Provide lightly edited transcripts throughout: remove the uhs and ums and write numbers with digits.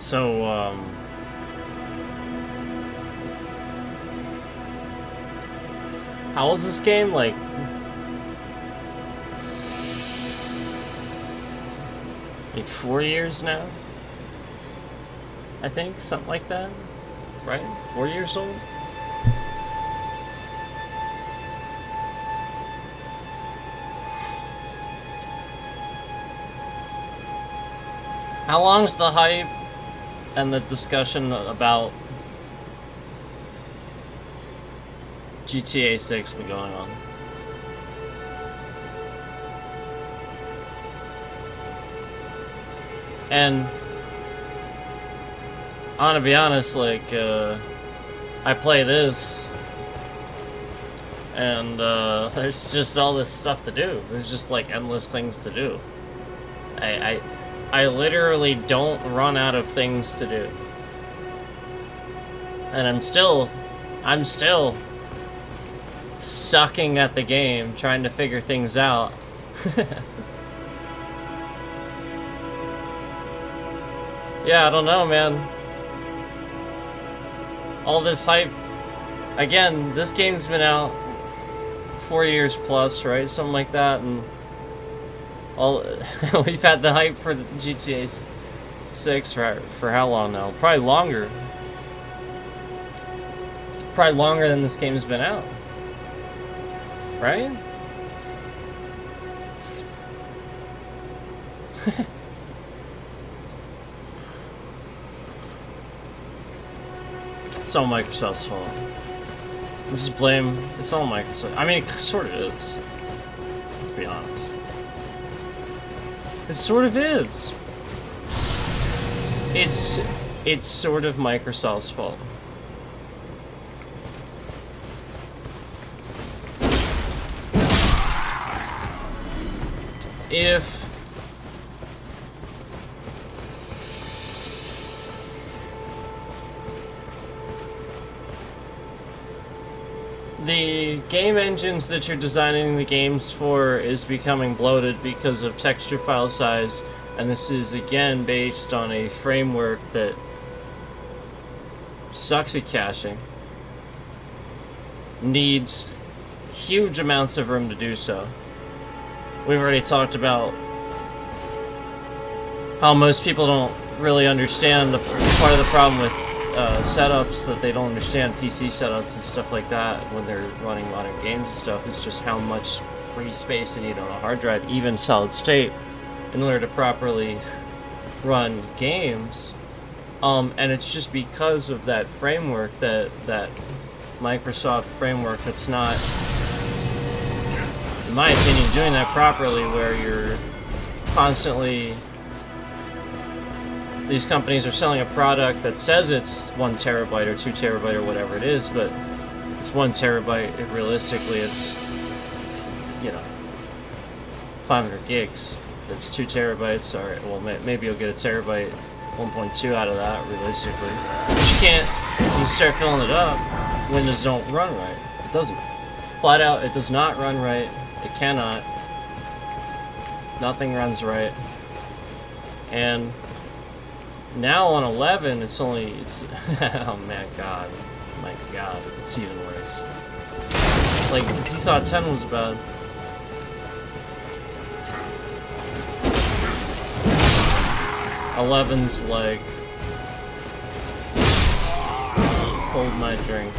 So, how old is this game? Like 4 years now? I think, something like that. Right? 4 years old? How long's the hype and the discussion about GTA 6 been going on? And I want to be honest, like, I play this, and there's just all this stuff to do. There's just like endless things to do. I literally don't run out of things to do, and I'm still sucking at the game, trying to figure things out. Yeah, I don't know, man. All this hype. Again, this game's been out 4 years plus, right? Something like that, and all we've had the hype for the GTA 6 for how long now? Probably longer. Probably longer than this game's been out. Right? It's all Microsoft's fault. This is blame. It's all Microsoft. I mean, it sort of is. Let's be honest. It sort of is. It's sort of Microsoft's fault. If the game engines that you're designing the games for is becoming bloated because of texture file size, and this is again based on a framework that sucks at caching, needs huge amounts of room to do so. We've already talked about how most people don't really understand the part of the problem with setups, that they don't understand PC setups and stuff like that when they're running modern games and stuff. Is just how much free space they need on a hard drive, even solid state, in order to properly run games. And it's just because of that framework, that Microsoft framework, that's not, in my opinion, doing that properly, where you're constantly, these companies are selling a product that says it's 1 terabyte or 2 terabyte or whatever it is, but it's 1 terabyte. Realistically, it's, you know, 500 gigs. It's 2 terabytes. All right, well, maybe you'll get a terabyte, 1.2 out of that, realistically. But you can't, when you start filling it up, Windows don't run right. It doesn't. Flat out, it does not run right. It cannot. Nothing runs right. And now on 11, it's oh man, God, my God, it's even worse. Like, if you thought 10 was bad, '11's like, hold my drink.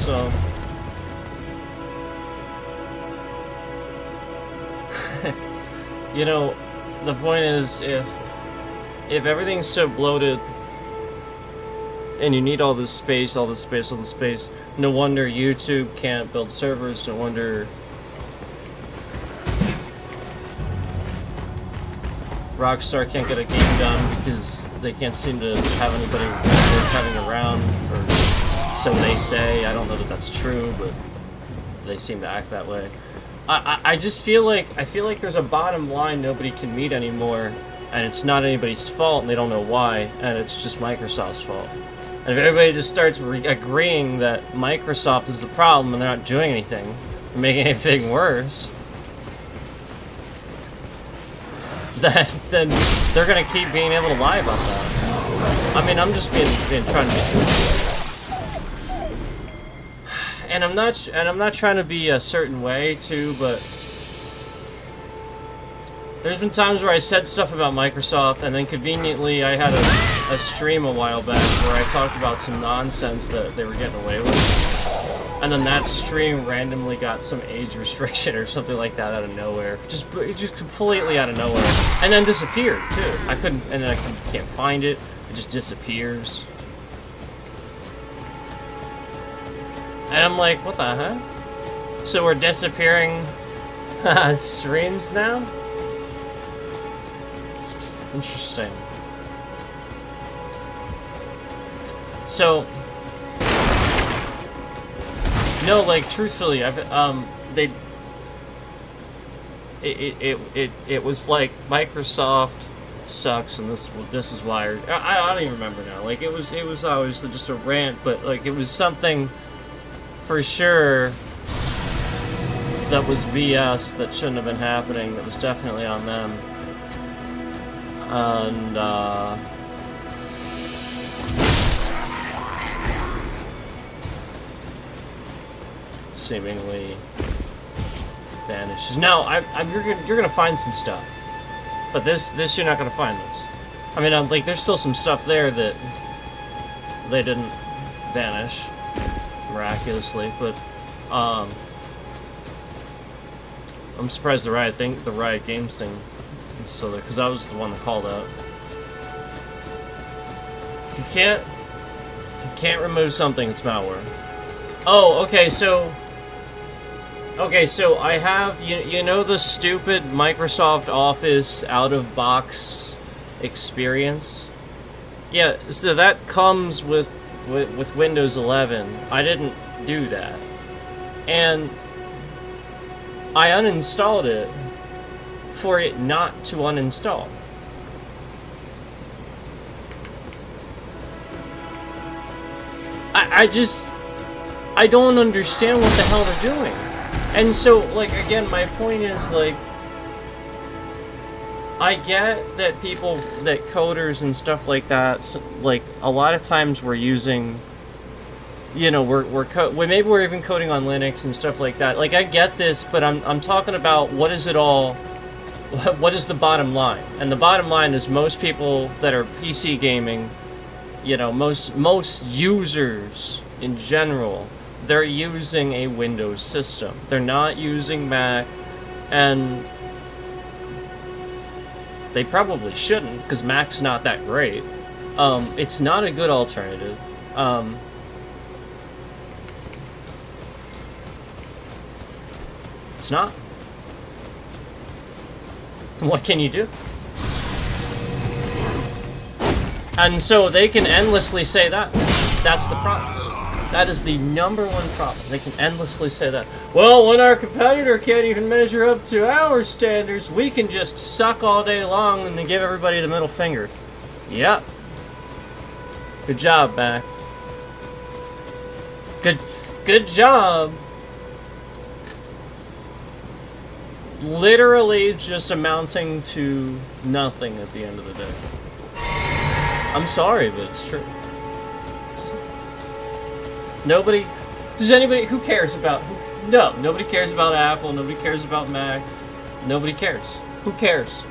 So, you know, the point is, if everything's so bloated and you need all this space, no wonder YouTube can't build servers, no wonder Rockstar can't get a game done, because they can't seem to have anybody worth having around, or so they say. I don't know that that's true, but they seem to act that way. I just feel like there's a bottom line nobody can meet anymore, and it's not anybody's fault, and they don't know why, and it's just Microsoft's fault. And if everybody just starts agreeing that Microsoft is the problem and they're not doing anything, they're making anything worse, then they're gonna keep being able to lie about that. I mean, I'm just being trying to be, and I'm not trying to be a certain way too, but there's been times where I said stuff about Microsoft, and then conveniently I had a stream a while back where I talked about some nonsense that they were getting away with, and then that stream randomly got some age restriction or something like that out of nowhere, just completely out of nowhere, and then disappeared too. I can't find it. It just disappears, and I'm like, what the heck? So we're disappearing streams now? Interesting. So, no, like truthfully, it was like Microsoft sucks, and this is why. I don't even remember now. Like it was always just a rant, but like it was something for sure that was BS that shouldn't have been happening. That was definitely on them. And seemingly vanishes. Now, you're gonna find some stuff, but this you're not gonna find this. I mean, like there's still some stuff there that they didn't vanish miraculously, but I'm surprised the Riot Games thing. So because I was the one that called out. You can't remove something, it's malware. Oh, okay, so I have you know the stupid Microsoft Office out-of-box experience? Yeah, so that comes with Windows 11. I didn't do that. And I uninstalled it for it not to uninstall. I don't understand what the hell they're doing. And so, like, again, my point is, like, I get that people, that coders and stuff like that, like, a lot of times we're using, you know, maybe we're even coding on Linux and stuff like that. Like, I get this, but I'm talking about what is the bottom line? And the bottom line is most people that are PC gaming, you know, most users in general, they're using a Windows system. They're not using Mac, and they probably shouldn't, because Mac's not that great. It's not a good alternative. It's not. What can you do? And so they can endlessly say that. That's the problem. That is the number one problem. They can endlessly say that. Well, when our competitor can't even measure up to our standards, we can just suck all day long and then give everybody the middle finger. Yep. Good job, Mac. Good job. Literally just amounting to nothing at the end of the day. I'm sorry, but it's true. Who cares about, nobody cares about Apple, nobody cares about Mac, nobody cares. Who cares?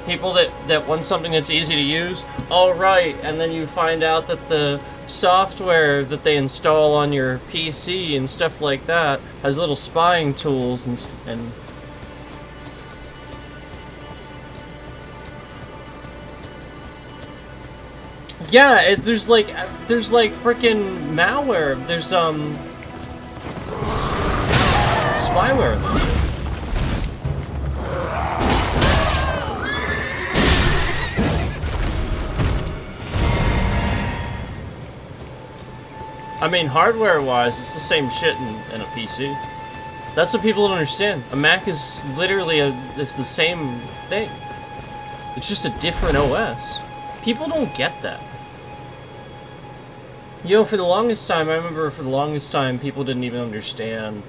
People that want something that's easy to use, alright, and then you find out that the software that they install on your PC and stuff like that has little spying tools and yeah, there's like freaking malware. There's spyware in this shit. I mean, hardware-wise, it's the same shit in a PC. That's what people don't understand. A Mac is literally it's the same thing. It's just a different OS. People don't get that. You know, for the longest time, I remember for the longest time, people didn't even understand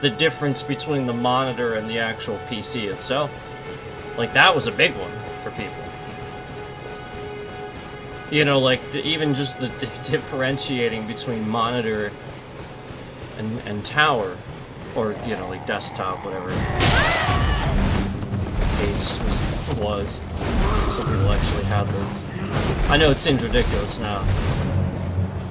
the difference between the monitor and the actual PC itself. Like, that was a big one for people. You know, like, even just the differentiating between monitor and tower, or, you know, like desktop, whatever case was. Some people actually had those. I know it seems ridiculous now. Do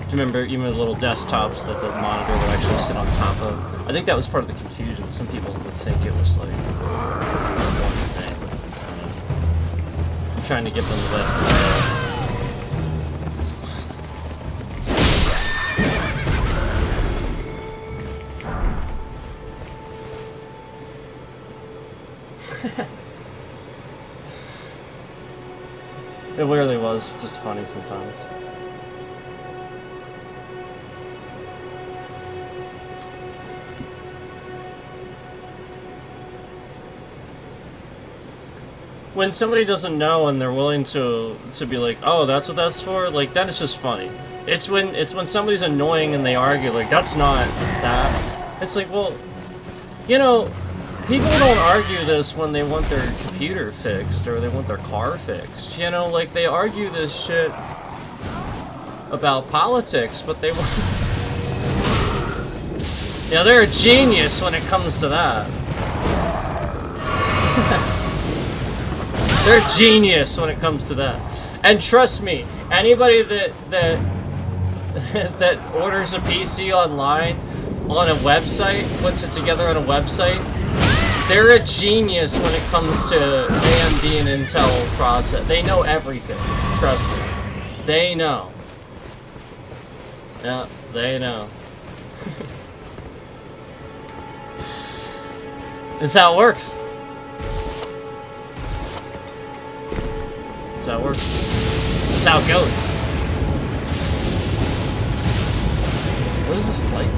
you remember even the little desktops that the monitor would actually sit on top of? I think that was part of the confusion. Some people would think it was like one thing. I don't know. I'm trying to give them that. It literally was just funny sometimes. When somebody doesn't know and they're willing to be like, oh, that's what that's for, like, then it's just funny. It's when somebody's annoying and they argue, like, that's not that. It's like, well, you know, people don't argue this when they want their computer fixed or they want their car fixed. You know, like, they argue this shit about politics, but they want... Yeah, they're a genius when it comes to that. They're a genius when it comes to that. And trust me, anybody that orders a PC online on a website, puts it together on a website, they're a genius when it comes to AMD and Intel process. They know everything. Trust me. They know. Yeah, they know. This is how it works. That's how it works. That's how it goes. What is this light?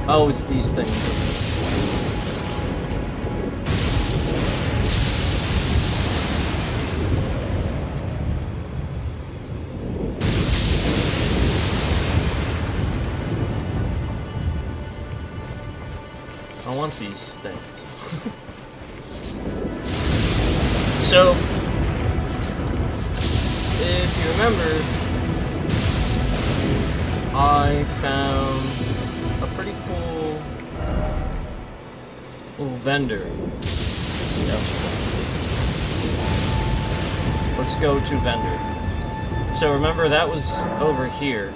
Oh, it's these things. I want these things. So, if you remember, I found a pretty cool little vendor. Let's go to vendor. So remember, that was over here.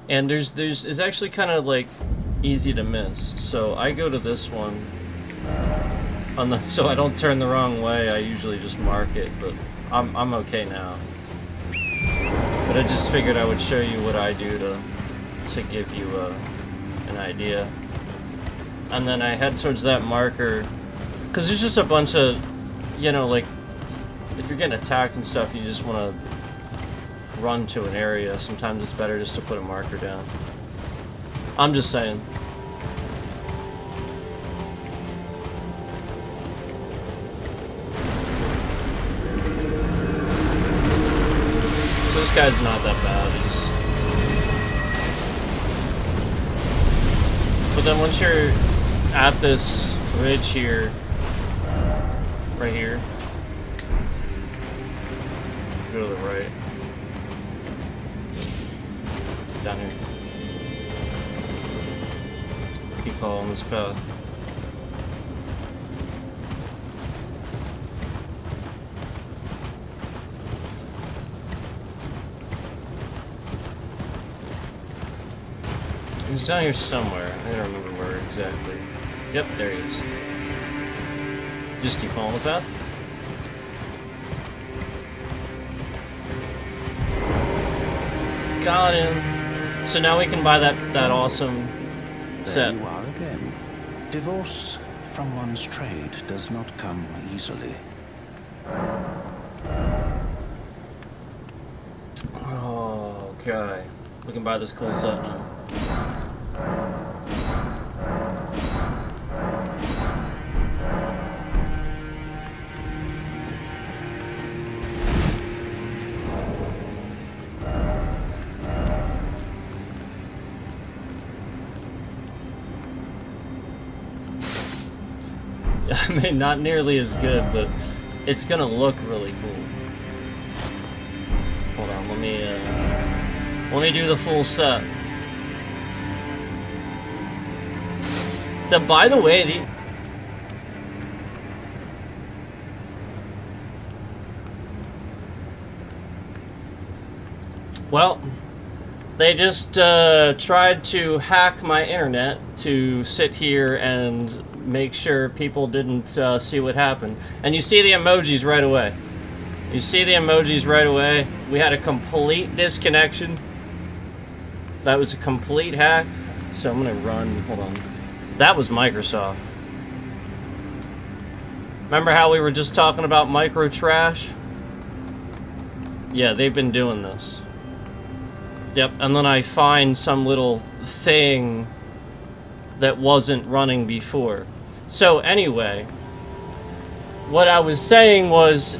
And it's actually kind of like easy to miss. So I go to this one. So I don't turn the wrong way. I usually just mark it, but I'm okay now. But I just figured I would show you what I do to give you an idea. And then I head towards that marker, because there's just a bunch of, you know, like, if you're getting attacked and stuff, you just want to run to an area. Sometimes it's better just to put a marker down. I'm just saying. So this guy's not that bad. But then once you're at this ridge here, right here, go to the right. Down here. Keep following this path. He's down here somewhere. I don't remember where exactly. Yep, there he is. Just keep following the path. Got him. So now we can buy that awesome set. There you are again. Divorce from one's trade does not come easily. Okay. We can buy this cool set now. I mean, not nearly as good, but it's gonna look really cool. Hold on, let me do the full set. By the way, well, they just tried to hack my internet to sit here and make sure people didn't see what happened. And you see the emojis right away. You see the emojis right away. We had a complete disconnection. That was a complete hack. So I'm gonna run, hold on. That was Microsoft. Remember how we were just talking about micro trash? Yeah, they've been doing this. Yep, and then I find some little thing that wasn't running before. So anyway, what I was saying was,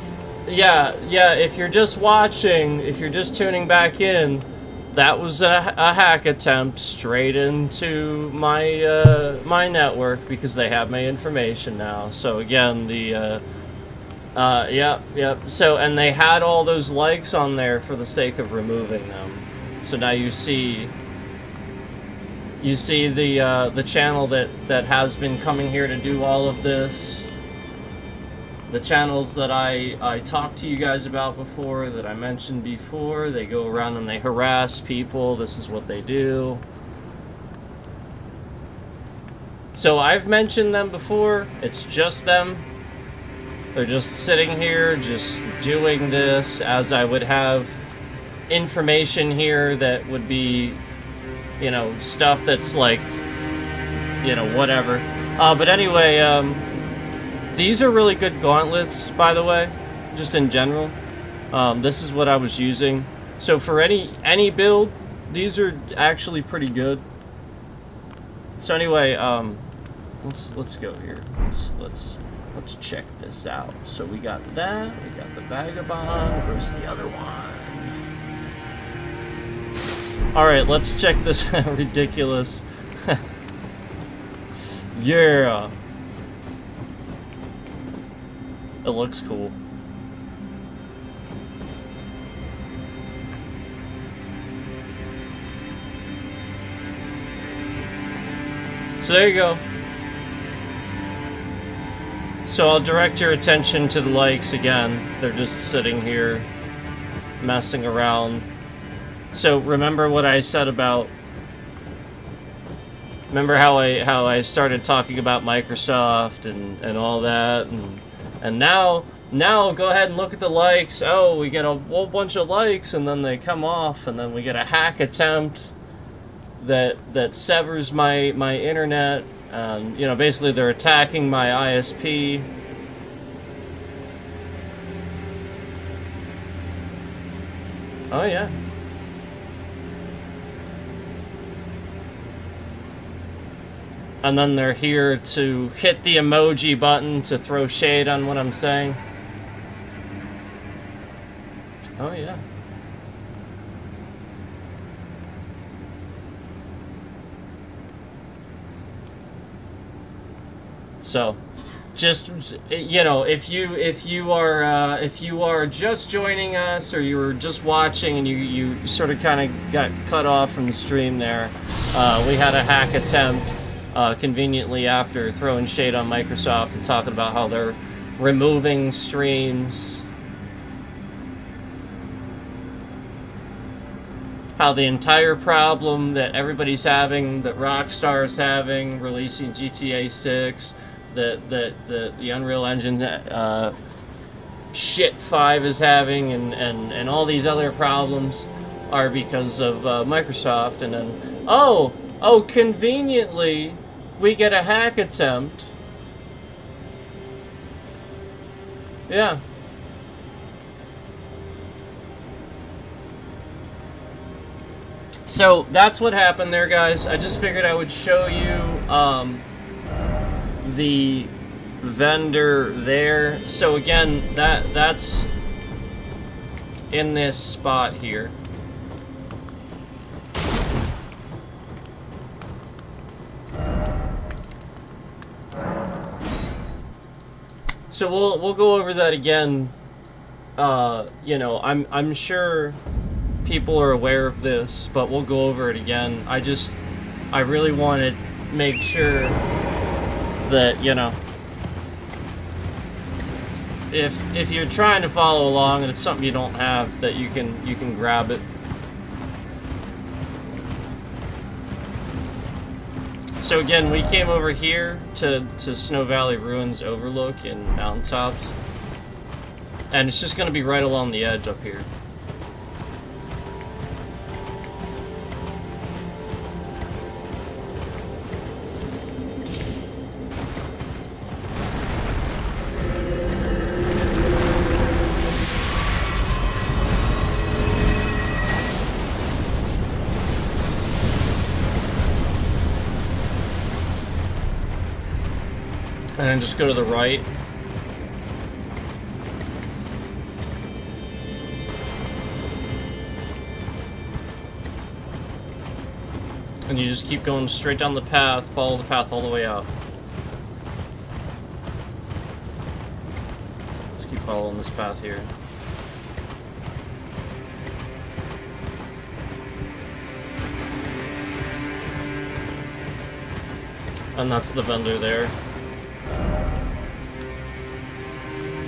yeah, if you're just watching, if you're just tuning back in, that was a hack attempt straight into my my network because they have my information now. So again, the yep. So, and they had all those likes on there for the sake of removing them. So now you see the channel that has been coming here to do all of this. The channels that I talked to you guys about before, that I mentioned before, they go around and they harass people. This is what they do. So I've mentioned them before. It's just them. They're just sitting here, just doing this, as I would have information here that would be, you know, stuff that's like, you know, whatever. But anyway, these are really good gauntlets, by the way, just in general. This is what I was using. So for any build, these are actually pretty good. So anyway, let's go here. Let's check this out. So we got that. We got the Vagabond. Where's the other one? All right, let's check this ridiculous. Yeah. It looks cool. So there you go. So I'll direct your attention to the likes again. They're just sitting here messing around. So remember what I said about, remember how I started talking about Microsoft and all that, and now go ahead and look at the likes. Oh, we get a whole bunch of likes and then they come off, and then we get a hack attempt that severs my internet. You know, basically they're attacking my ISP. Oh yeah. And then they're here to hit the emoji button to throw shade on what I'm saying. Oh yeah. So, just, you know, if you are just joining us, or you were just watching and you sort of kind of got cut off from the stream there, we had a hack attempt conveniently after throwing shade on Microsoft and talking about how they're removing streams, how the entire problem that everybody's having, that Rockstar's having, releasing GTA6, that the Unreal Engine shit 5 is having, and all these other problems are because of Microsoft. And then, oh, conveniently, we get a hack attempt. Yeah. So that's what happened there, guys. I just figured I would show you the vendor there. So again, that's in this spot here. So we'll go over that again. You know, I'm sure people are aware of this, but we'll go over it again. I really want to make sure that, you know, if you're trying to follow along and it's something you don't have, that you can grab it. So again, we came over here to Snow Valley Ruins Overlook in Mountaintops, and it's just going to be right along the edge up here. And then just go to the right. And you just keep going straight down the path, follow the path all the way out. Just keep following this path here. And that's the vendor there.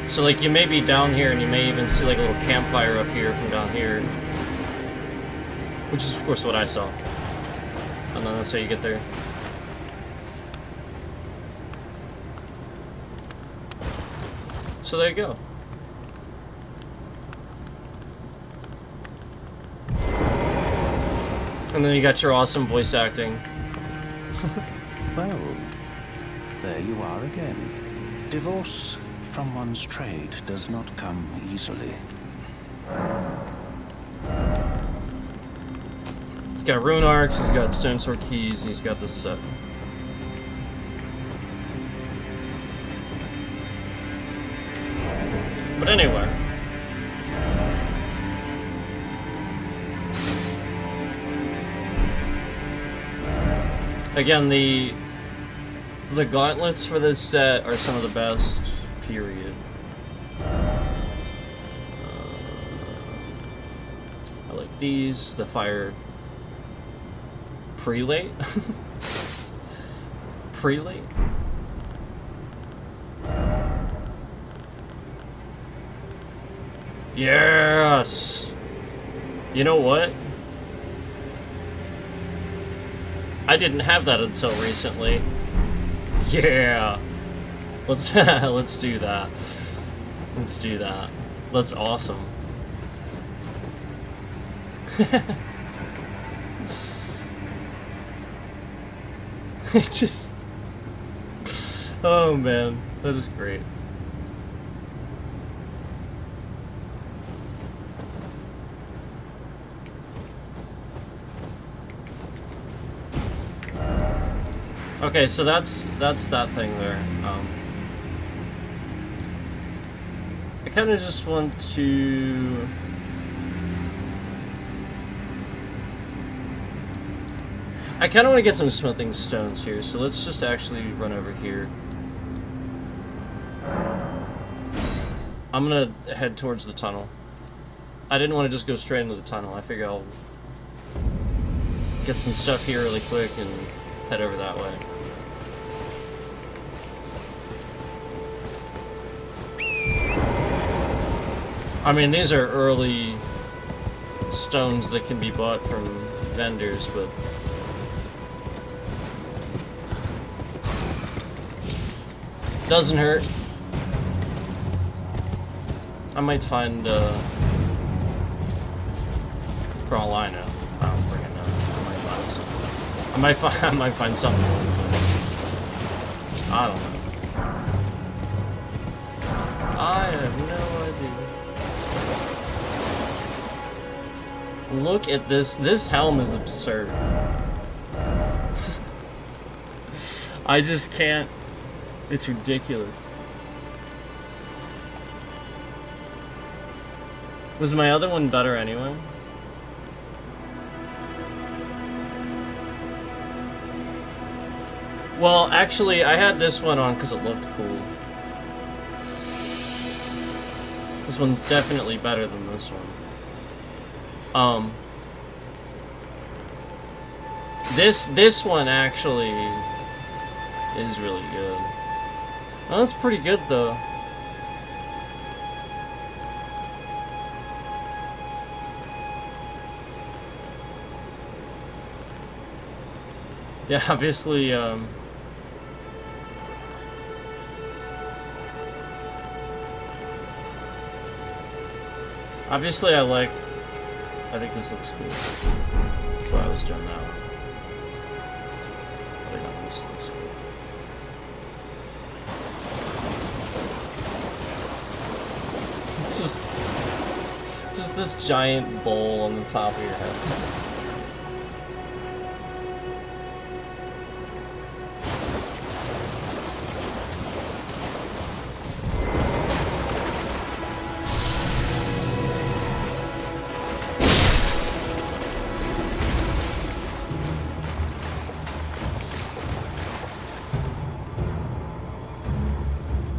So like you may be down here and you may even see like a little campfire up here from down here. Which is of course what I saw. And then that's how you get there. So there you go. And then you got your awesome voice acting. Well, there you are again. Divorce from one's trade does not come easily. He's got rune arcs, he's got stone sword keys, and he's got this set. But anyway. Again, the gauntlets for this set are some of the best, period. I like these, the fire prelate. Prelate? Yes! You know what? I didn't have that until recently. Yeah! Let's let's do that. Let's do that. That's awesome. It just... Oh man, that is great. Okay, so that's that thing there. I kind of just want to... I kind of want to get some smithing stones here, so let's just actually run over here. I'm gonna head towards the tunnel. I didn't want to just go straight into the tunnel. I figure I'll get some stuff here really quick and head over that way. I mean, these are early stones that can be bought from vendors, but... doesn't hurt. I might find, for all I know. I don't freaking know. I might find something. I might find something. I don't know. I have no idea. Look at this. This helm is absurd. I just can't. It's ridiculous. Was my other one better anyway? Well, actually, I had this one on because it looked cool. This one's definitely better than this one. This one actually is really good. Oh, that's pretty good though. Yeah, obviously, obviously I think this looks cool. That's why I was doing that one. I think this looks cool. It's just this giant bowl on the top of your head.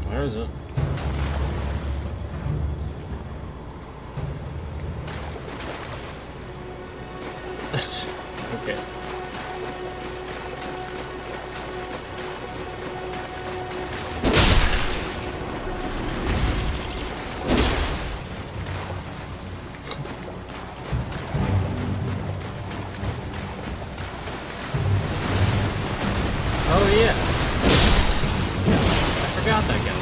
Where is it? That's okay. Oh yeah. I forgot that guy.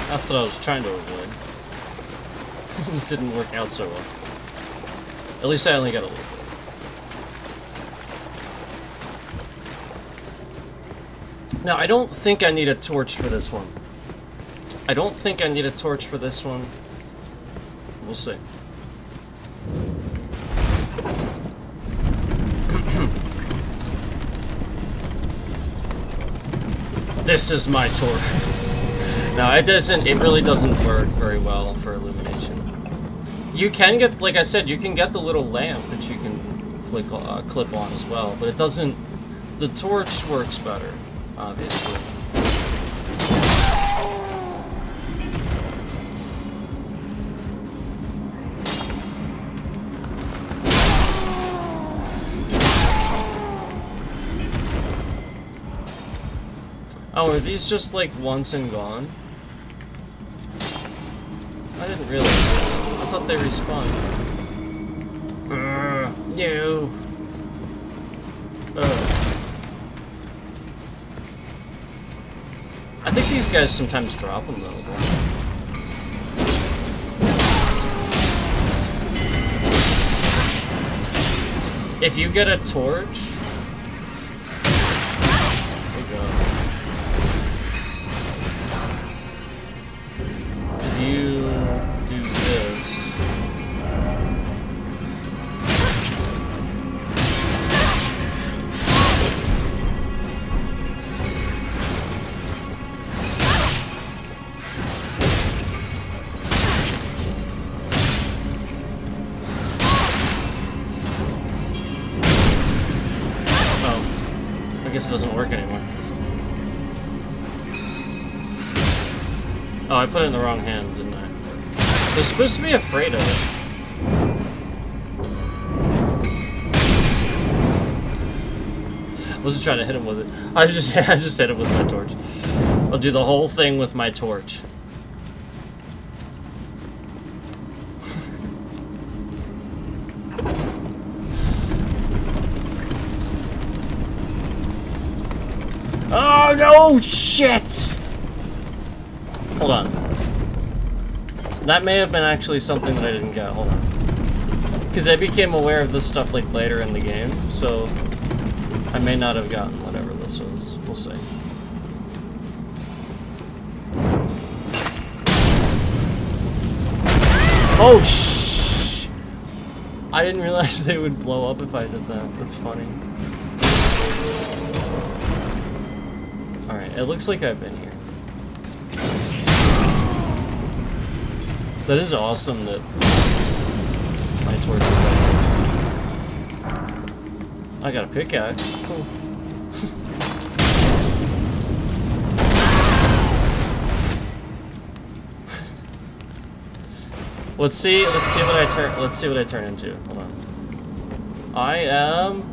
That's what I was trying to avoid. It didn't work out so well. At least I only got a little bit. Now, I don't think I need a torch for this one. I don't think I need a torch for this one. We'll see. This is my torch. No, it doesn't. It really doesn't work very well for illumination. You can get, like I said, you can get the little lamp that you can clip on as well, but it doesn't. The torch works better, obviously. Oh, are these just like once and gone? I didn't realize that. I thought they respawned. No. I think these guys sometimes drop them though. If you get a torch, there you go. If you do this, I guess it doesn't work anymore. Oh, I put it in the wrong hand, didn't I? They're supposed to be afraid of it. I wasn't trying to hit him with it. I just hit it with my torch. I'll do the whole thing with my torch. Oh no! Shit! Hold on. That may have been actually something that I didn't get. Hold on. Because I became aware of this stuff like later in the game, so I may not have gotten whatever this is. We'll see. Oh, shh! I didn't realize they would blow up if I did that. That's funny. Alright, it looks like I've been here. That is awesome that my torch is like... I got a pickaxe. Cool. Let's see what I turn into. Hold on. I am...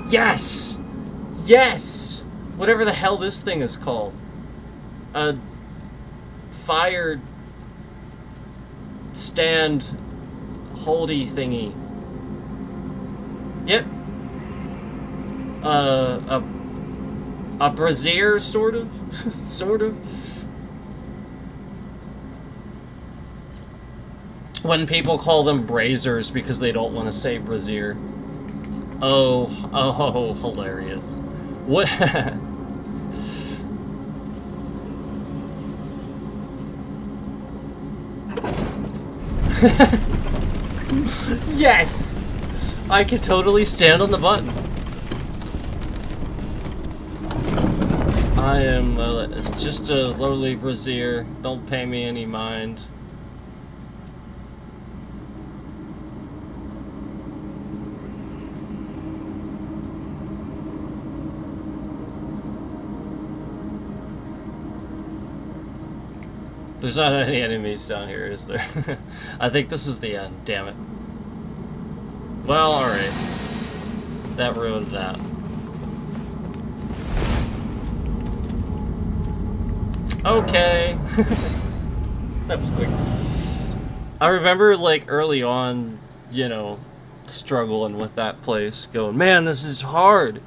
Yes! Yes! Whatever the hell this thing is called. A fire stand holdy thingy. Yep. A brazier, sort of? Sort of. When people call them brazers because they don't want to say brazier. Oh, hilarious. What? Yes! I can totally stand on the button. I am just a lowly brazier. Don't pay me any mind. There's not any enemies down here, is there? I think this is the end, damn it. Well, alright. That ruined that. Okay. That was quick. I remember, like, early on, you know, struggling with that place, going, man, this is hard.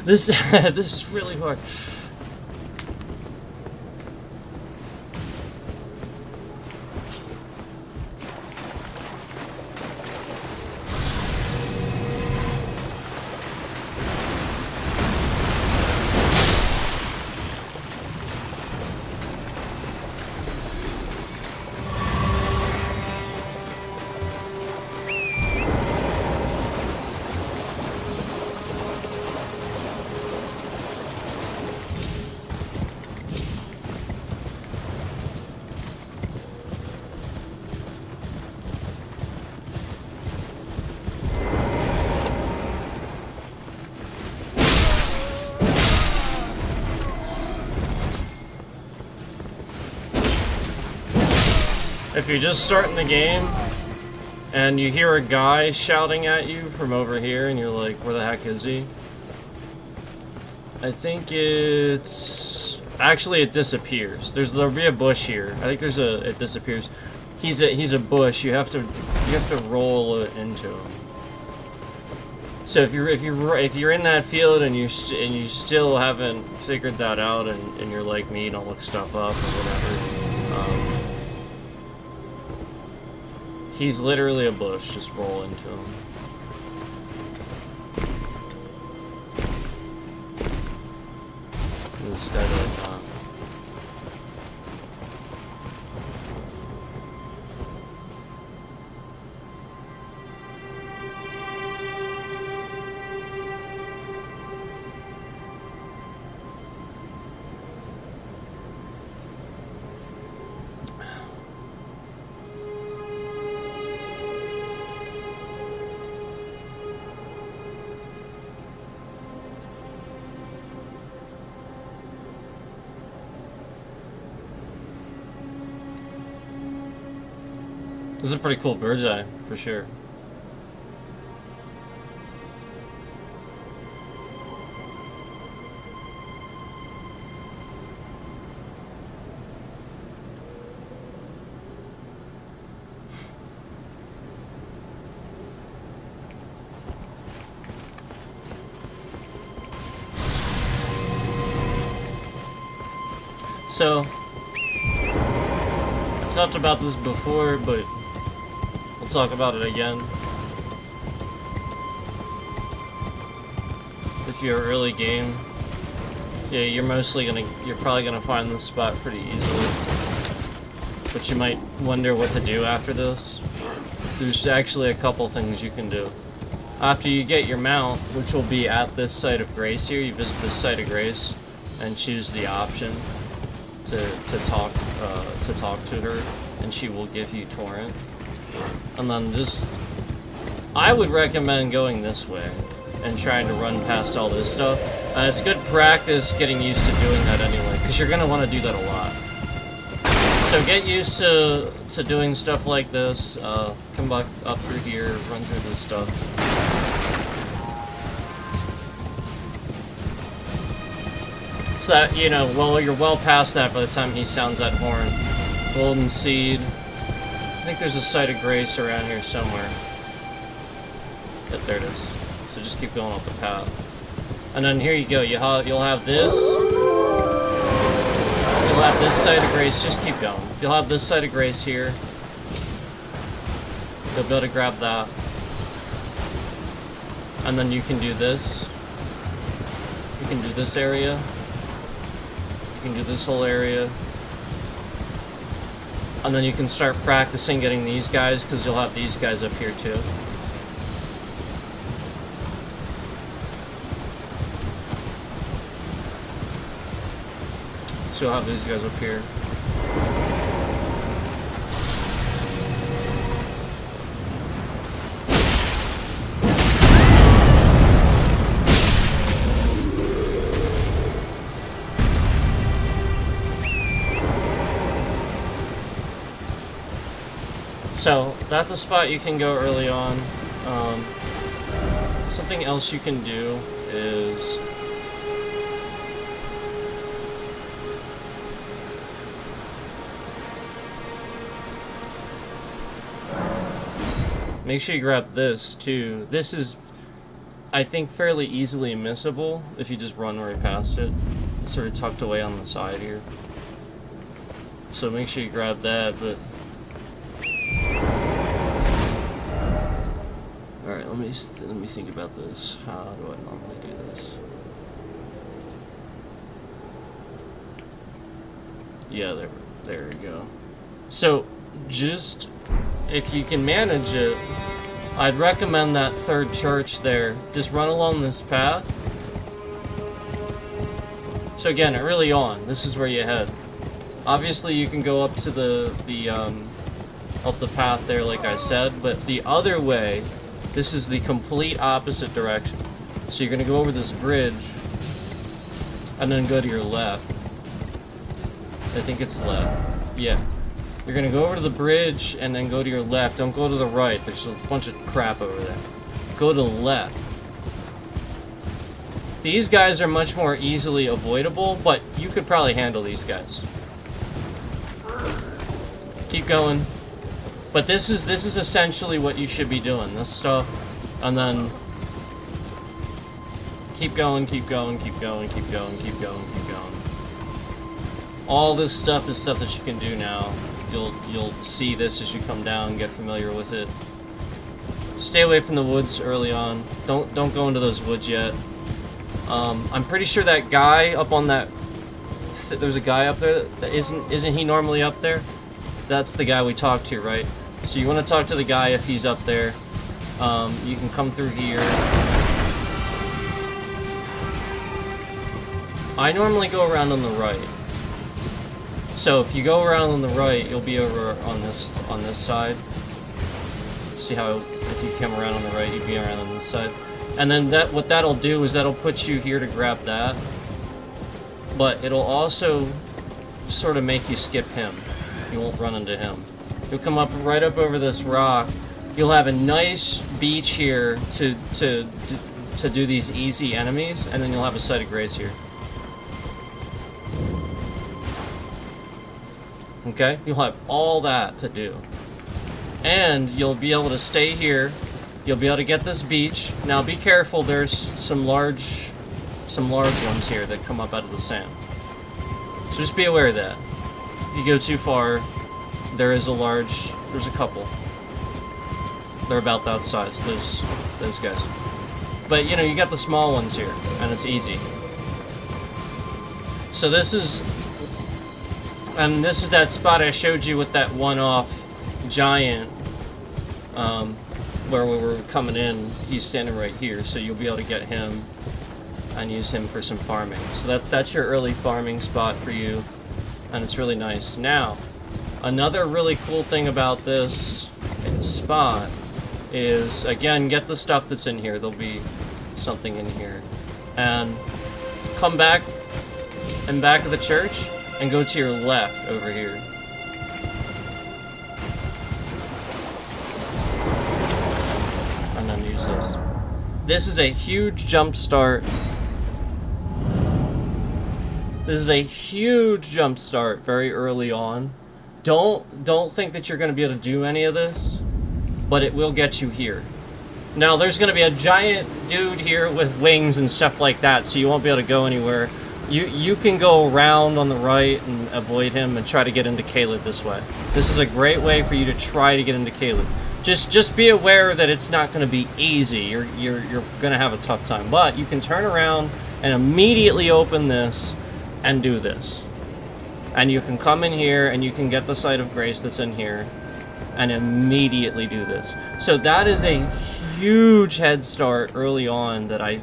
This is really hard. If you're just starting the game and you hear a guy shouting at you from over here and you're like, where the heck is he? I think it's... Actually, it disappears. There'll be a bush here. I think it disappears. He's a bush. You have to roll it into him. So if you're in that field and you still haven't figured that out and you're like me, don't look stuff up or whatever. He's literally a bush. Just roll into him. This guy like that. This is a pretty cool bird's eye, for sure. So, I've talked about this before, but we'll talk about it again. If you're early game, yeah, you're probably gonna find this spot pretty easily. But you might wonder what to do after this. There's actually a couple things you can do. After you get your mount, which will be at this site of grace here, you visit this site of grace and choose the option to talk to her, and she will give you torrent. And then I would recommend going this way and trying to run past all this stuff. It's good practice getting used to doing that anyway, because you're gonna want to do that a lot. So get used to doing stuff like this. Come back up through here, run through this stuff. So that, you know, well, you're well past that by the time he sounds that horn. Golden Seed. I think there's a site of grace around here somewhere. Yep, there it is. So just keep going up the path. And then here you go. You'll have this. You'll have this site of grace. Just keep going. You'll have this site of grace here. You'll be able to grab that. And then you can do this. You can do this area. You can do this whole area. And then you can start practicing getting these guys, because you'll have these guys up here too. So you'll have these guys up here. So that's a spot you can go early on. Something else you can do is make sure you grab this too. This is, I think, fairly easily missable if you just run right past it. It's sort of tucked away on the side here. So make sure you grab that, but alright, let me think about this. How do I normally do this? Yeah, there we go. So, just, if you can manage it, I'd recommend that third church there. Just run along this path. So again, early on, this is where you head. Obviously, you can go up to up the path there, like I said, but the other way, this is the complete opposite direction. So you're gonna go over this bridge, and then go to your left. I think it's left. Yeah. You're gonna go over to the bridge, and then go to your left. Don't go to the right. There's a bunch of crap over there. Go to the left. These guys are much more easily avoidable, but you could probably handle these guys. Keep going. But this is essentially what you should be doing. This stuff, and then keep going, keep going, keep going, keep going, keep going, keep going. All this stuff is stuff that you can do now. You'll see this as you come down, get familiar with it. Stay away from the woods early on. Don't go into those woods yet. I'm pretty sure that guy up on that. There's a guy up there that isn't he normally up there? That's the guy we talked to, right? So you want to talk to the guy if he's up there. You can come through here. I normally go around on the right. So if you go around on the right, you'll be over on this side. See how if you come around on the right, you'd be around on this side. And then what that'll do is that'll put you here to grab that. But it'll also sort of make you skip him. You won't run into him. You'll come up right up over this rock. You'll have a nice beach here to do these easy enemies, and then you'll have a site of grace here. Okay? You'll have all that to do. And you'll be able to stay here. You'll be able to get this beach. Now be careful, there's some large ones here that come up out of the sand. So just be aware of that. If you go too far, there's a couple. They're about that size, those guys. But, you know, you got the small ones here, and it's easy. So this is that spot I showed you with that one-off giant, where we were coming in. He's standing right here, so you'll be able to get him and use him for some farming. So that's your early farming spot for you, and it's really nice. Now, another really cool thing about this spot is, again, get the stuff that's in here. There'll be something in here. And come back and back of the church and go to your left over here. And then use this. This is a huge jump start. This is a huge jump start very early on. Don't think that you're going to be able to do any of this, but it will get you here. Now, there's going to be a giant dude here with wings and stuff like that, so you won't be able to go anywhere. You can go around on the right and avoid him and try to get into Caelid this way. This is a great way for you to try to get into Caelid. Just be aware that it's not going to be easy. You're going to have a tough time, but you can turn around and immediately open this and do this. And you can come in here and you can get the Site of Grace that's in here and immediately do this. So that is a huge head start early on that I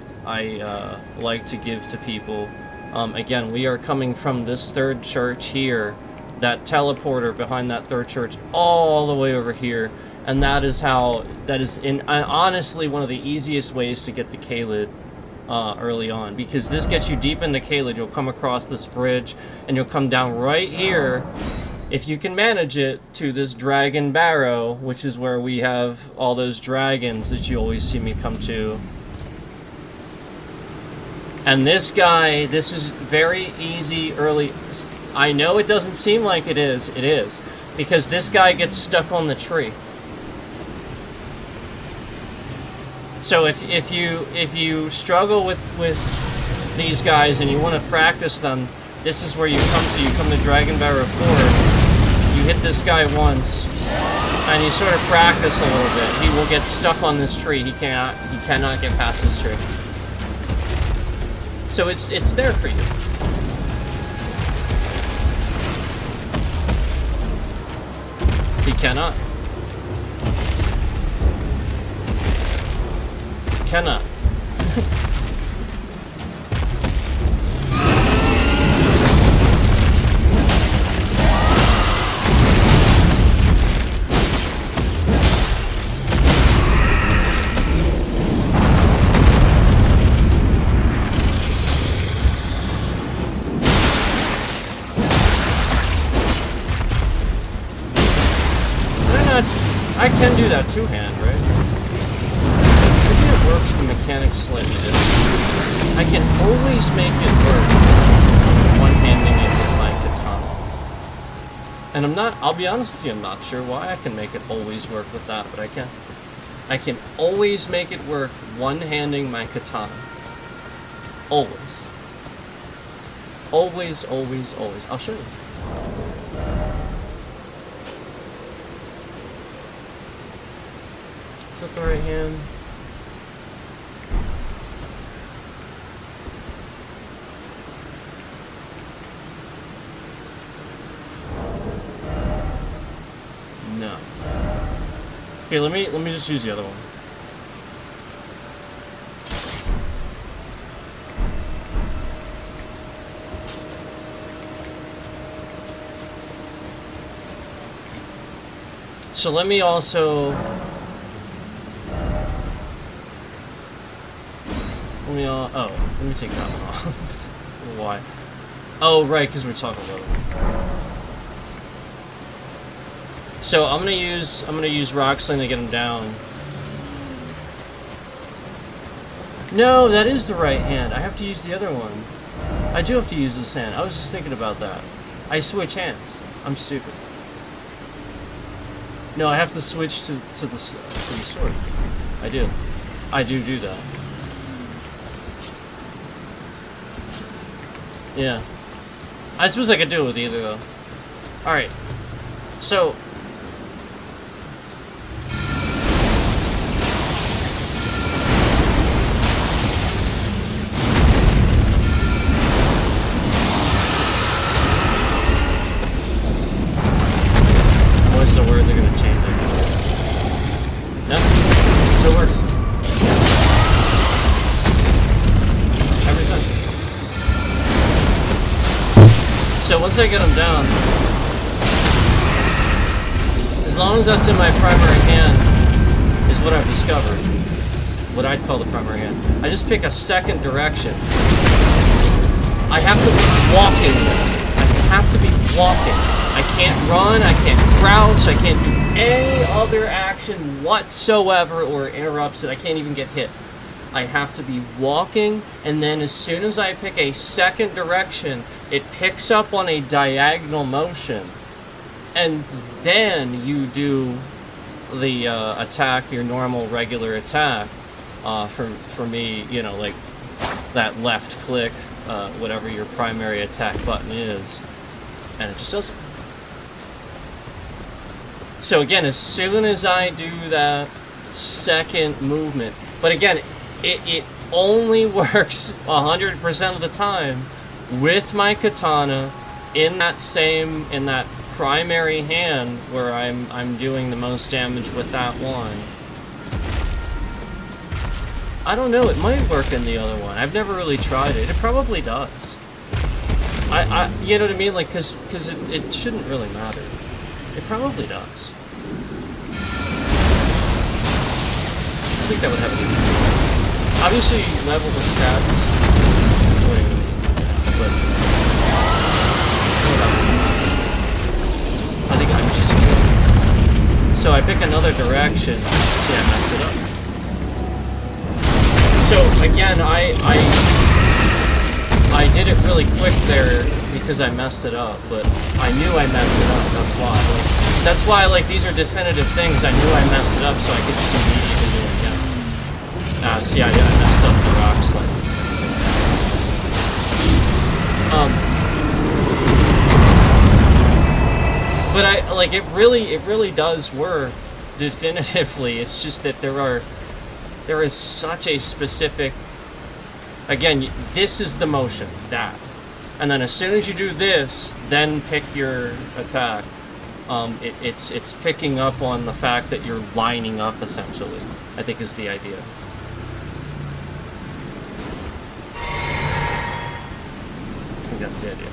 like to give to people. Again, we are coming from this third church here, that teleporter behind that third church, all the way over here, and that is honestly one of the easiest ways to get to Caelid early on, because this gets you deep into Caelid. You'll come across this bridge, and you'll come down right here, if you can manage it, to this dragon barrow, which is where we have all those dragons that you always see me come to. And this guy, this is very easy early. I know it doesn't seem like it is, because this guy gets stuck on the tree. So if you struggle with these guys and you want to practice them, this is where you come to. You come to Dragon Barrow 4, you hit this guy once, and you sort of practice a little bit. He will get stuck on this tree. He cannot get past this tree. So it's there for you. He cannot. Cannot. I can do that two-hand, right? Maybe it works the mechanics slightly different. I can always make it work one-handing it with my katana. And I'll be honest with you, I'm not sure why I can make it always work with that, but I can. I can always make it work one-handing my katana. Always. Always, always, always. I'll show you. Flip the right hand. No. Okay, let me just use the other one. So let me also let me take that one off. Why? Oh, right, because we're talking about it. So I'm gonna use Rock Sling to get him down. No, that is the right hand. I have to use the other one. I do have to use this hand. I was just thinking about that. I switch hands. I'm stupid. No, I have to switch to the sword. I do. I do that. Yeah. I suppose I could do it with either, though. Alright. So what's the word they're gonna change it? No, still works. Every time. So once I get them down, as long as that's in my primary hand, is what I've discovered. What I'd call the primary hand. I just pick a second direction. I have to be walking. I have to be walking. I can't run, I can't crouch, I can't do any other action whatsoever or interrupts it. I can't even get hit. I have to be walking, and then as soon as I pick a second direction, it picks up on a diagonal motion. And then you do the attack, your normal regular attack. For me, you know, like that left click, whatever your primary attack button is, and it just does it. So again, as soon as I do that second movement, but again, it only works 100% of the time with my katana in that primary hand where I'm doing the most damage with that one. I don't know, it might work in the other one. I've never really tried it. It probably does. You know what I mean? Like, cause it shouldn't really matter. It probably does. I think that would have an impact. Obviously, you level the stats accordingly, but I think I'm just doing. So I pick another direction. See, I messed it up. So again, I did it really quick there because I messed it up, but I knew I messed it up. That's why. That's why, like, these are definitive things. I knew I messed it up, so I could just immediately do it again. See, I messed up the rock slide. But I like it really does work definitively. It's just that there is such a specific. Again, this is the motion, that, and then as soon as you do this, then pick your attack. It's picking up on the fact that you're lining up, essentially, I think is the idea. I think that's the idea.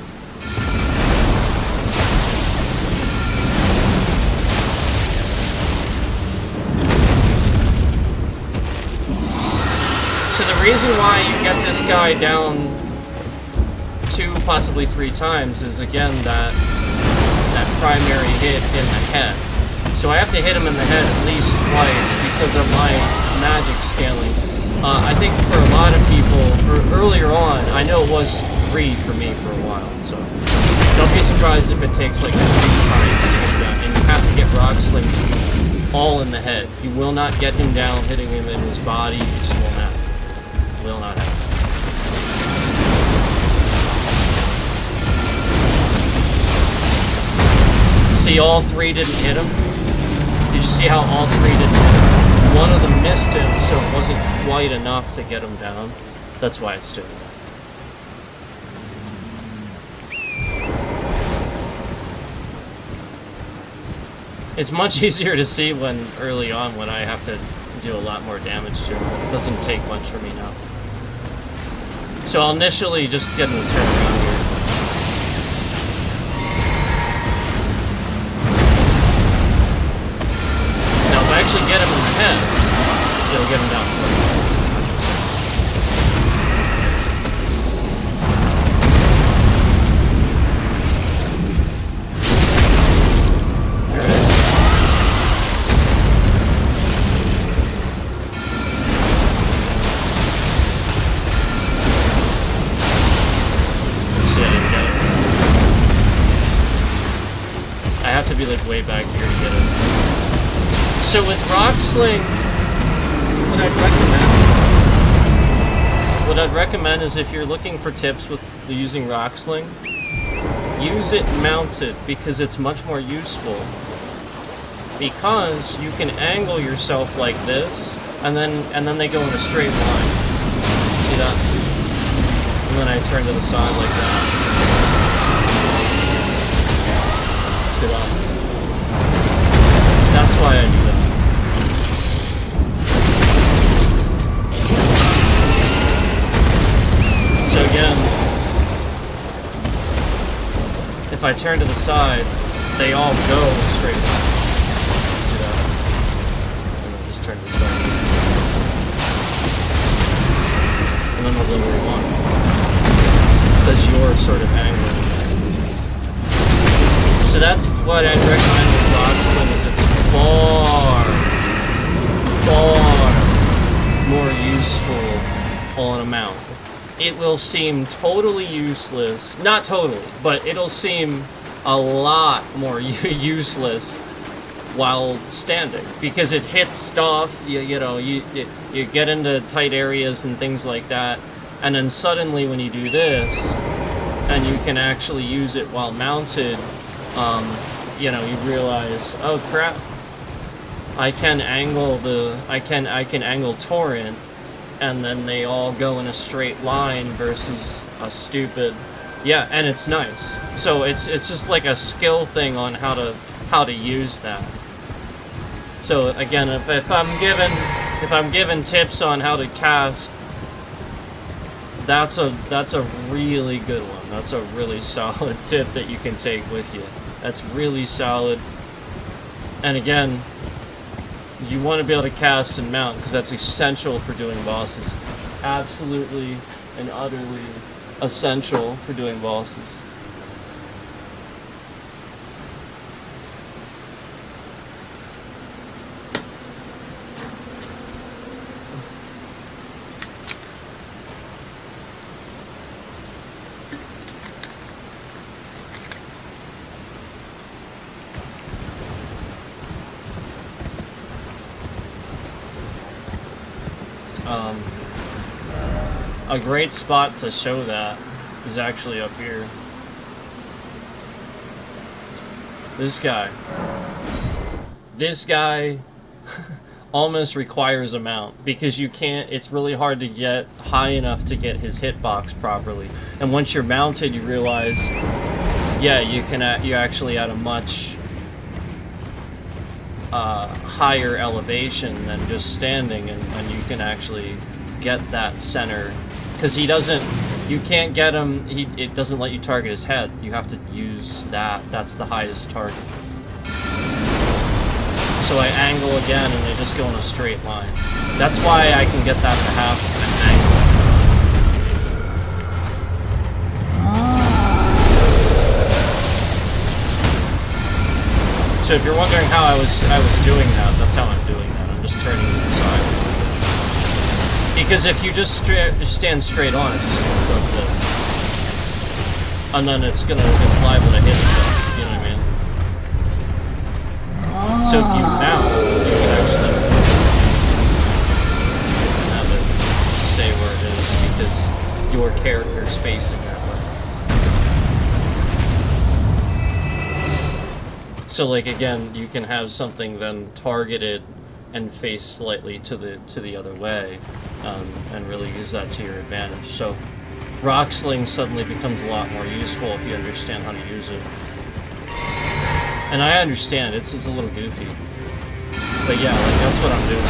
So the reason why you get this guy down 2, possibly 3 times is, again, that primary hit in the head. So I have to hit him in the head at least twice because of my magic scaling. I think for a lot of people, earlier on, I know it was 3 for me for a while, so don't be surprised if it takes like 3 times to get down. And you have to get Rock Sling all in the head. You will not get him down, hitting him in his body. You just will not. Will not happen. See, all 3 didn't hit him? Did you see how all 3 didn't hit him? One of them missed him, so it wasn't quite enough to get him down. That's why it's doing that. It's much easier to see when early on when I have to do a lot more damage to him. It doesn't take much for me now. So I'll initially just get him to turn around here. Now if I actually get him in the head, it'll get him down quick. To be like way back here to get it. So with Rock Sling, what I'd recommend is if you're looking for tips with using Rock Sling, use it mounted because it's much more useful. Because you can angle yourself like this, and then they go in a straight line. See that? And then I turn to the side like that. See that? That's why I do that. So again, if I turn to the side, they all go straight line. See that? And then just turn to the side. And then we'll go where you want. Because you're sort of angling. So that's what I'd recommend with Rocksling, is it's far more useful on a mount. It will seem totally useless, not totally, but it'll seem a lot more useless while standing, because it hits stuff, you know, you get into tight areas and things like that, and then suddenly when you do this, and you can actually use it while mounted, you know, you realize, oh crap, I can angle torrent, and then they all go in a straight line versus a stupid, yeah, and it's nice. So it's just like a skill thing on how to use that. So again, if I'm given tips on how to cast, that's a really good one. That's a really solid tip that you can take with you. That's really solid. And again, you want to be able to cast and mount, because that's essential for doing bosses. Absolutely and utterly essential for doing bosses. A great spot to show that is actually up here. This guy almost requires a mount, because you can't, it's really hard to get high enough to get his hitbox properly. And once you're mounted, you realize, yeah, you're actually at a much higher elevation than just standing, and you can actually get that center. Because you can't get him, it doesn't let you target his head. You have to use that's the highest target. So I angle again, and they just go in a straight line. That's why I can get that to happen, an angle. So if you're wondering how I was doing that, that's how I'm doing that. I'm just turning to the side. Because if you just stand straight on, it just does this. And then it's liable to hit stuff, you know what I mean? So if you mount, you can actually have it stay where it is, because your character's facing that way. So like again, you can have something then targeted and face slightly to the other way, and really use that to your advantage. So Rocksling suddenly becomes a lot more useful if you understand how to use it. And I understand it's a little goofy, but yeah, like that's what I'm doing.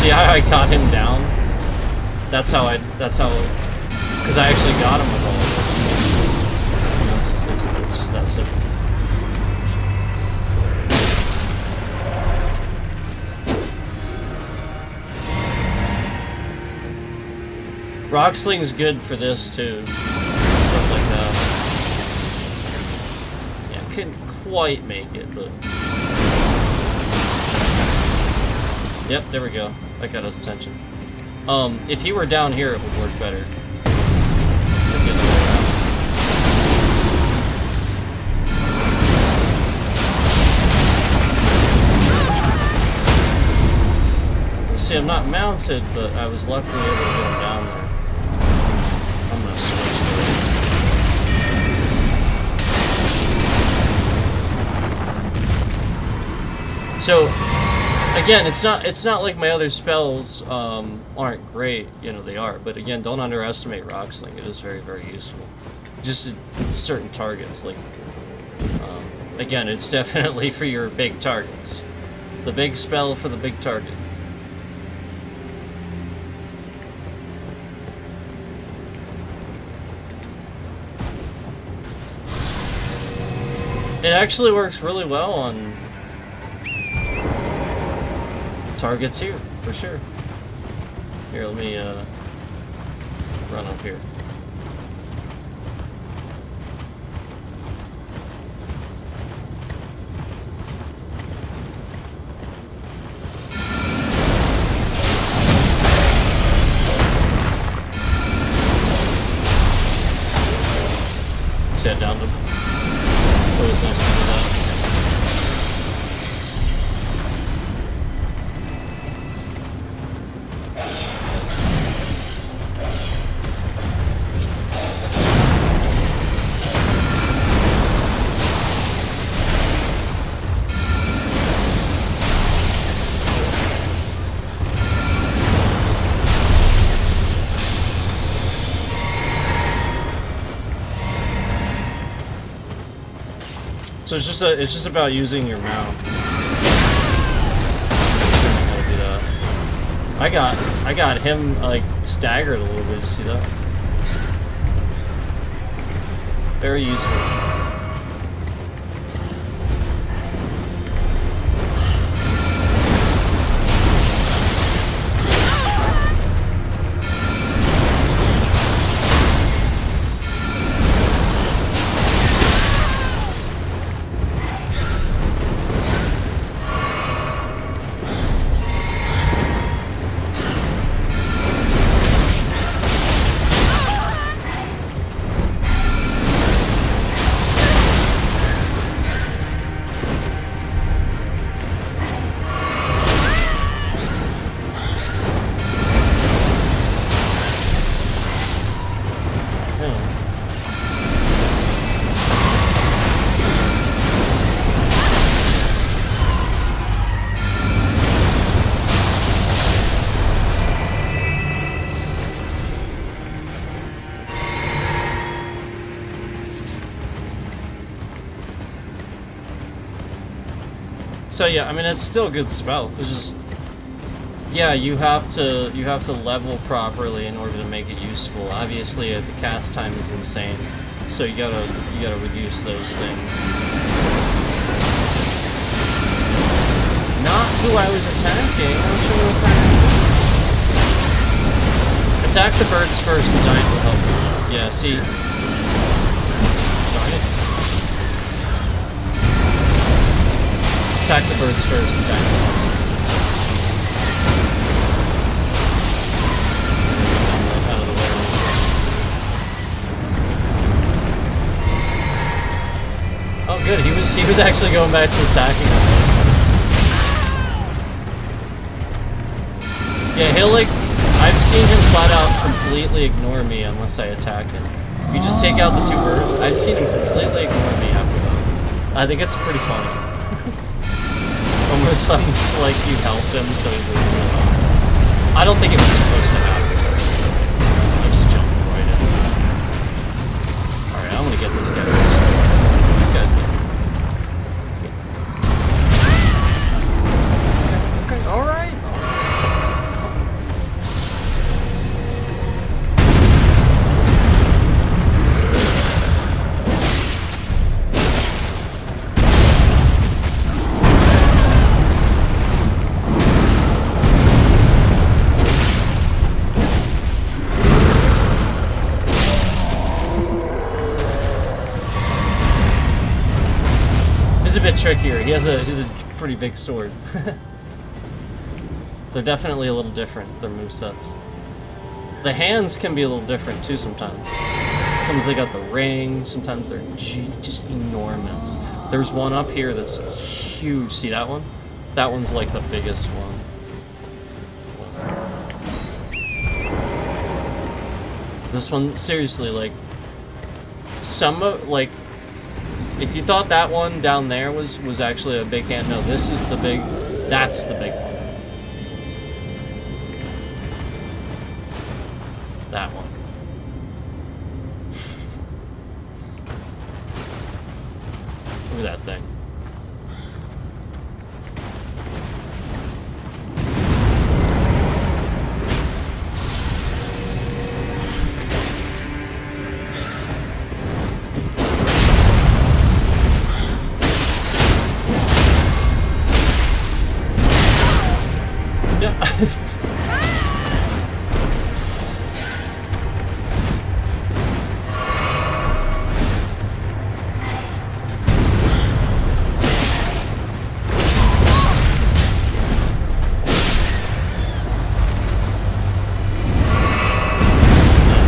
See how I got him down? That's how, because I actually got him with all of this. It's just that simple. Rocksling's good for this too. Stuff like that. Yeah, couldn't quite make it, but... Yep, there we go. That got his attention. If he were down here, it would work better. See, I'm not mounted, but I was luckily able to get him down there. I'm gonna switch to it. So, again, it's not like my other spells aren't great. You know, they are. But again, don't underestimate Rock Sling. It is very, very useful. Just at certain targets. Like, again, it's definitely for your big targets. The big spell for the big target. It actually works really well on targets here, for sure. Here, let me run up here. Set down to always nice to do that. So it's just about using your mount. I got him like staggered a little bit. You see that? Very useful. So yeah, I mean it's still a good spell. It's just, yeah, you have to level properly in order to make it useful. Obviously, the cast time is insane, so you gotta reduce those things. Not who I was attacking. I'm sure attacking. Attack the birds first. The giant will help you. Yeah. See. Attack the birds first, the giant. Out of the way. Oh good, he was actually going back to attacking us. Yeah, he'll like, I've seen him flat out completely ignore me unless I attack him. If you just take out the two birds, I've seen him completely ignore me after that. I think it's pretty funny. Almost like you helped him, so he leaves you alone. I don't think it was supposed to happen. I just jumped right in. Alright, I'm gonna get this guy. This guy's good. Okay, alright. A bit trickier. He has a pretty big sword. They're definitely a little different, their movesets. The hands can be a little different too sometimes. Sometimes they got the ring, sometimes they're just enormous. There's one up here that's huge. See that one? That one's like the biggest one. this one, seriously, like, some of, like, if you thought that one down there was actually a big hand, no, this is the big, that's the big one. That one. Look at that thing.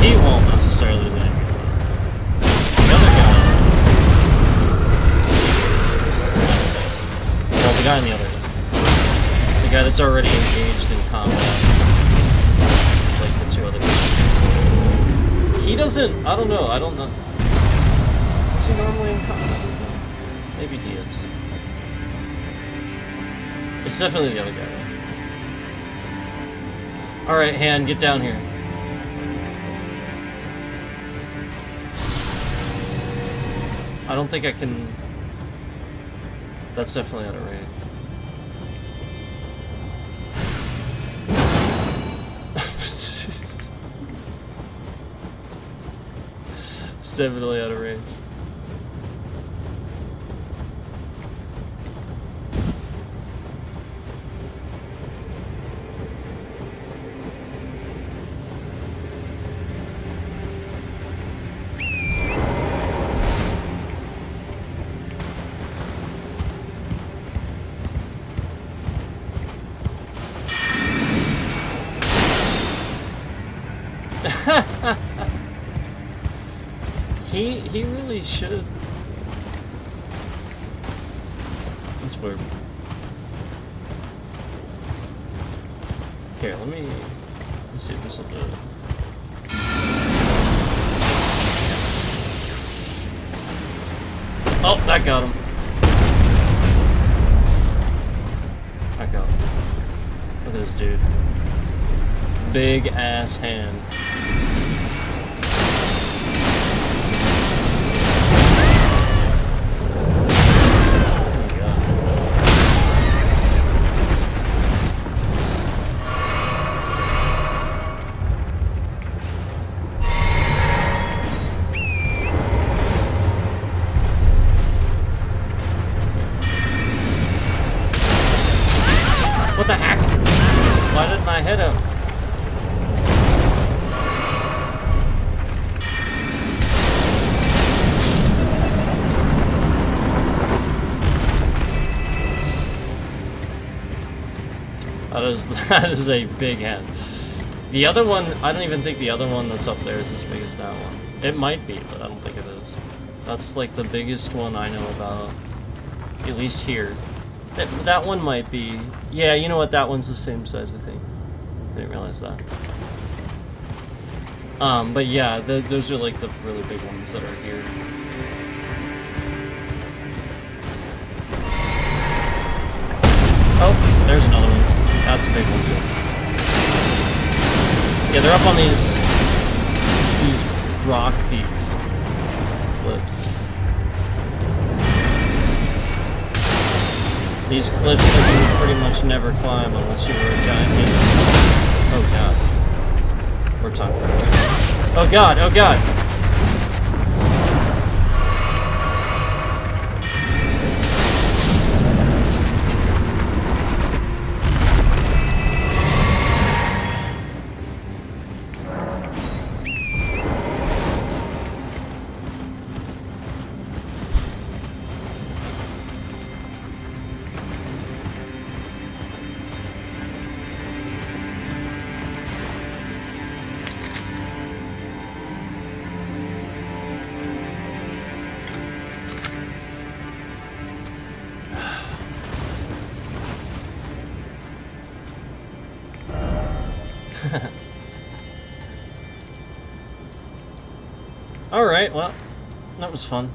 He won't necessarily land. The other guy. Well, the guy on the other. The guy that's already engaged in combat. Like the two other guys. He doesn't, I don't know. Is he normally in combat? Maybe he is. It's definitely the other guy. Alright, Han, get down here. I don't think I can... That's definitely out of range. It's definitely out of range. He really should. That's weird. Here, let's see if this will do it. Oh, that got him. I got him. Look at this dude. Big ass hand. What the heck? Why didn't I hit him? That is a big hand. The other one, I don't even think the other one that's up there is as big as that one. It might be, but I don't think it is. That's like the biggest one I know about, at least here. That one might be... Yeah, you know what? That one's the same size, I think. I didn't realize that. But yeah, those are like the really big ones that are here. Oh, there's another one. That's a big one too. Yeah, they're up on these rock peaks. Cliffs. These cliffs that you would pretty much never climb unless you were a giant human. Oh god. We're talking about it. Oh god, oh god! Alright, well, that was fun.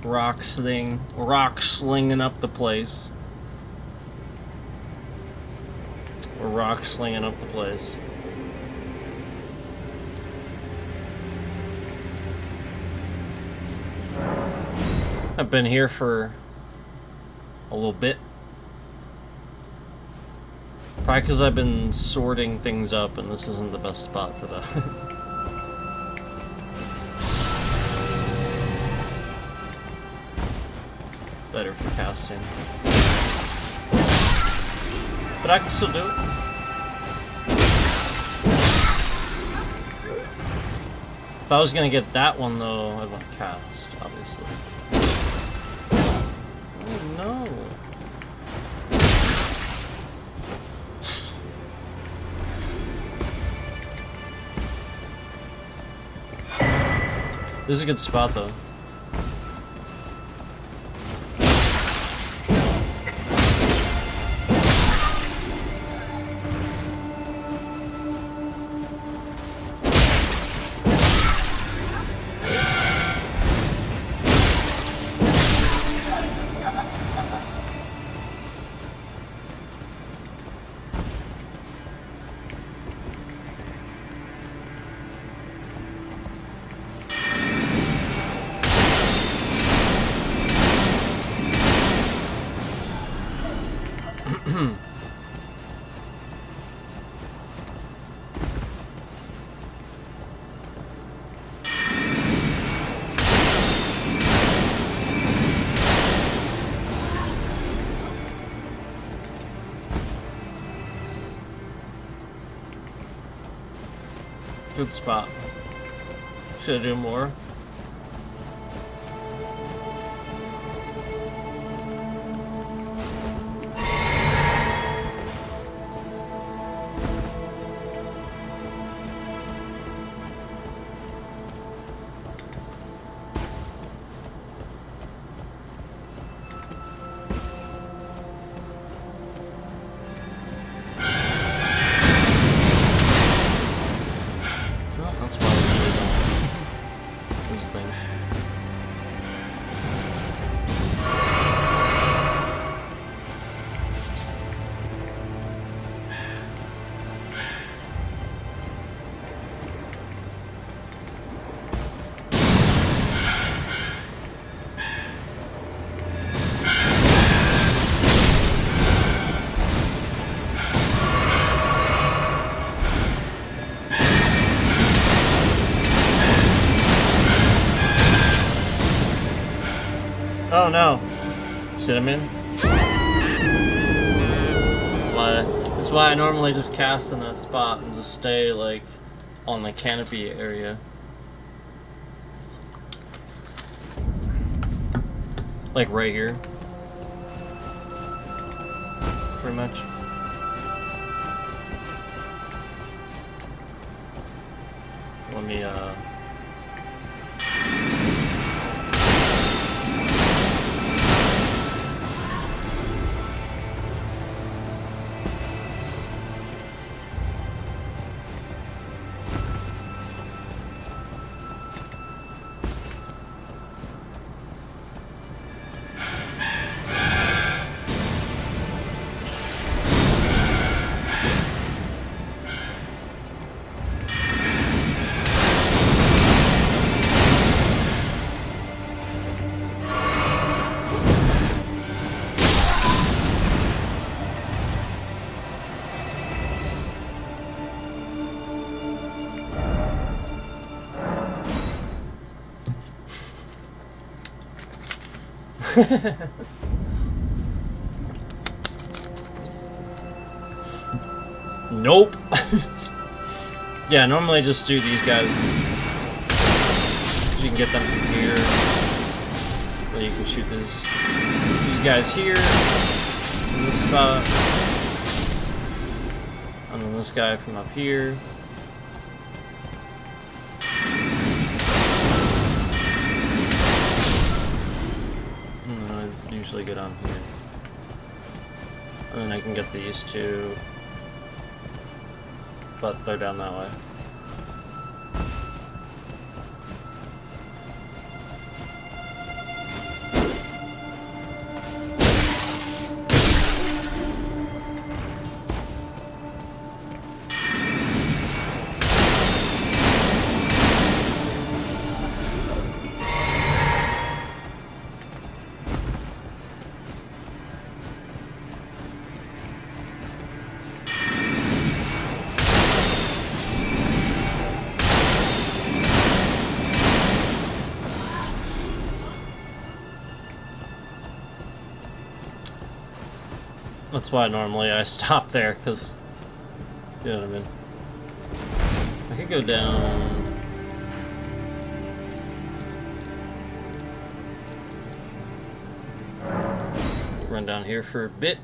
Rock slinging up the place. We're rock slinging up the place. I've been here for a little bit. Probably because I've been sorting things up and this isn't the best spot for that. Better for casting. But I can still do it. If I was gonna get that one though, I want cast, obviously. Oh no. This is a good spot though. Good spot. Should I do more? Oh no. Cinnamon? That's why I normally just cast in that spot and just stay like on the canopy area. Like right here. Pretty much. Let me Nope. Yeah, normally just do these guys. You can get them from here. Or you can shoot these guys here. In this spot. And then this guy from up here. Usually get on here. And then I can get these two. But they're down that way. That's why normally I stop there, because, you know what I mean. I could go down. Run down here for a bit.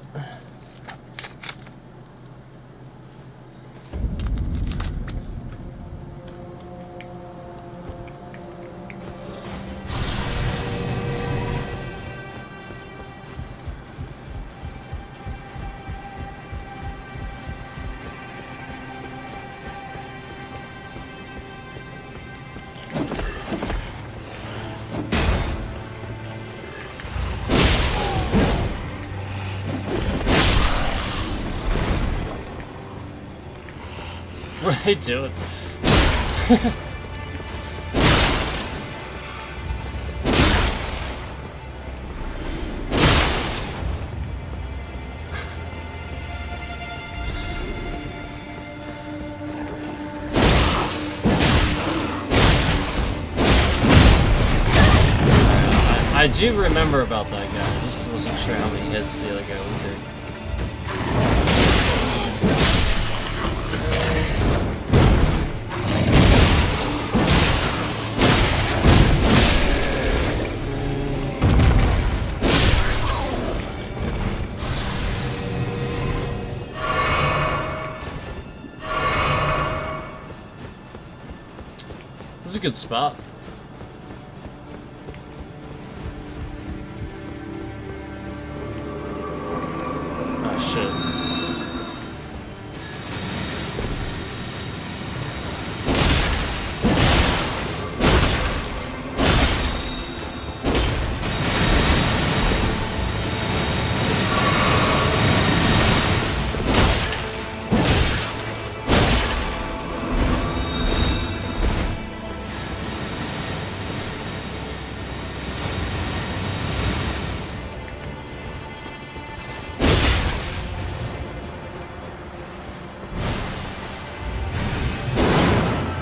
What are they doing? I do remember about that guy. I just wasn't sure how many hits the other guy would take. This is a good spot. Oh shit.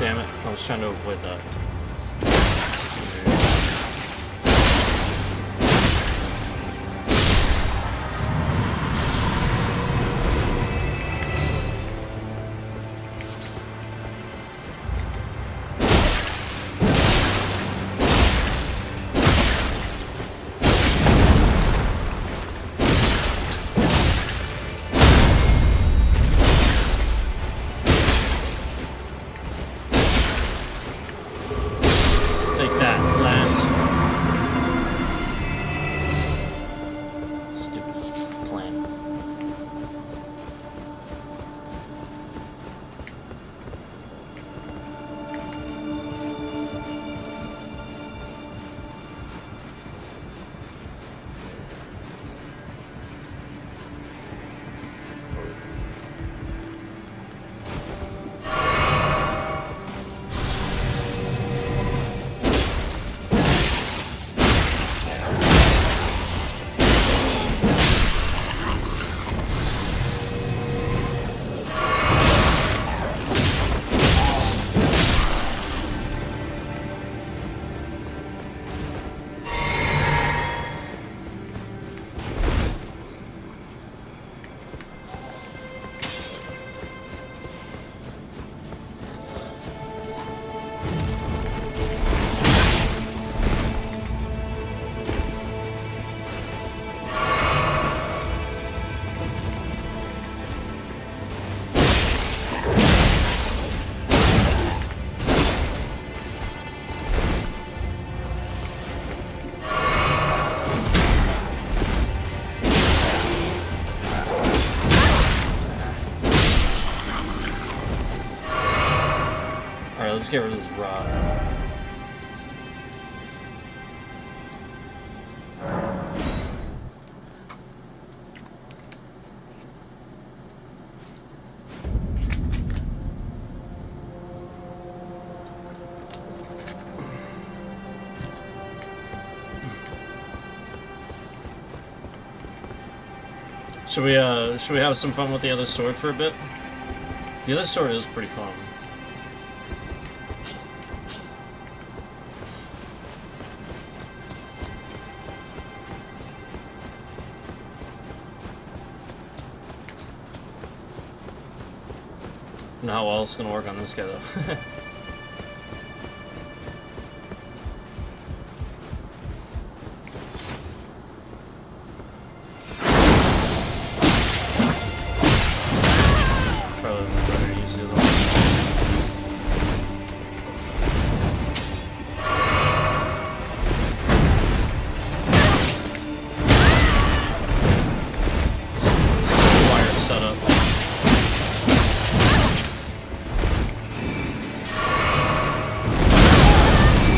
Damn it, I was trying to avoid that. Take that, land. Stupid plan. Alright, let's get rid of this rod. Should we have some fun with the other sword for a bit? The other sword is pretty fun. don't know how well it's gonna work on this guy though. Probably better to use the other one. Wire setup.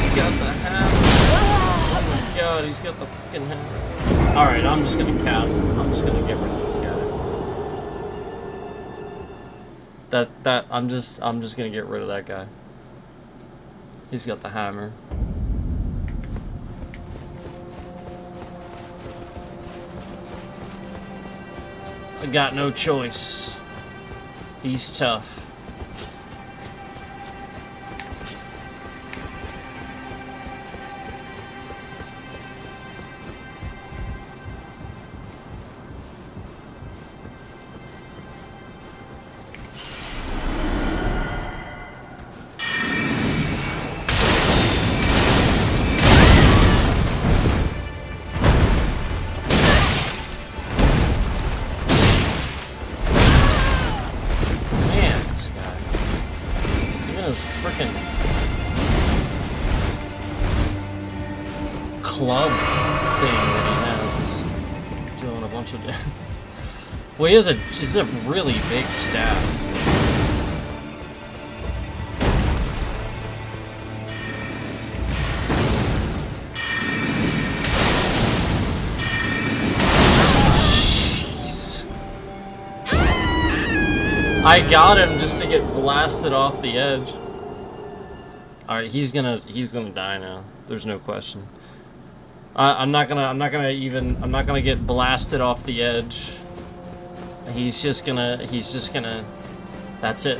He's got the hammer. Oh my god, he's got the fucking hammer. Alright, I'm just gonna cast. I'm just gonna get rid of this guy. I'm just gonna get rid of that guy. He's got the hammer. I got no choice. He's tough. Club thing that he has is doing a bunch of well, he's a really big staff. Jeez. I got him just to get blasted off the edge. Alright, he's gonna die now. There's no question. I'm not gonna get blasted off the edge. He's just gonna, that's it.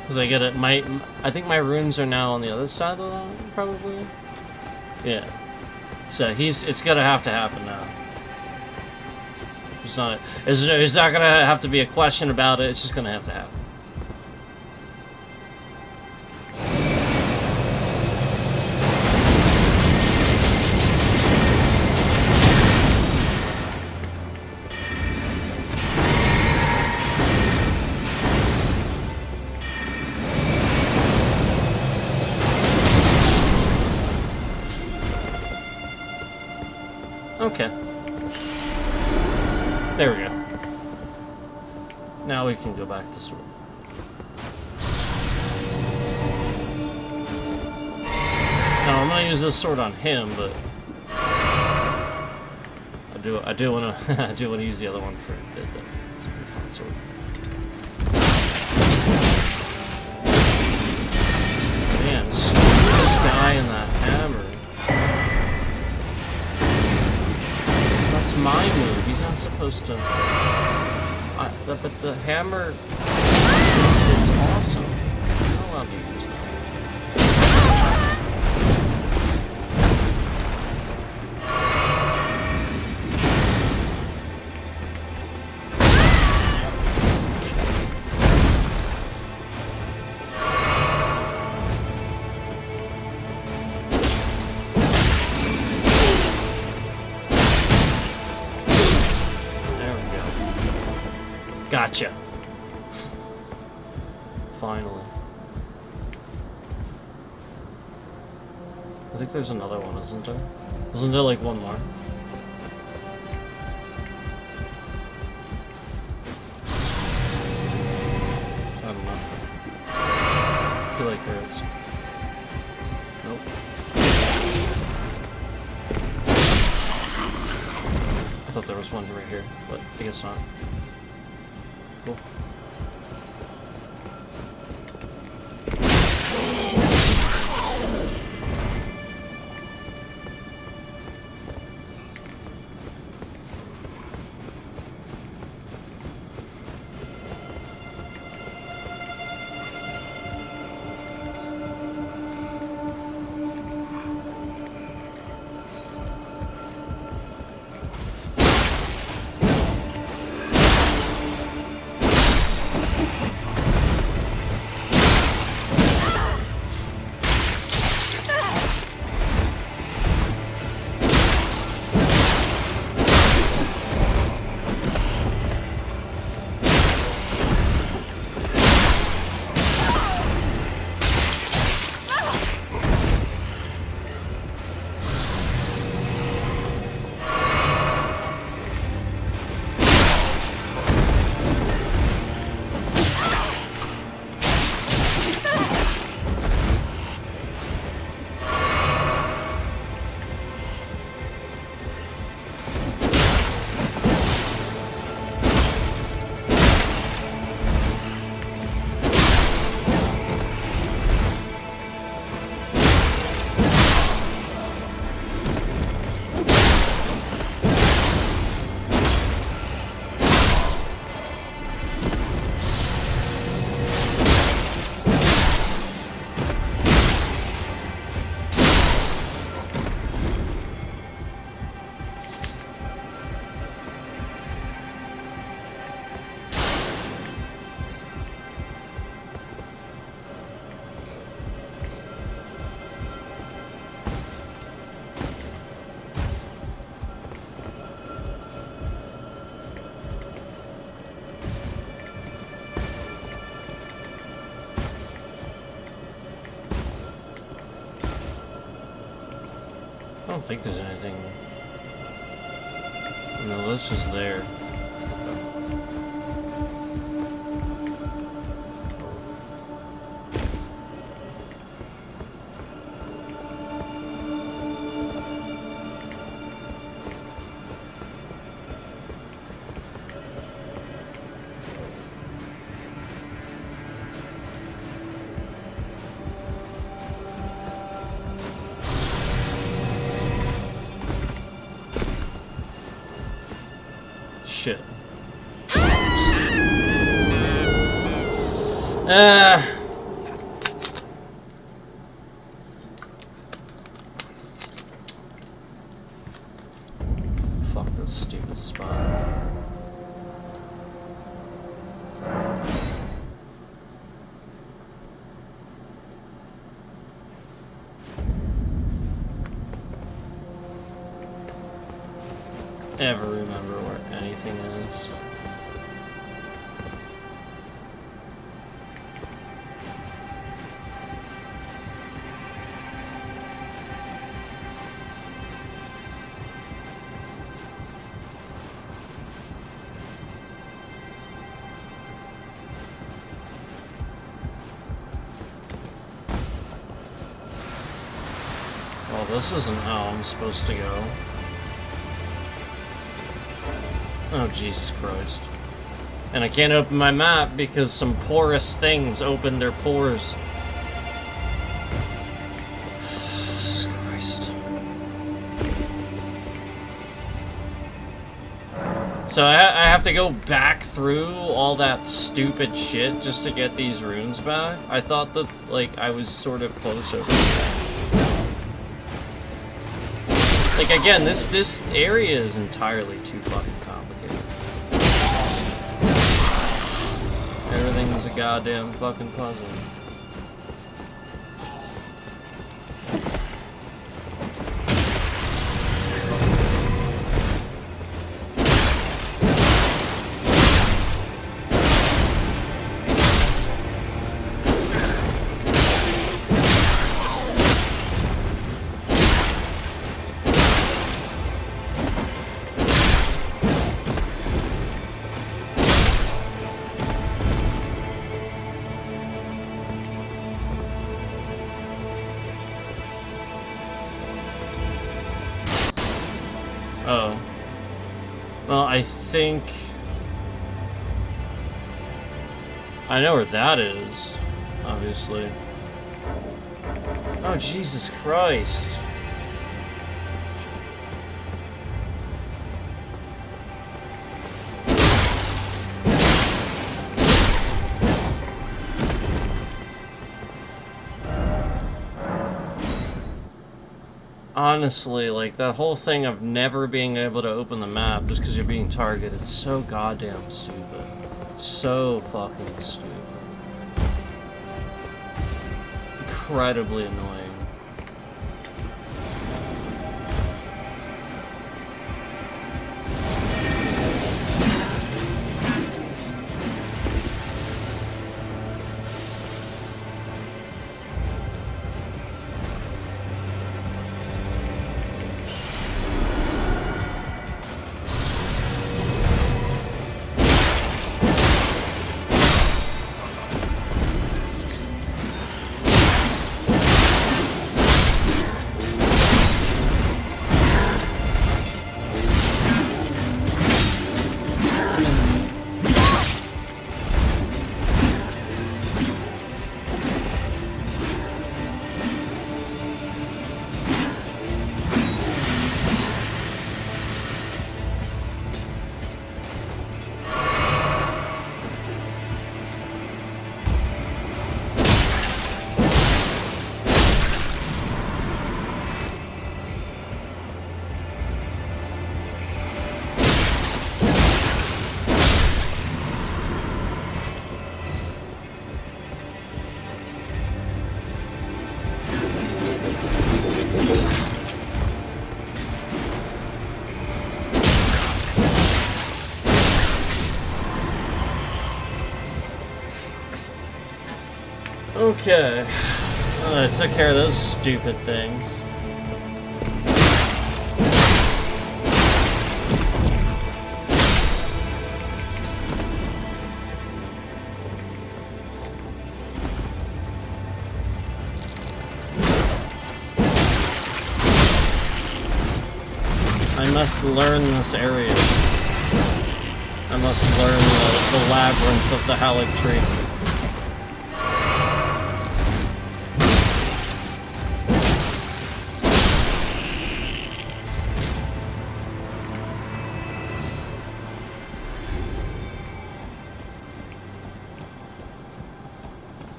Cause I get it, I think my runes are now on the other side of the line, probably. Yeah. So it's gonna have to happen now. It's not gonna have to be a question about it, it's just gonna have to happen. Okay. There we go. Now we can go back to sword. Now I'm gonna use this sword on him, but I do wanna I do wanna use the other one for a bit. It's a pretty fun sword. Man, this guy and that hammer. That's my move. He's not supposed to. But the hammer, it's awesome. I'm not allowed to use that. Gotcha. Finally. I think there's another one, isn't there? Isn't there like one more? I don't know. I feel like there is. Nope. I thought there was one right here, but I guess not. Cool. don't think there's anything. No, that's just there. Shit. Fuck this stupid spot. Ever remember where anything is? Well, this isn't how I'm supposed to go. Oh, Jesus Christ. And I can't open my map because some porous things opened their pores. Jesus Christ. So I have to go back through all that stupid shit just to get these runes back? I thought that, like, I was sort of close over there. Like, again, this area is entirely too fucking complicated. Everything's a goddamn fucking puzzle. Oh. Well, I think... I know where that is, obviously. Oh, Jesus Christ. Honestly, like, that whole thing of never being able to open the map just because you're being targeted, it's so goddamn stupid. So fucking stupid. Incredibly annoying. Okay. I took care of those stupid things. I must learn this area. I must learn the labyrinth of the Halleck tree.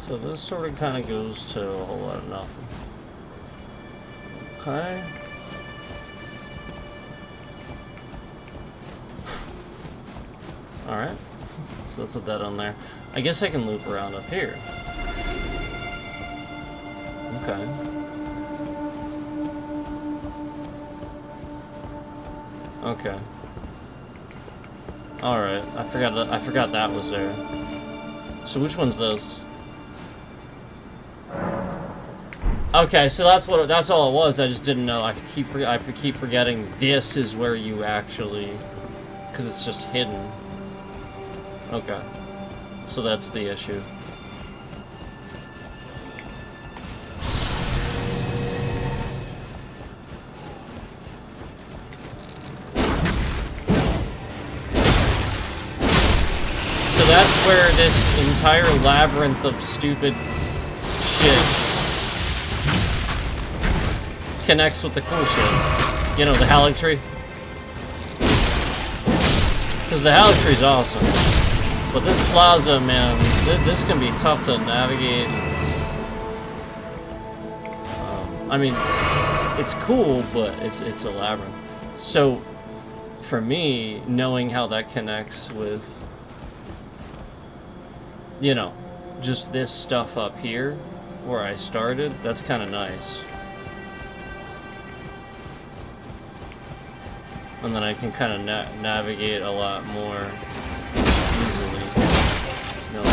So this sort of kind of goes to a whole lot of nothing. Okay. Alright. So that's a dead on there. I guess I can loop around up here. Okay. Okay. Alright. I forgot that was there. So which one's this? Okay, so that's all it was. I just didn't know. I keep forgetting this is where you actually, because it's just hidden. Okay, so that's the issue. So that's where this entire labyrinth of stupid shit connects with the cool shit. You know, the Halleck tree. Because the Halleck tree's awesome. But this plaza, man, this can be tough to navigate. I mean, it's cool, but it's a labyrinth. So, for me, knowing how that connects with, you know, just this stuff up here, where I started, that's kind of nice. And then I can kind of navigate a lot more easily. You know,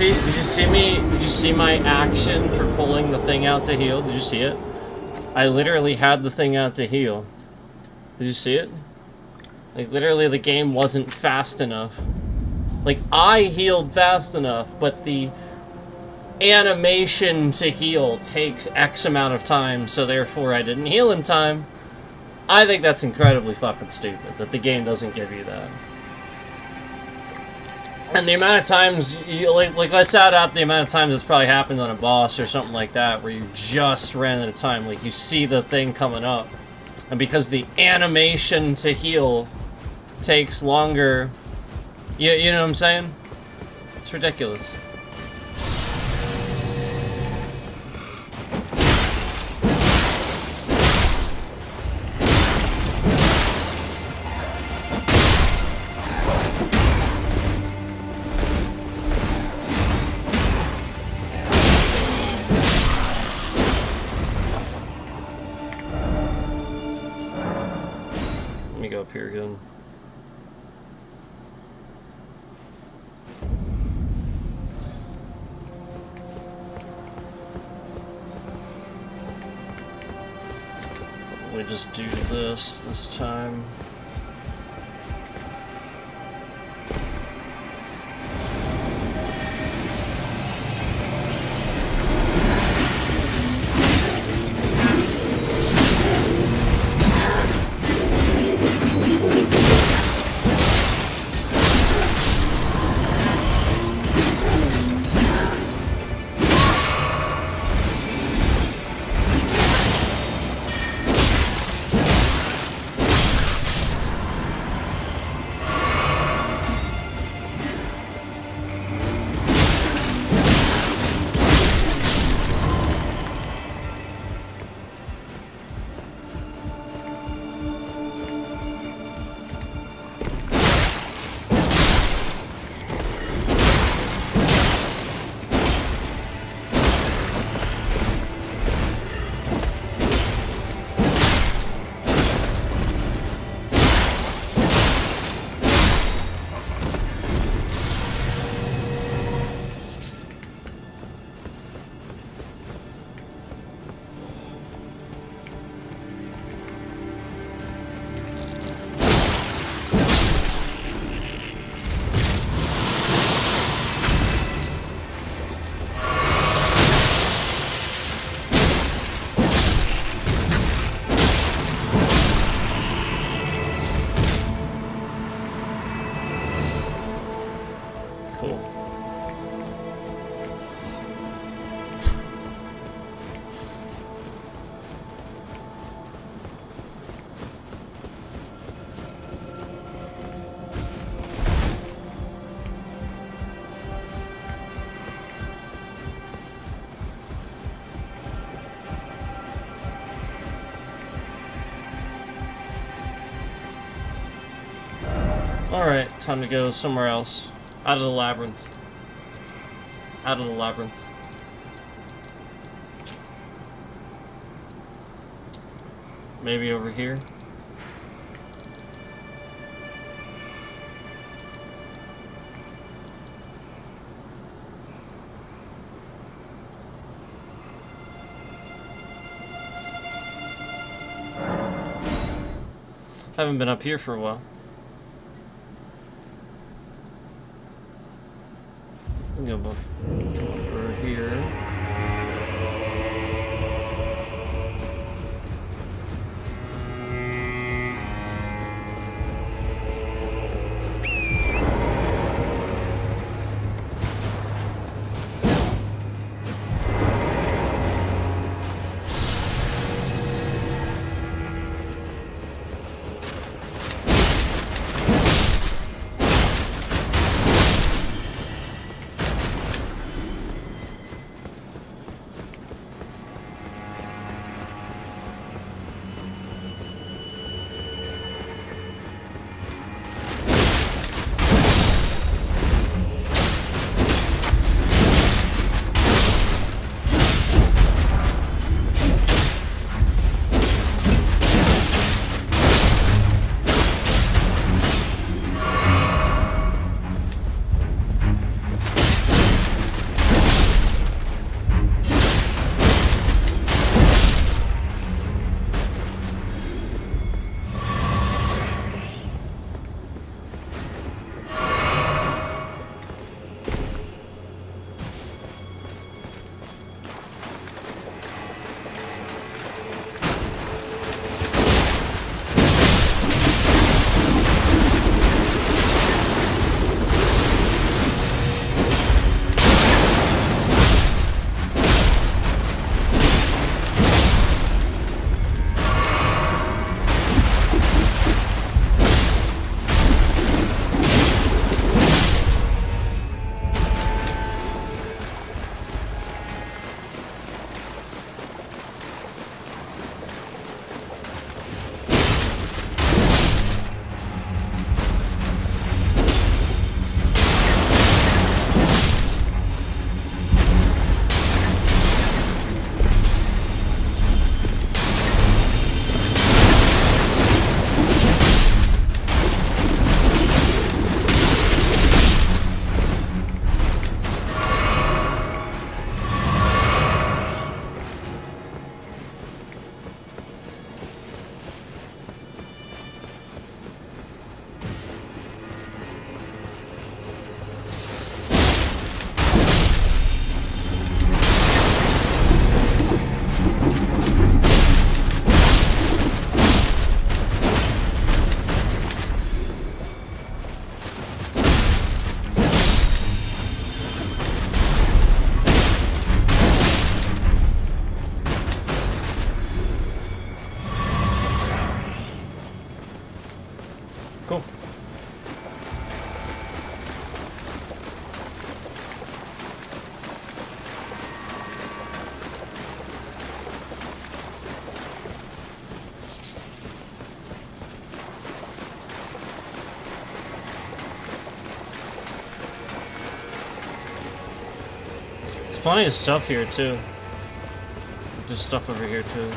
Did you see my action for pulling the thing out to heal? Did you see it? I literally had the thing out to heal. Did you see it? Like, literally the game wasn't fast enough. Like, I healed fast enough, but the animation to heal takes X amount of time, so therefore I didn't heal in time. I think that's incredibly fucking stupid, that the game doesn't give you that. And the amount of times, like let's add up the amount of times it's probably happened on a boss or something like that, where you just ran out of time. Like, you see the thing coming up, and because the animation to heal takes longer, you know what I'm saying? It's ridiculous. Here again. We just do this time. Alright, time to go somewhere else. Out of the labyrinth. Out of the labyrinth. Maybe over here. I haven't been up here for a while. Go over here. Cool. There's plenty of stuff here too. There's stuff over here too.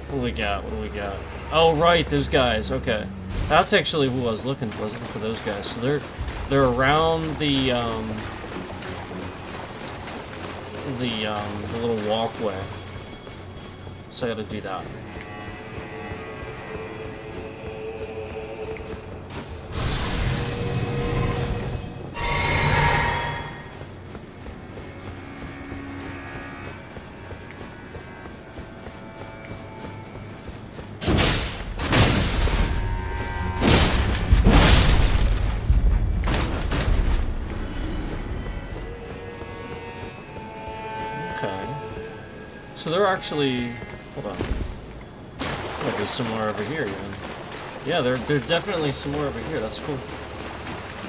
What do we got? What do we got? Oh, right, those guys. Okay, that's actually who I was looking for. I was looking for those guys. So they're around the little walkway. So I gotta do that. Okay. So they're actually... Hold on. Might be some more over here, even. Yeah, they're definitely some more over here. That's cool.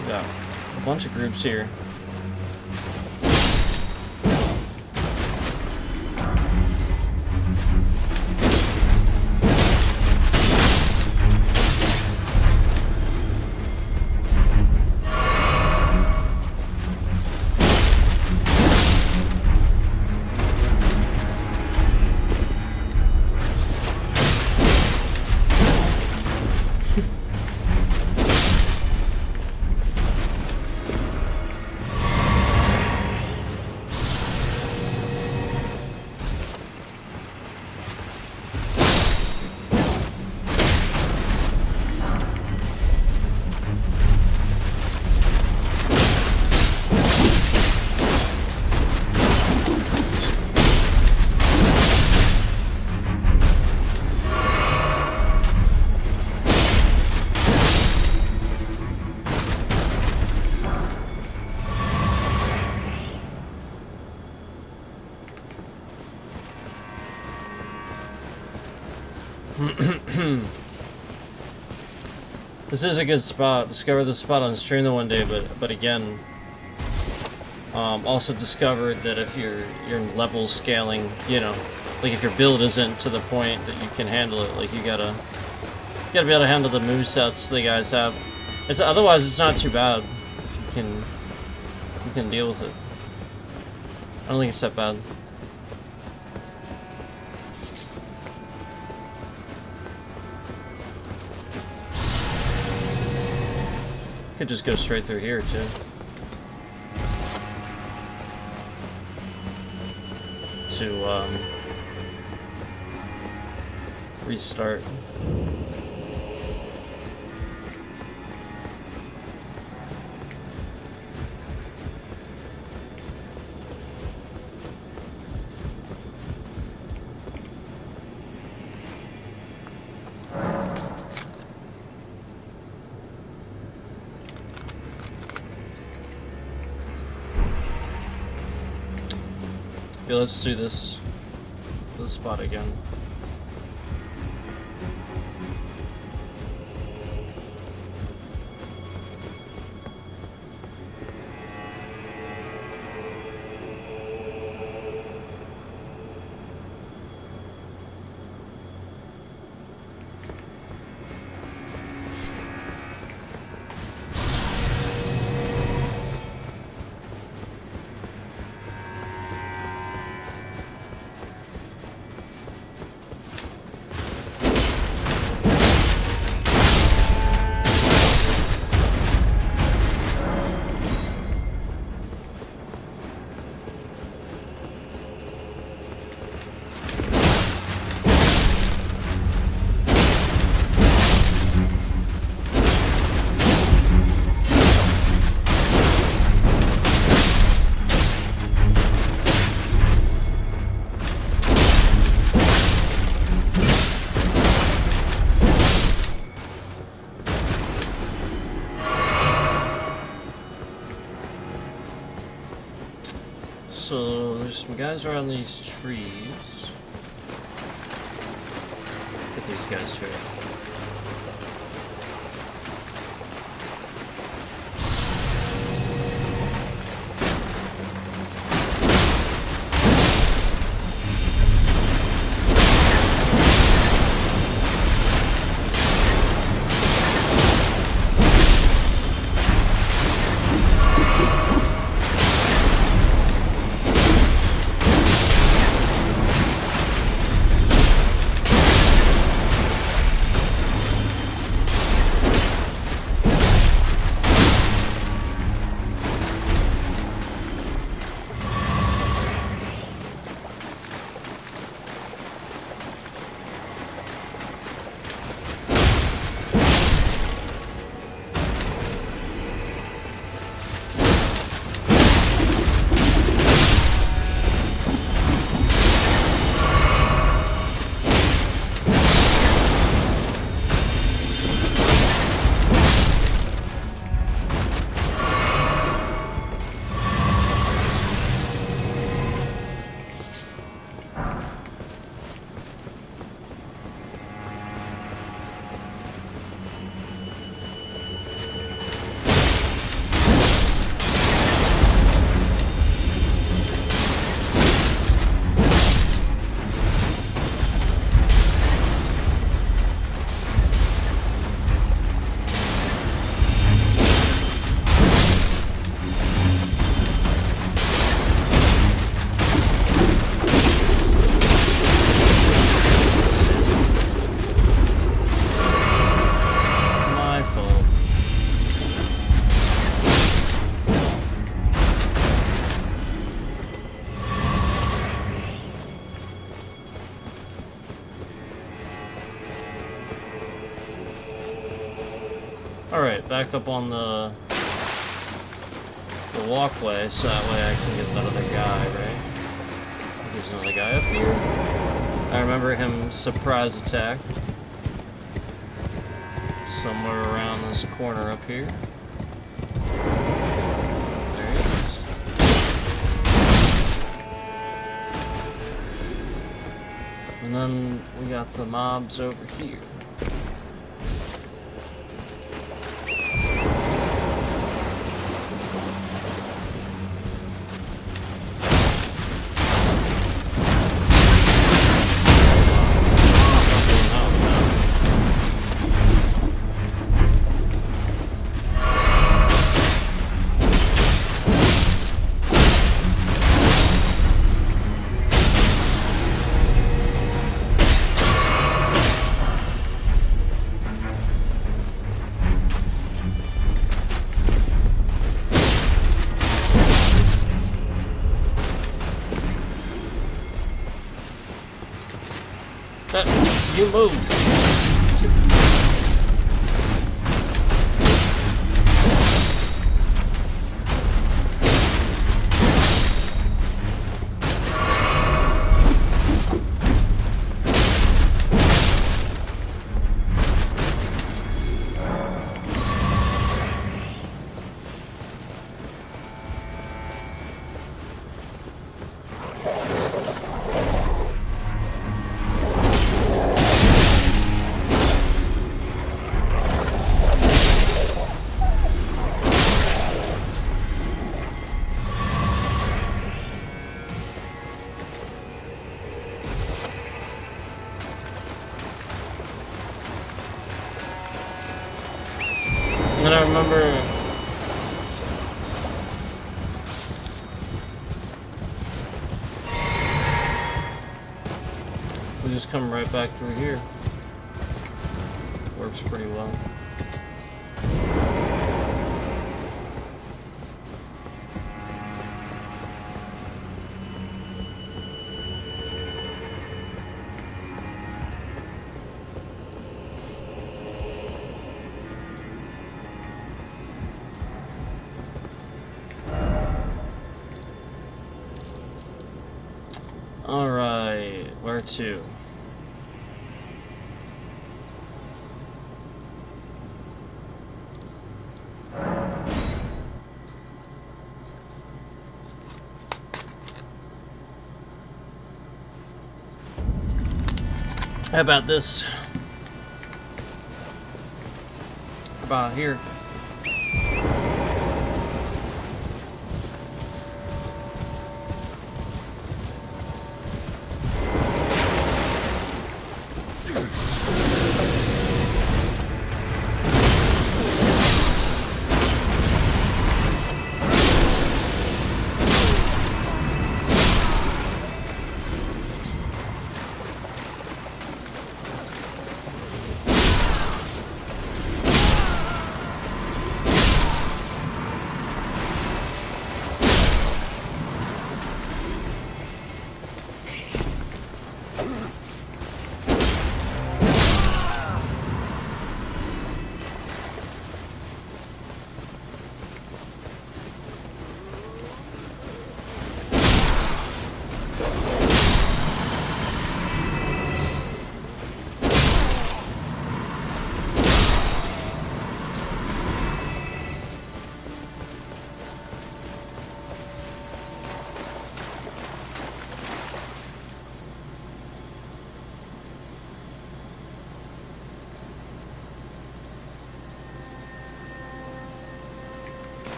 We got a bunch of groups here. This is a good spot. Discovered this spot on stream the one day, but again, also discovered that if you're level scaling, you know, like if your build isn't to the point that you can handle it, like you gotta be able to handle the movesets the guys have. Otherwise it's not too bad if you can deal with it. I don't think it's that bad. Could just go straight through here too. To restart. Yeah, let's do this spot again. So there's some guys around these trees. Get these guys here. Alright, back up on the walkway so that way I can get that other guy, right? There's another guy up here. I remember him surprise attack. Somewhere around this corner up here. There he is. And then we got the mobs over here. You move. And I remember we just come right back through here. Works pretty well. Alright, where to? How about this? How about here?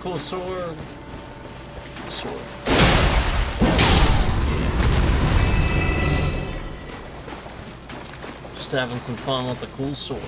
Cool sword. Sword. Just having some fun with the cool sword.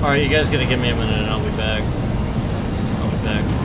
Alright, you guys gotta give me a minute and I'll be back. I'll be back.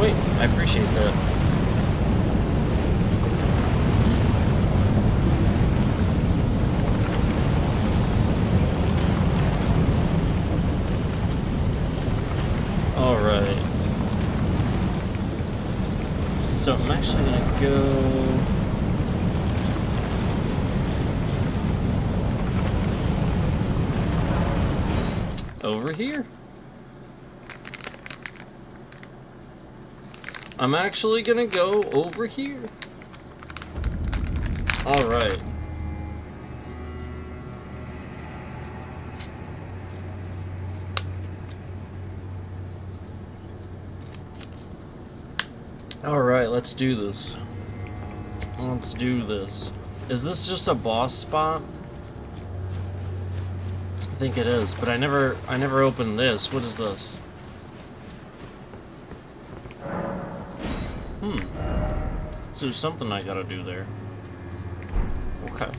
Sweet, I appreciate that. Alright. So I'm actually gonna go... over here. I'm actually gonna go over here. Alright. Alright, let's do this. Let's do this. Is this just a boss spot? I think it is, but I never opened this. What is this? So there's something I gotta do there. Okay.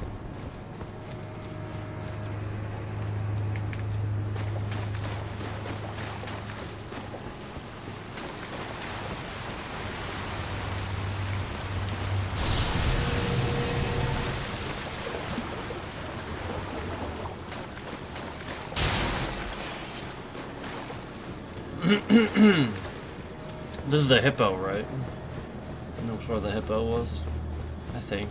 This is the hippo, right? I know where the hippo was. I think.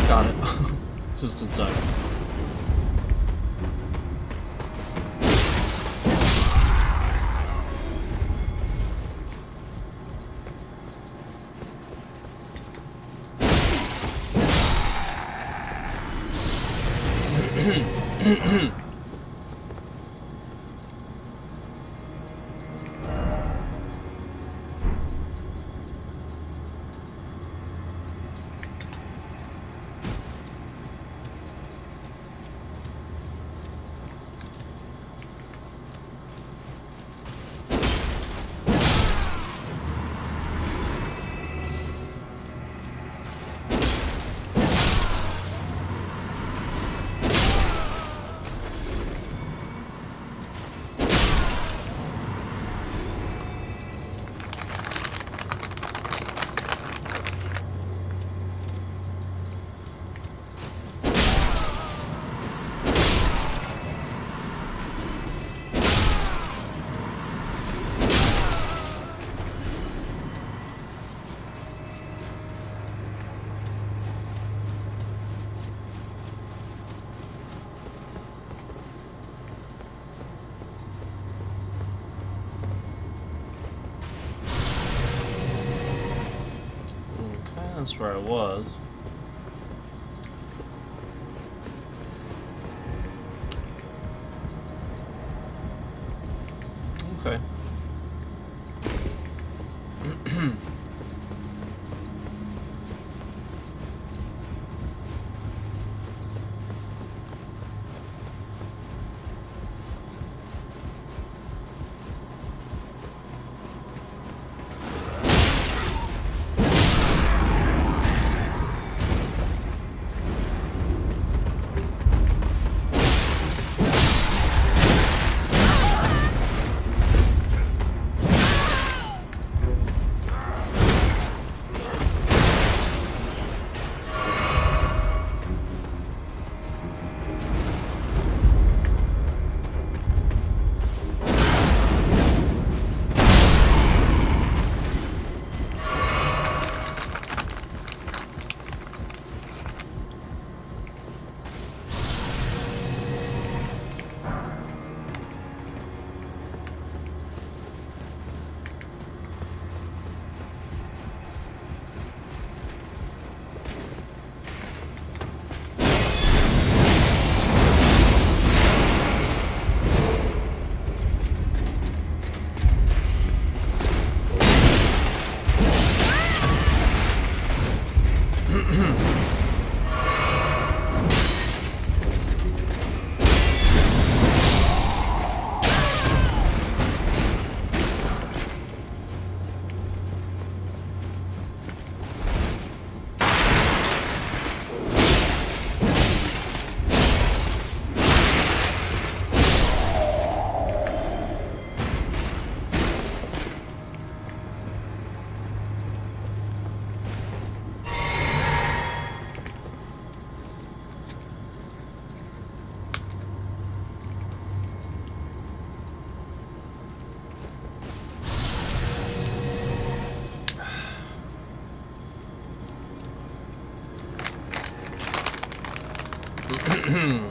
Got it. Just in time. That's where I was. Okay.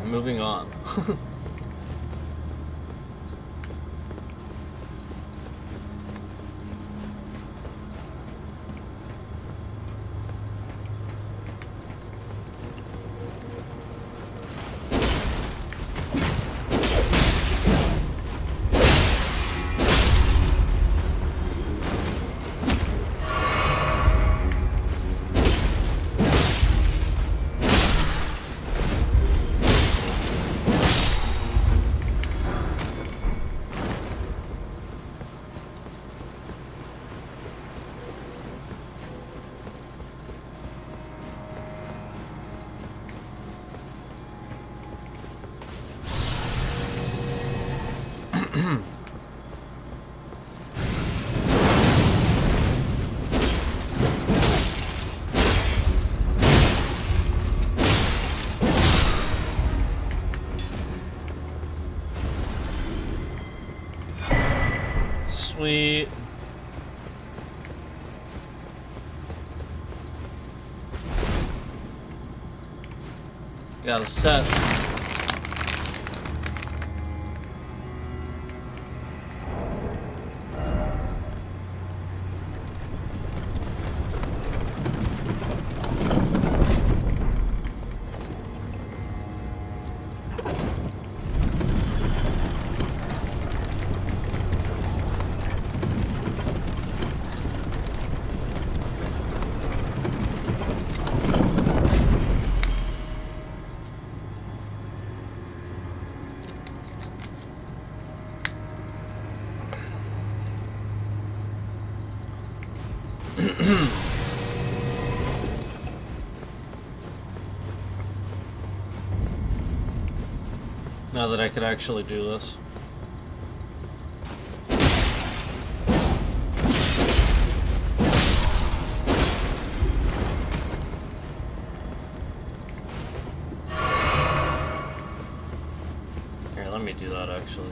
Moving on. Sweet. Got a set. Now that I could actually do this. Here, let me do that actually.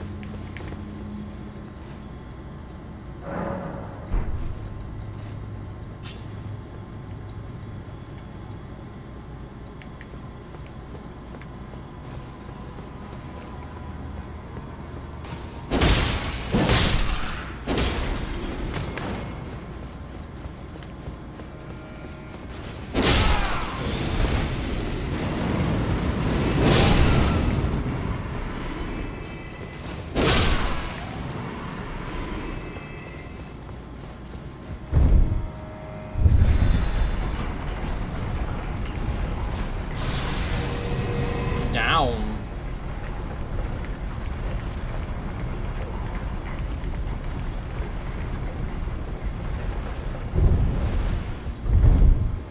Down.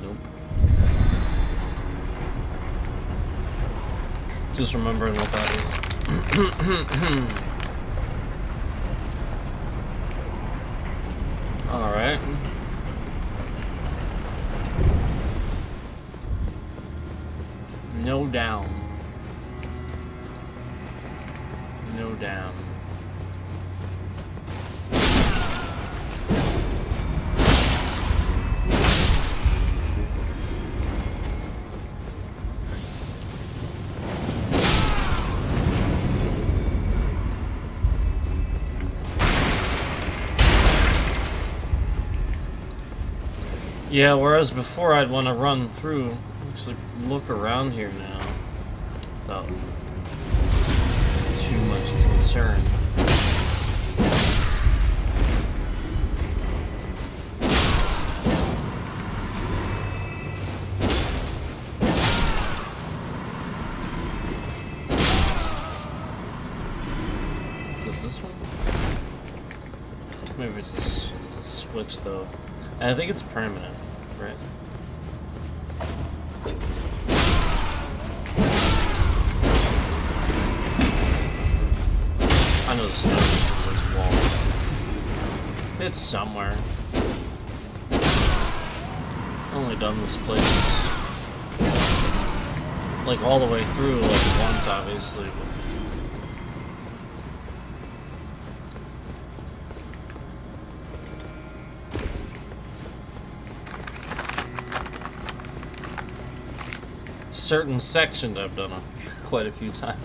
Nope. Just remembering what that is. All right. No down. No down. Yeah, whereas before I'd want to run through, actually look around here now without too much concern. Is it this one? Maybe it's a switch though. I think it's permanent, right? I know this wall. It's somewhere. Only done this place like all the way through like once, obviously. But certain section I've done quite a few times.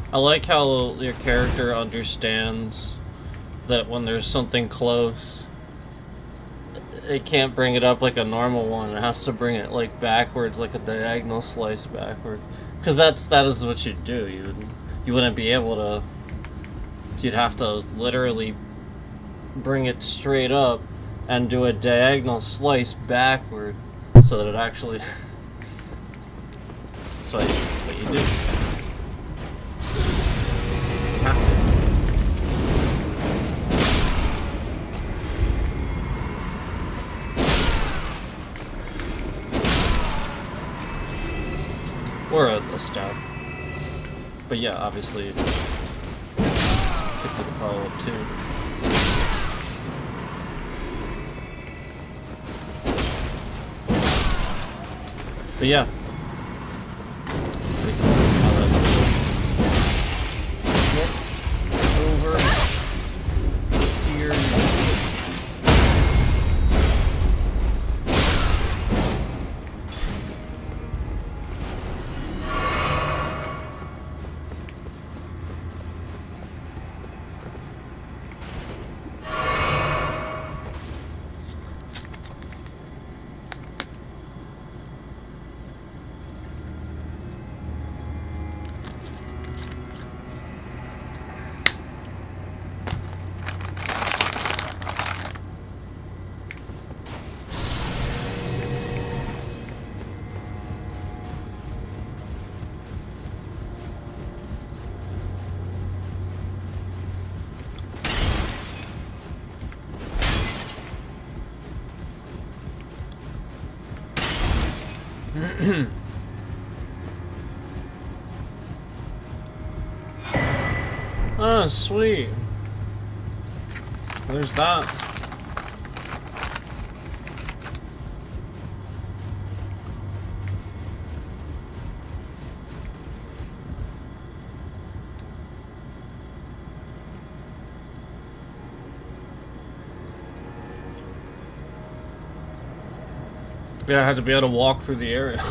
I like how your character understands that when there's something close, it can't bring it up like a normal one. It has to bring it like backwards, like a diagonal slice backwards. Because that is what you'd do. You wouldn't be able to. You'd have to literally bring it straight up and do a diagonal slice backward, so that it actually. That's what you do. Or a stab. But yeah, obviously, could do the follow-up too. But yeah. Over here. Oh, sweet. There's that. Yeah, I had to be able to walk through the area.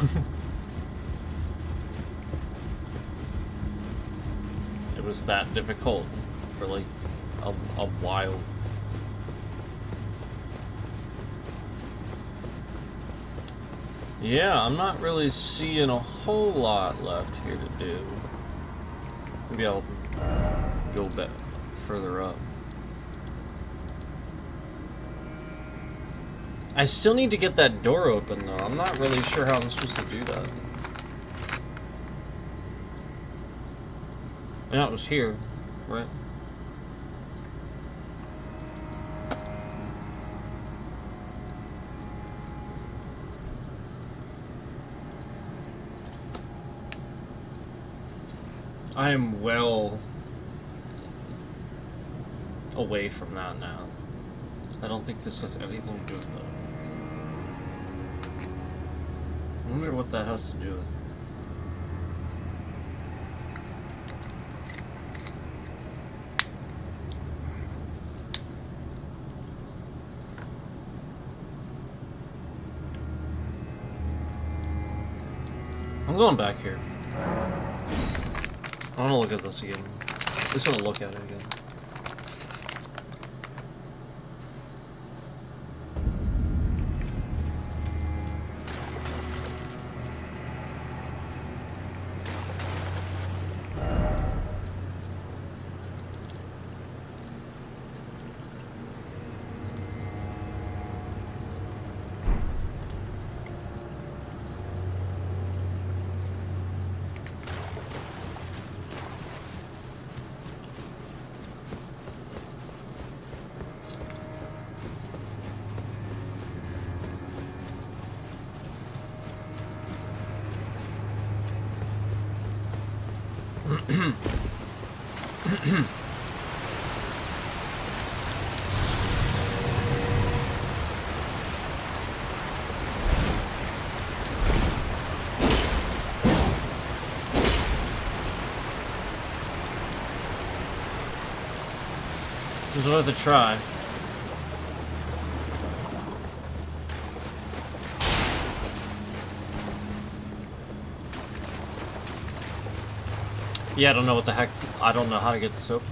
It was that difficult for like a while. Yeah, I'm not really seeing a whole lot left here to do. Maybe I'll go back further up. I still need to get that door open though. I'm not really sure how I'm supposed to do that. Yeah, it was here, right? I am well away from that now. I don't think this has anything to do with that. I wonder what that has to do with. I'm going back here. I want to look at this again. I just want to look at it again. It was worth a try. Yeah, I don't know what the heck. I don't know how to get this open.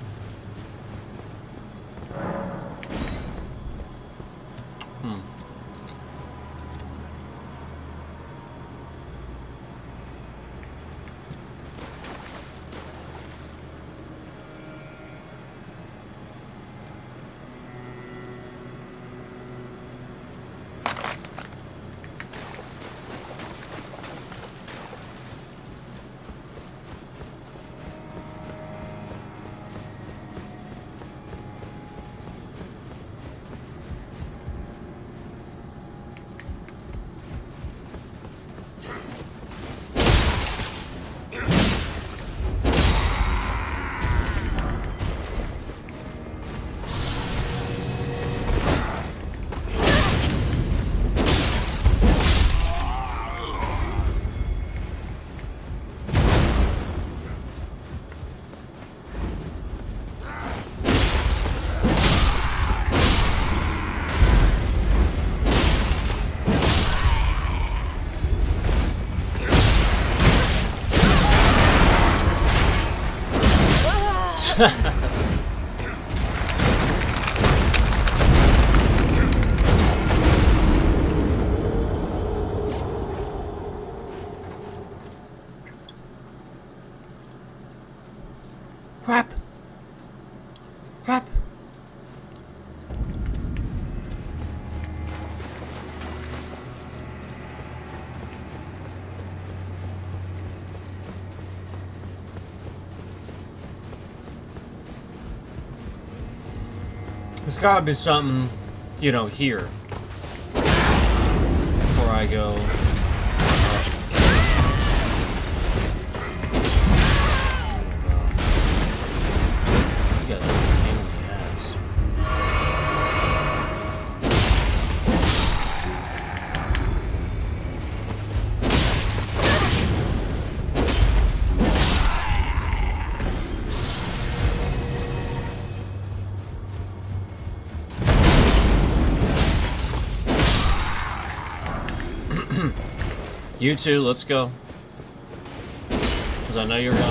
Crap! Crap! There's gotta be something, you know, here. Before I go You too, let's go. Because I know you're gonna...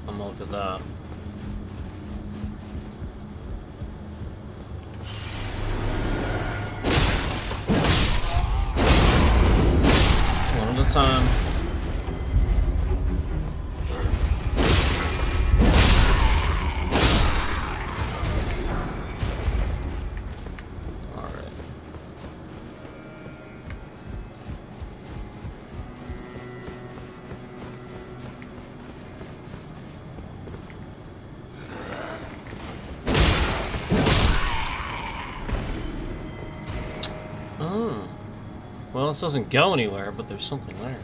I'm gonna look at that. One at a time. Well, this doesn't go anywhere, but there's something there.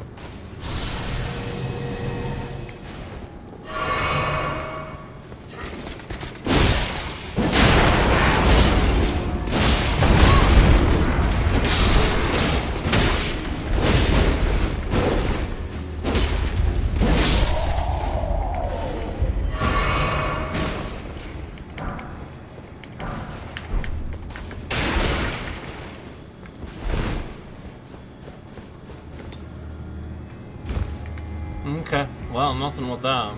Okay, well, nothing with that.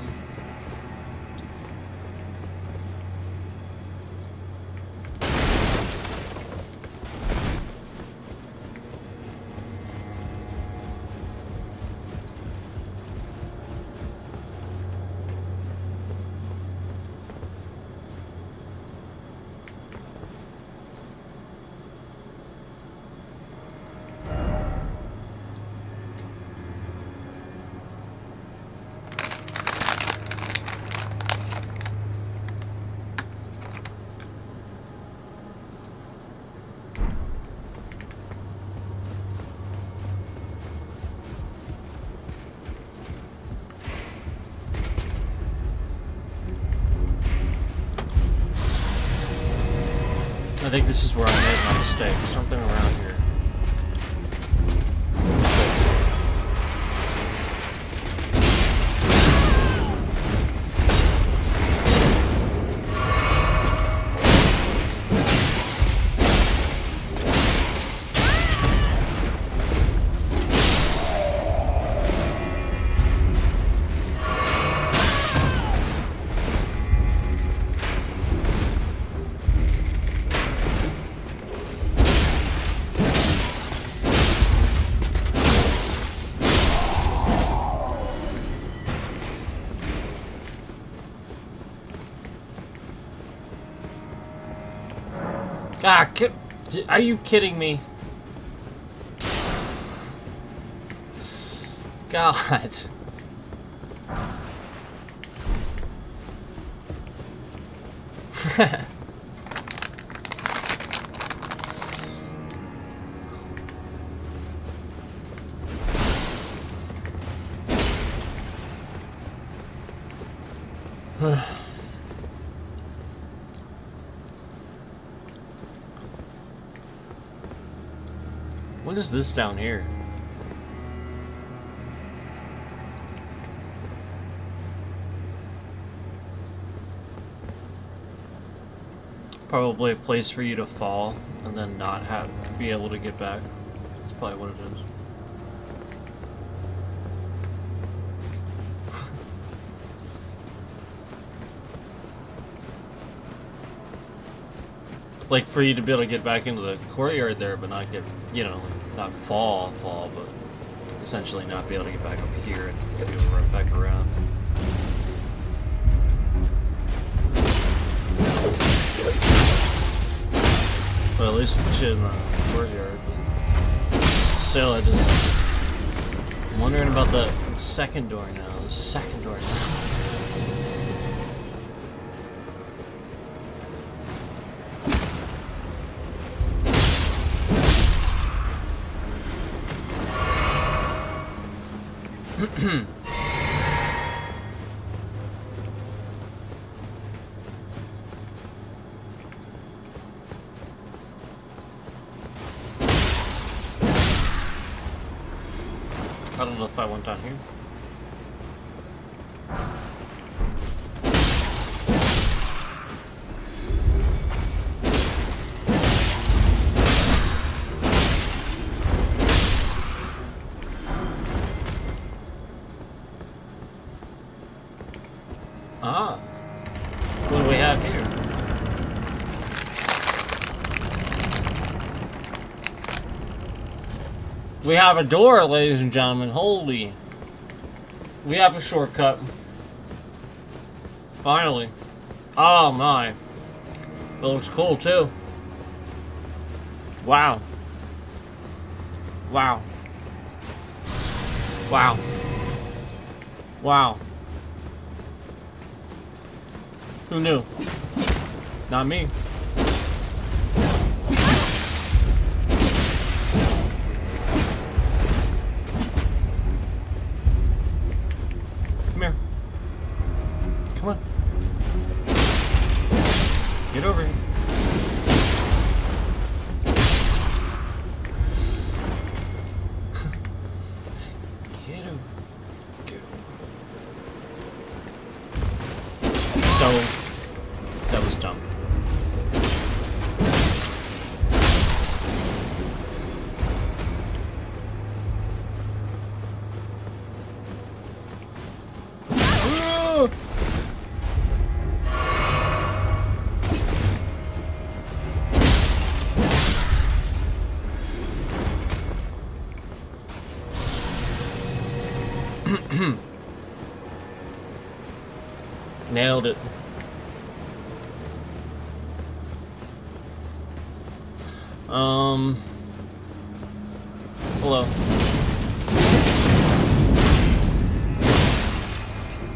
I think this is where I made my mistake. Something around here. Ah, are you kidding me? God. What is this down here? Probably a place for you to fall and then not be able to get back. That's probably what it is. Like for you to be able to get back into the courtyard there, but not get, you know, not fall, but essentially not be able to get back up here and be able to run back around. Well, at least shit in the courtyard, but still, I'm wondering about the second door now. The second door now. I don't know if I went down here. We have a door, ladies and gentlemen. Holy. We have a shortcut. Finally. Oh my. It looks cool too. Wow. Wow. Wow. Wow. Who knew? Not me. Come here. Come on. Get over here. Get over. Get over. So, that was dumb. Nailed it. Hello.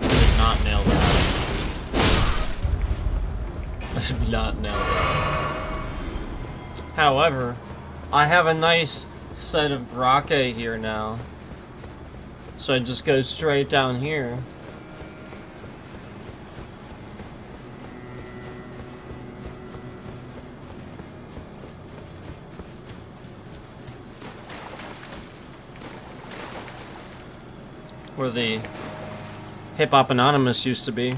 Did not nail that. I should not nail that. However, I have a nice set of rocket here now. So I just go straight down here. Where the Hip Hop Anonymous used to be.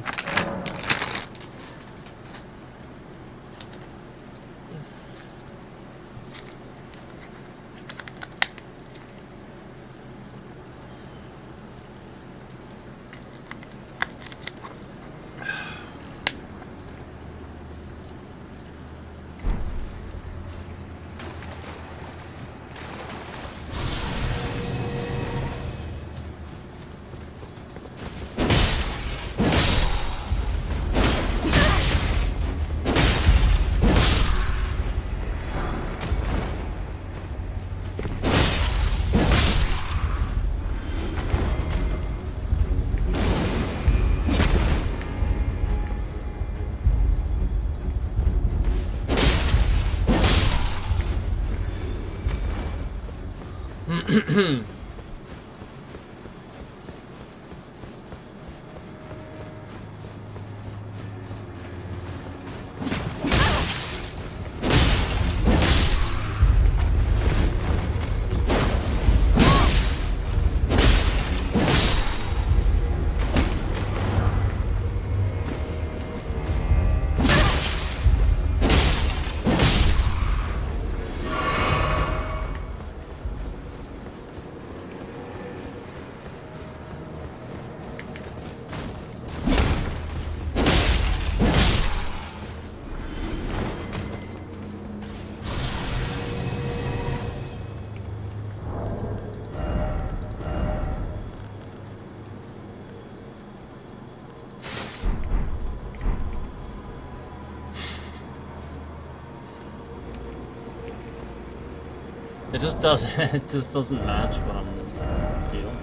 It just doesn't. It just doesn't match what I'm doing.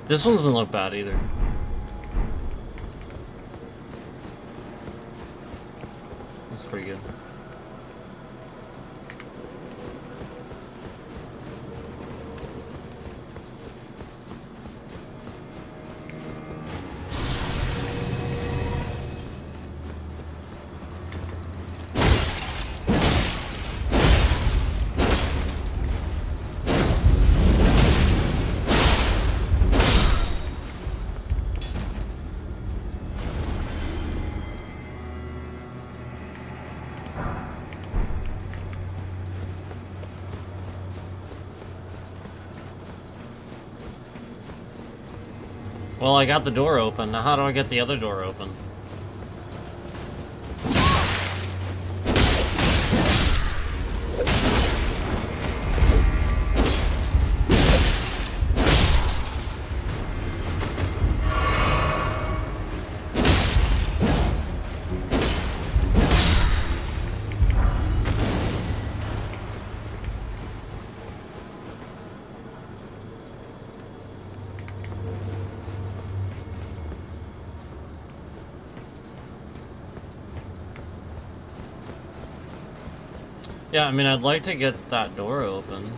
This one doesn't look bad either. That's pretty good. Well, I got the door open. Now how do I get the other door open? Yeah, I mean, I'd like to get that door open.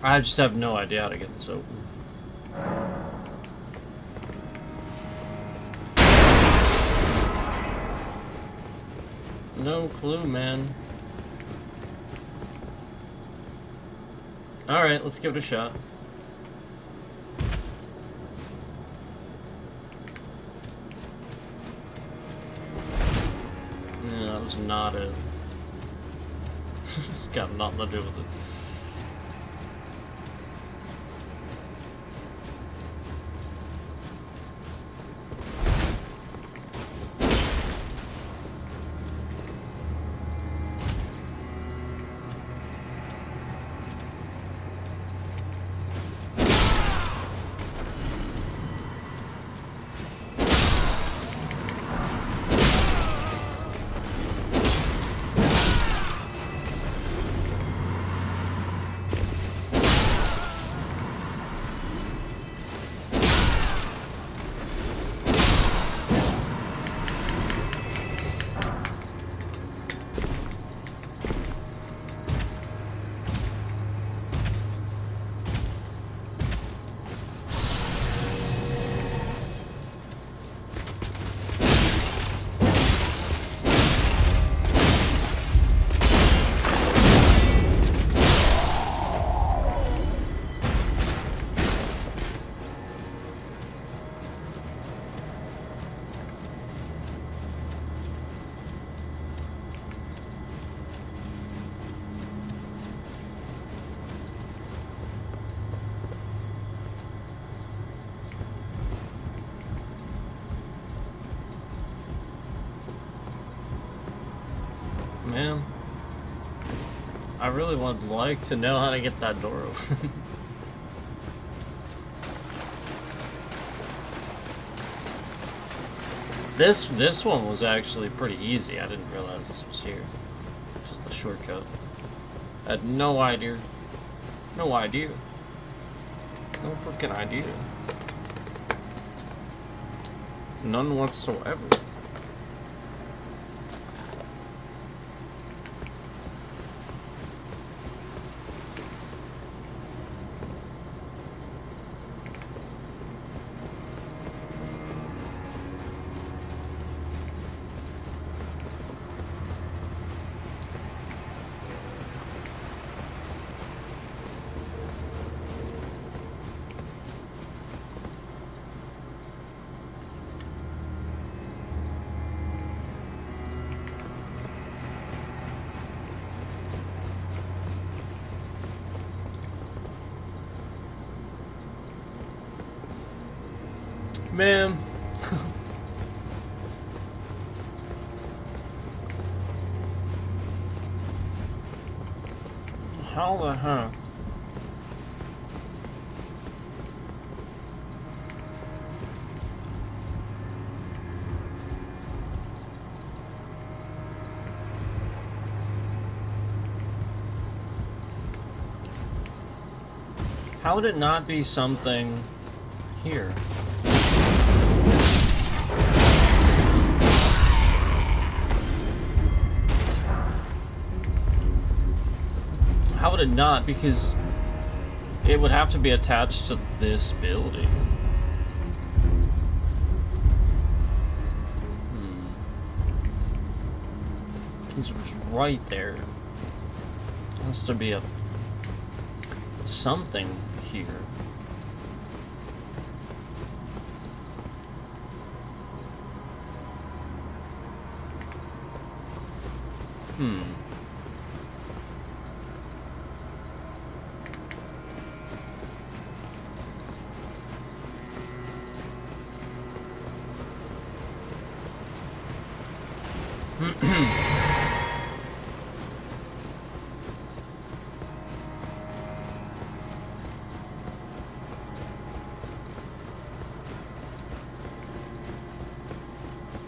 I just have no idea how to get this open. No clue, man. Alright, let's give it a shot. Yeah, that was not it. It's got nothing to do with it. Man, I really would like to know how to get that door open. This one was actually pretty easy. I didn't realize this was here. Just a shortcut. I had no idea. No idea. No freaking idea. None whatsoever. Man. How the heck? How would it not be something here? would it not? Because it would have to be attached to this building. This was right there. Has to be a something here.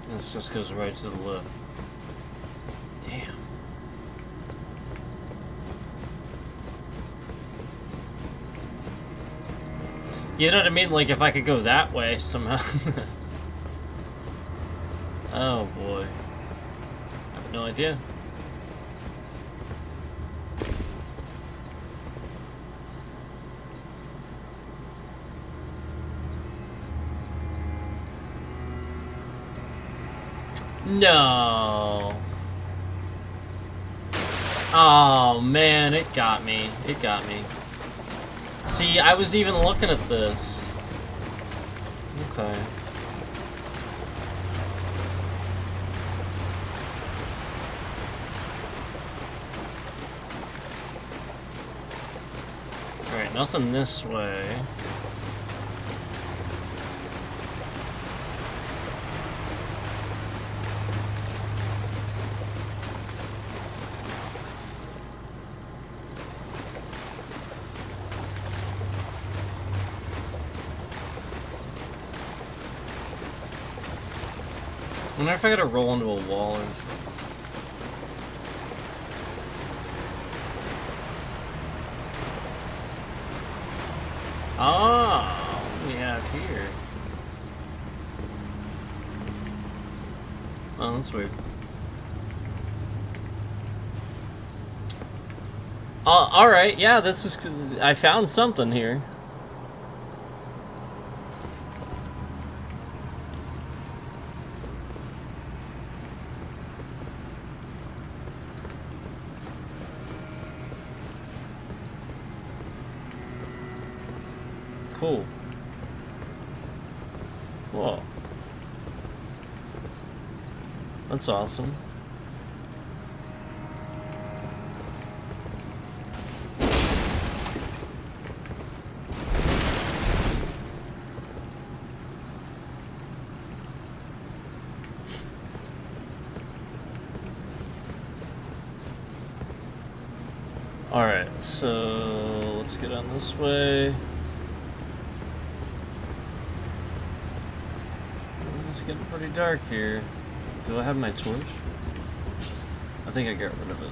This just goes right to the left. Damn. You know what I mean? Like if I could go that way somehow. Oh boy. I have no idea. No. Oh man, it got me. It got me. See, I was even looking at this. Okay. Alright, nothing this way. I wonder if I gotta roll into a wall or something. Oh, what do we have here? Oh, that's weird. Alright, yeah, this is... I found something here. Cool. Whoa. That's awesome. Alright, so let's get on this way. It's getting pretty dark here. Do I have my torch? I think I got rid of it.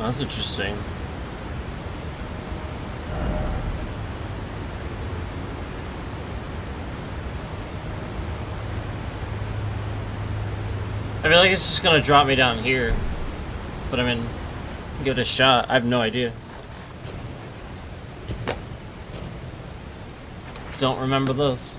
Oh, that's interesting. I feel like it's just gonna drop me down here. But I mean, give it a shot. I have no idea. Don't remember those.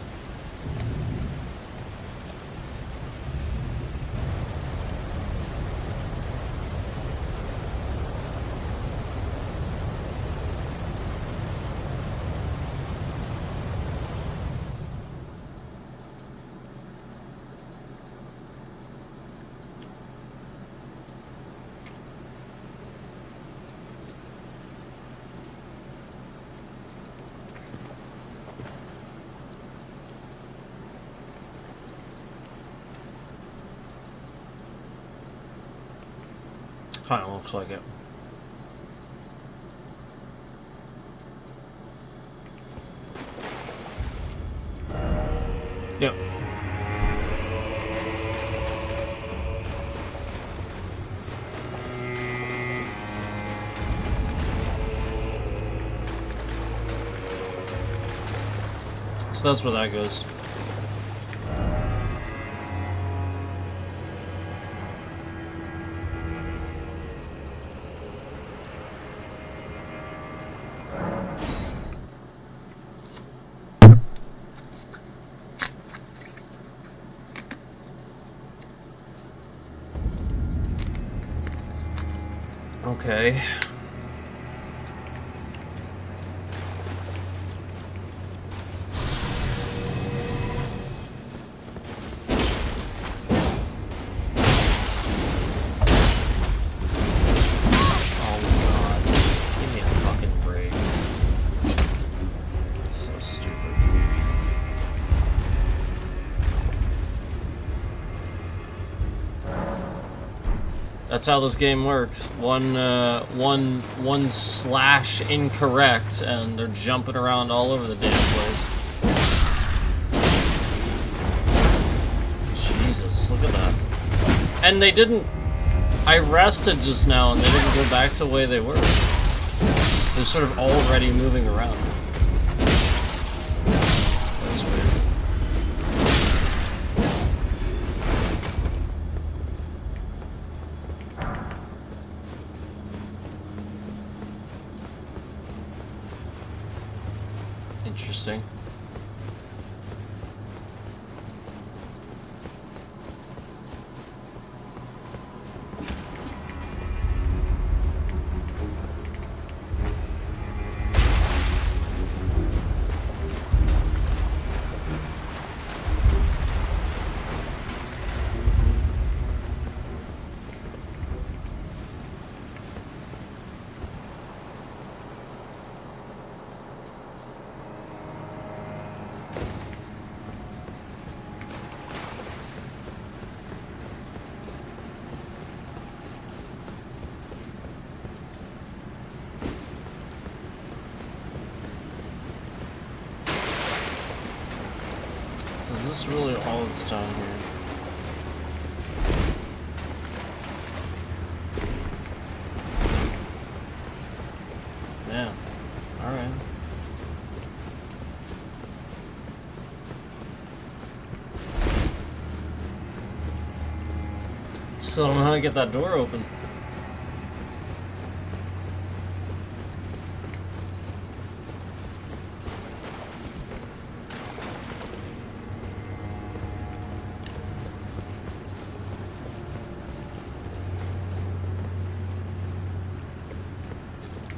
Kinda looks like it. Yep. So that's where that goes. Okay. That's how this game works. One slash incorrect, and they're jumping around all over the damn place. Jesus, look at that. And they didn't... I rested just now, and they didn't go back to the way they were. They're sort of already moving around. That's weird. Interesting. Is this really all that's down here? Yeah. Alright. Still don't know how to get that door open.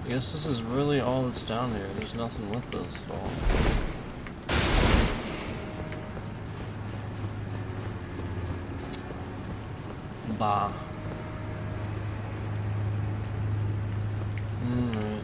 I guess this is really all that's down here. There's nothing with this at all. Bah. Alright.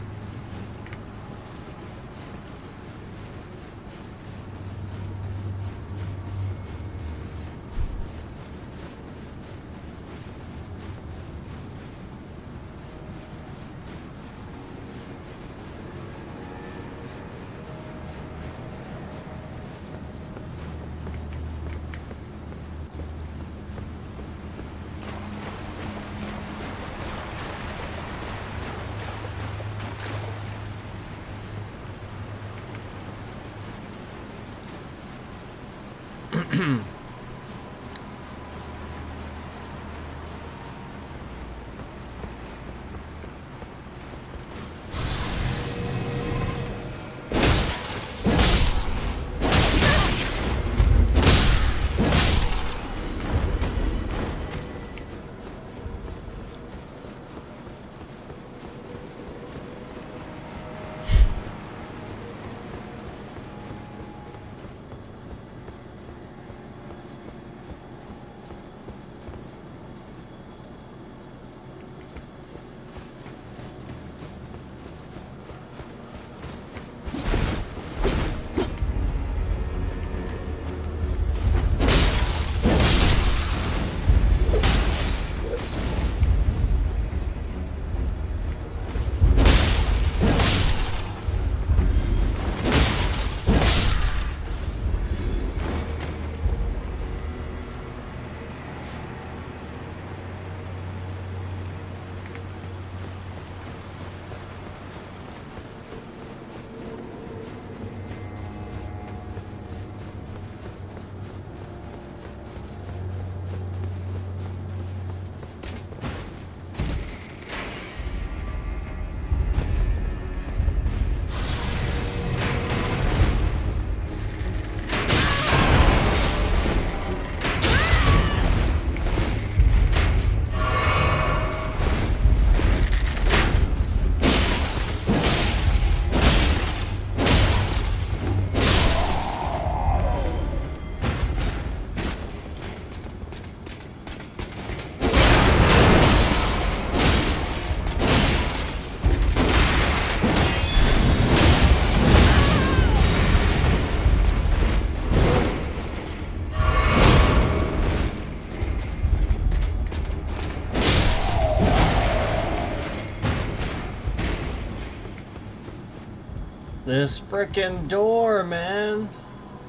This frickin' door, man.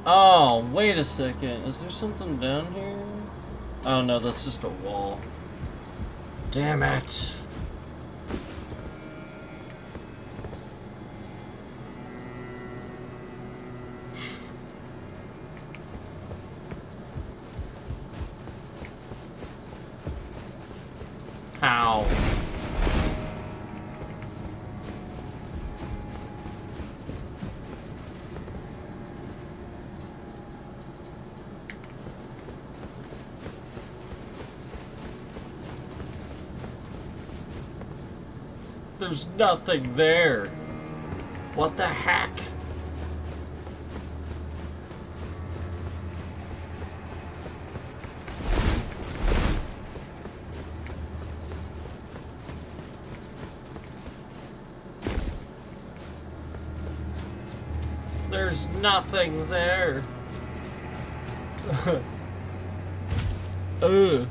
Oh, wait a second. Is there something down here? Oh no, that's just a wall. Damn it. How? There's nothing there. What the heck? There's nothing there. Ugh.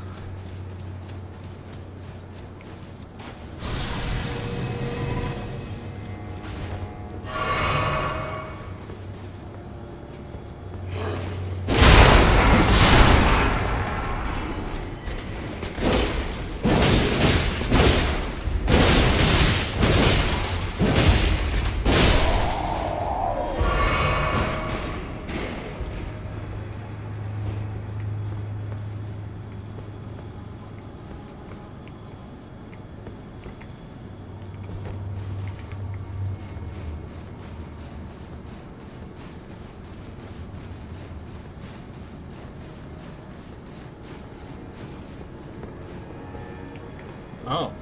Oh.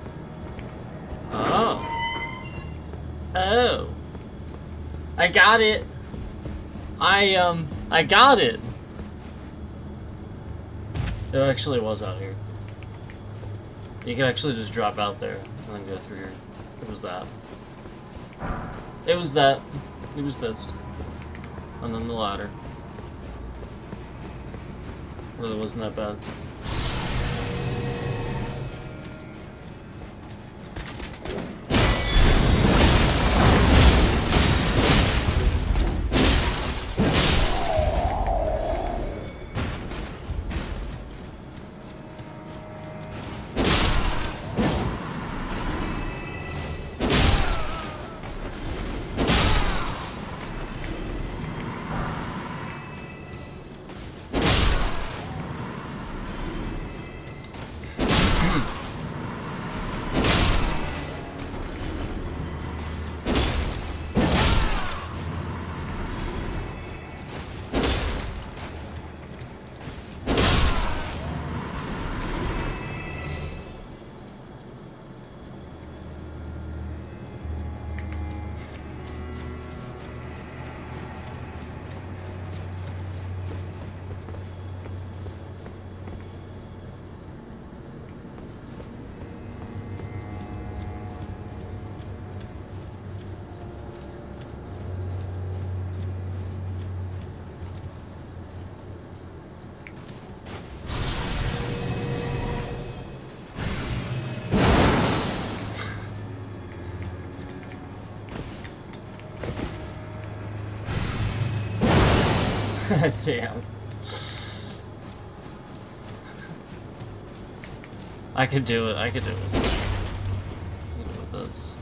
Oh. Oh. I got it. I got it. It actually was out here. You can actually just drop out there and then go through here. It was that. It was that. It was this. And then the ladder. Really wasn't that bad. Damn. I could do it. I could do it. I could do it with this.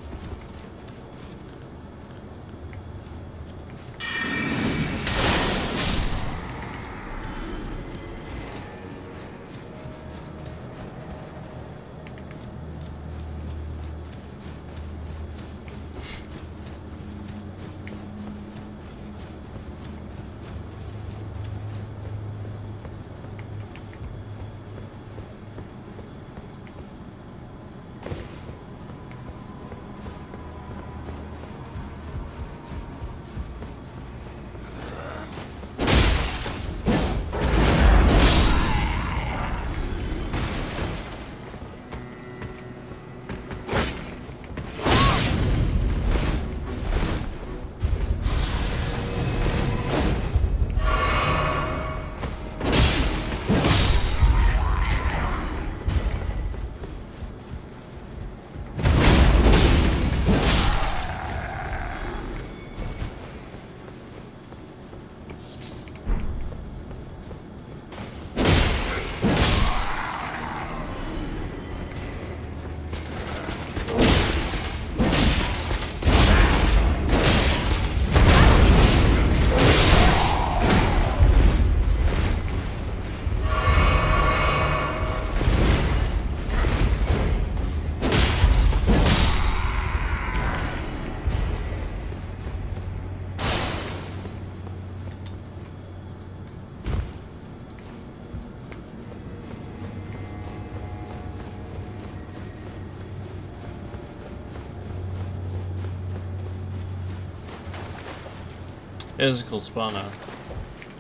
It is a cool spawn now,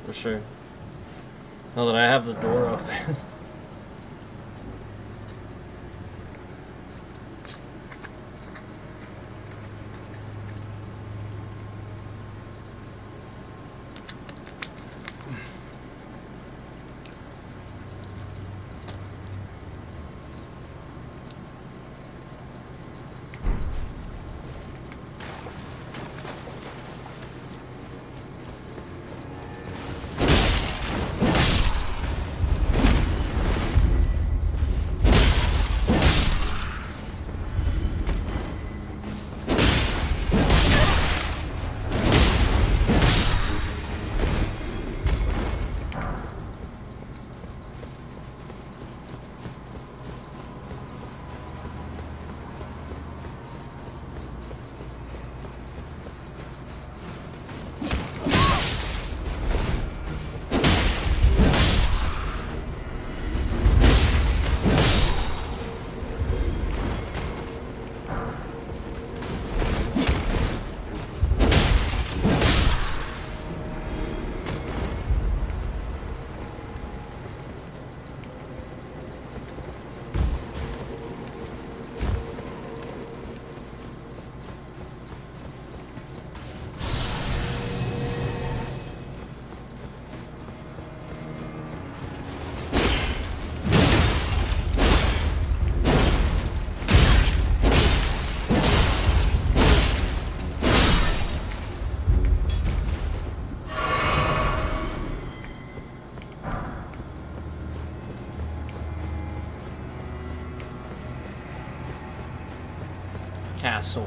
for sure. Now that I have the door open. Castle.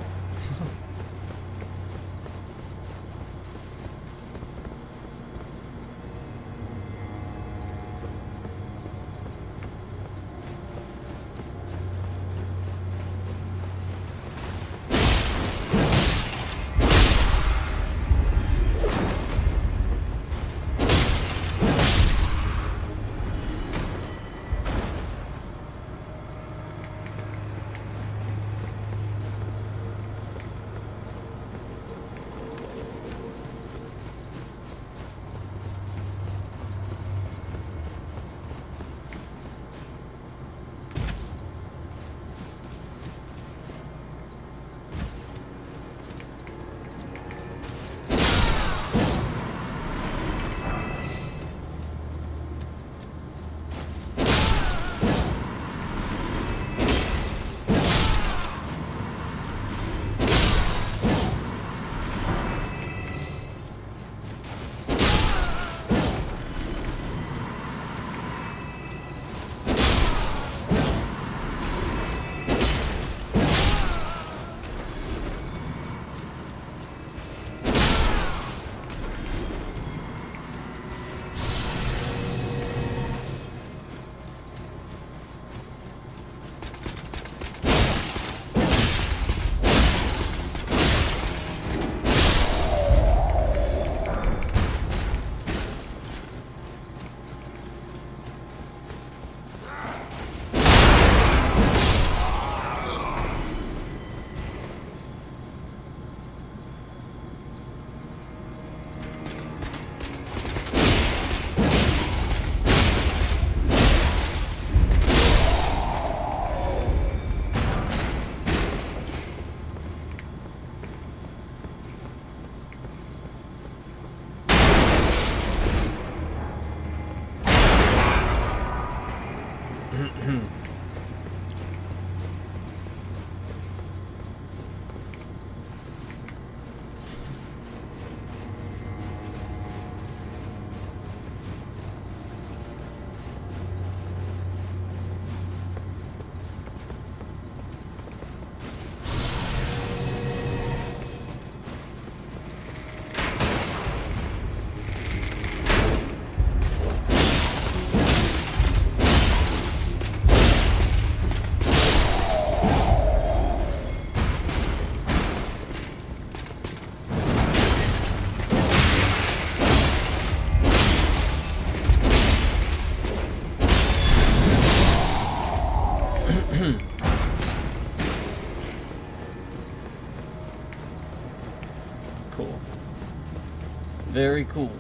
Very cool.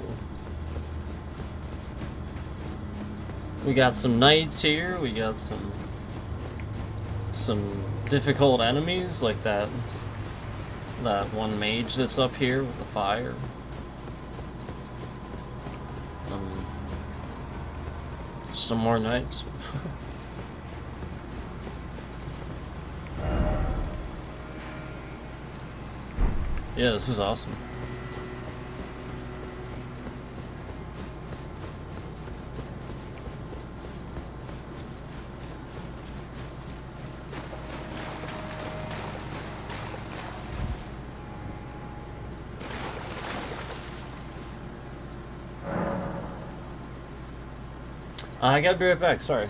We got some knights here. We got some difficult enemies like that one mage that's up here with the fire. Some more knights. Yeah, this is awesome. I gotta be right back, sorry.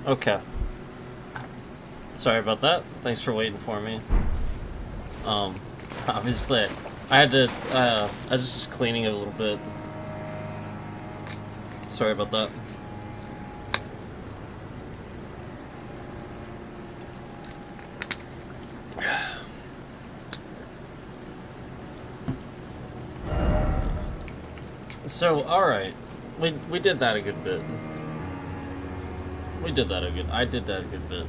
Okay. Sorry about that. Thanks for waiting for me. Obviously, I had to, I was just cleaning it a little bit. Sorry about that. So, alright. We did that a good bit. I did that a good bit.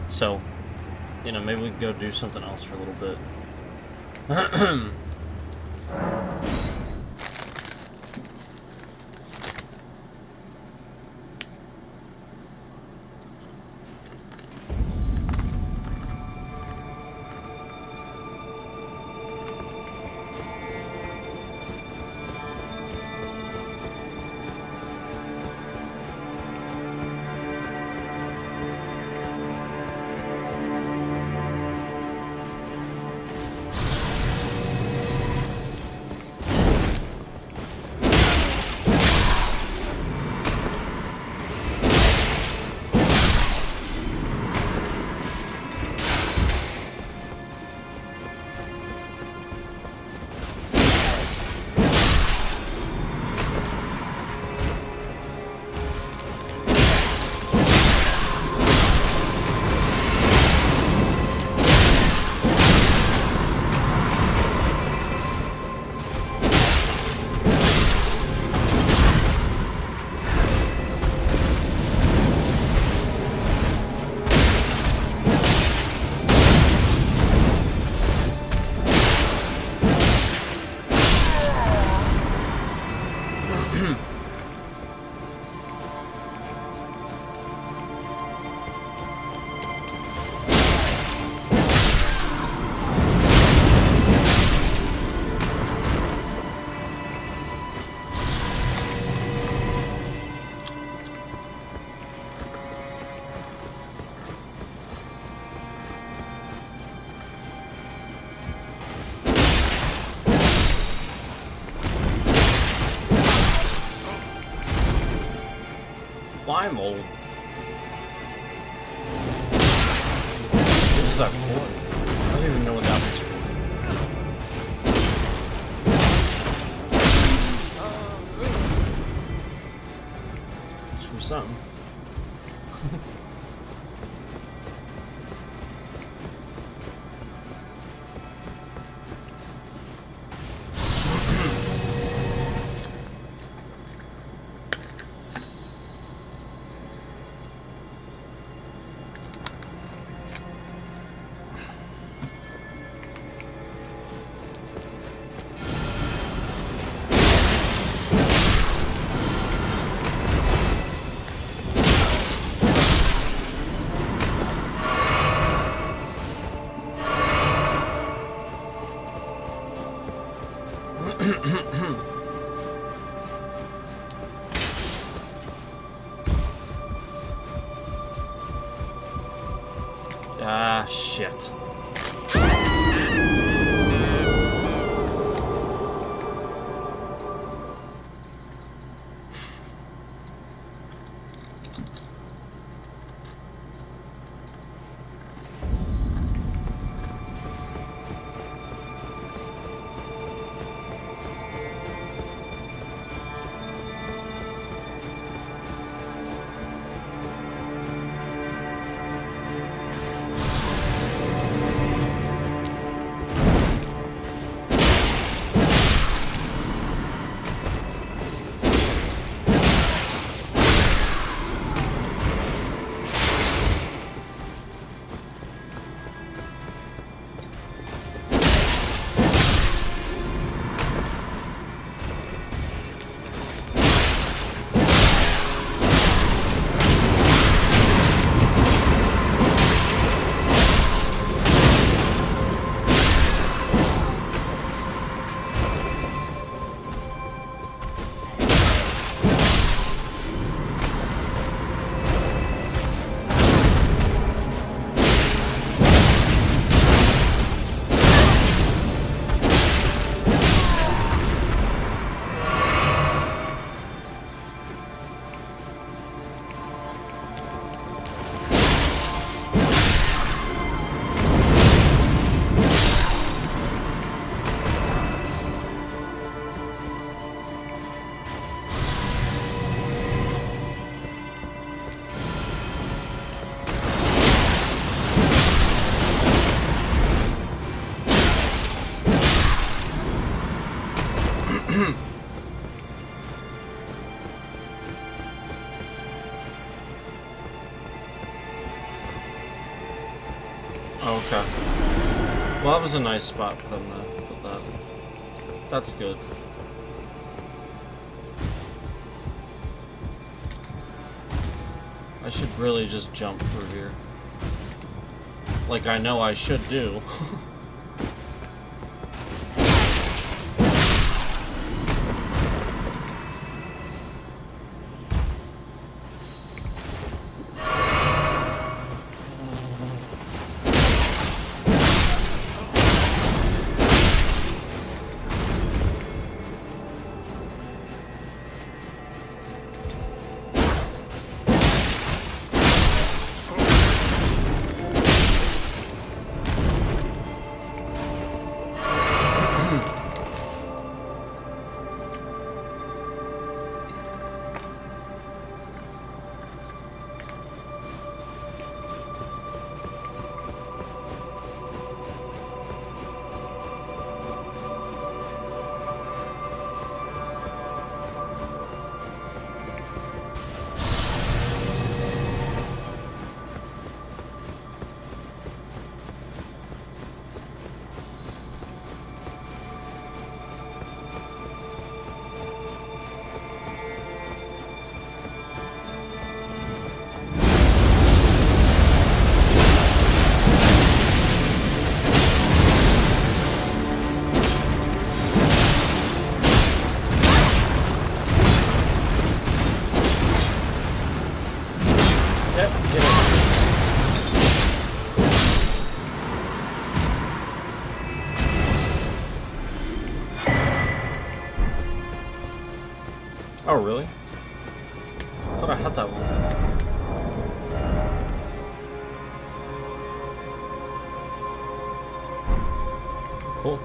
So, you know, maybe we can go do something else for a little bit. Fly mold. What is that for? I don't even know what that was for. It's for something. Ah, shit. Okay. Well, that was a nice spot for them to put that. That's good. I should really just jump through here. Like I know I should do. Oh, really? I thought I had that one. Cool.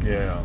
Yeah.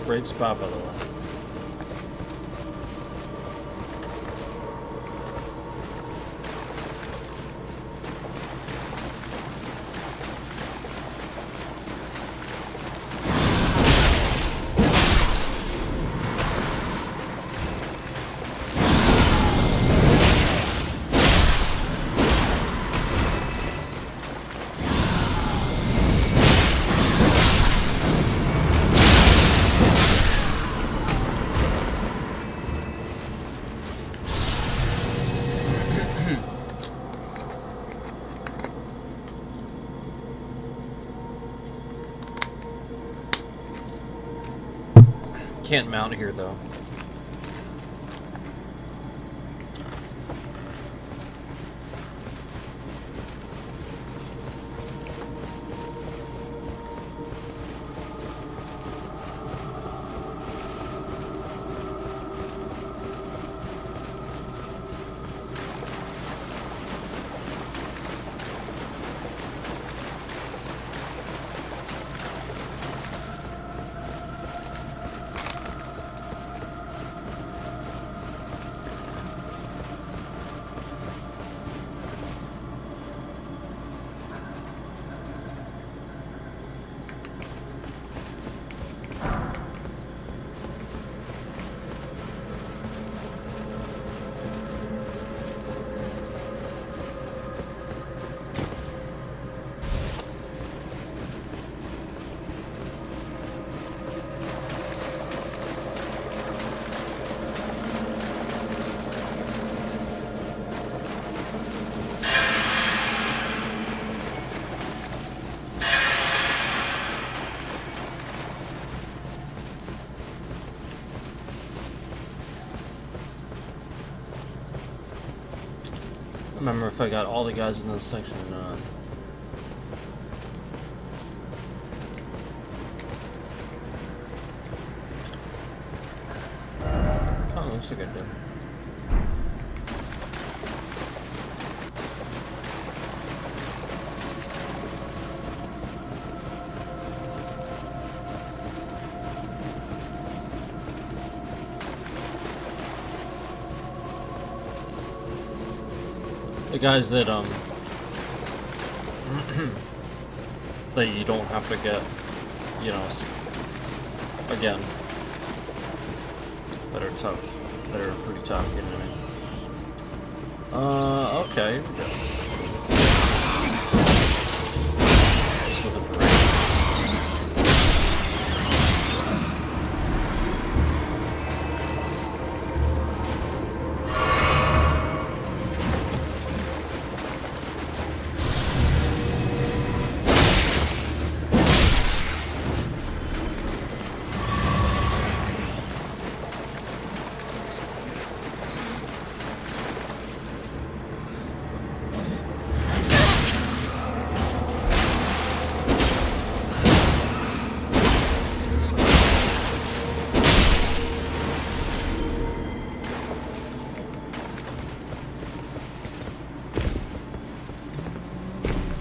Great spot, by the way. Can't mount here though. remember if I got all the guys in this section or not. Oh, looks like I did. The guys that that you don't have to get, you know, again, that are tough, that are pretty tough, you know what I mean? Okay. Just looking for rain.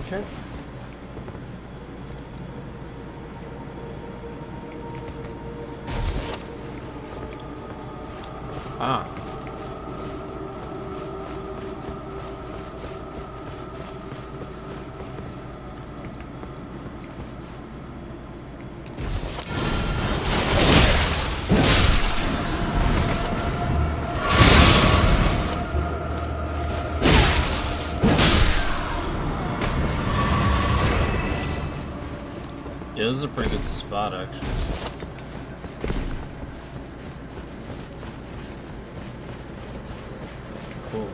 Okay. Ah. Yeah, this is a pretty good spot, actually. Cool.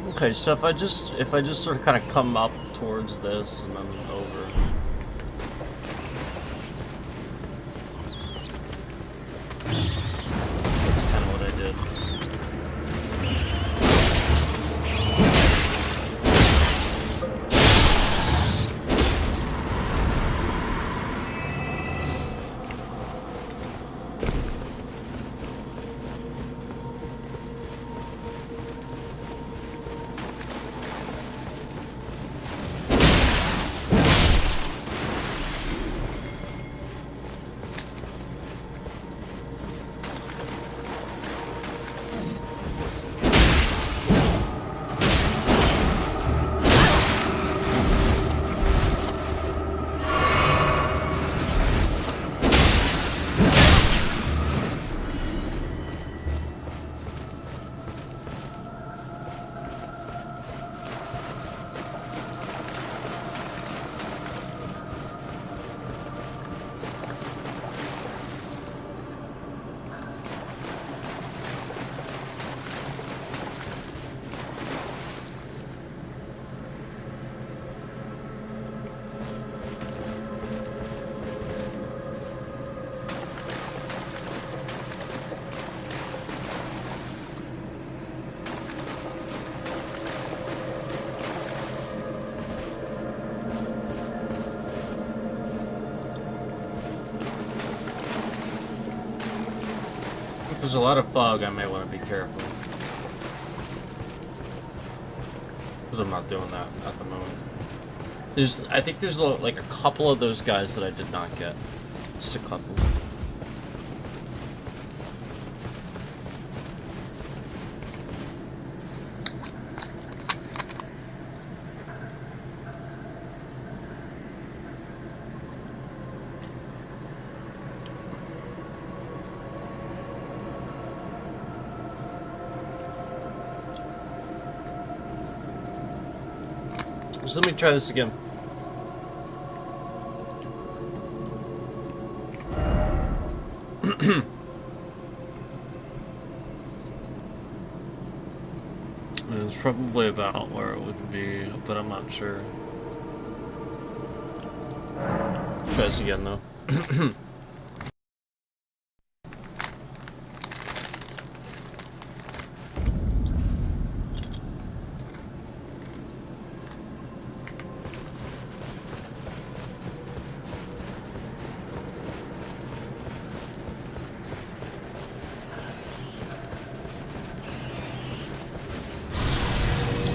Okay, so if I just sort of kind of come up towards this and then over. That's kind of what I did. there's a lot of fog, I may want to be careful. Because I'm not doing that at the moment. I think there's like a couple of those guys that I did not get. Just a couple. So let me try this again. It's probably about where it would be, but I'm not sure. Try this again though.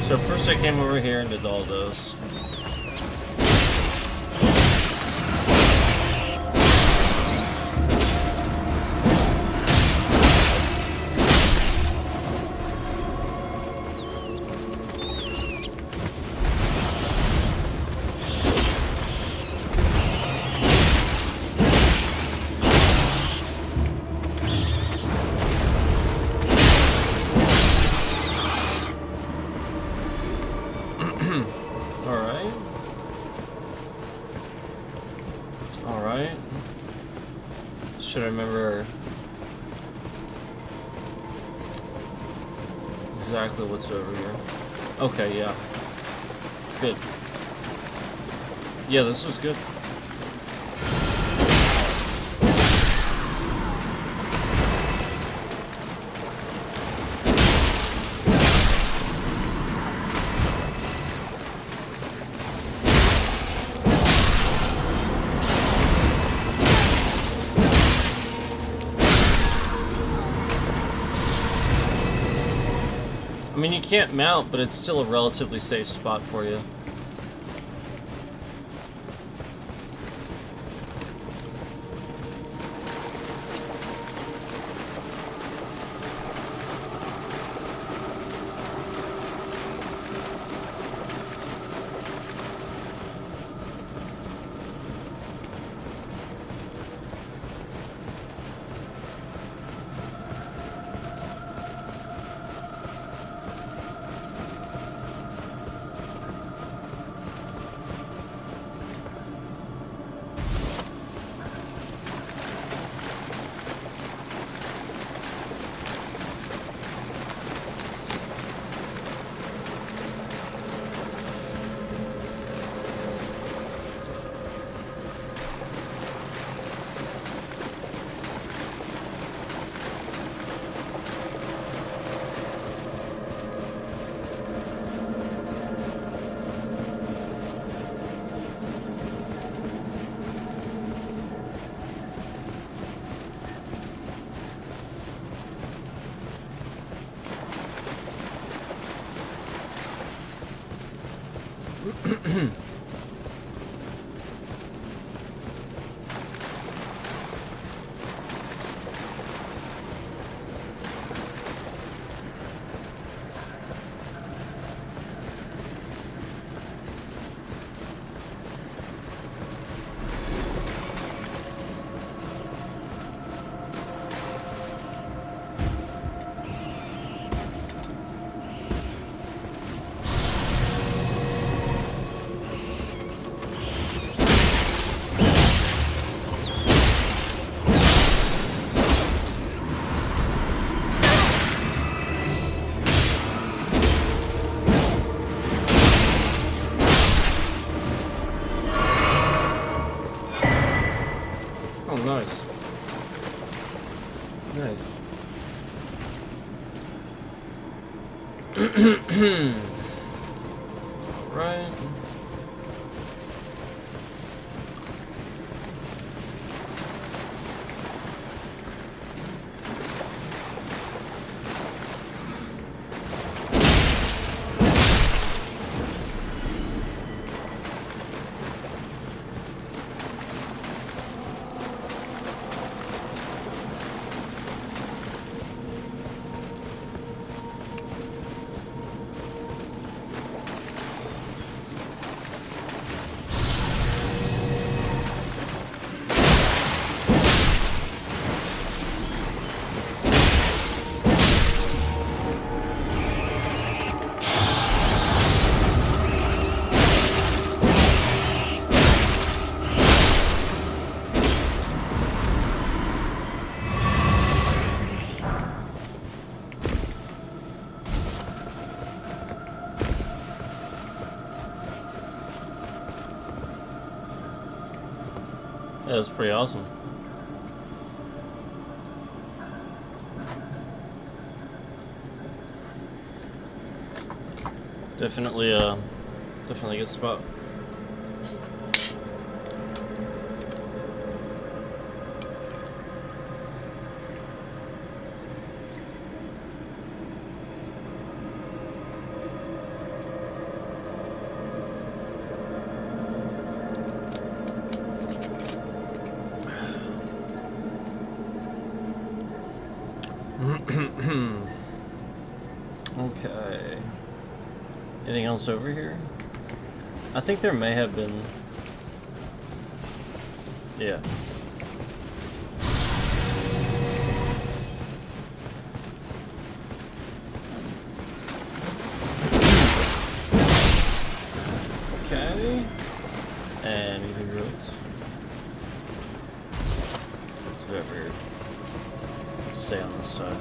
So first I came over here and did all those. Should I remember exactly what's over here? Okay, yeah. Good. Yeah, this was good. I mean, you can't mount, but it's still a relatively safe spot for you. Nice. Nice. Right. Yeah, it's pretty awesome. Definitely a good spot. Okay. Anything else over here? I think there may have been. Yeah. Okay. And anything else? It's a bit weird. Let's stay on this side.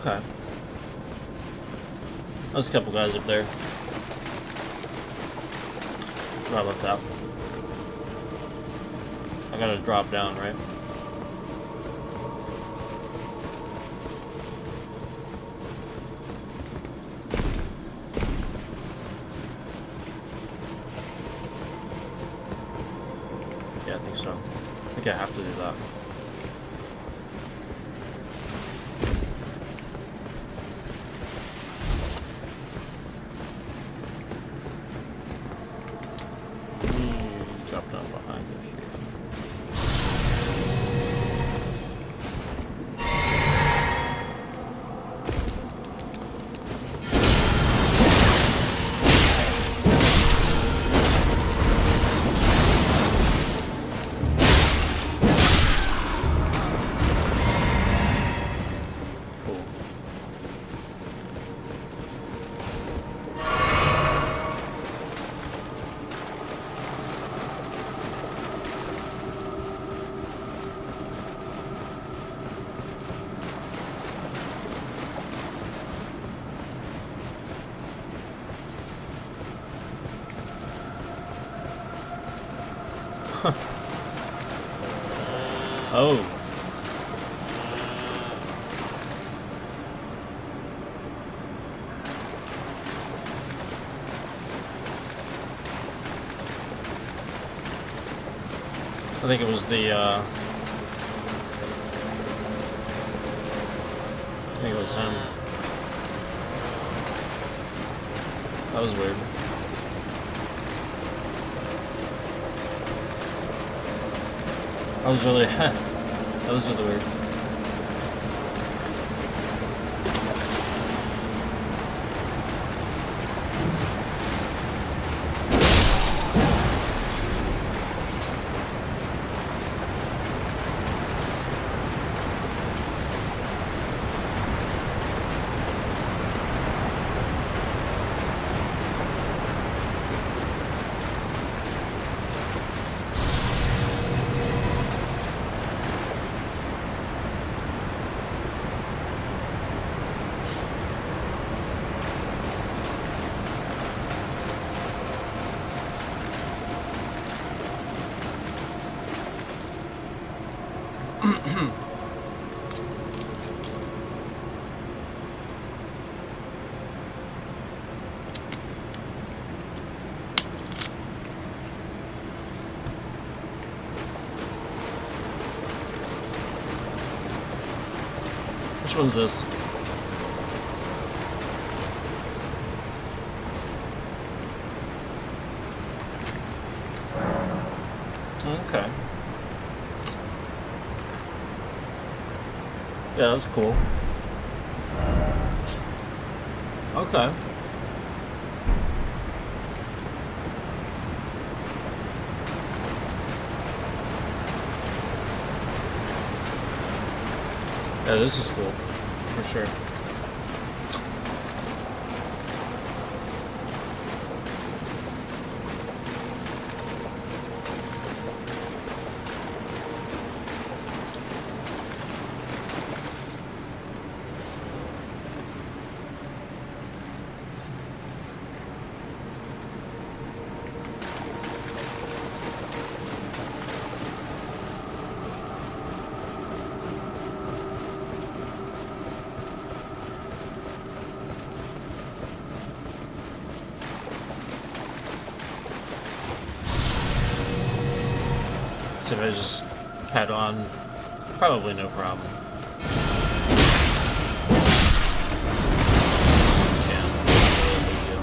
Okay. There's a couple guys up there. Where I left out. I gotta drop down, right? Yeah, I think so. I think I have to do that. Drop down behind it here. Oh. I think it was the, I think it was him. That was weird. That was really, that was really weird. Which one's this? Okay. Yeah, that's cool. Okay. Yeah, this is cool. For sure. So if I just head on, probably no problem. Yeah, no big deal.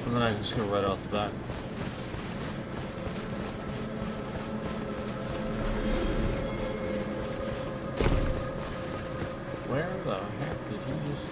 And then I can just go right off the back. Where the heck did you just...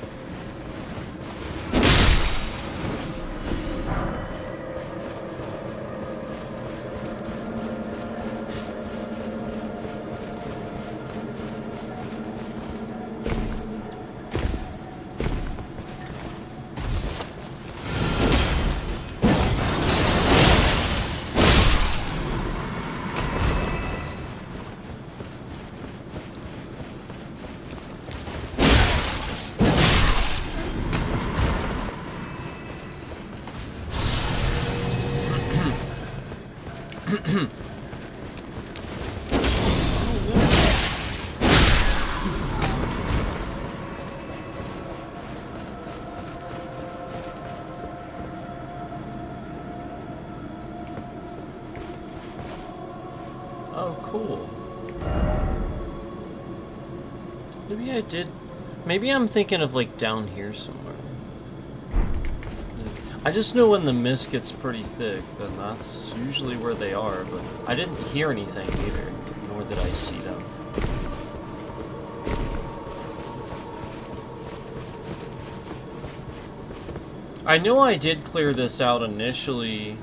Oh, cool. Maybe I did... Maybe I'm thinking of, like, down here somewhere. I just know when the mist gets pretty thick, then that's usually where they are, but I didn't hear anything either, nor did I see them. I know I did clear this out initially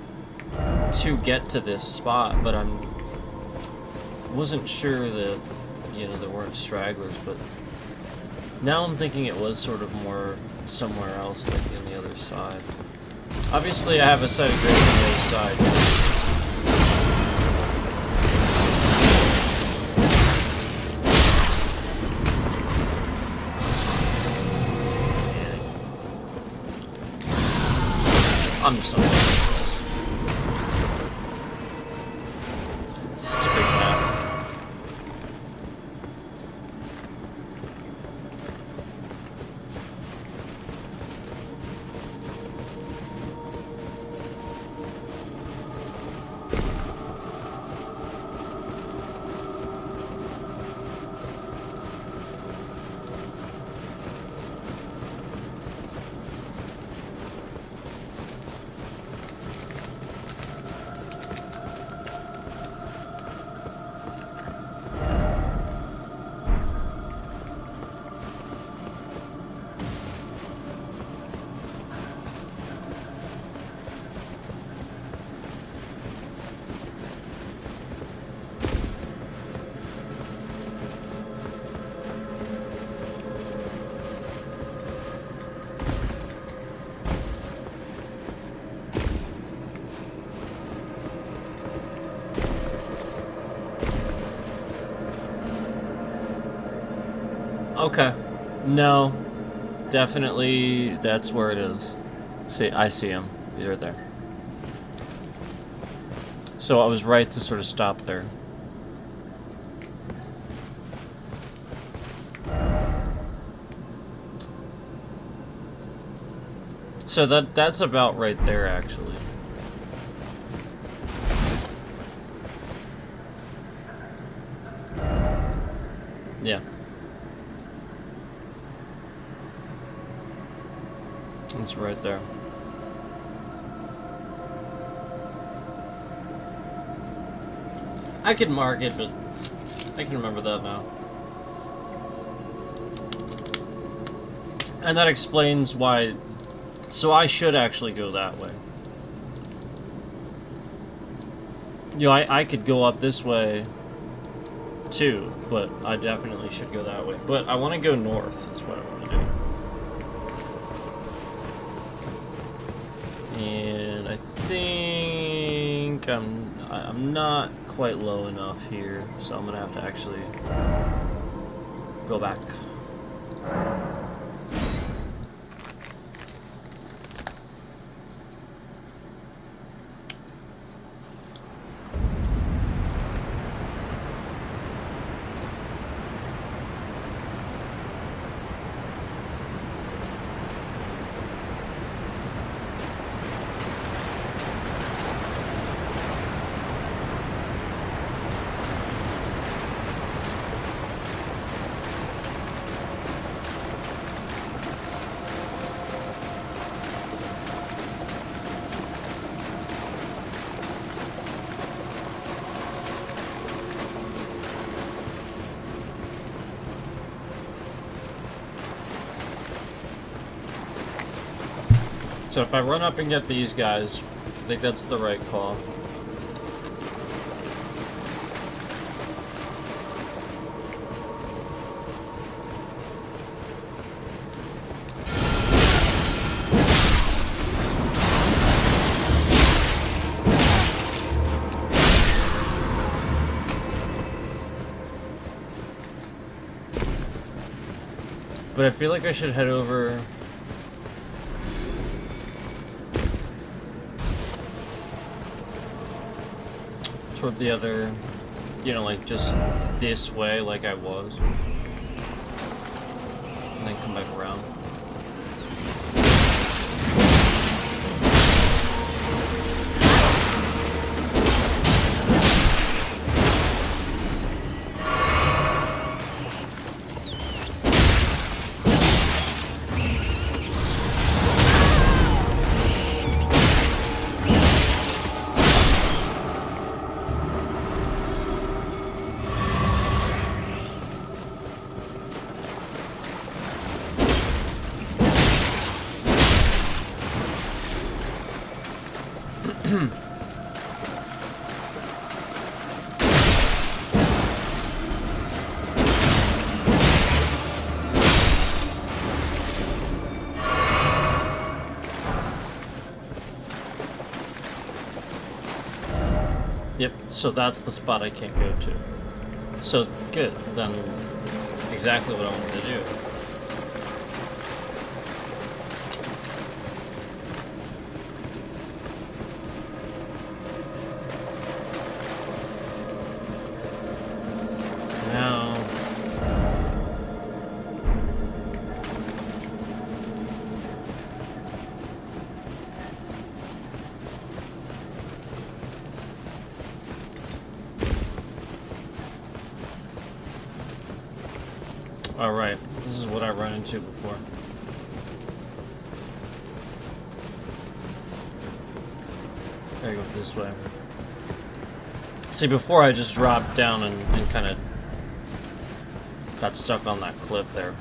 to get to this spot, but wasn't sure that, you know, there weren't stragglers, but now I'm thinking it was sort of more somewhere else, like on the other side. Obviously, I have a set of graves on the other side. I'm just on such a big map. Okay. No. Definitely, that's where it is. See, I see him. He's right there. So I was right to sort of stop there. So that's about right there, actually. Yeah. It's right there. I could mark it, but I can remember that now. And that explains why... So I should actually go that way. You know, I could go up this way, too, but I definitely should go that way. But I want to go north, is what I want to do. And I think I'm not quite low enough here, so I'm gonna have to actually go back. So if I run up and get these guys, I think that's the right call. But I feel like I should head over toward the other, you know, like just this way like I was. And then come back around. Yep, so that's the spot I can't go to. So, good, then exactly what I wanted to do. Now... Alright, this is what I run into before. Gotta go this way. See, before I just dropped down and kind of got stuck on that cliff there.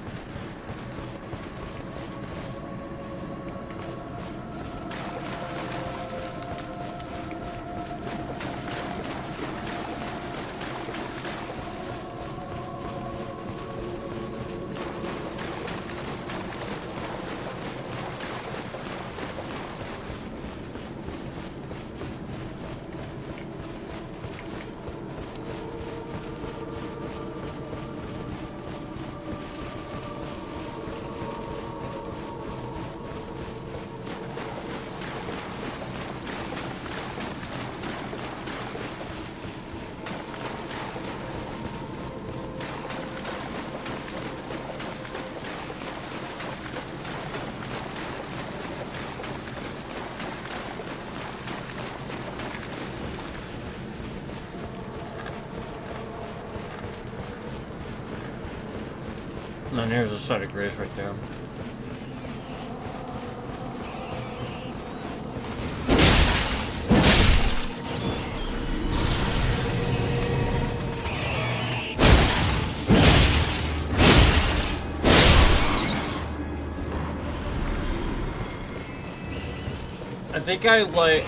And here's the site of grace right there.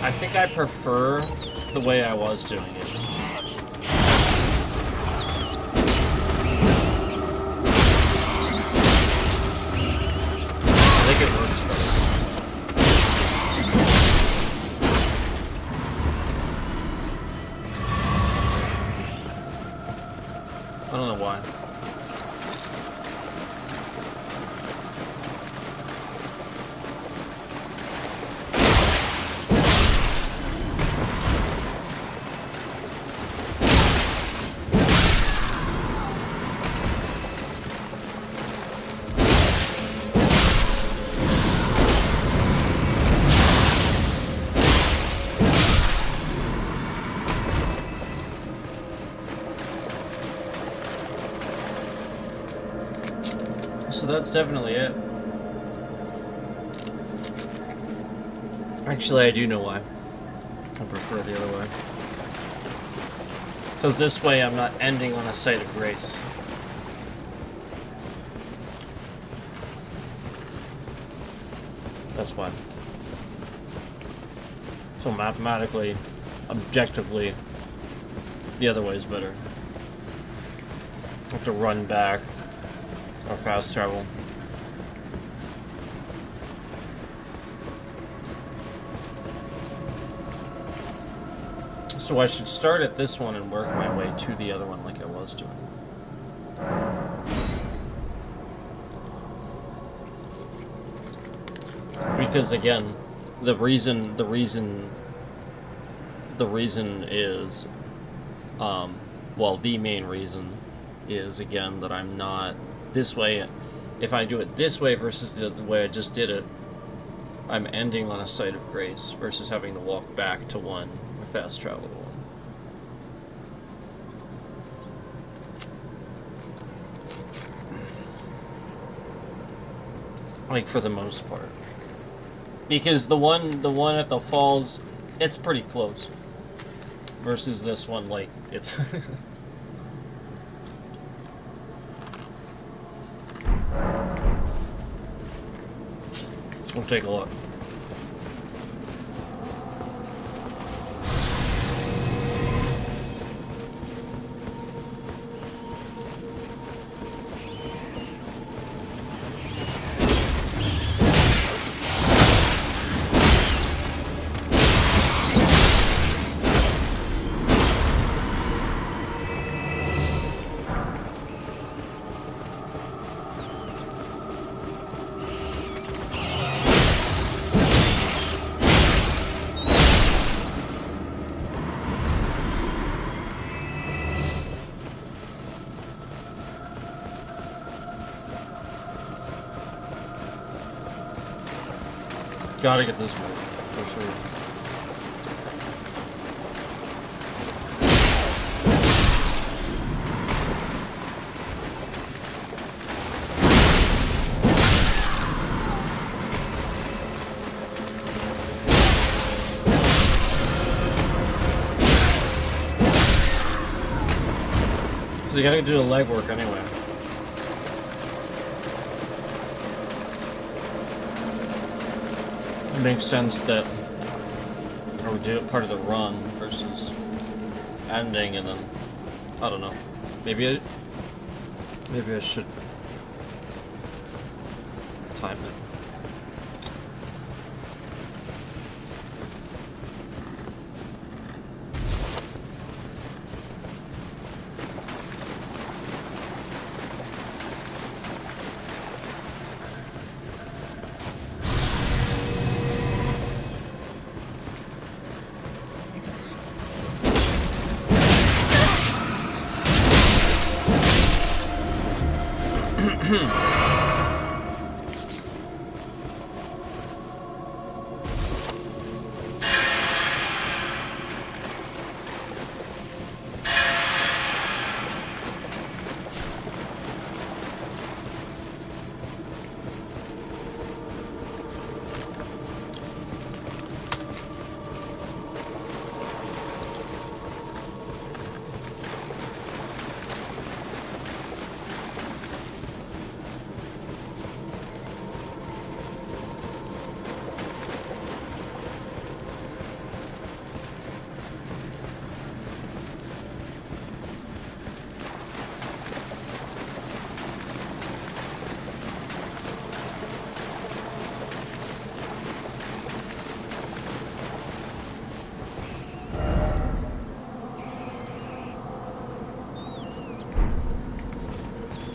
I think I prefer the way I was doing it. It works better. I don't know why. So that's definitely it. Actually, I do know why. I prefer the other way. Because this way I'm not ending on a site of grace. That's why. So mathematically, objectively, the other way is better. I have to run back or fast travel. So I should start at this one and work my way to the other one like I was doing. Because again, the reason is, well, the main reason is, again, that I'm not this way. If I do it this way versus the way I just did it, I'm ending on a site of grace versus having to walk back to one or fast travel to one. Like, for the most part. Because the one at the falls, it's pretty close. Versus this one, like, it's... We'll take a look. Gotta get this one, for sure. So you gotta do the legwork anyway. It makes sense that I would do it part of the run versus ending and then, I don't know, maybe I should time it.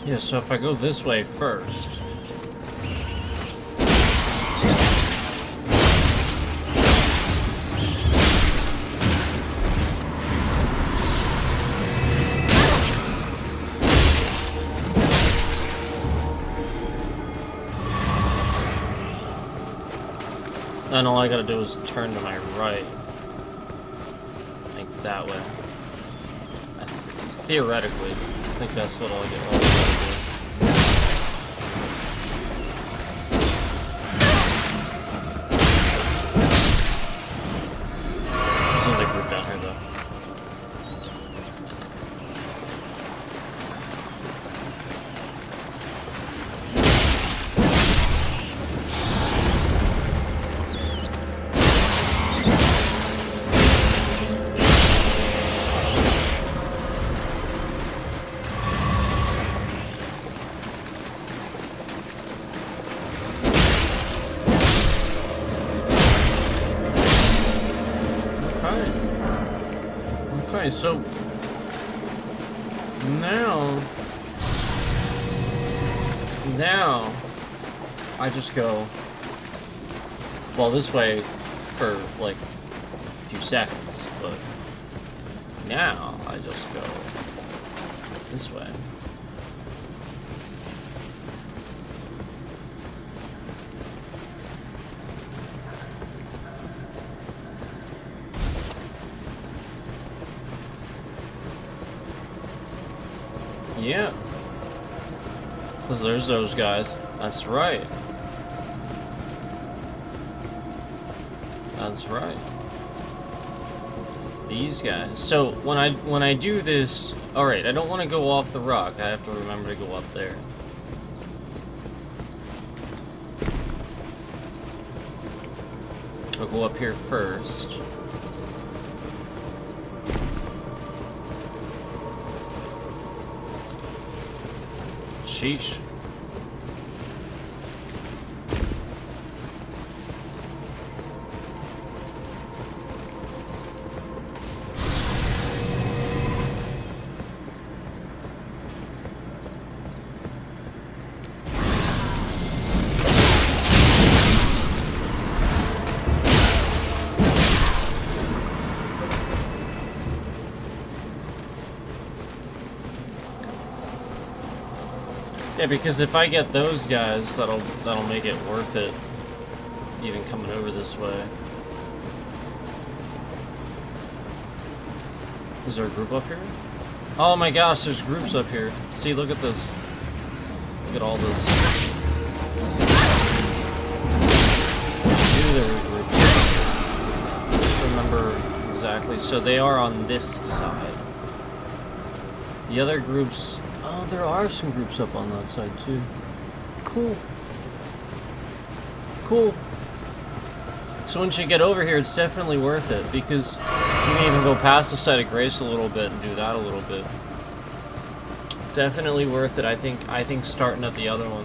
Yeah, so if I go this way first... Then all I gotta do is turn to my right. Like that way. Theoretically, I think that's what I'll get. There's another group down here though. Nice. So now I just go, well, this way for like a few seconds, but now I just go this way. Yeah. Because there's those guys. That's right. That's right. These guys. So when I do this, all right, I don't want to go off the rock. I have to remember to go up there. I'll go up here first. Sheesh. Yeah, because if I get those guys, that'll make it worth it, even coming over this way. Is there a group up here? Oh my gosh, there's groups up here. See, look at this. Look at all this. I knew there were groups. I don't remember exactly. So they are on this side. The other groups... Oh, there are some groups up on that side too. Cool. Cool. So once you get over here, it's definitely worth it, because you can even go past the site of Grace a little bit and do that a little bit. Definitely worth it. I think starting at the other one.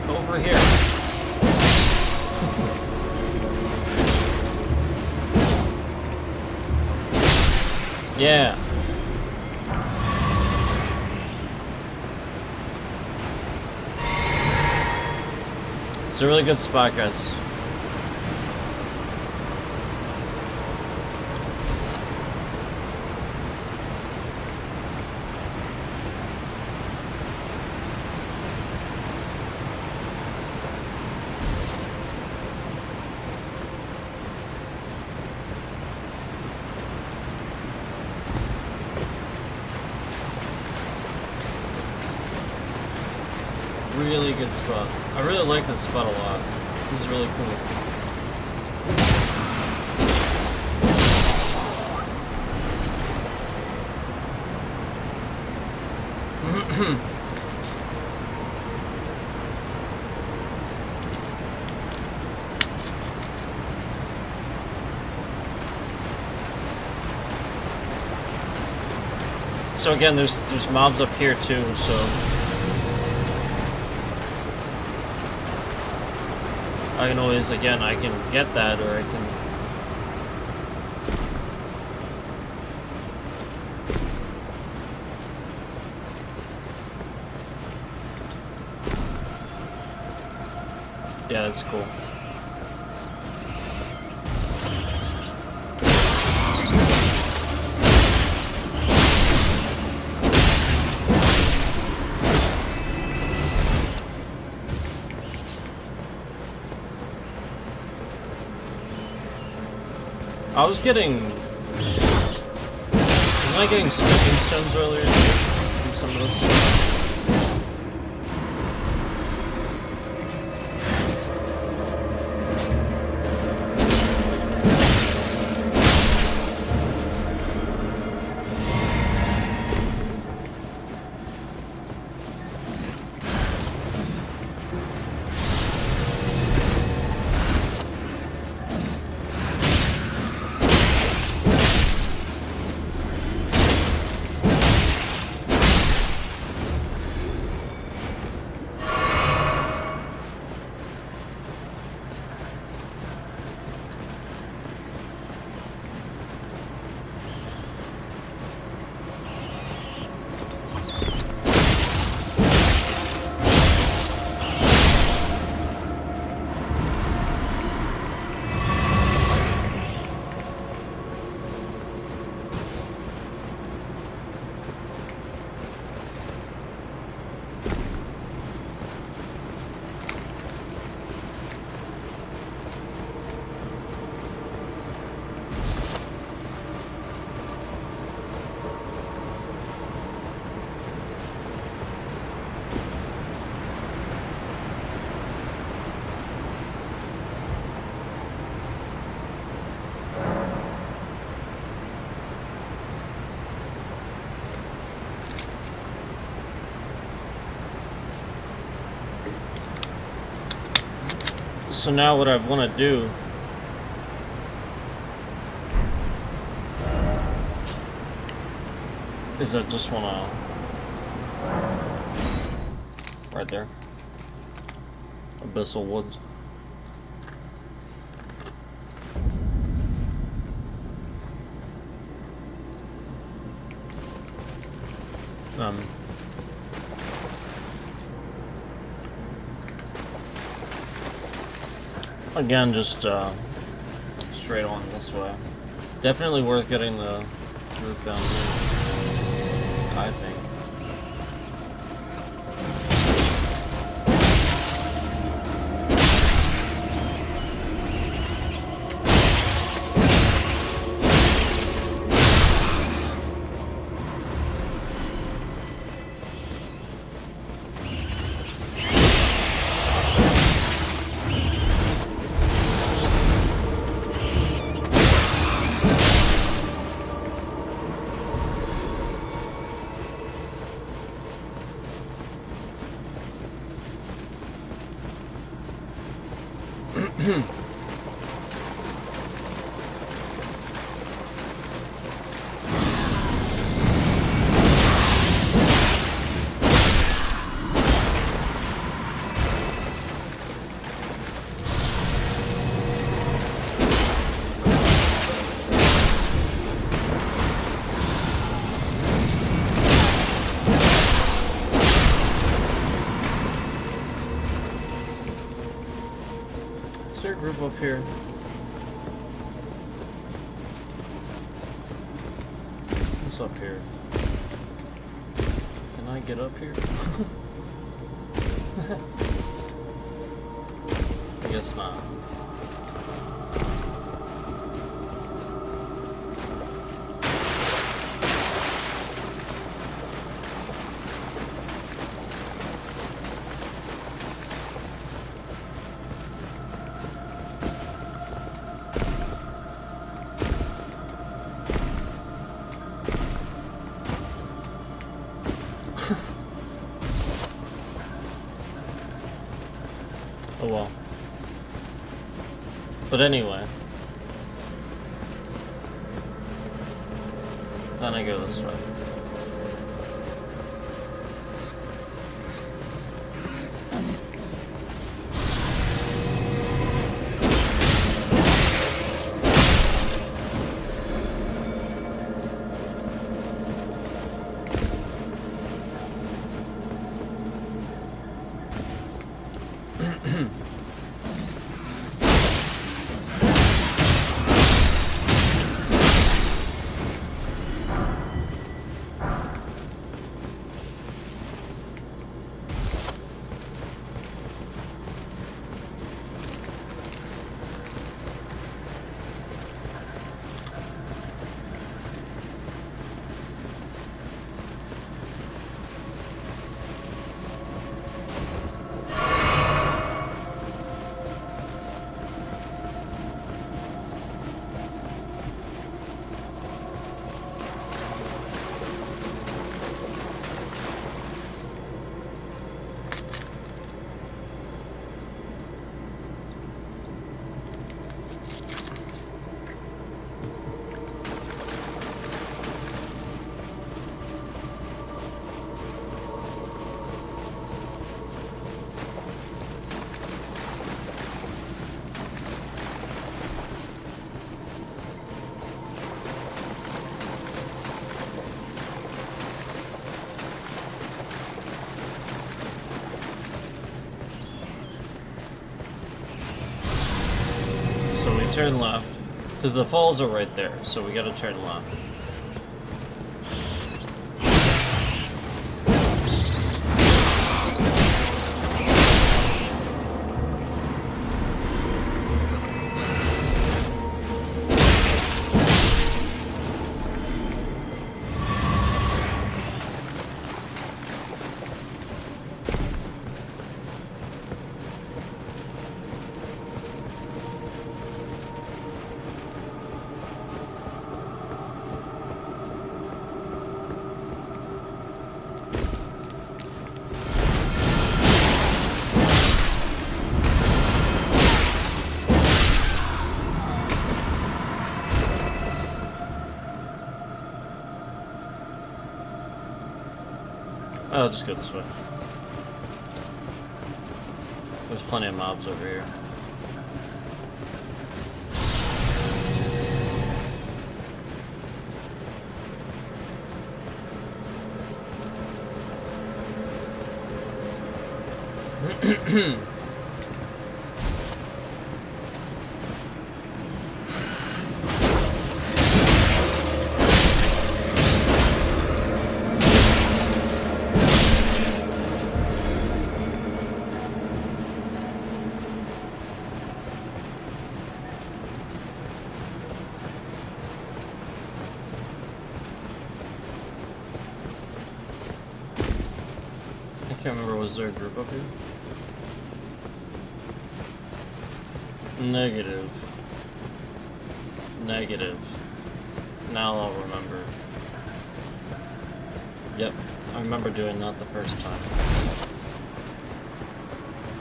Over here. Yeah. It's a really good spot, guys. Really good spot. I really like this spot a lot. This is really cool. So again, there's mobs up here too, so I can always, again, I can get that, or I can... Yeah, that's cool. I was getting... Wasn't I getting stepping stones earlier from some of those stuff? So now what I want to do is I just want to... Right there. Abyssal Woods. Again, just straight on this way. Definitely worth getting the roof down here, I think. Is there a group up here? What's up here? Can I get up here? I guess not. Oh well. But anyway. Then I go this way. turn left. Because the falls are right there, so we gotta turn left. I'll just go this way. There's plenty of mobs over here. I can't remember, was there a group up here? Negative. Negative. Now I'll remember. Yep, I remember doing that the first time.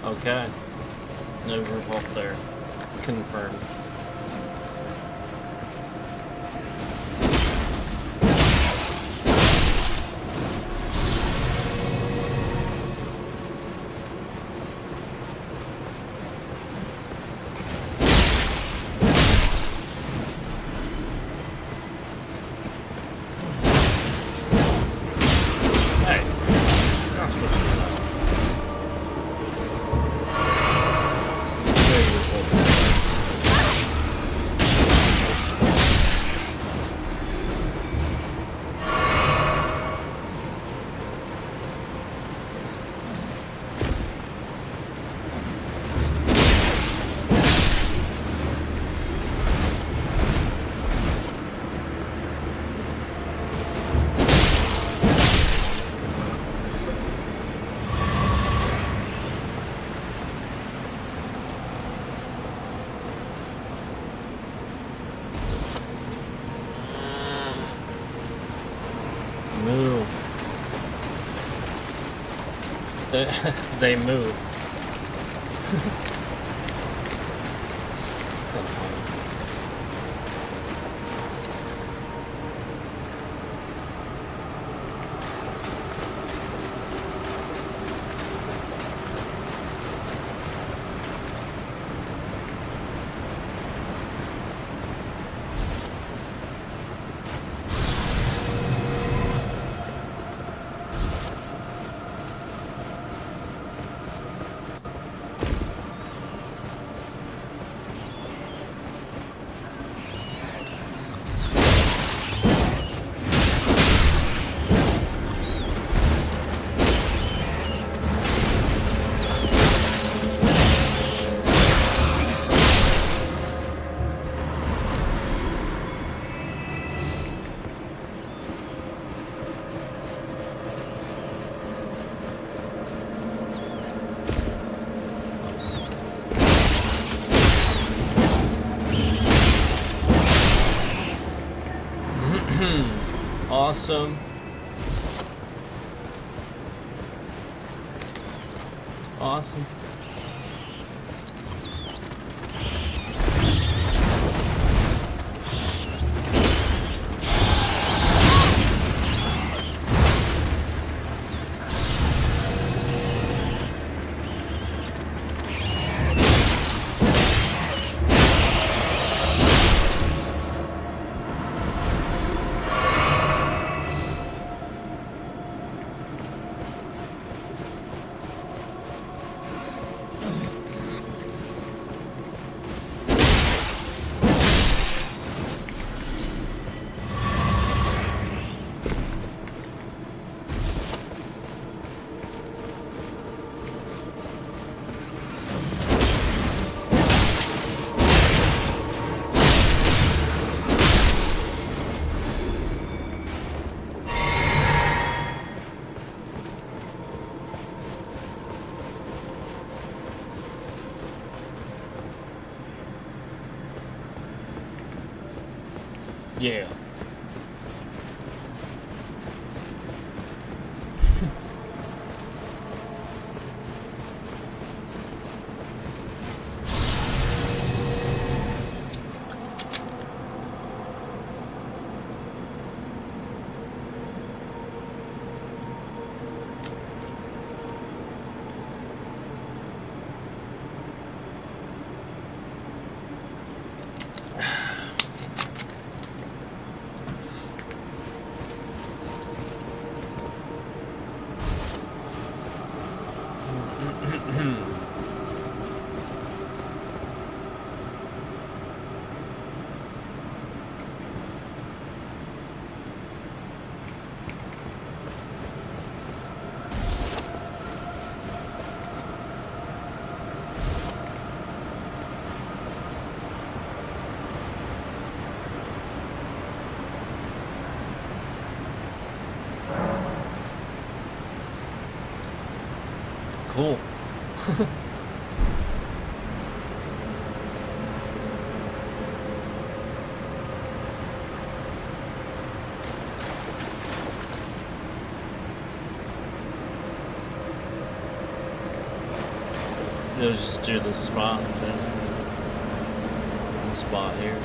Okay. No group up there. Confirmed. Move. They move. Awesome. Awesome. Yeah. Cool. You'll just do the spot then. The spot here.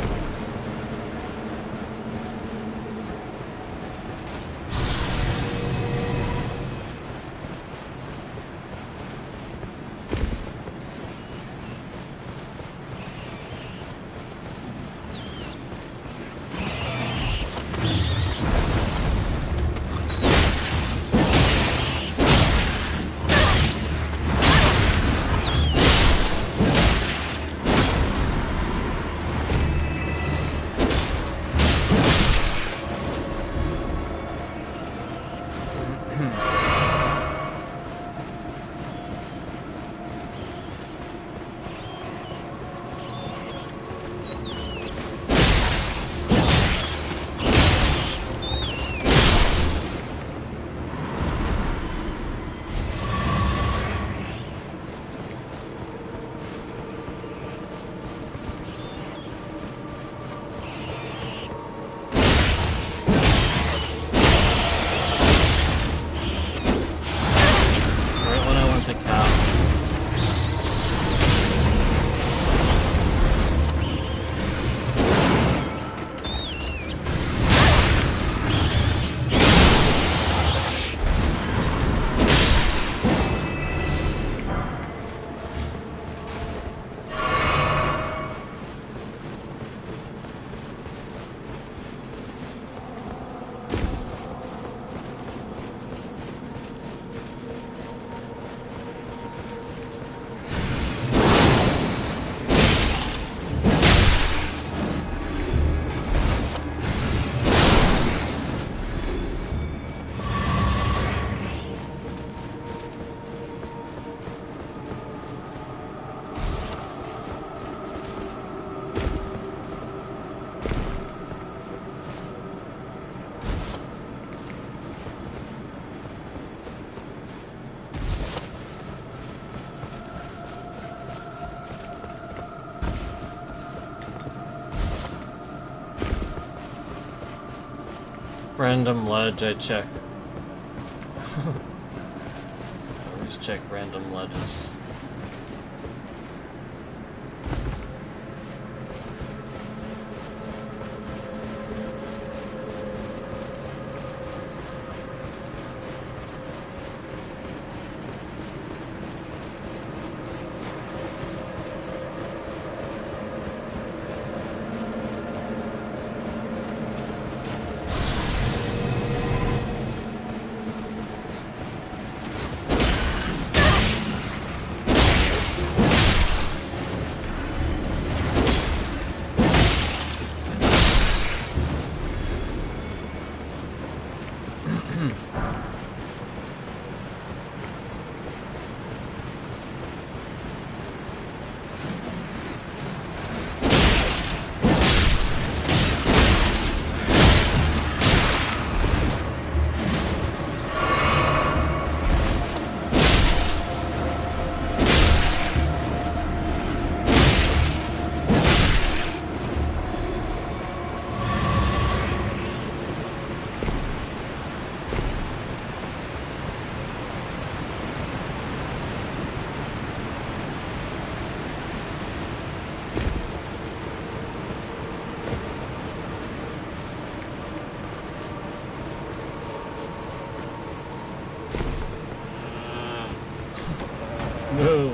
Random ledge, I check. Always check random ledges. No.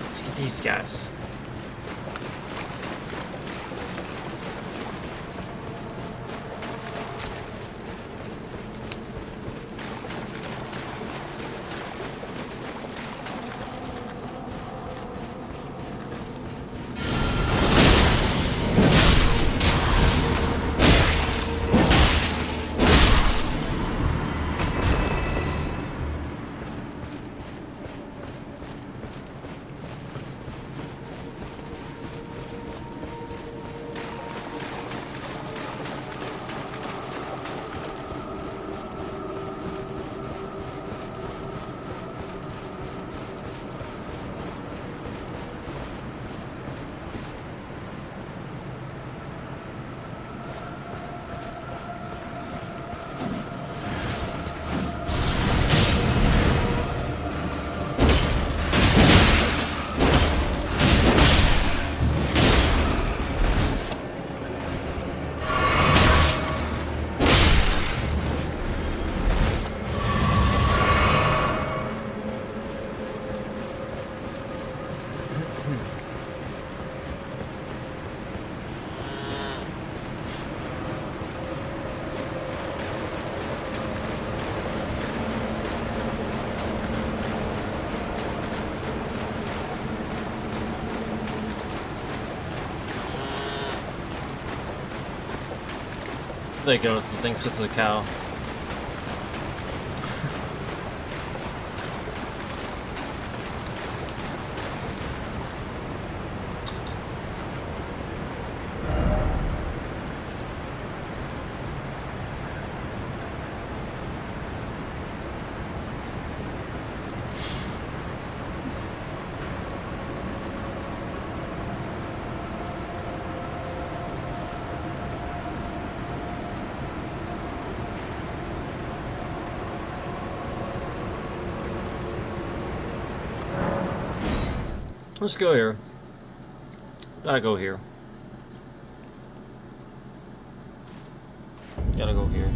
Let's get these guys. There you go. Thinks it's a cow. Let's go here. Gotta go here. Gotta go here.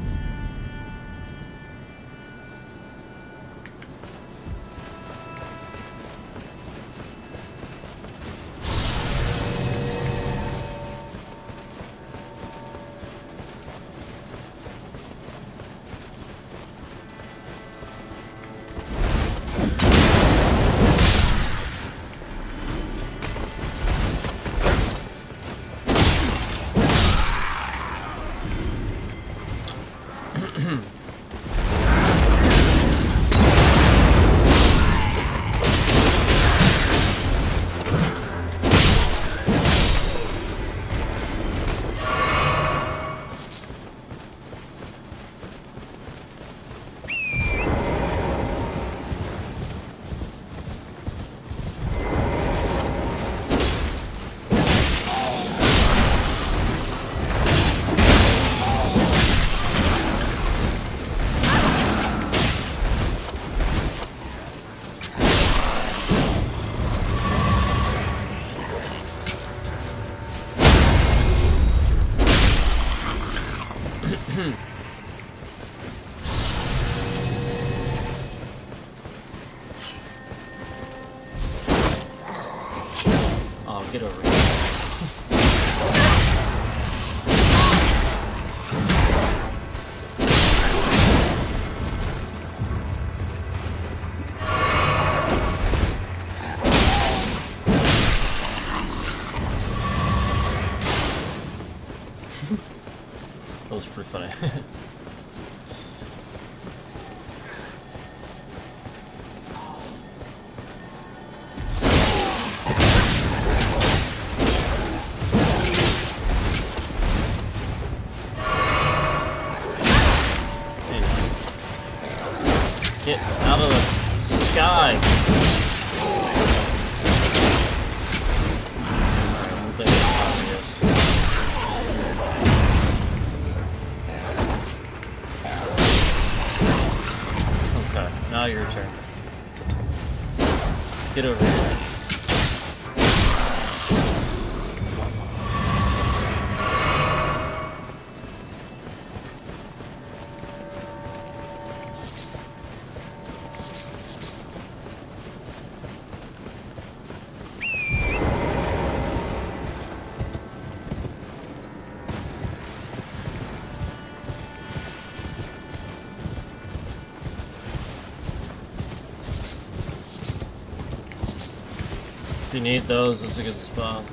Oh, get over here. That was pretty funny. Get out of the sky! Alright, we'll take it out, I guess. Okay, now your turn. Get over here. If you need those, it's a good spot.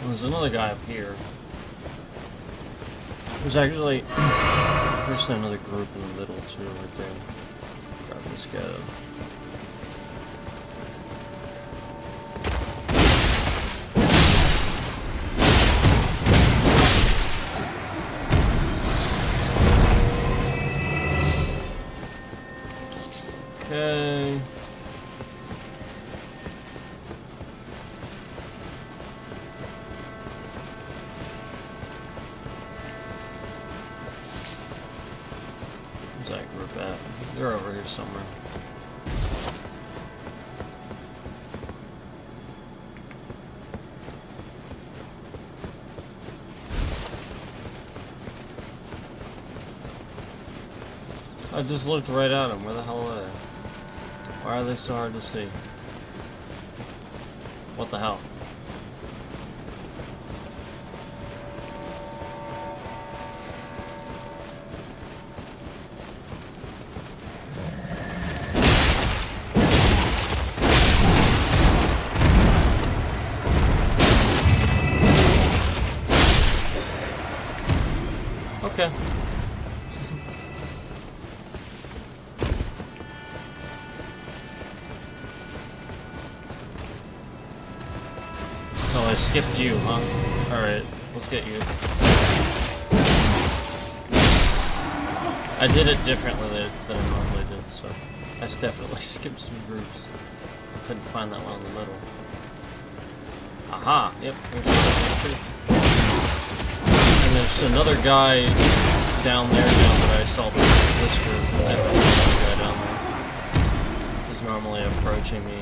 There's another guy up here. There's actually another group in the middle too, right there. Grab this guy. Okay. They're over here somewhere. I just looked right at them. Where the hell are they? Why are they so hard to see? What the hell? Okay. Oh, I skipped you, huh? Alright, let's get you. I did it differently than I normally did, so I definitely skipped some groups. Couldn't find that one in the middle. Aha! Yep, there's and there's another guy down there now that I saw this group. I don't know the guy down there. He's normally approaching me.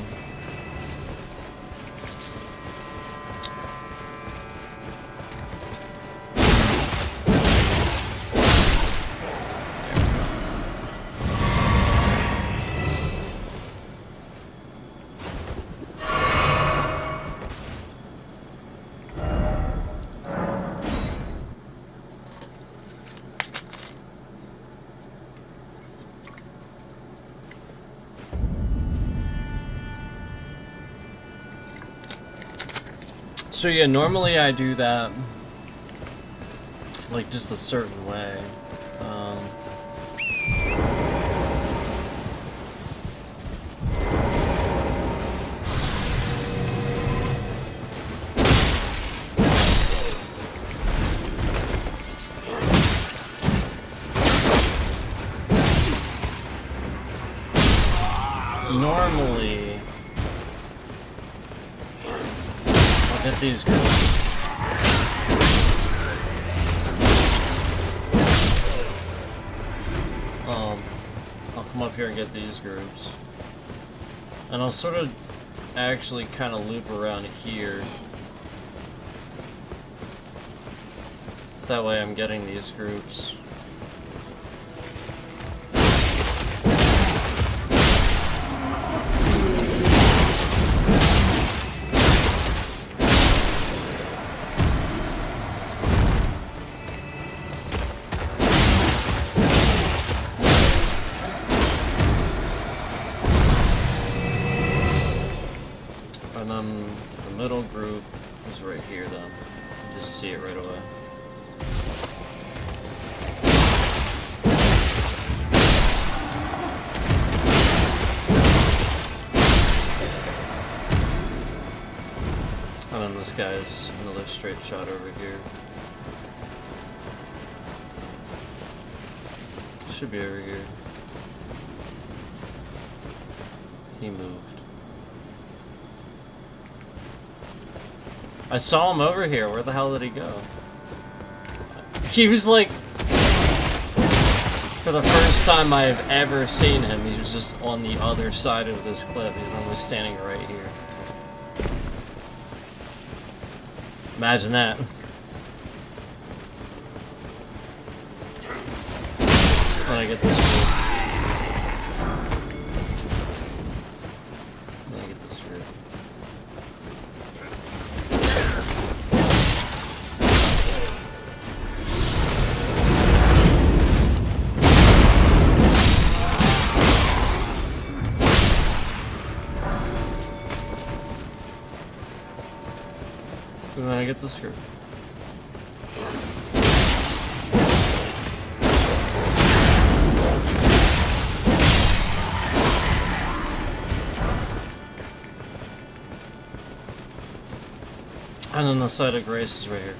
So yeah, normally I do that like just a certain way. Normally, I'll get these groups. I'll come up here and get these groups. And I'll sort of actually kind of loop around here. That way I'm getting these groups. And then the middle group is right here then. You just see it right away. And then this guy's another straight shot over here. Should be over here. He moved. I saw him over here. Where the hell did he go? He was like... For the first time I've ever seen him, he was just on the other side of this cliff. He's normally standing right here. Imagine that. When I get this group. When I get this group. And then I get this group. And then the side of grace is right here.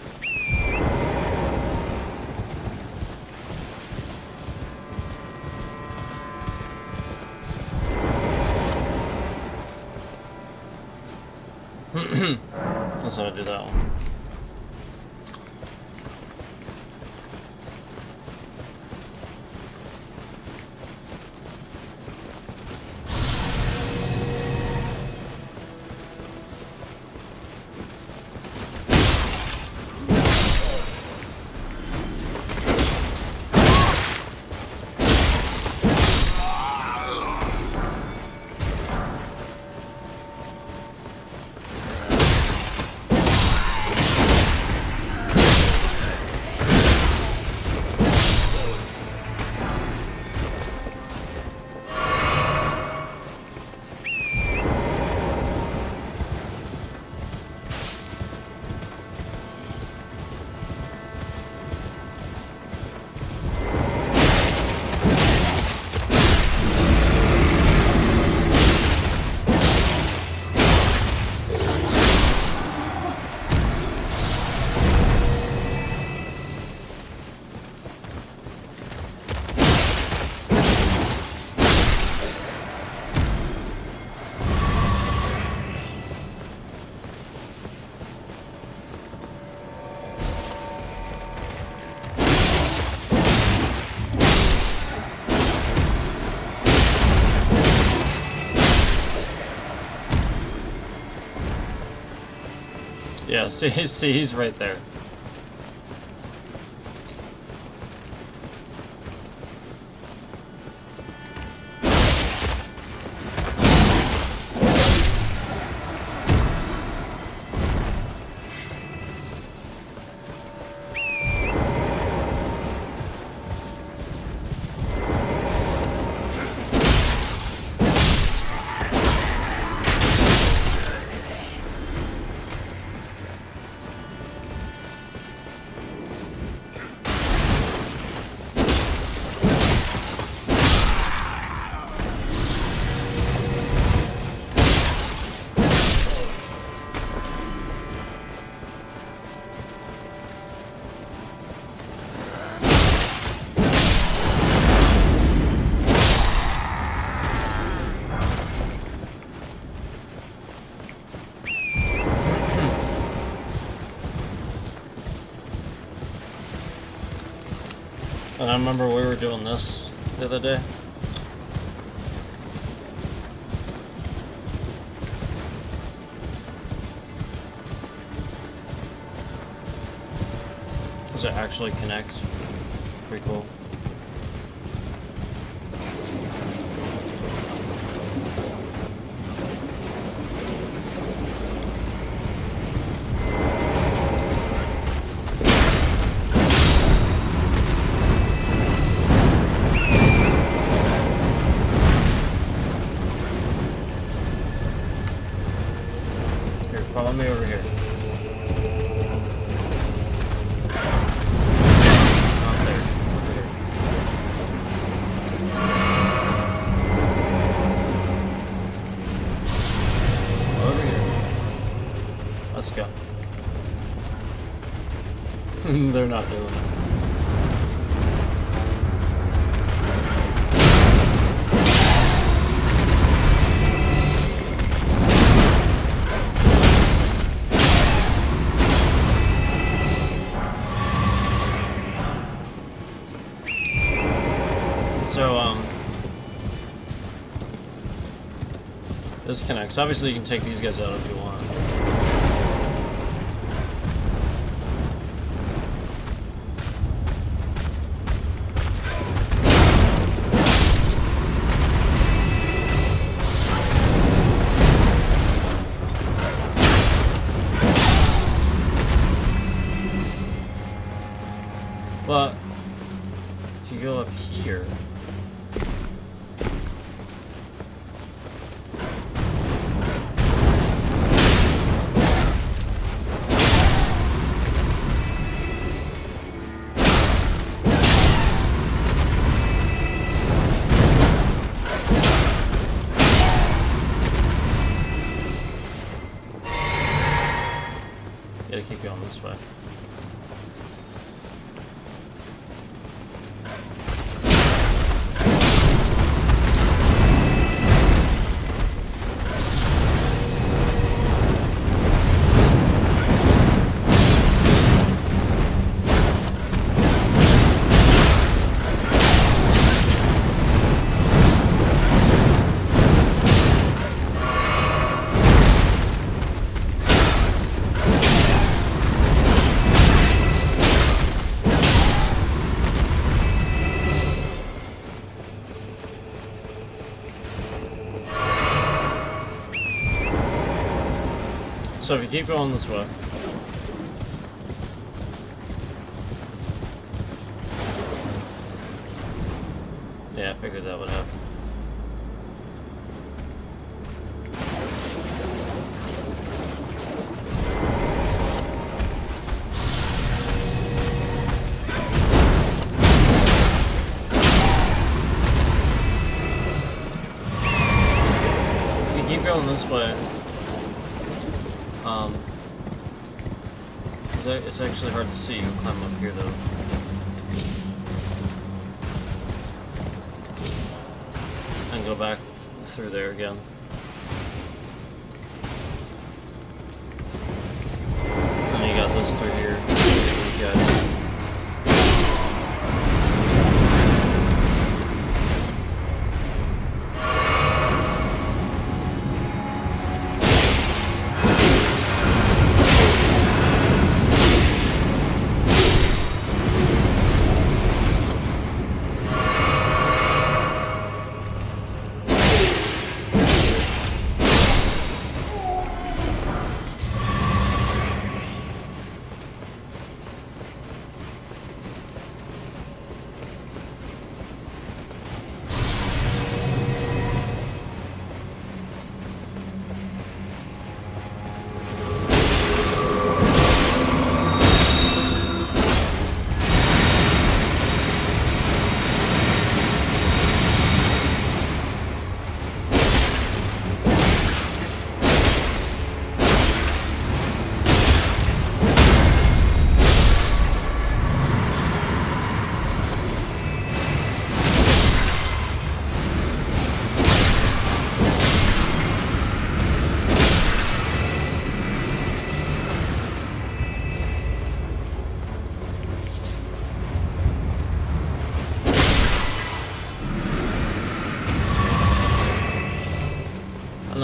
That's how I do that one. Yeah, see, he's right there. I remember we were doing this the other day. Does it actually connect? Pretty cool. Follow me over here. Not there. Over here. Over here. Let's go. They're not doing it. So, this connects. Obviously, you can take these guys out if you want. But, if you go up here... Gotta keep going this way. So if you keep going this way. Yeah, I figured that would happen. If you keep going this way, it's actually hard to see. You can climb up here though. And go back through there again. And you got this through here. You got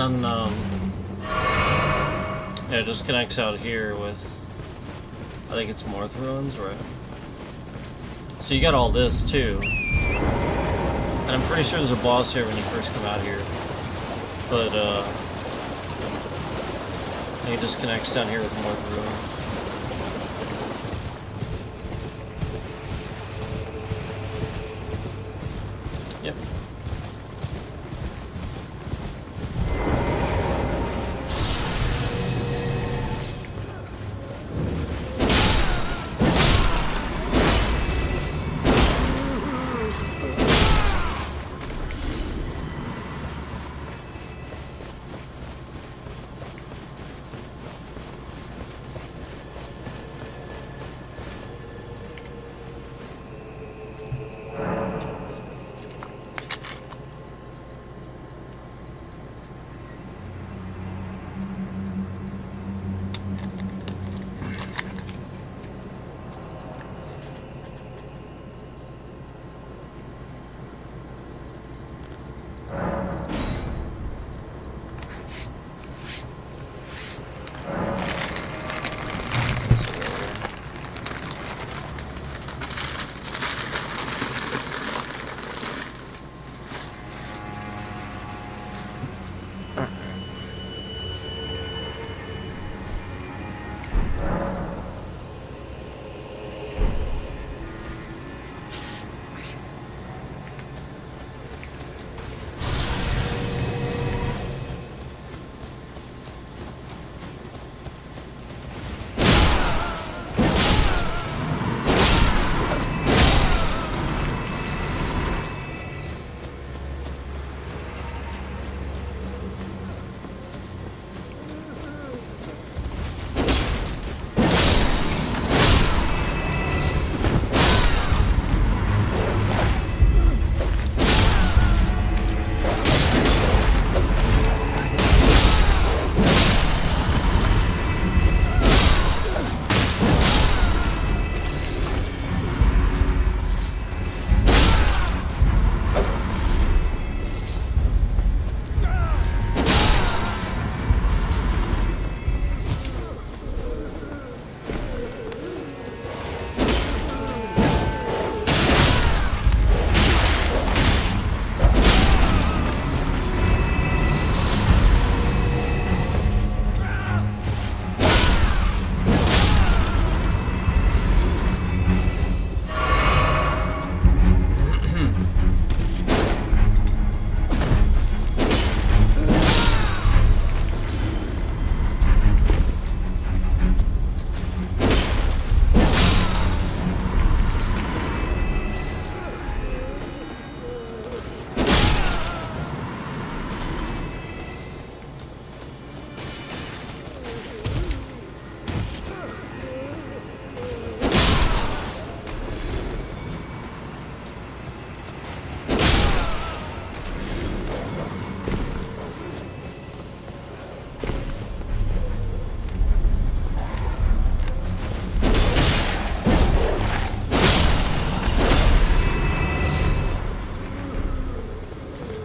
And then, yeah, it just connects out here with, I think it's Morth Ruins, right? So you got all this, too. And I'm pretty sure there's a boss here when you first come out here. But, I think it just connects down here with Morth Ruins. Yep.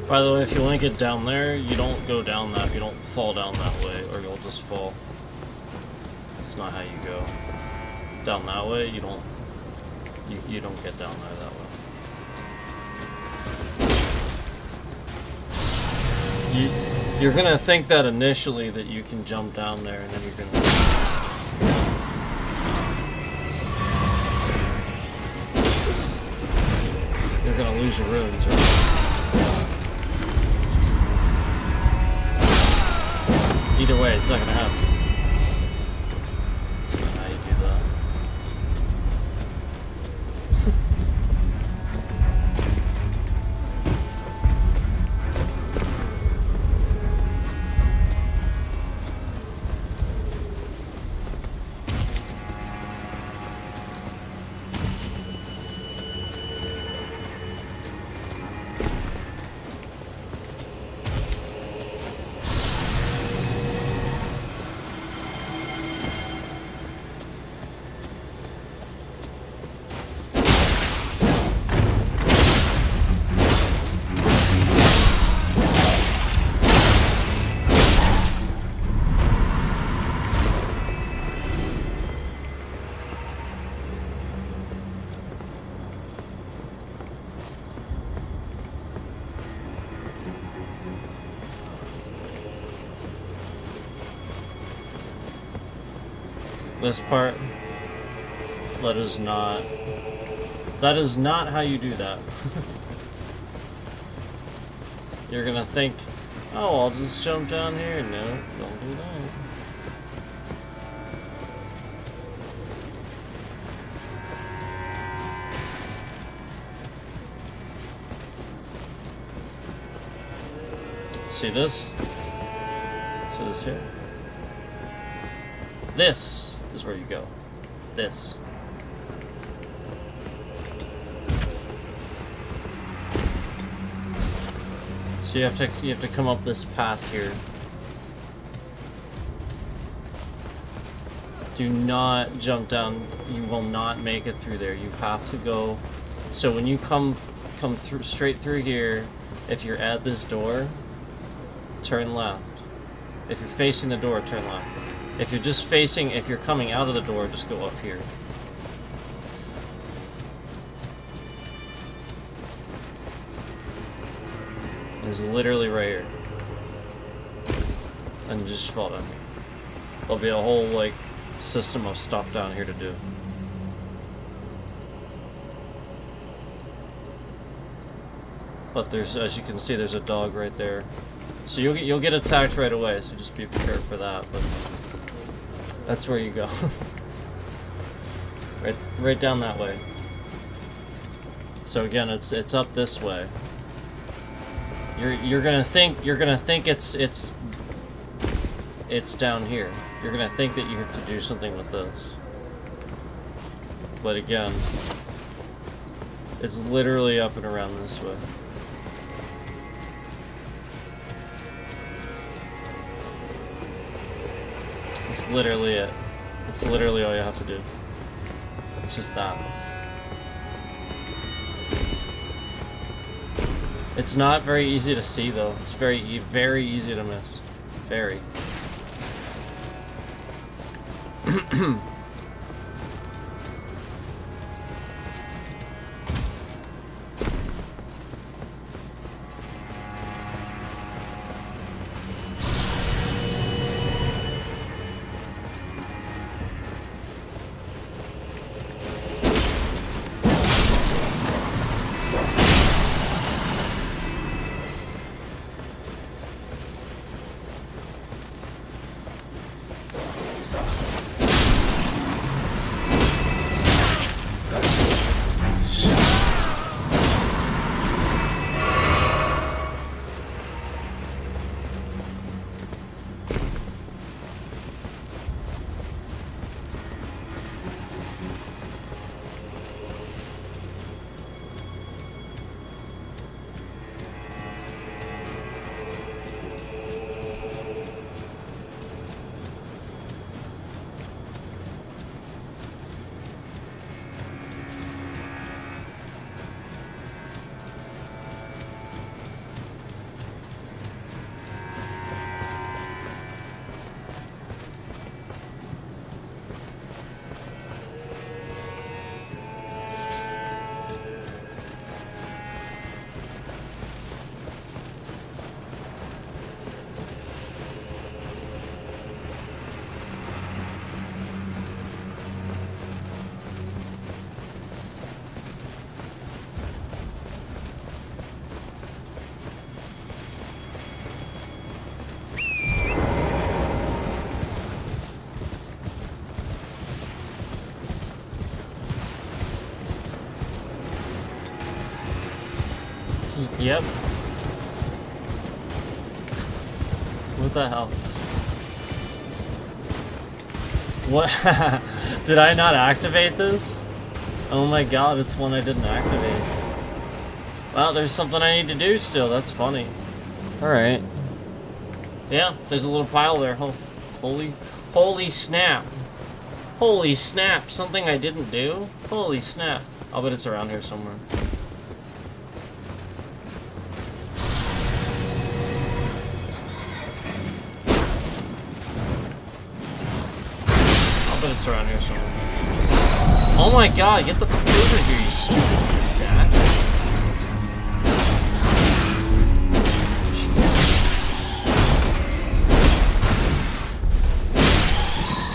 By the way, if you link it down there, you don't go down that, you don't fall down that way, or you'll just fall. That's not how you go. Down that way, you don't get down there that way. You're gonna think that initially that you can jump down there, and then you're gonna lose your runes, right? Either way, it's not gonna happen. That's not how you do that. This part, that is not how you do that. You're gonna think, oh, I'll just jump down here. No, don't do that. See this? See this here? This is where you go. This. So you have to come up this path here. Do not jump down. You will not make it through there. You have to go. So when you come through straight through here, if you're at this door, turn left. If you're facing the door, turn left. If you're coming out of the door, just go up here. It's literally right here. And just fall down here. There'll be a whole, like, system of stuff down here to do. But there's, as you can see, there's a dog right there. So you'll get attacked right away, so just be prepared for that, but that's where you go. right down that way. So again, it's up this way. You're gonna think it's down here. You're gonna think that you have to do something with this. But again, it's literally up and around this way. It's literally it. It's literally all you have to do. It's just that. It's not very easy to see though. It's very easy to miss. Very. Yep. What the hell? What? Did I not activate this? Oh my god, it's one I didn't activate. Well, there's something I need to do still. That's funny. Alright. Yeah, there's a little pile there. Holy snap. Holy snap. Something I didn't do? Holy snap. I'll bet it's around here somewhere. It's around here somewhere. Oh my god, get the fuck over here, you stupid cat.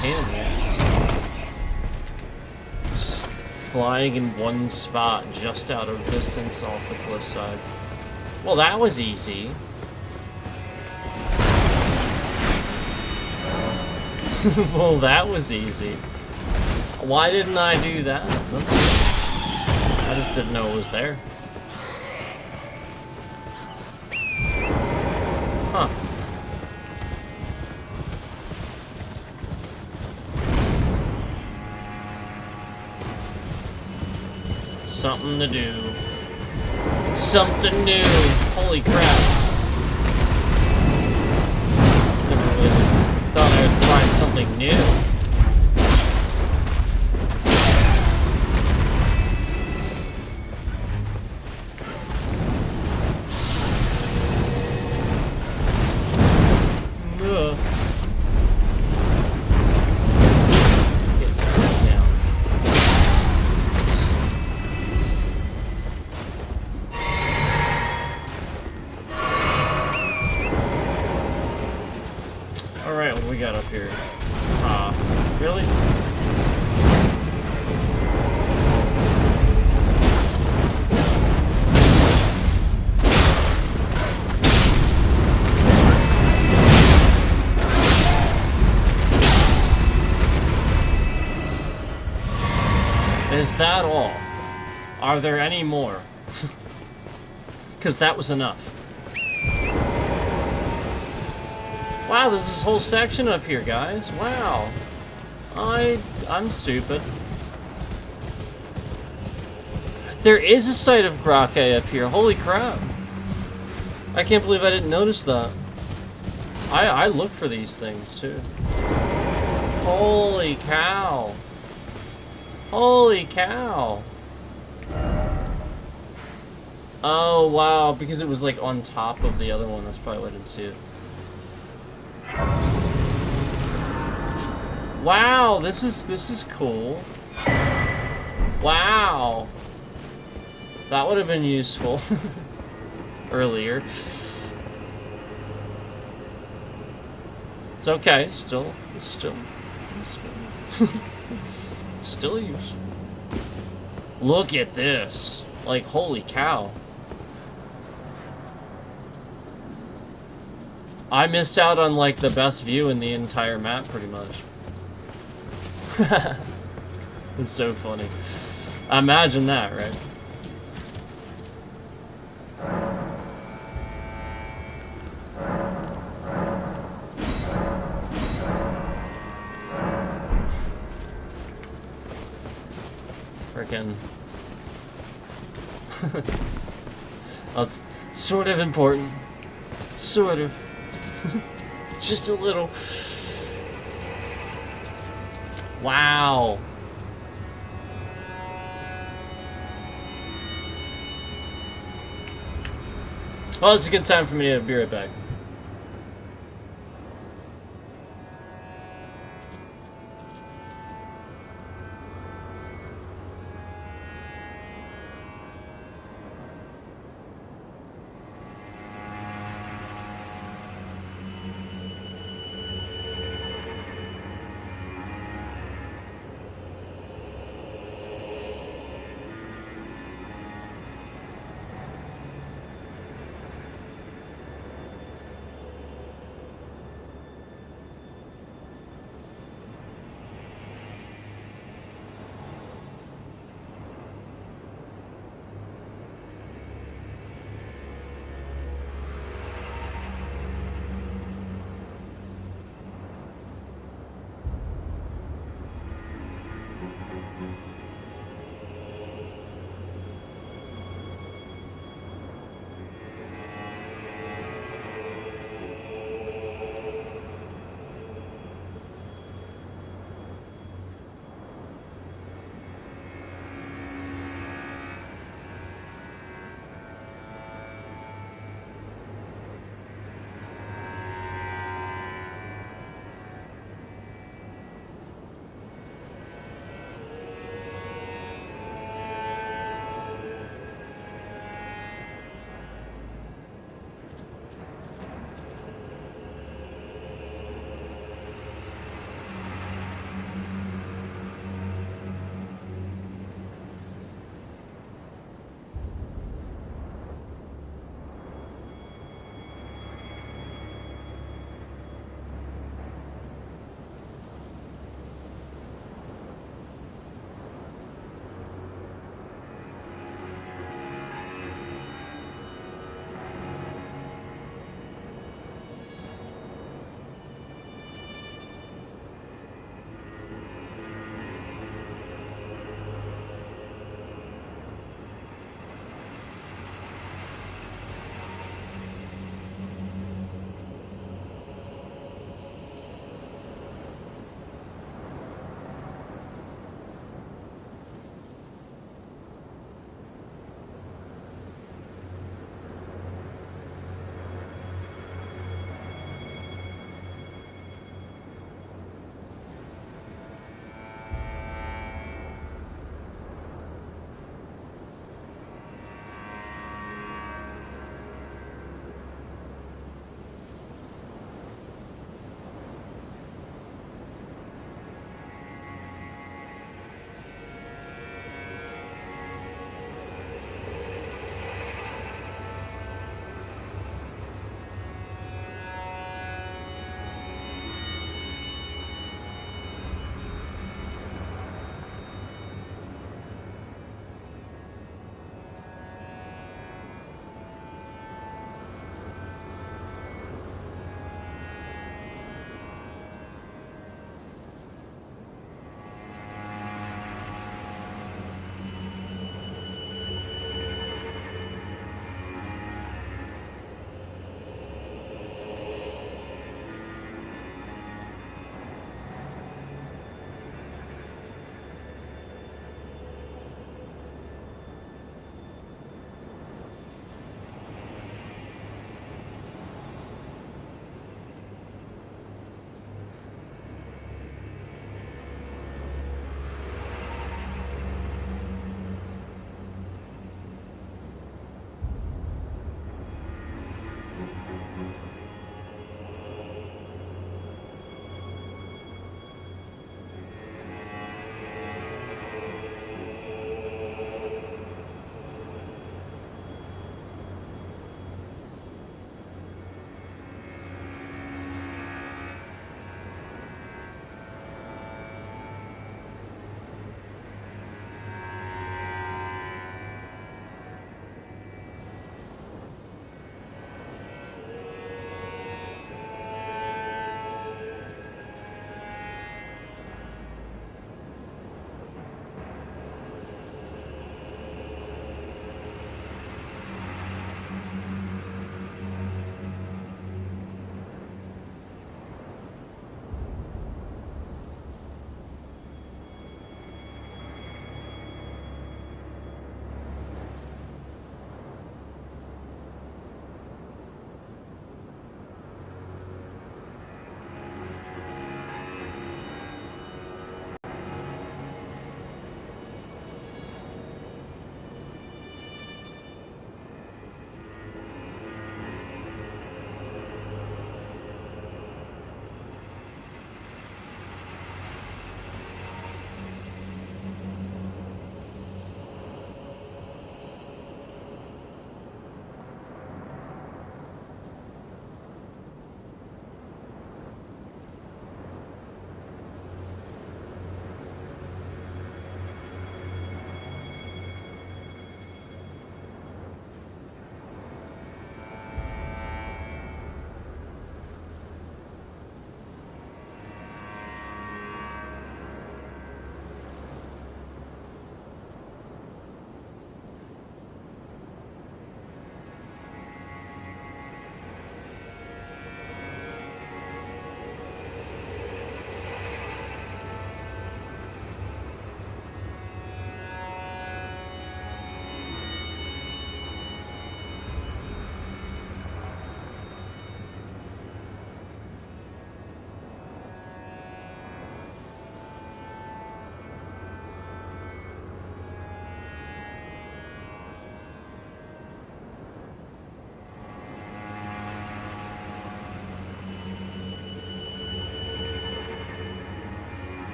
Pain in the ass. flying in one spot just out of distance off the cliffside. Well, that was easy. Well, that was easy. Why didn't I do that? I just didn't know it was there. Huh. Something to do. Something new. Holy crap. Never really thought I would find something new. Is that all? Are there any more? Because that was enough. Wow, there's this whole section up here, guys. Wow. I'm stupid. There is a site of Grake up here. Holy crap. I can't believe I didn't notice that. I look for these things, too. Holy cow. Holy cow. Oh, wow. Because it was, like, on top of the other one. That's probably why I didn't see it. Wow, this is cool. Wow. That would have been useful earlier. It's okay, still still useful. Look at this. Like, holy cow. I missed out on, like, the best view in the entire map, pretty much. It's so funny. Imagine that, right? Frickin'. That's sort of important. Sort of. Just a little. Wow. Well, it's a good time for me to be right back.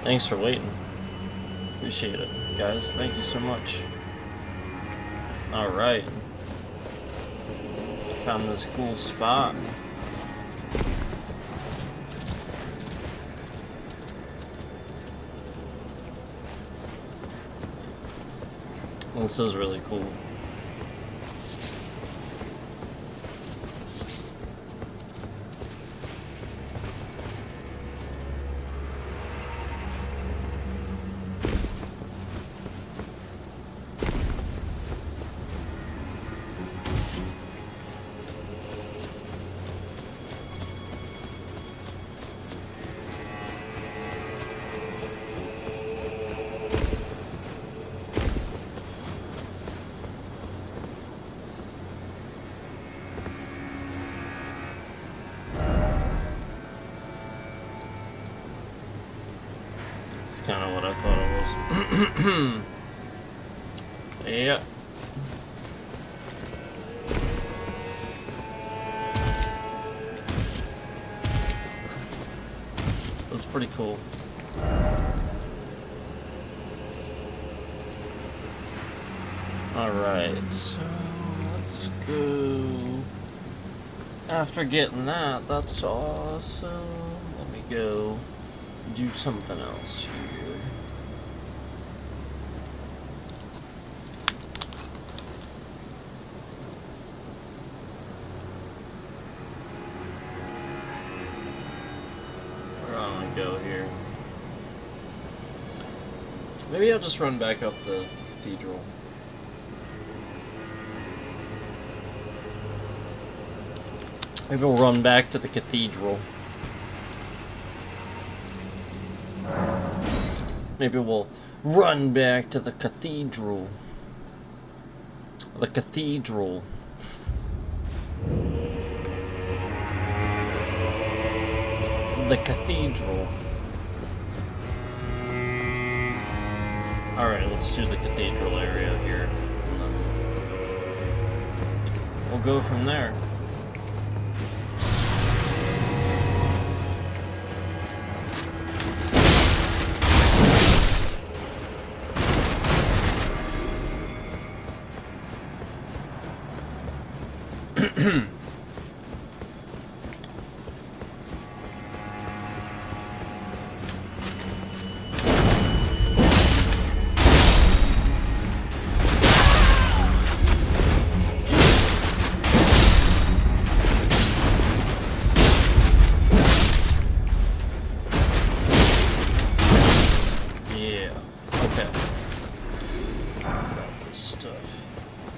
Thanks for waiting. Appreciate it, guys. Thank you so much. Alright. Found this cool spot. This is really cool. Kind of what I thought it was. Yeah. That's pretty cool. Alright, so let's go. After getting that, that's awesome. Let me go do something else here. Where do I want to go here? Maybe I'll just run back up the cathedral. Maybe we'll run back to the cathedral. Maybe we'll run back to the cathedral. The cathedral. The cathedral. Alright, let's do the cathedral area here. And then we'll go from there.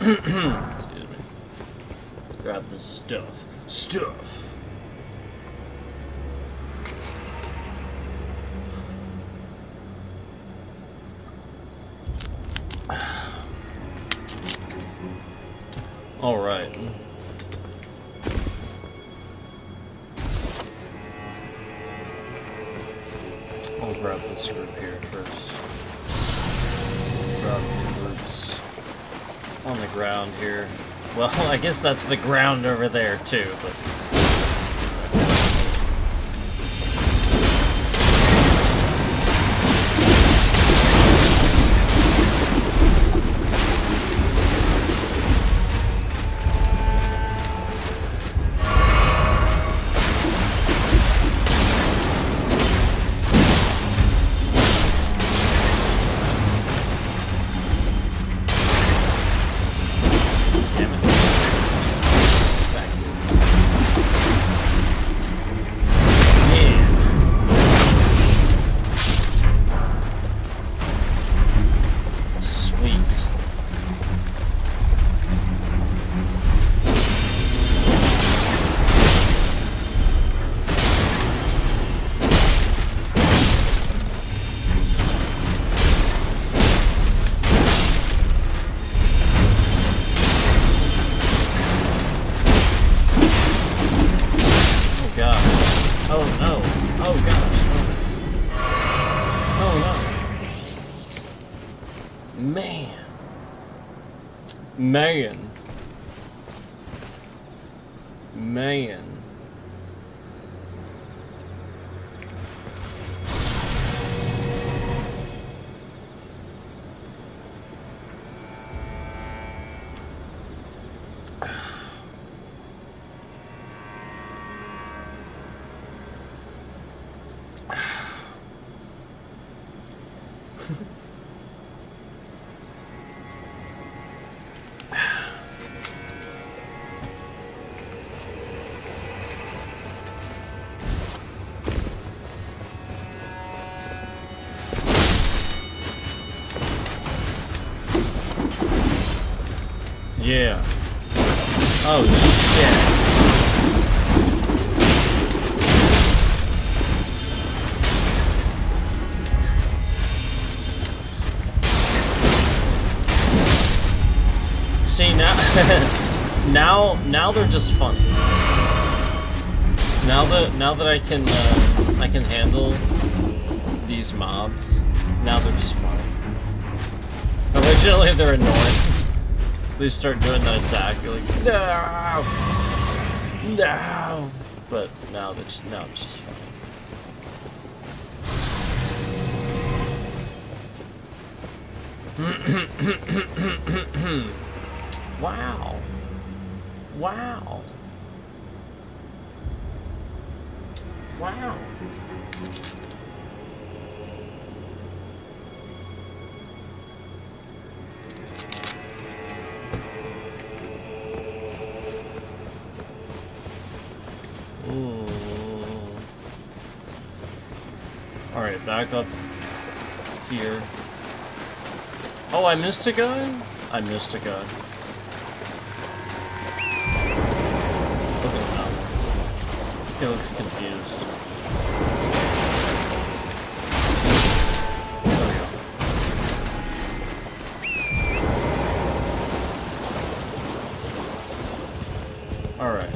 Excuse me. Grab this stuff. Stuff! Alright. I'll grab this group here first. Grab the groups on the ground here. Well, I guess that's the ground over there too, but... Man. Yeah. Oh shit. See now, now they're just fun. Now that I can handle these mobs. Now they're just fun. Originally they're annoying. They start doing that attack, you're like, no, no. But now it's just fun. Wow. Wow. Wow. Ooh. All right, back up here. Oh, I missed a guy? I missed a guy. Look at him now. He looks confused. There we go. All right.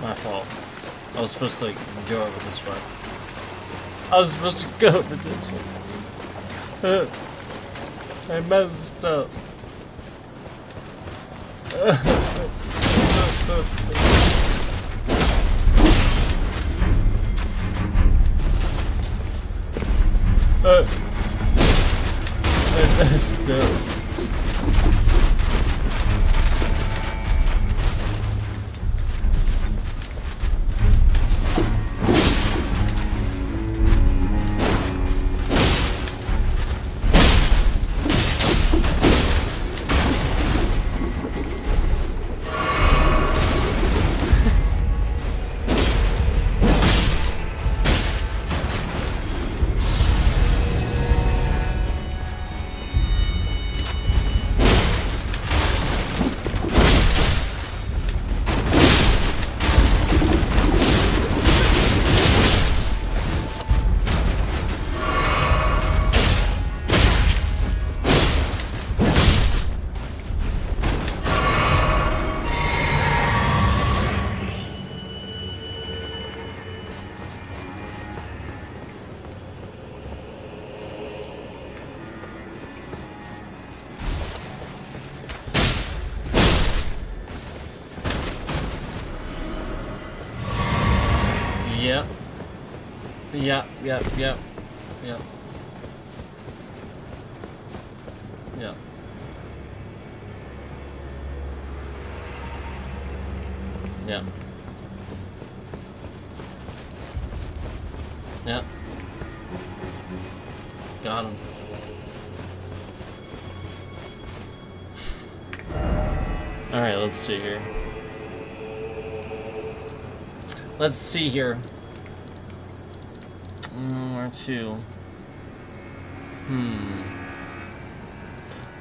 My fault. I was supposed to, like, go over this way. I was supposed to go over this way. I messed up. I messed up. Yep. Yep, yep, yep. Yep. Yep. Yep. Yep. Got him. Alright, let's see here. Let's see here. Or two.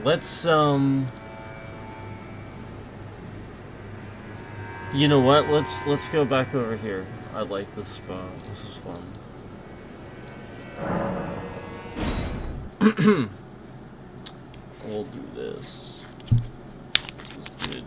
Let's, you know what? Let's go back over here. I like this spot. This is fun. We'll do this. This was good.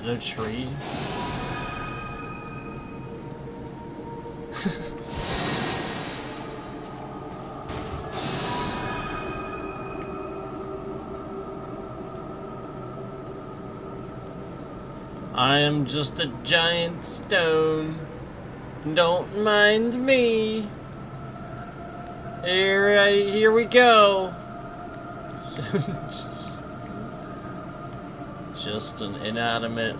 No tree. I am just a giant stone. Don't mind me. Here we go. Just an inanimate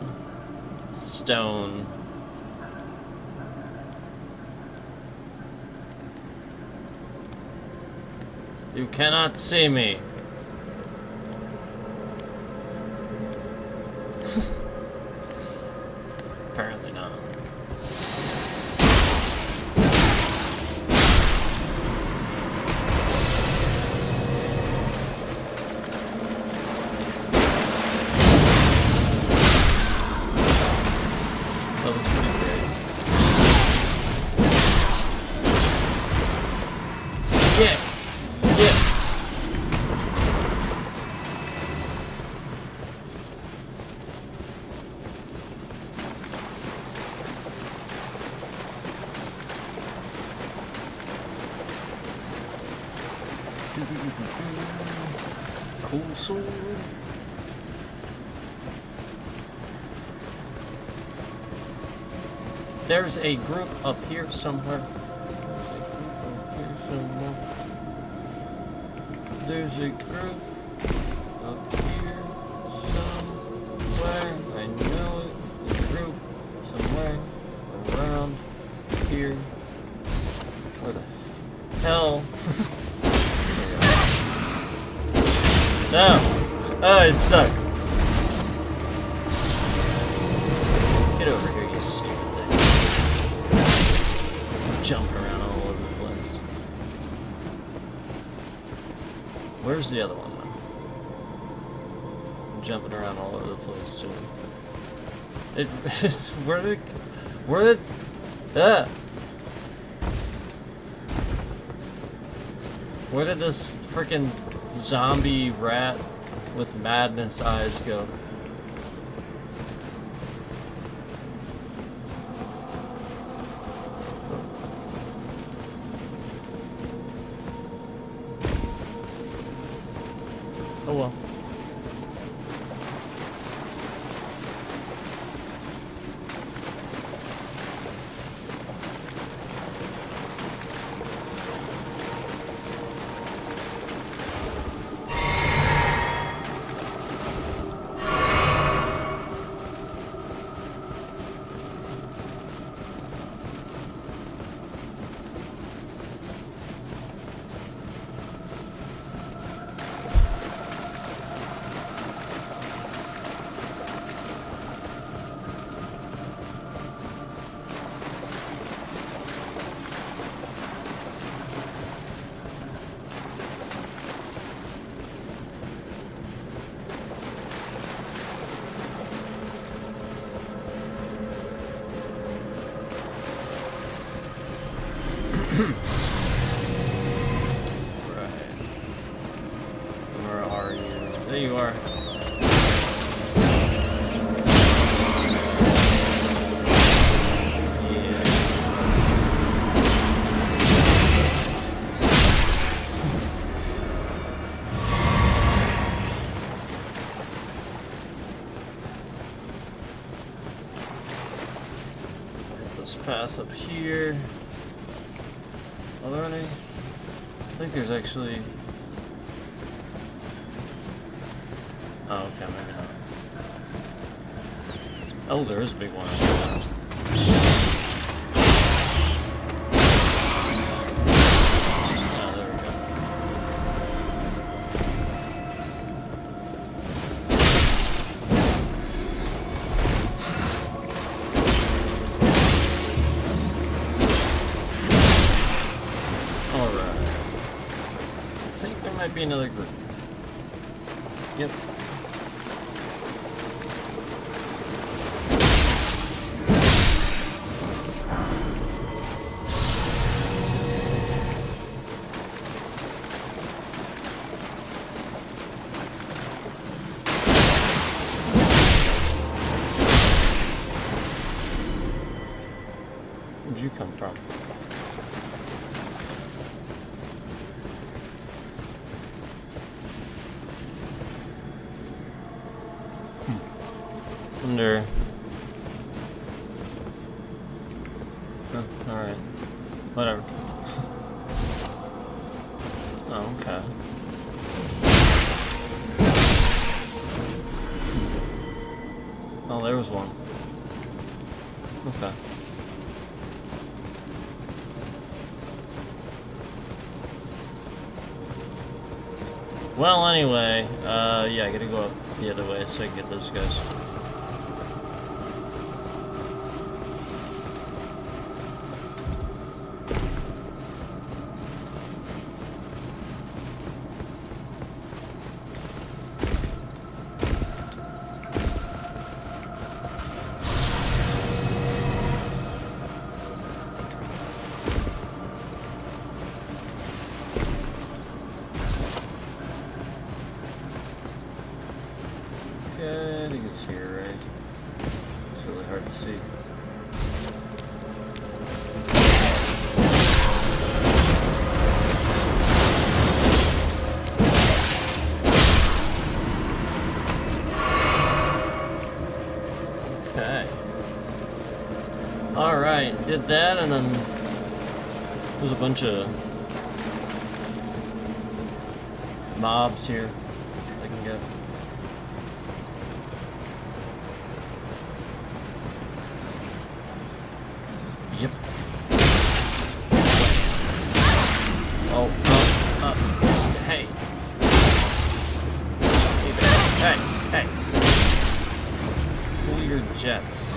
stone. You cannot see me. Apparently not. That was pretty great. Yeah. Yeah. Cool sword. There's a group up here somewhere. There's a group up here somewhere. I know it. There's a group somewhere around here. Where the hell? No! Oh, I suck. Get over here, you stupid thing. Jumping around all over the place. Where's the other one, man? Jumping around all over the place, too. Where did this freaking zombie rat with madness eyes go? Oh well. Right. Where are you? There you are. Path up here. Are there any? I think there's actually. Oh, okay, maybe not. Oh, there is a big one. Oh, there we go. Might be another group. Yep. Where'd you come from? Wonder. Oh, alright. Whatever. Oh, okay. Oh, there was one. Okay. Well, anyway, yeah, I gotta go up the other way so I can get those guys. Okay, I think it's here, right? It's really hard to see. Okay. Alright, did that, and then there's a bunch of mobs here I can get. Yep. Hey. Hey. Pull your jets.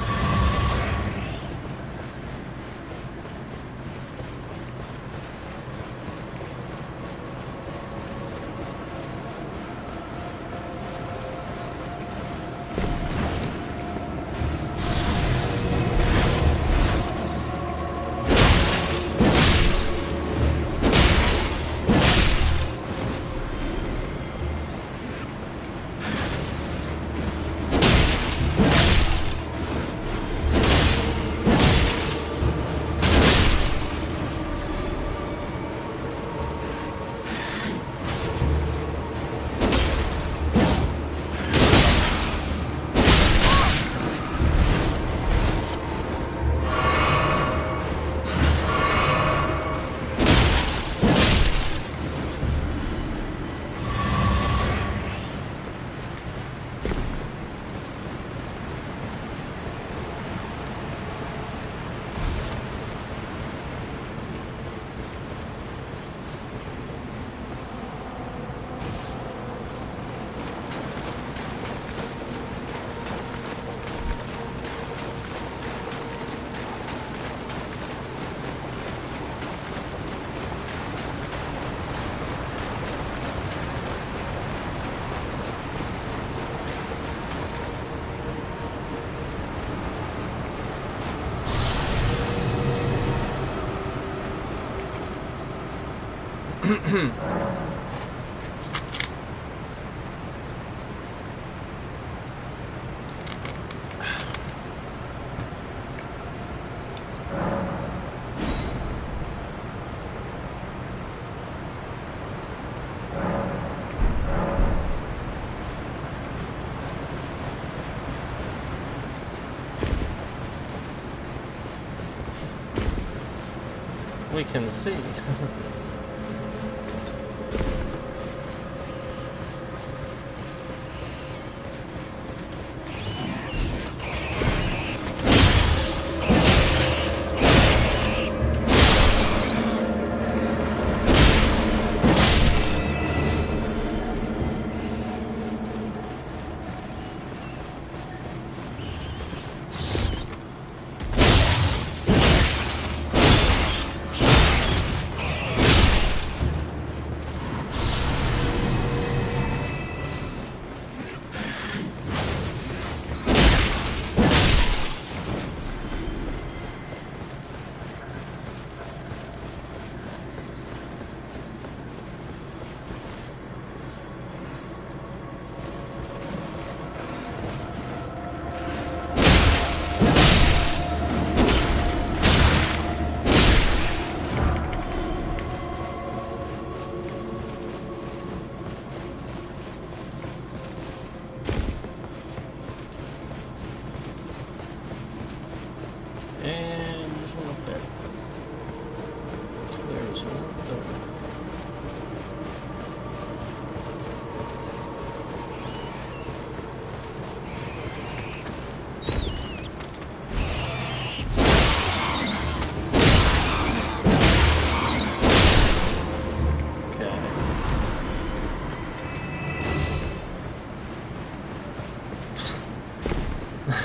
We can see.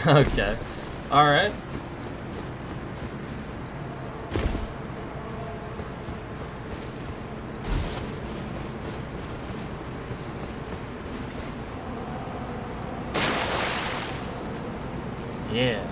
Okay. Alright. Yeah.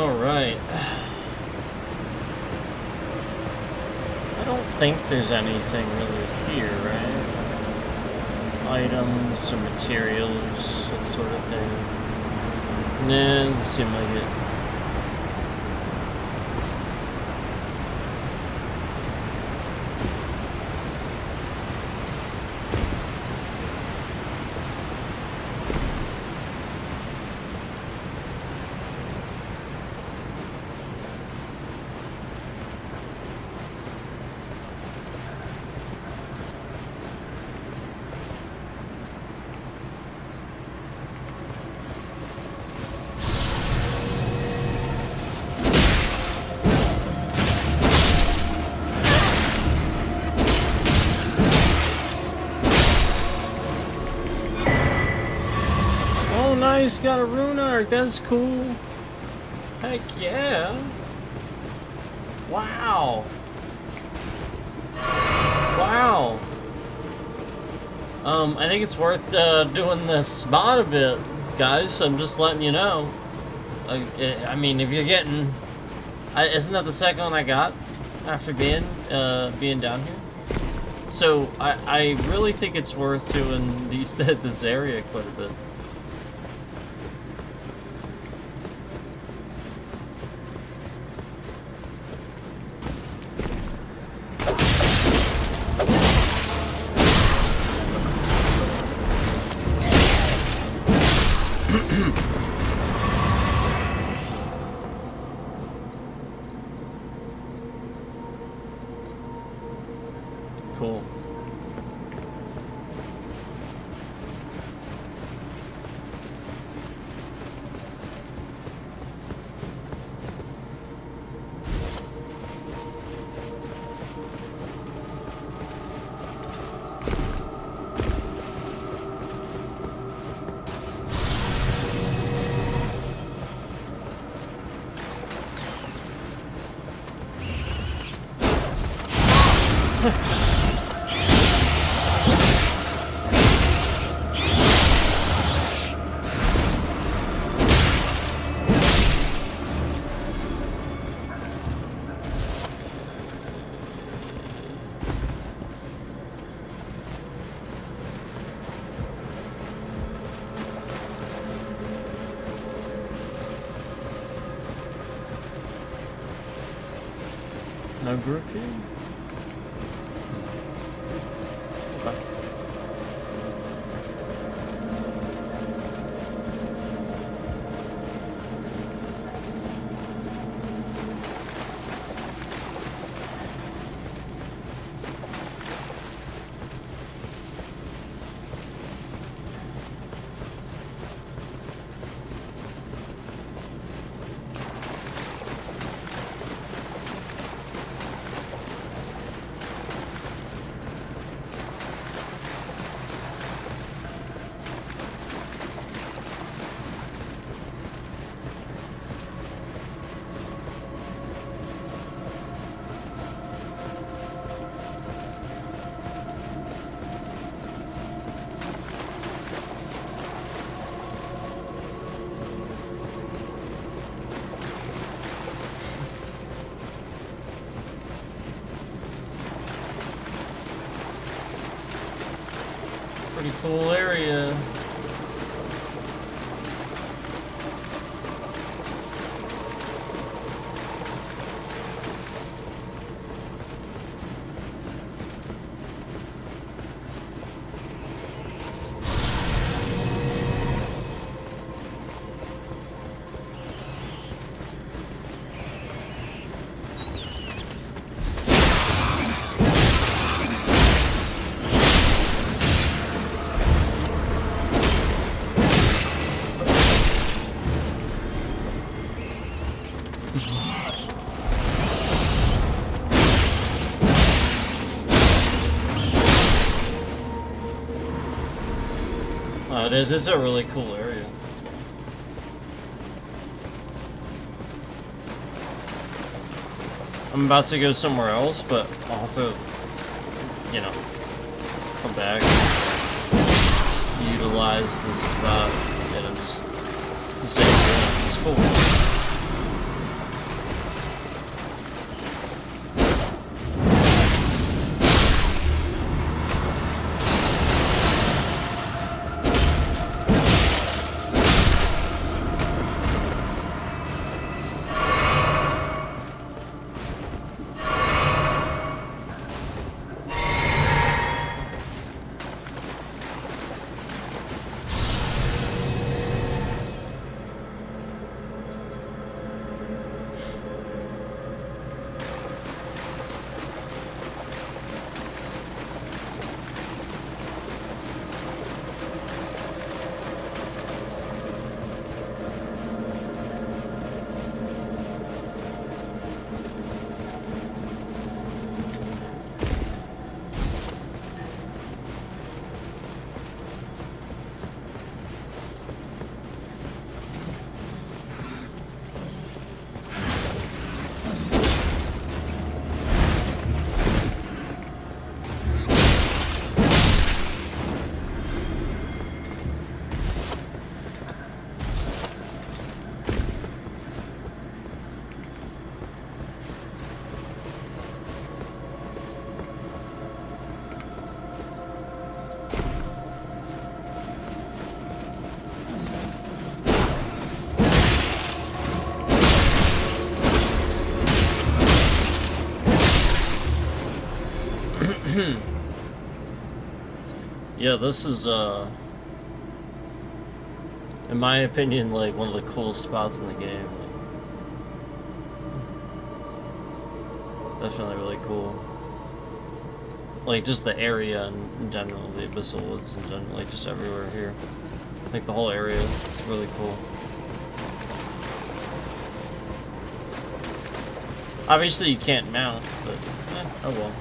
Alright. I don't think there's anything really here, right? Items, some materials, that sort of thing. Nah, doesn't seem like it. Nice, got a rune arc, that's cool. Heck yeah. Wow. Wow. I think it's worth doing this mod a bit, guys. I'm just letting you know. I mean, if you're getting, isn't that the second one I got after being down here? So I really think it's worth doing this area quite a bit. Cool. No group here? Okay. Pretty cool area. It is. It's a really cool area. I'm about to go somewhere else, but I'll have to, you know, come back, utilize this spot, and I'm just the same thing. It's cool. Yeah, this is in my opinion, like one of the coolest spots in the game. Definitely really cool. Like just the area in general, the Abyssal Woods in general, like just everywhere here. Like the whole area is really cool. Obviously you can't mount, but oh well.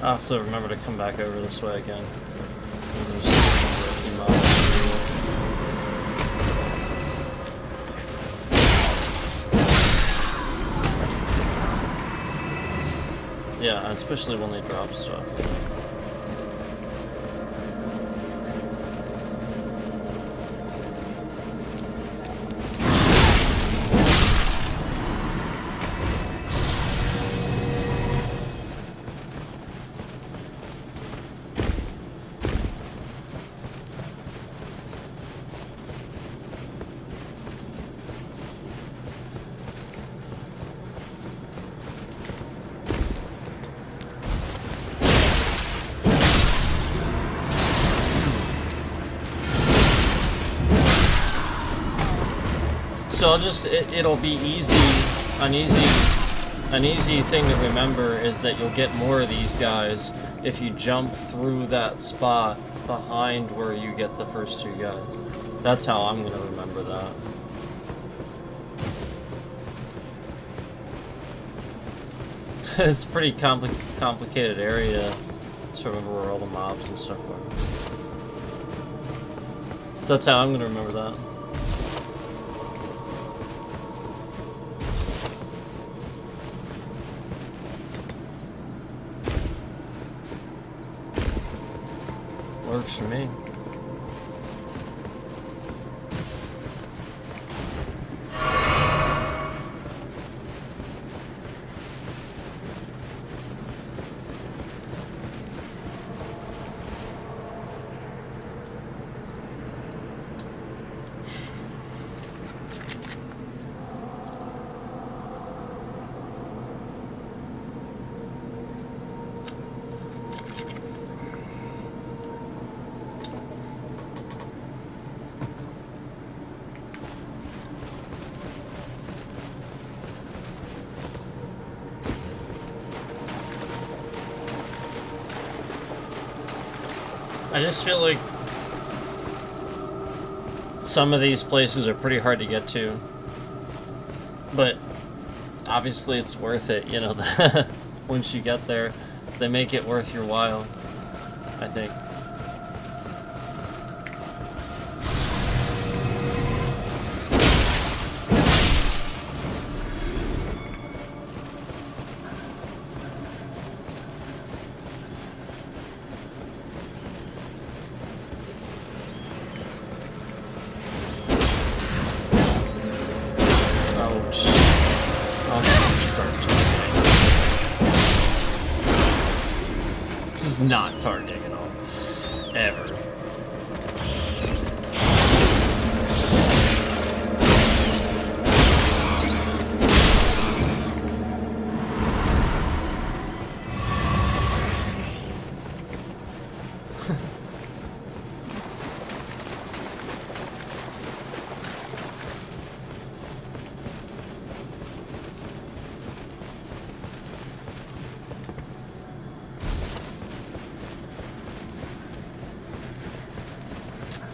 I'll have to remember to come back over this way again. Yeah, especially when they drop stuff. So I'll just, it'll be easy, an easy thing to remember is that you'll get more of these guys if you jump through that spot behind where you get the first two guys. That's how I'm gonna remember that. It's a pretty complicated area to remember where all the mobs and stuff are. So that's how I'm gonna remember that. Works for me. I just feel like some of these places are pretty hard to get to, but obviously it's worth it, you know, once you get there, they make it worth your while, I think. Not targeting at all. Ever.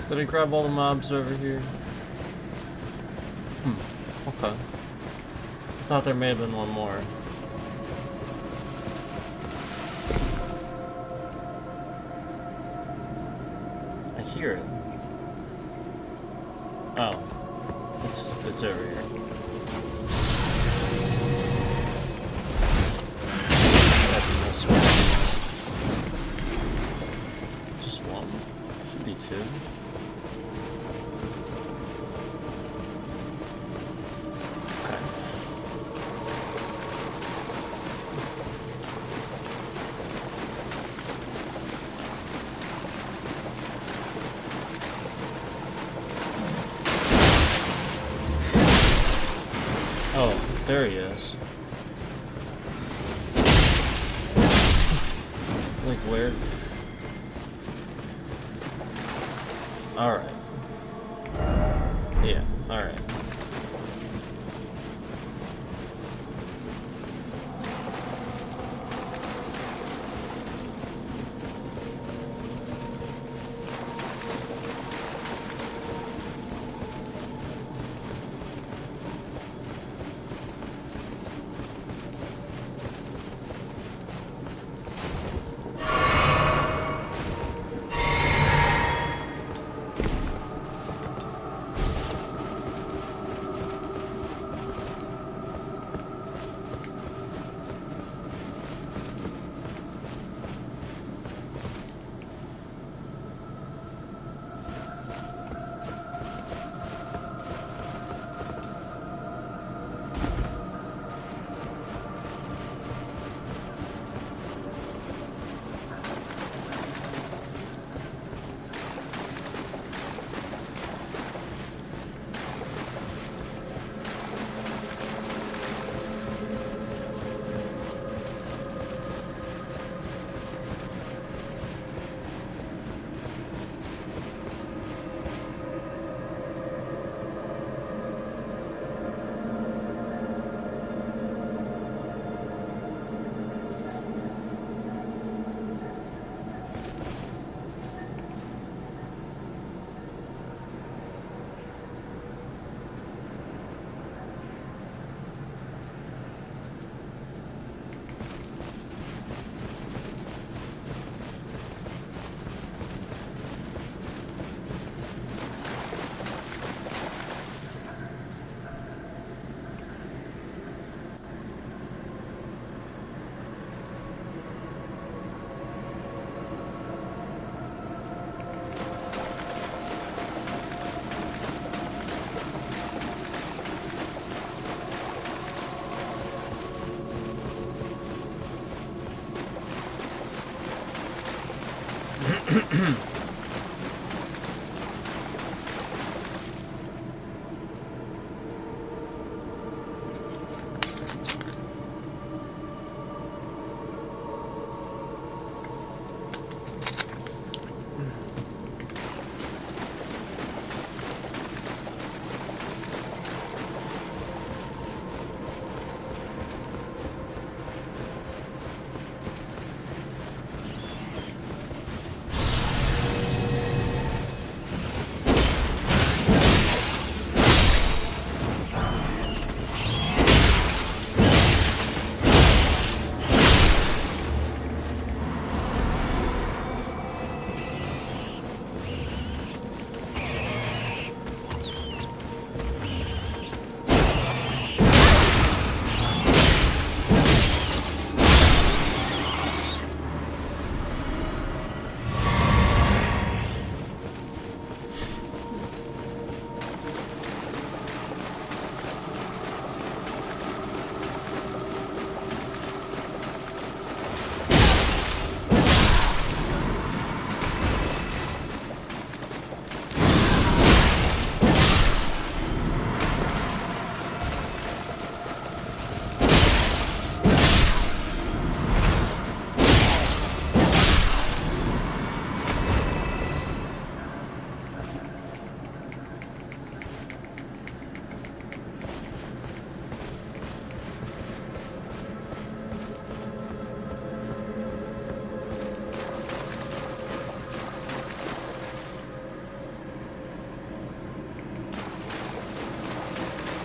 Did I grab all the mobs over here? Okay. I thought there may have been one more. I hear it. Oh. It's over here. This way. Just one. Should be two. There he is. Like where? Alright. Yeah, alright.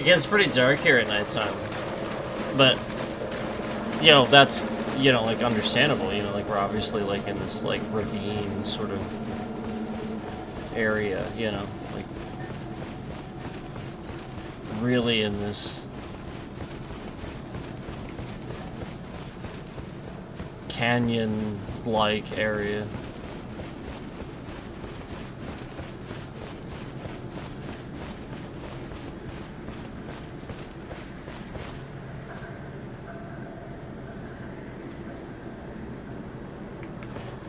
It gets pretty dark here at nighttime. But, you know, that's, you know, like, understandable. You know, like, we're obviously, like, in this, like, ravine sort of area, you know, like, really in this canyon-like area.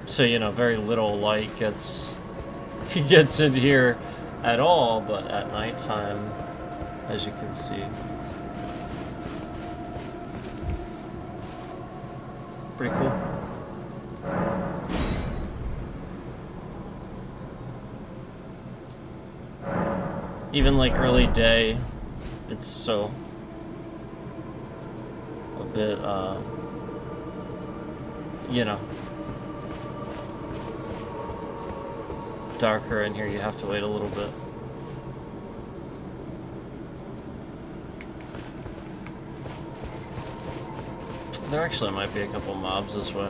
So, you know, very little light gets in here at all, but at nighttime, as you can see. Pretty cool. Even like early day, it's still a bit, you know, darker in here. You have to wait a little bit. There actually might be a couple mobs this way.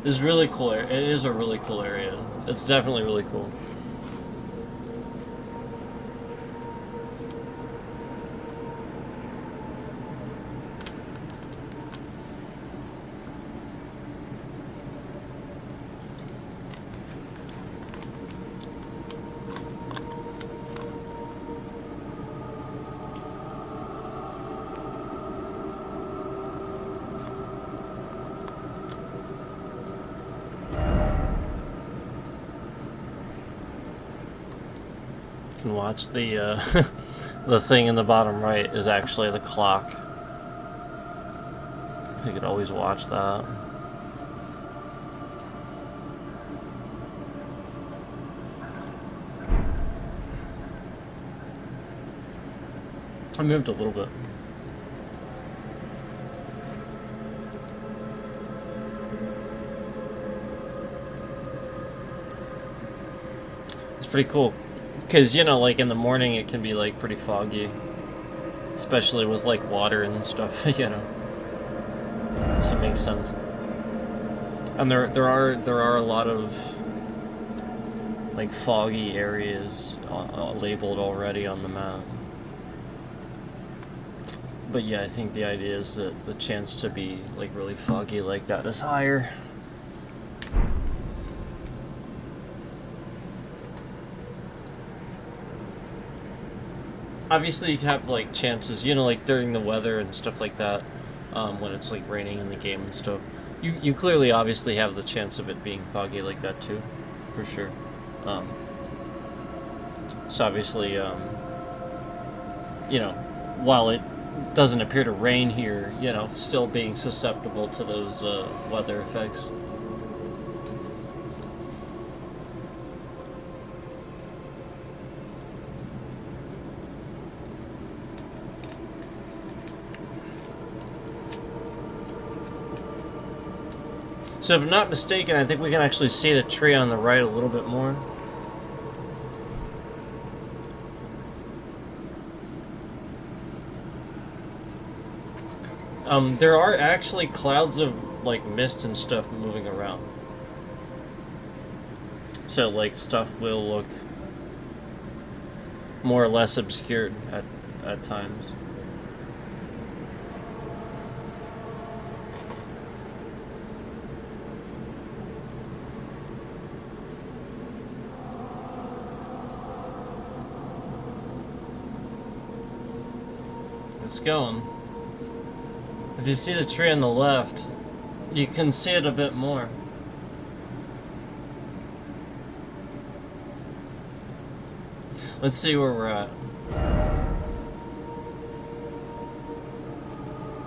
This is really cool. It is a really cool area. It's definitely really cool. You can watch the the thing in the bottom right is actually the clock. So you could always watch that. I moved a little bit. It's pretty cool. Because, you know, like in the morning it can be like pretty foggy. Especially with like water and stuff, you know. So it makes sense. And there are a lot of like foggy areas labeled already on the map. But yeah, I think the idea is that the chance to be like really foggy like that is higher. Obviously you have like chances, you know, like during the weather and stuff like that, when it's like raining in the game and stuff. You clearly obviously have the chance of it being foggy like that too, for sure. So obviously, you know, while it doesn't appear to rain here, you know, still being susceptible to those weather effects. So if I'm not mistaken, I think we can actually see the tree on the right a little bit more. There are actually clouds of like mist and stuff moving around. So like stuff will look more or less obscured at times. It's going. If you see the tree on the left, you can see it a bit more. Let's see where we're at.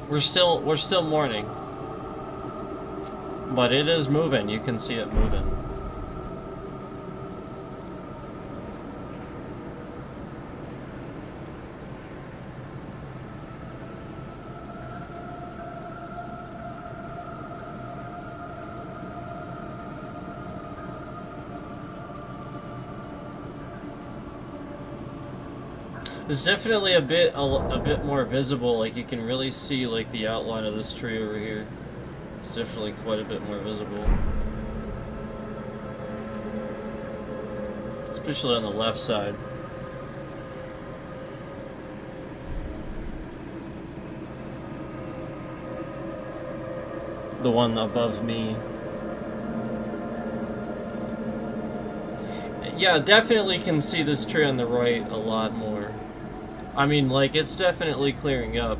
We're still morning. But it is moving. You can see it moving. It's definitely a bit more visible. Like you can really see like the outline of this tree over here. It's definitely quite a bit more visible, especially on the left side. The one above me. Yeah, definitely can see this tree on the right a lot more. I mean, like, it's definitely clearing up.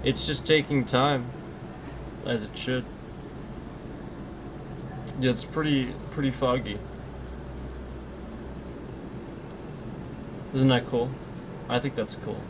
It's just taking time, as it should. Yeah, it's pretty foggy. Isn't that cool? I think that's cool.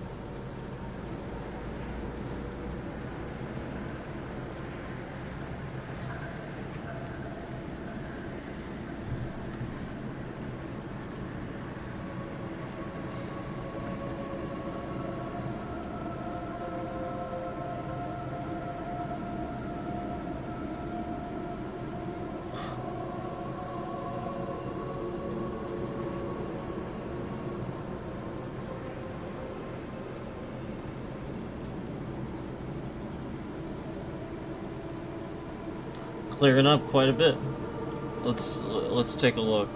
Clearing up quite a bit. Let's take a look.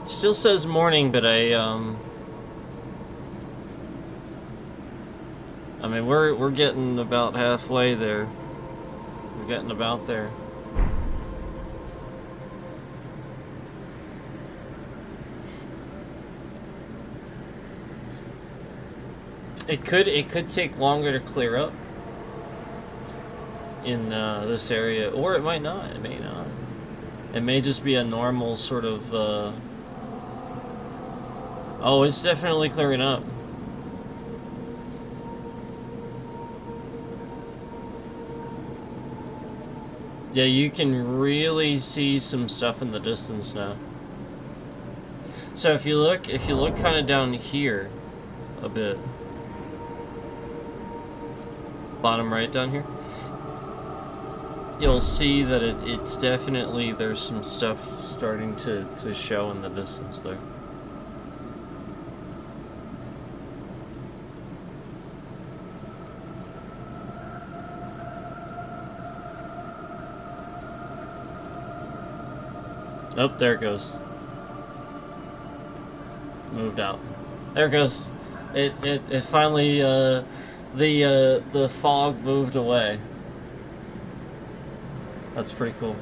Still says morning, but I mean we're getting about halfway there. We're getting about there. It could take longer to clear up in this area, or it might not. It may not. It may just be a normal sort of. Oh, it's definitely clearing up. Yeah, you can really see some stuff in the distance now. So if you look kind of down here, a bit, bottom right down here, you'll see that it's definitely, there's some stuff starting to show in the distance there. Oh, there it goes. Moved out. There it goes. It finally, the fog moved away. That's pretty cool.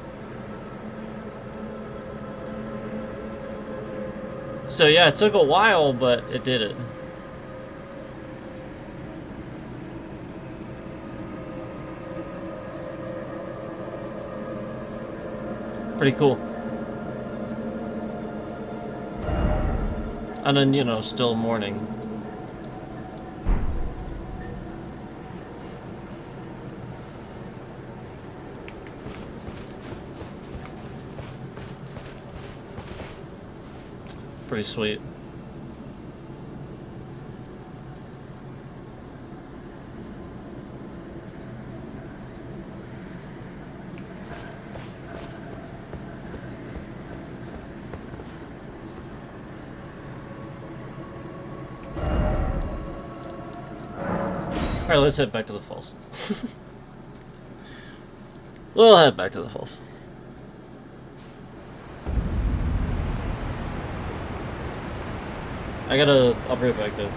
So yeah, it took a while, but it did it. Pretty cool. And then, you know, still morning. Pretty sweet. Alright, let's head back to the falls. We'll head back to the falls. I'll bring it back though.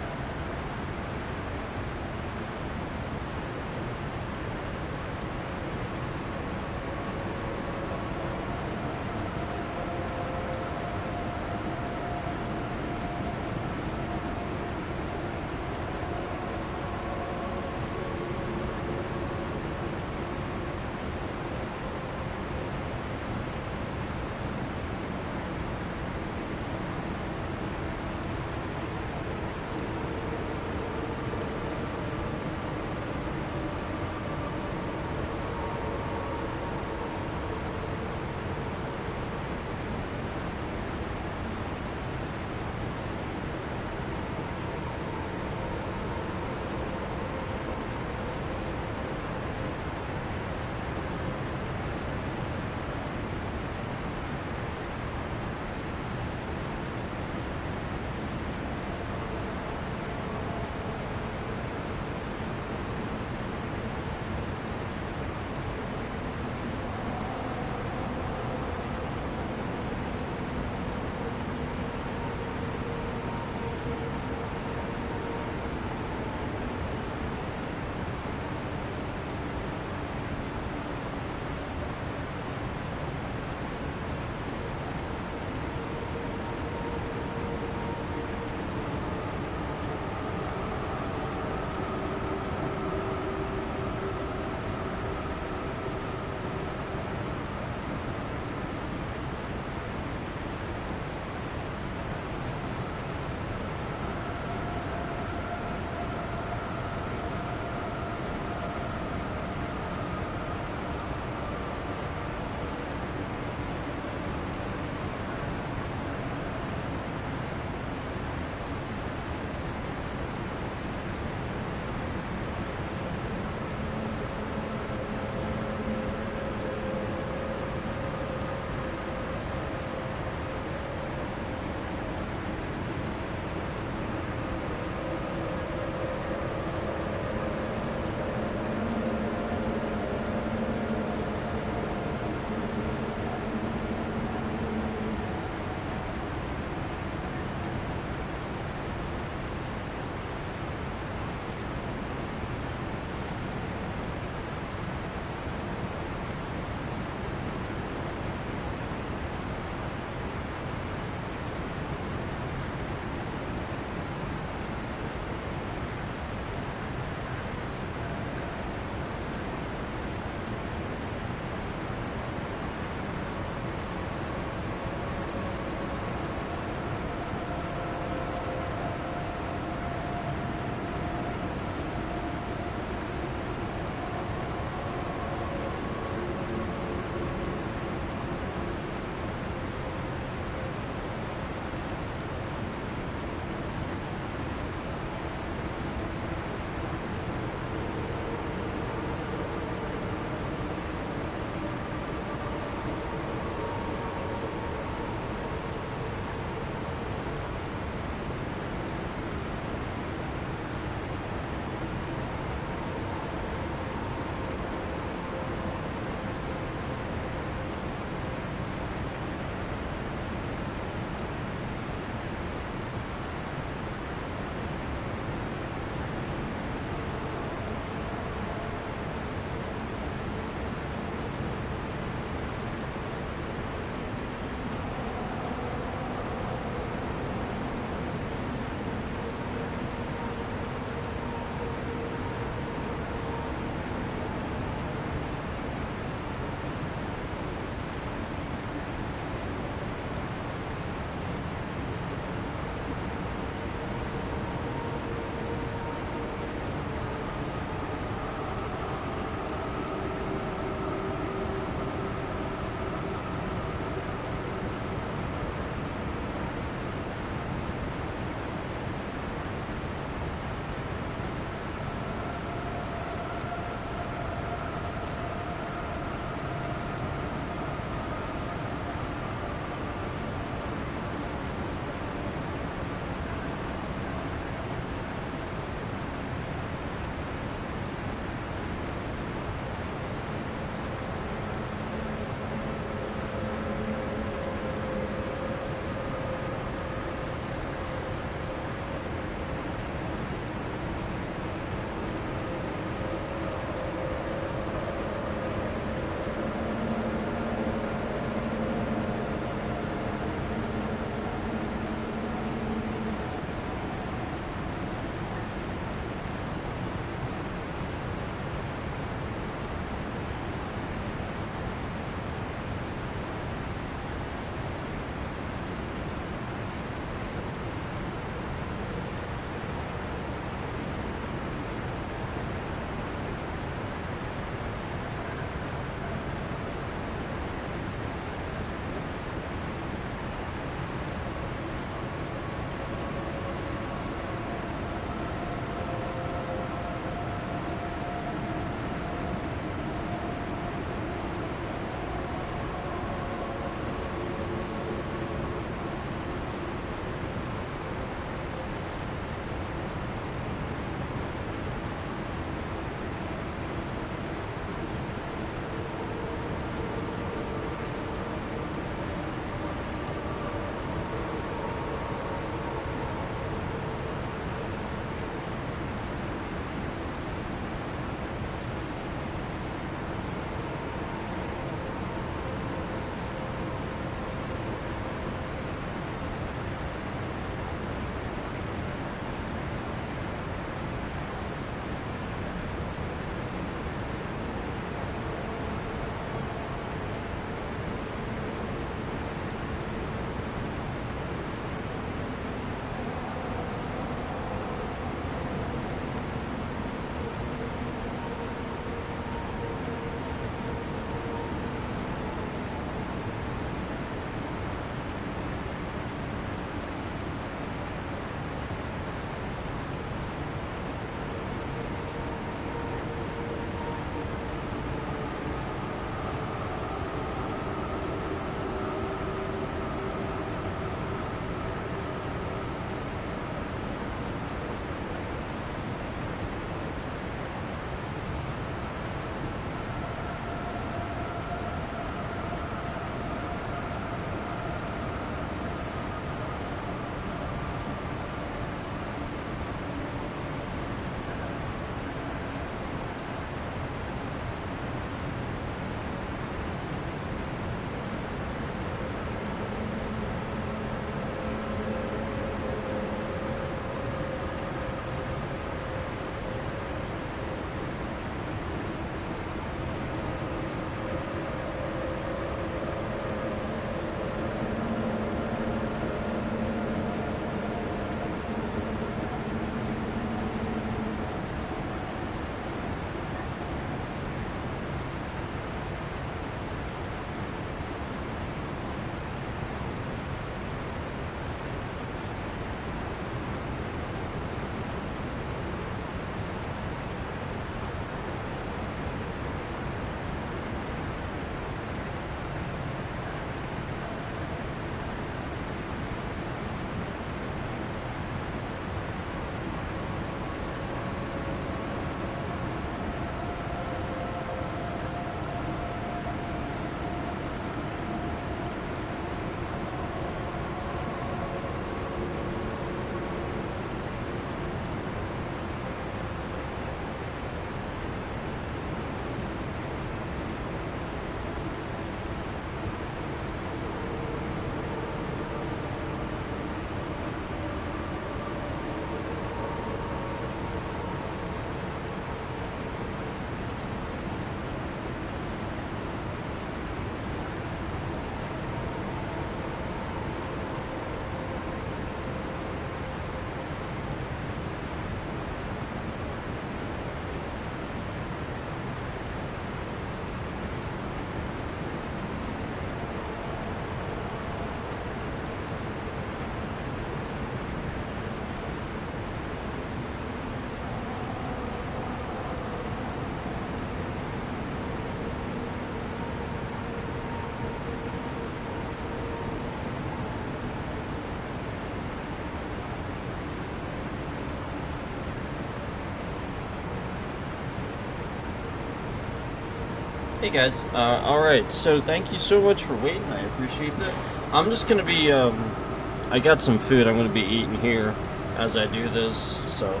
Hey guys, alright, so thank you so much for waiting, I appreciate that. I'm just gonna be, I got some food I'm gonna be eating here as I do this, so,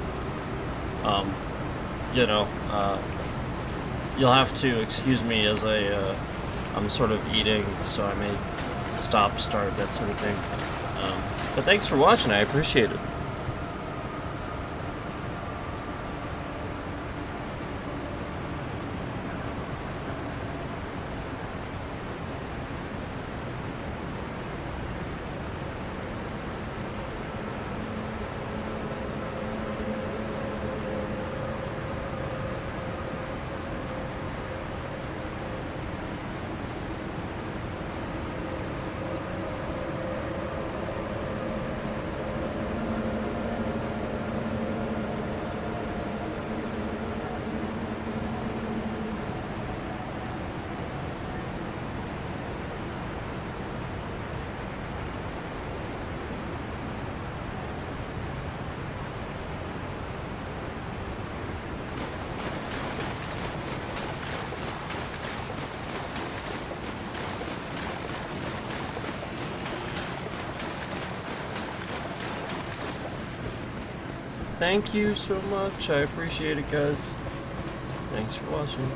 um, you know, you'll have to excuse me as I'm sort of eating, so I may stop, start, that sort of thing. But thanks for watching, I appreciate it. Thank you so much. I appreciate it, guys. Thanks for watching.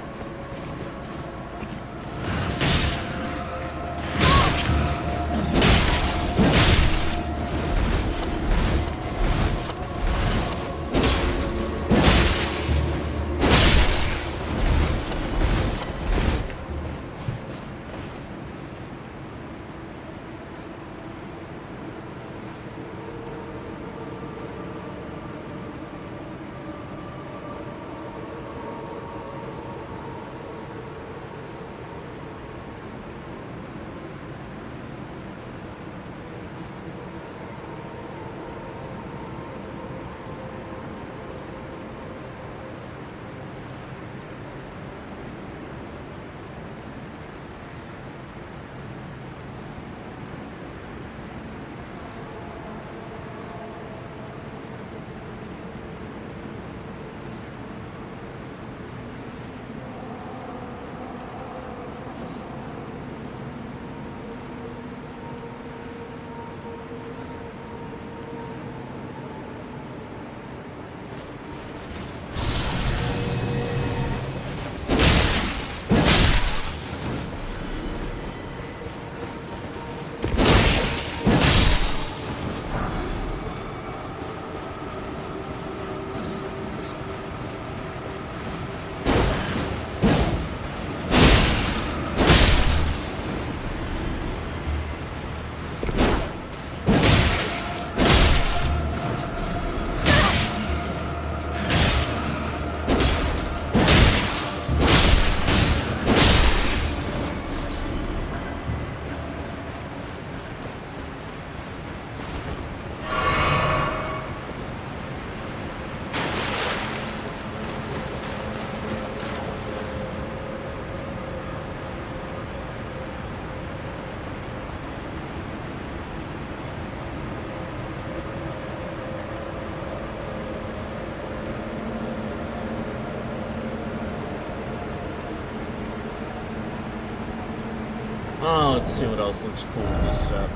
Oh, let's see what else looks cool in this set.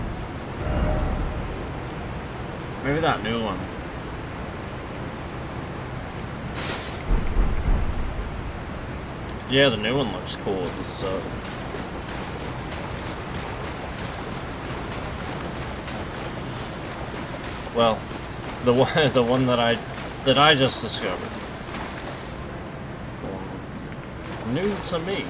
Maybe that new one. Yeah, the new one looks cool with this set. Well, the one that I just discovered. New to me.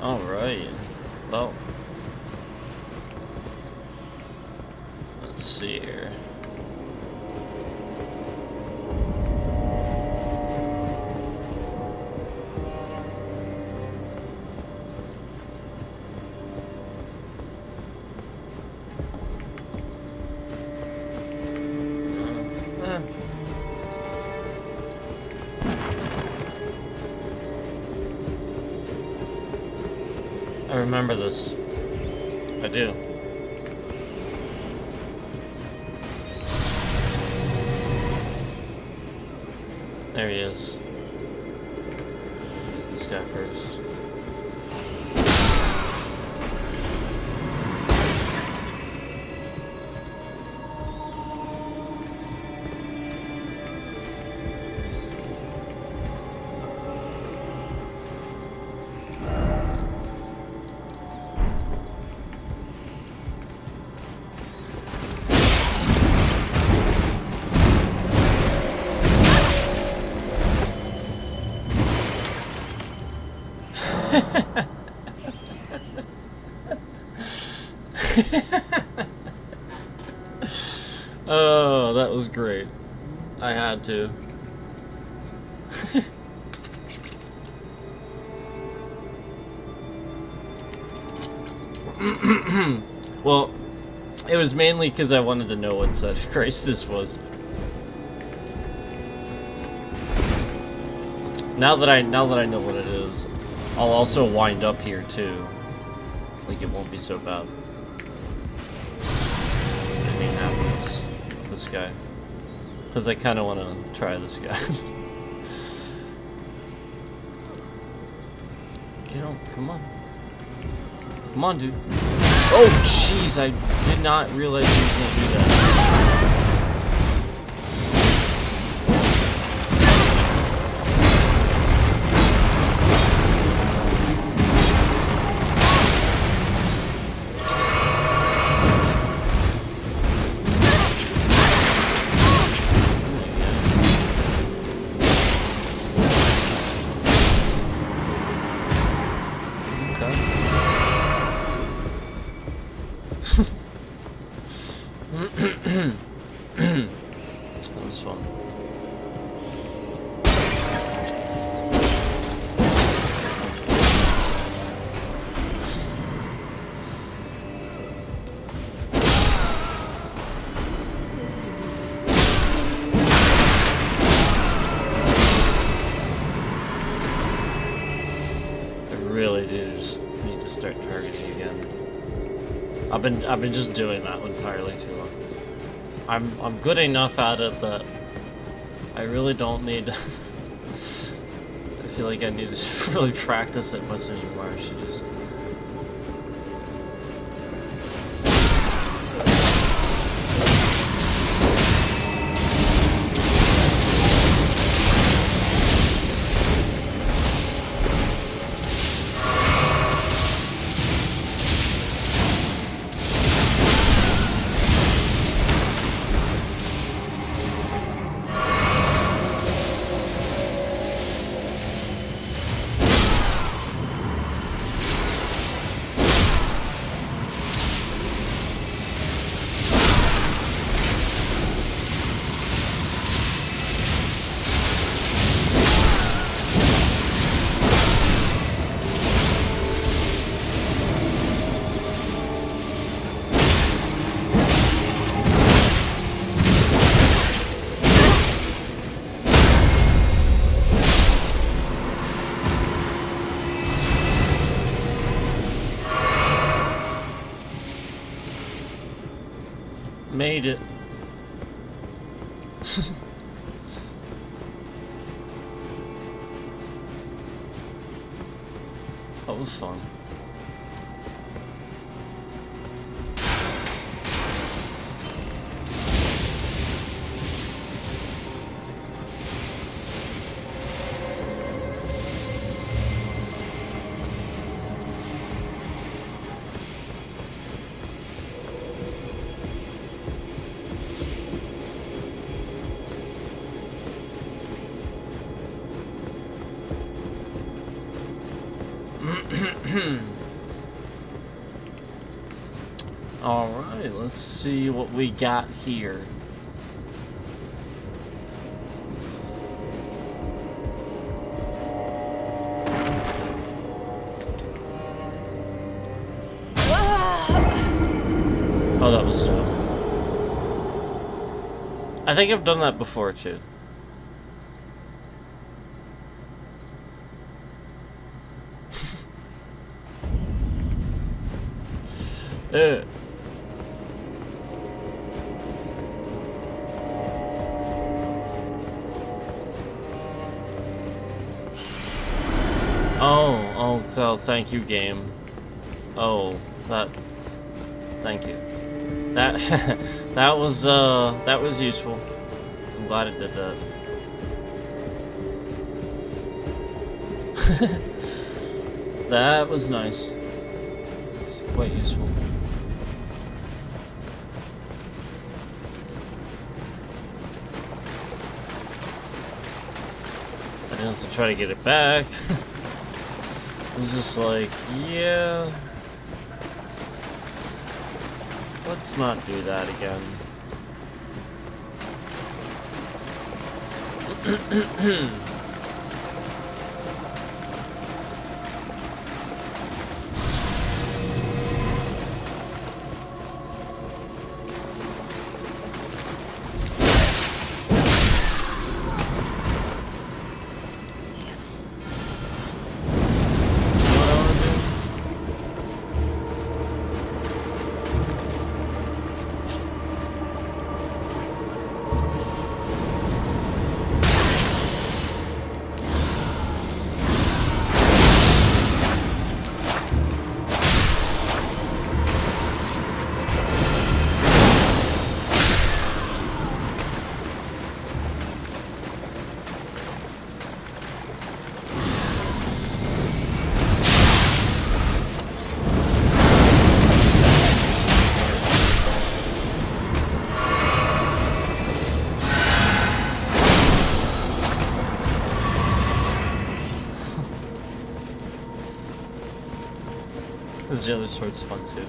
Alright. Well. Let's see here. I remember this. I do. There he is. This guy first. Oh, that was great. I had to. Well, it was mainly because I wanted to know what set of grace this was. Now that I know what it is, I'll also wind up here too. Like it won't be so bad. I mean, happens this guy, because I kind of want to try this guy. Get on, come on, come on, dude. Oh, jeez, I did not realize you was gonna do that. That was fun. I really do just need to start targeting again. I've been just doing that entirely too long. I'm good enough at it that I really don't need. I feel like I need to really practice it much anymore. I should just. Made it. That was fun. Alright, let's see what we got here. Oh, that was dope. I think I've done that before, too. Oh, thank you, game. Oh, thank you. That, that was useful. I'm glad it did that. That was nice. It's quite useful. I didn't have to try to get it back. It was just like, yeah. Let's not do that again. Because the other sword's fun too.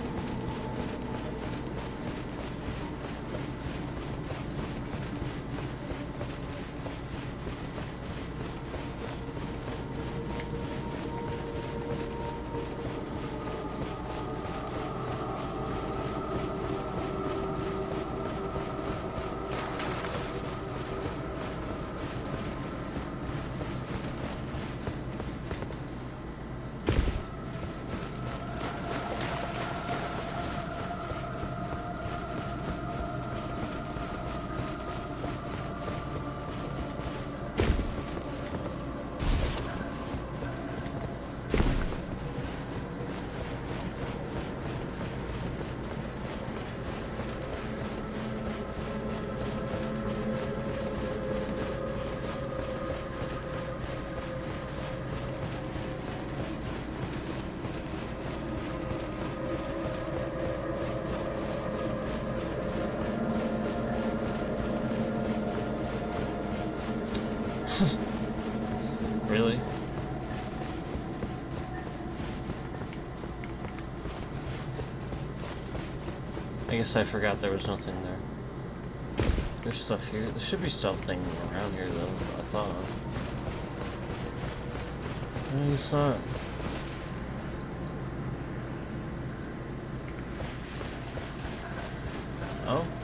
Really? I guess I forgot there was nothing there. There's stuff here. There should be something around here though, I thought. I guess not.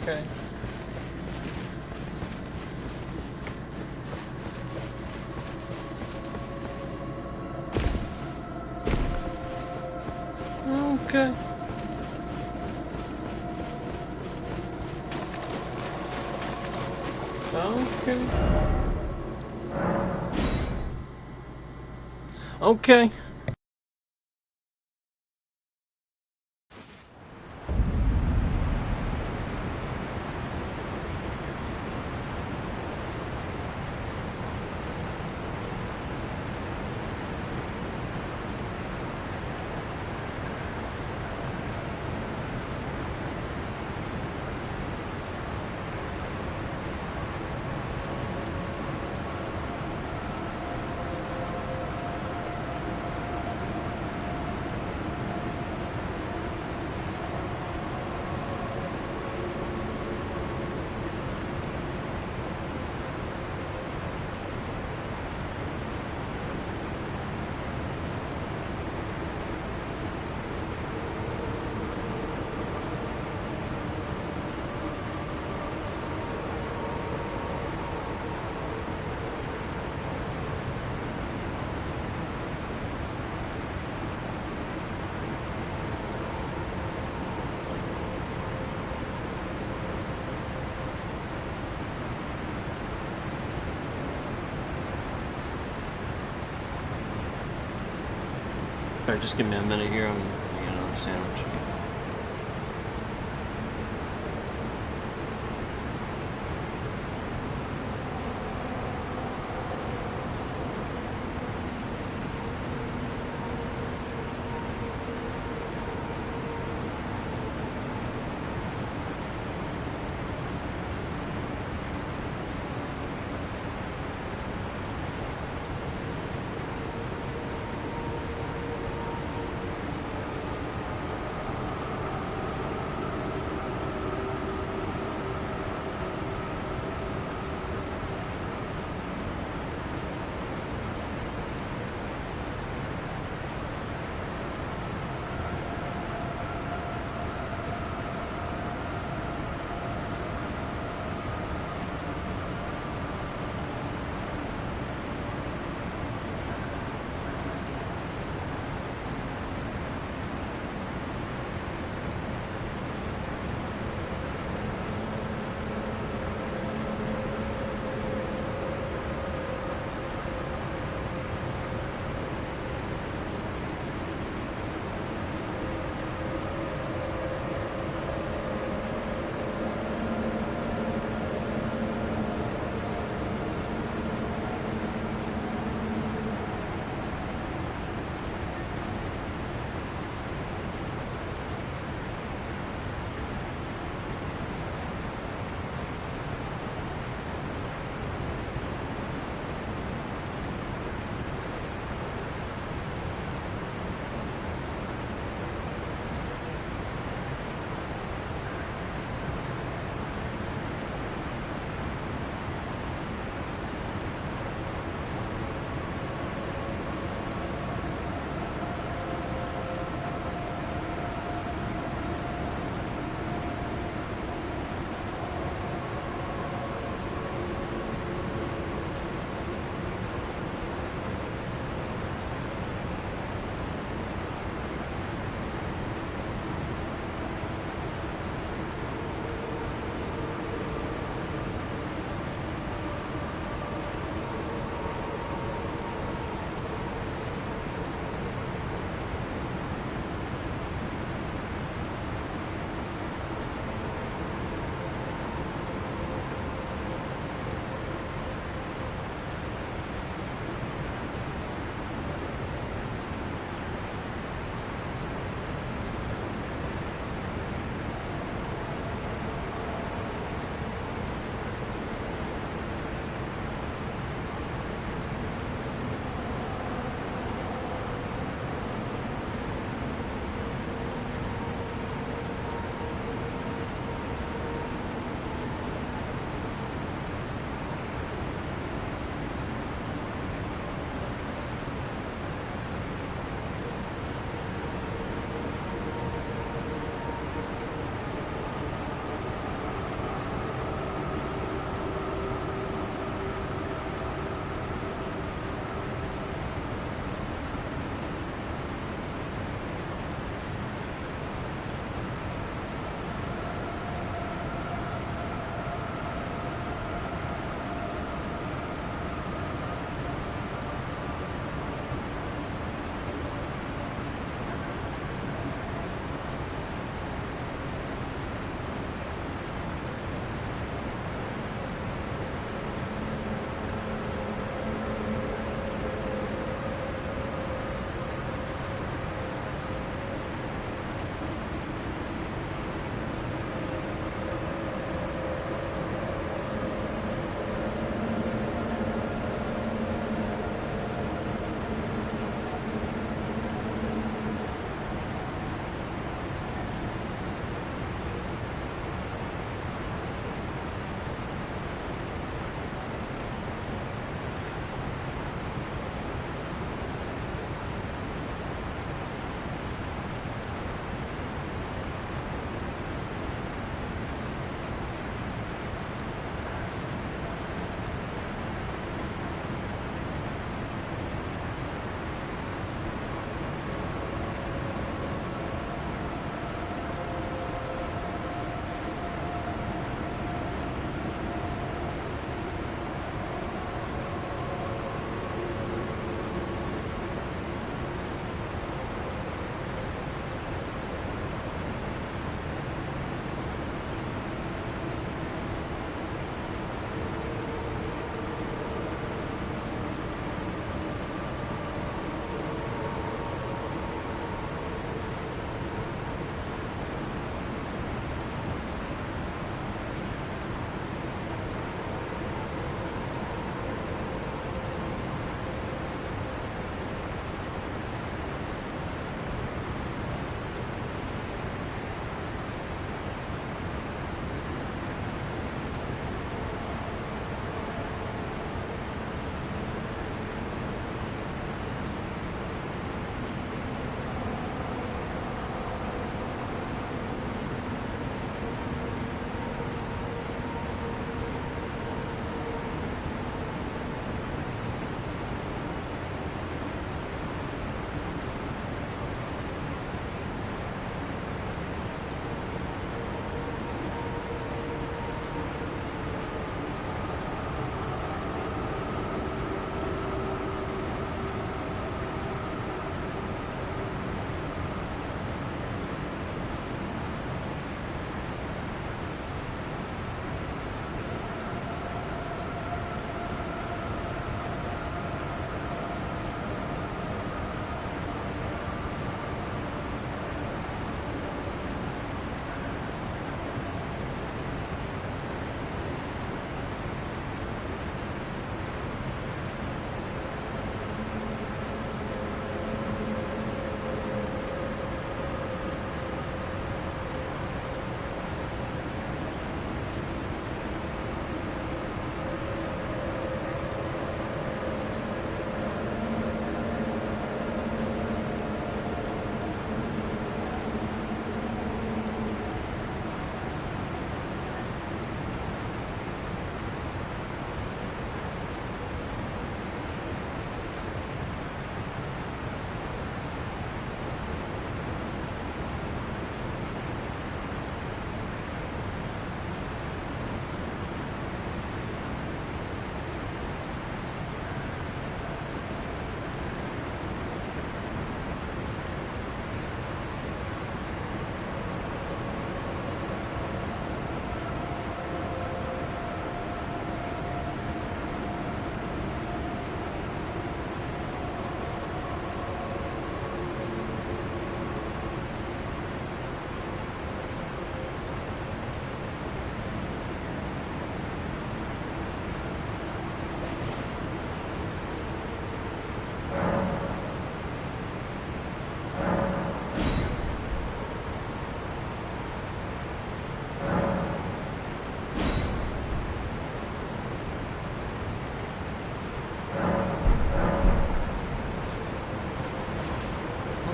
Okay. Okay. Okay. Okay. Alright, just give me a minute here. I'm getting another sandwich.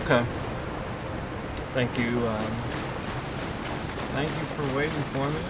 Okay. Thank you. Thank you for waiting for me.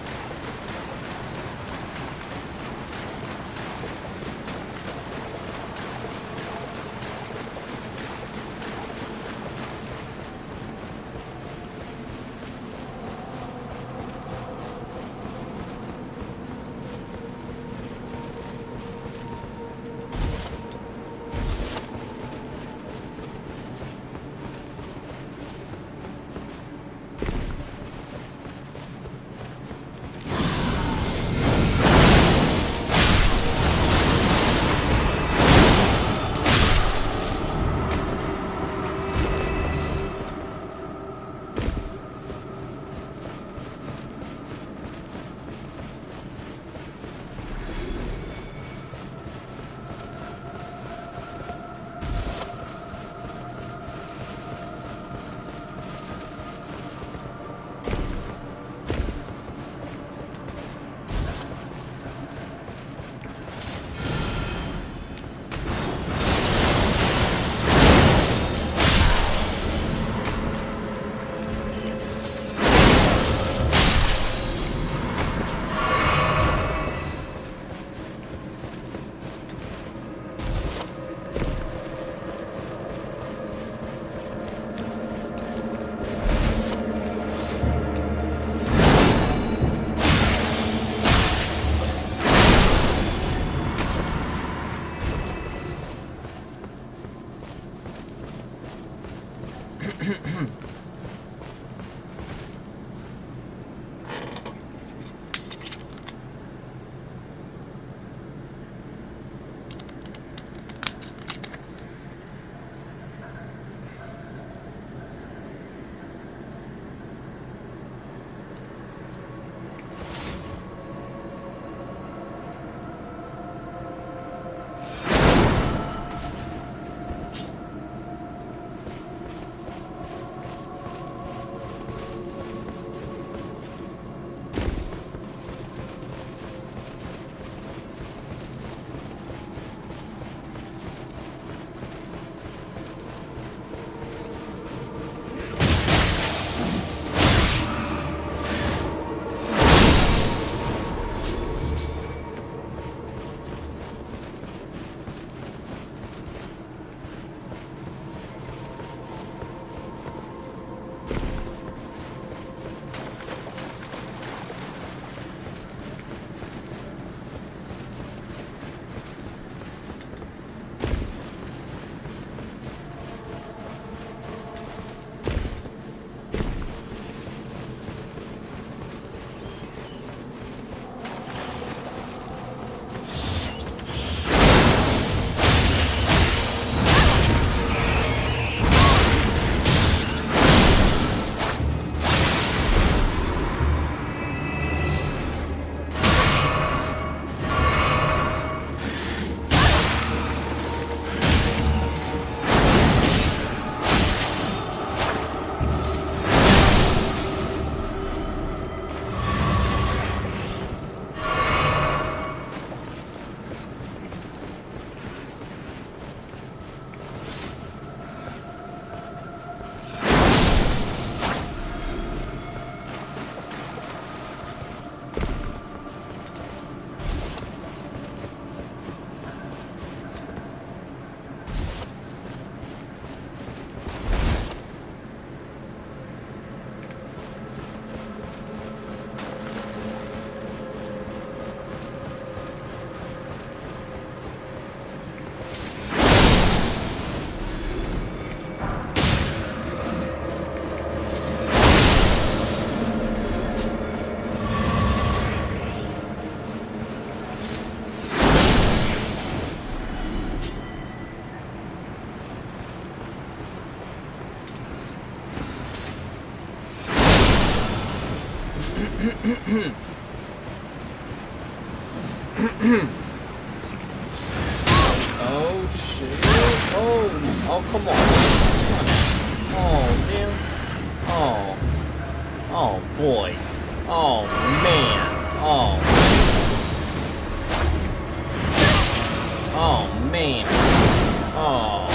Oh shit. Oh, come on. Oh, man. Oh. Oh, boy. Oh, man. Oh. Oh, man. Oh.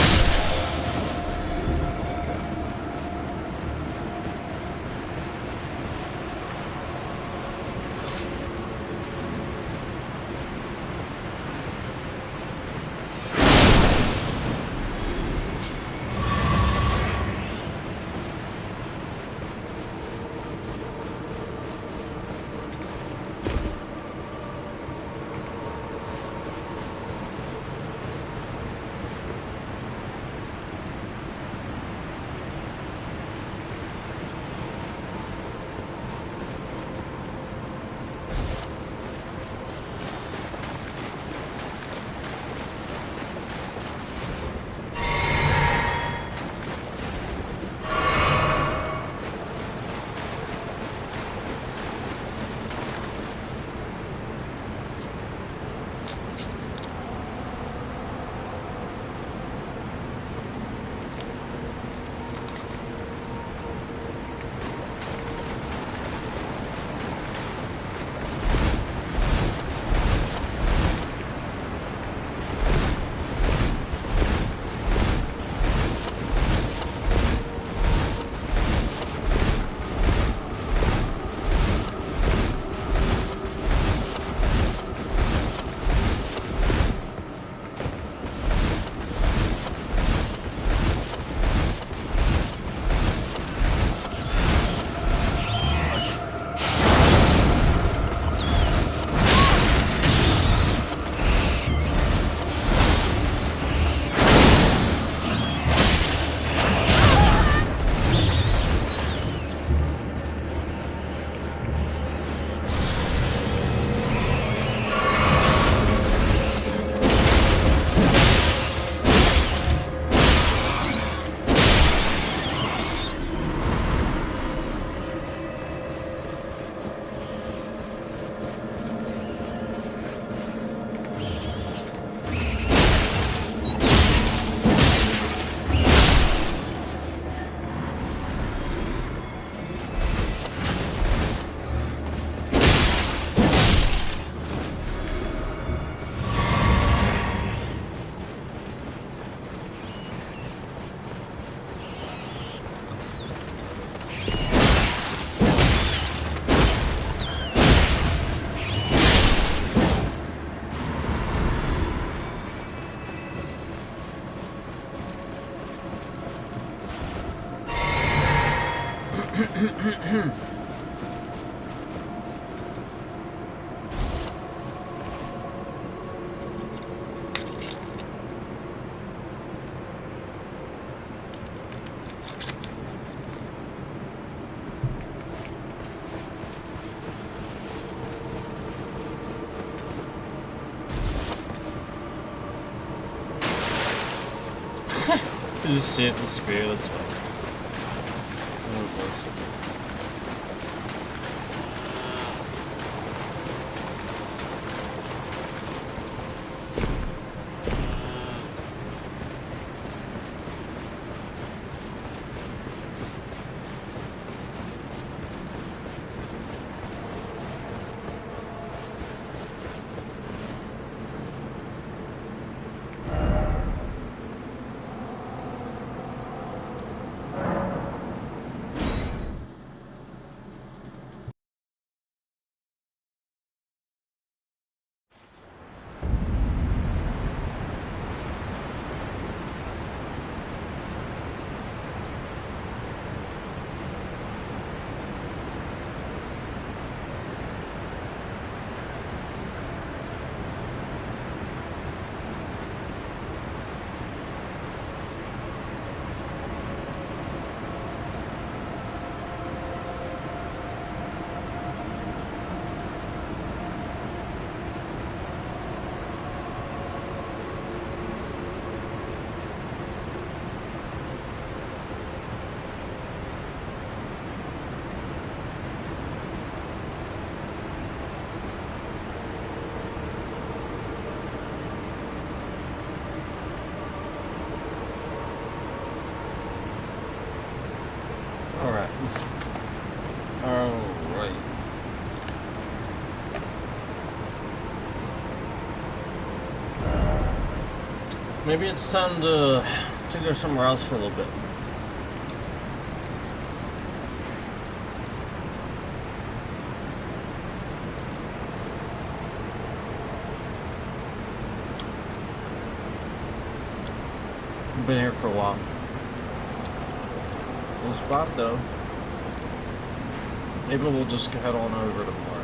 You just see it disappear, that's fine. Alright. Alright. Maybe it's time to go somewhere else for a little bit. I've been here for a while. Full spot though. Maybe we'll just head on over to Mark.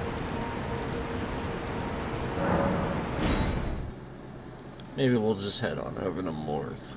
Maybe we'll just head on over to Morth.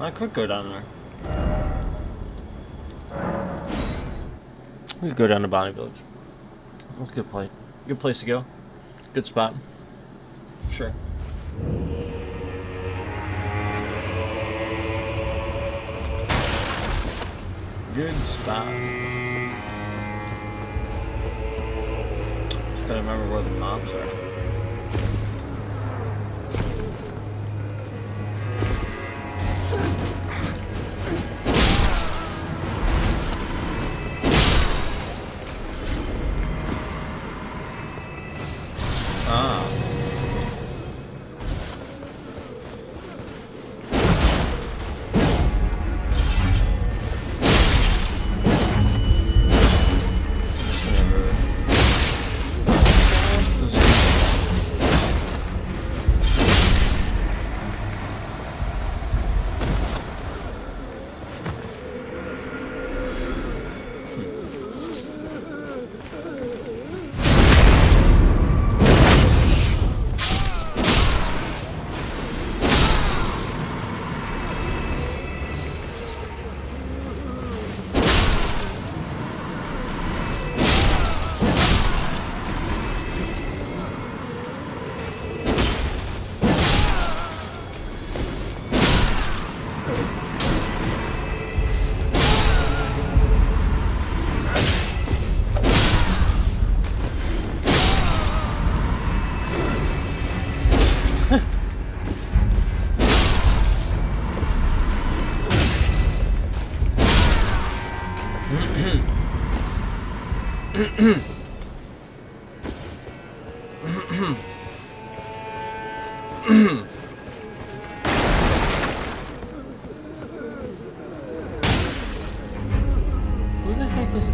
I could go down there. We could go down to Bonnie Village. That's a good place. Good place to go. Good spot. Sure. Good spot. Just gotta remember where the mobs are. Who the heck is...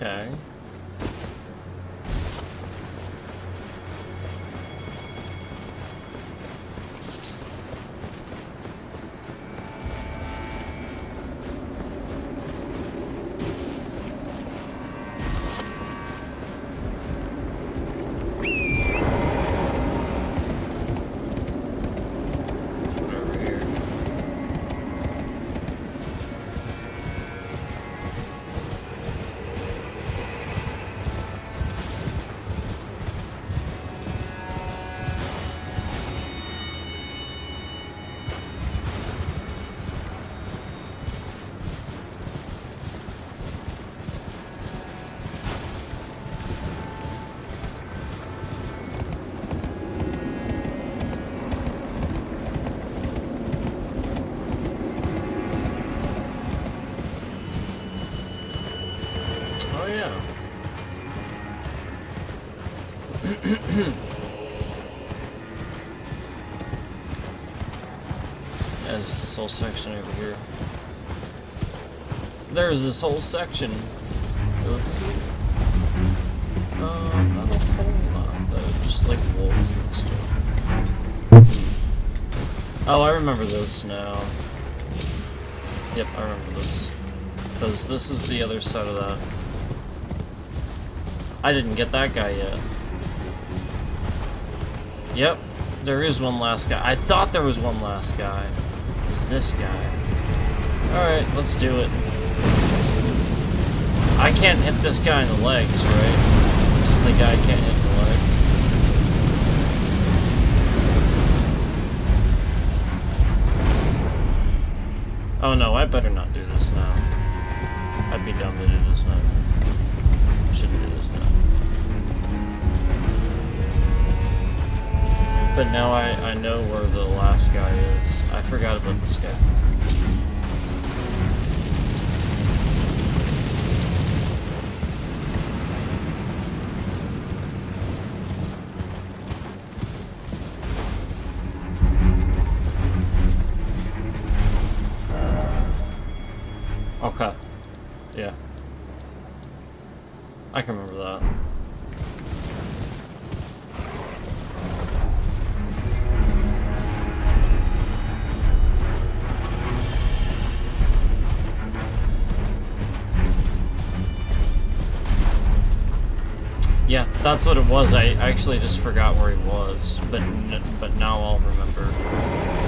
Okay. Over here. Oh yeah. There's this whole section over here. There's this whole section over here. Not a whole lot though, just like wolves and stuff. Oh, I remember this now. Yep, I remember this. Because this is the other side of that. I didn't get that guy yet. Yep, there is one last guy. I thought there was one last guy. It was this guy. Alright, let's do it. I can't hit this guy in the legs, right? This is the guy I can't hit in the leg. Oh no, I better not do this now. I'd be dumb to do this now. I shouldn't do this now. But now I know where the last guy is. I forgot about this guy. Okay. Yeah. I can remember that. Yeah, that's what it was. I actually just forgot where he was, but now I'll remember.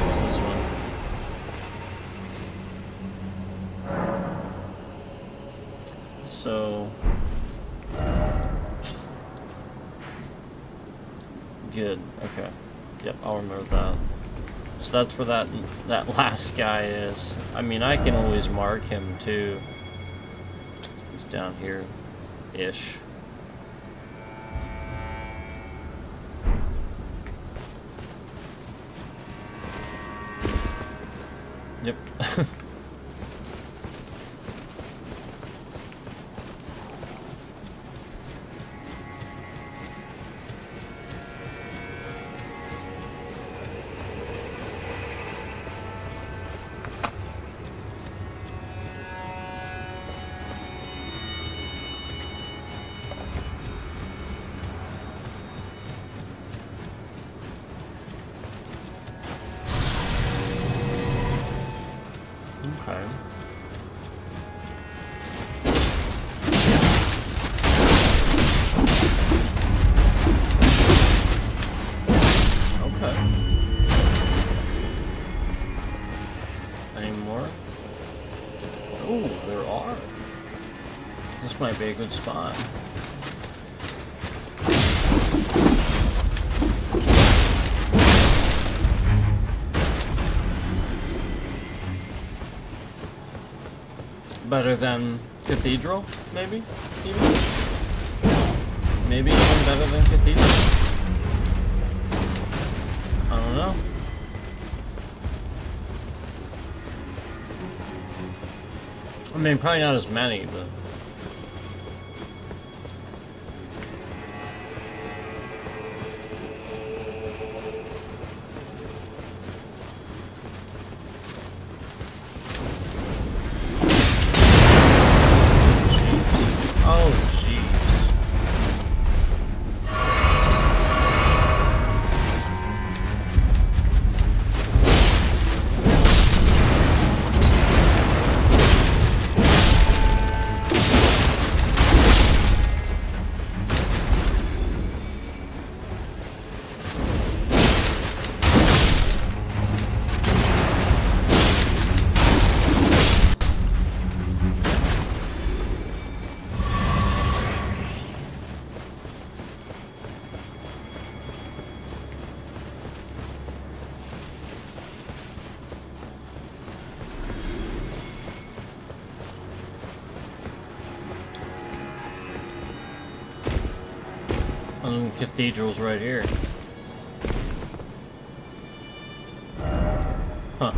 It's this one. So good. Okay. Yep, I'll remember that. So that's where that last guy is. I mean, I can always mark him too. He's down here, ish. Yep. Okay. Okay. Any more? Oh, there are. This might be a good spot. Better than Cathedral, maybe? Maybe even better than Cathedral? I don't know. I mean, probably not as many, but... Oh, And cathedral's right here. Huh.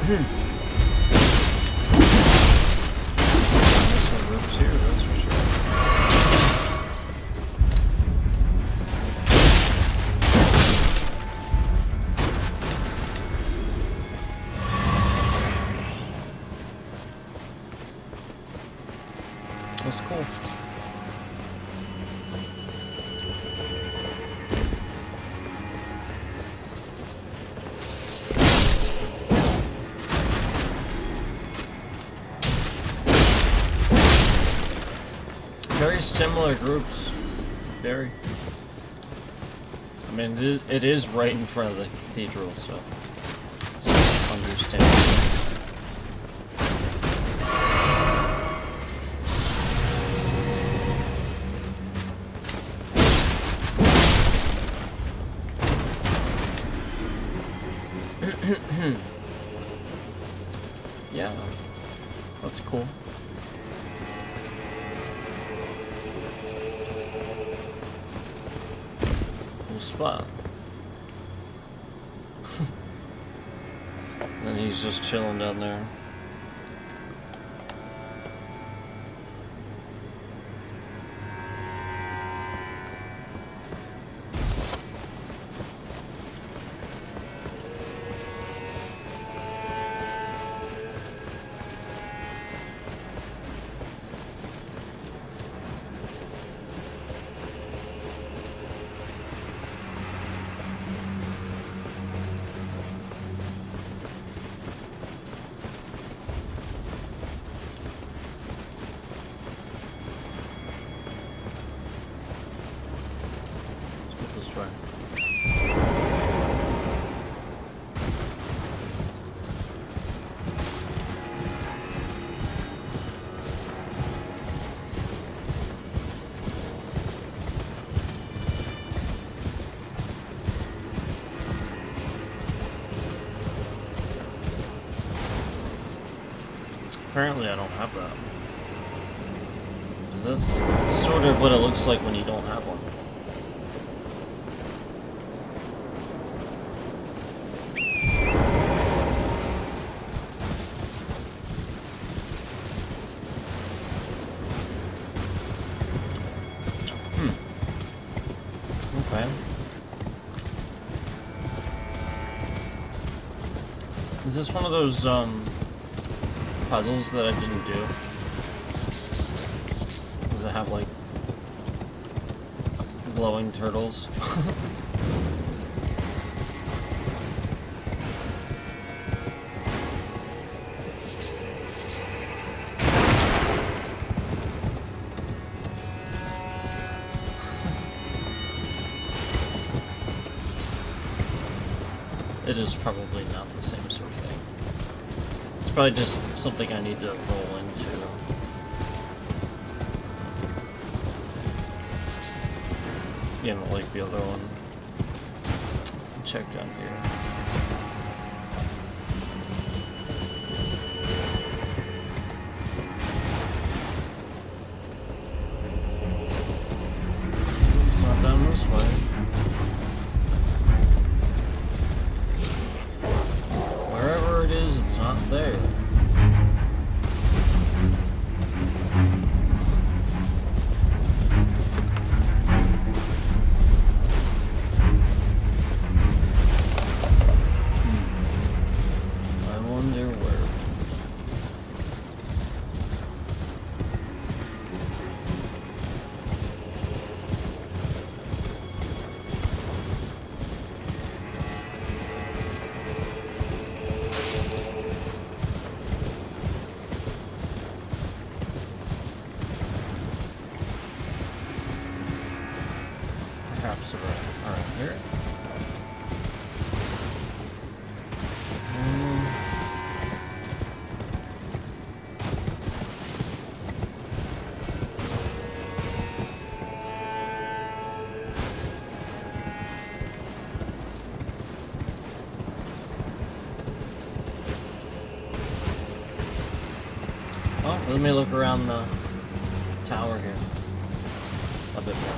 There's some rooms here, that's for sure. That's cool. Very similar groups. Very. I mean, it is right in front of the cathedral, so it's understandable. Yeah, that's cool. Cool spot. And he's just chilling down there. Let's go this way. Apparently I don't have that. 'Cause that's sort of what it looks like when you don't have one. Okay. Is this one of those puzzles that I didn't do? Does it have like glowing turtles? It is probably not the same sort of thing. It's probably just something I need to roll into. You know, like the other one. Check down here. It's not down this way. Wherever it is, it's not there. Perhaps around here. Well, let me look around the tower here a bit more.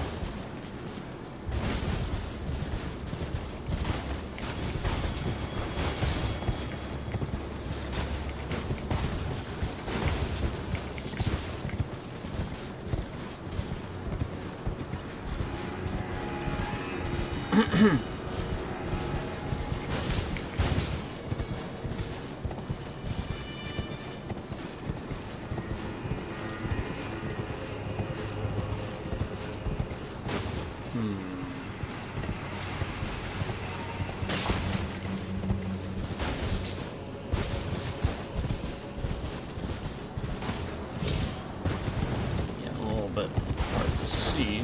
Yeah, a little bit hard to see.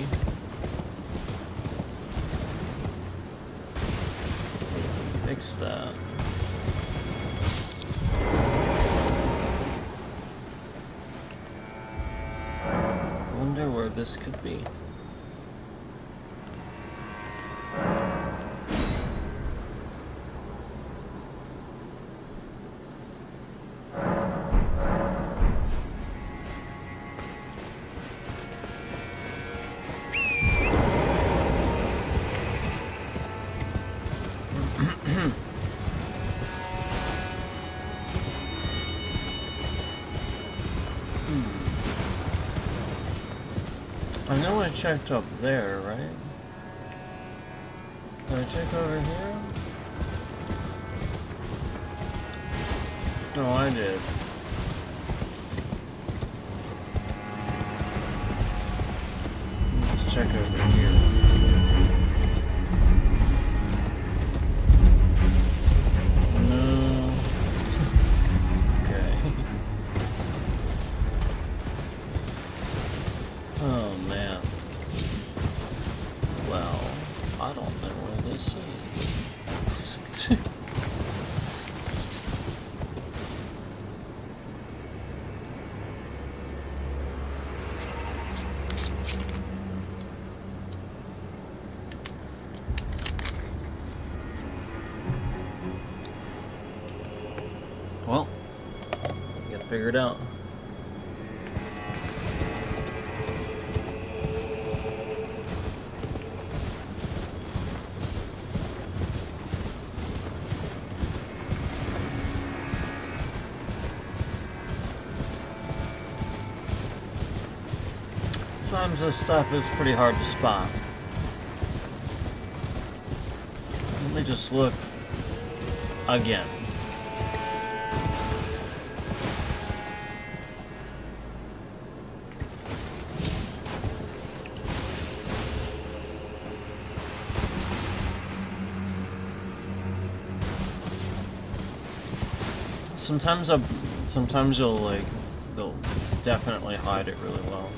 Fix that. Wonder where this could be. I know I checked up there, right? Did I check over here? No, I did. Let's check over here. No. Okay. Oh man. Well, I don't know where this is. Well, gotta figure it out. Sometimes this stuff is pretty hard to spot. Let me just look again. Sometimes they'll definitely hide it really well.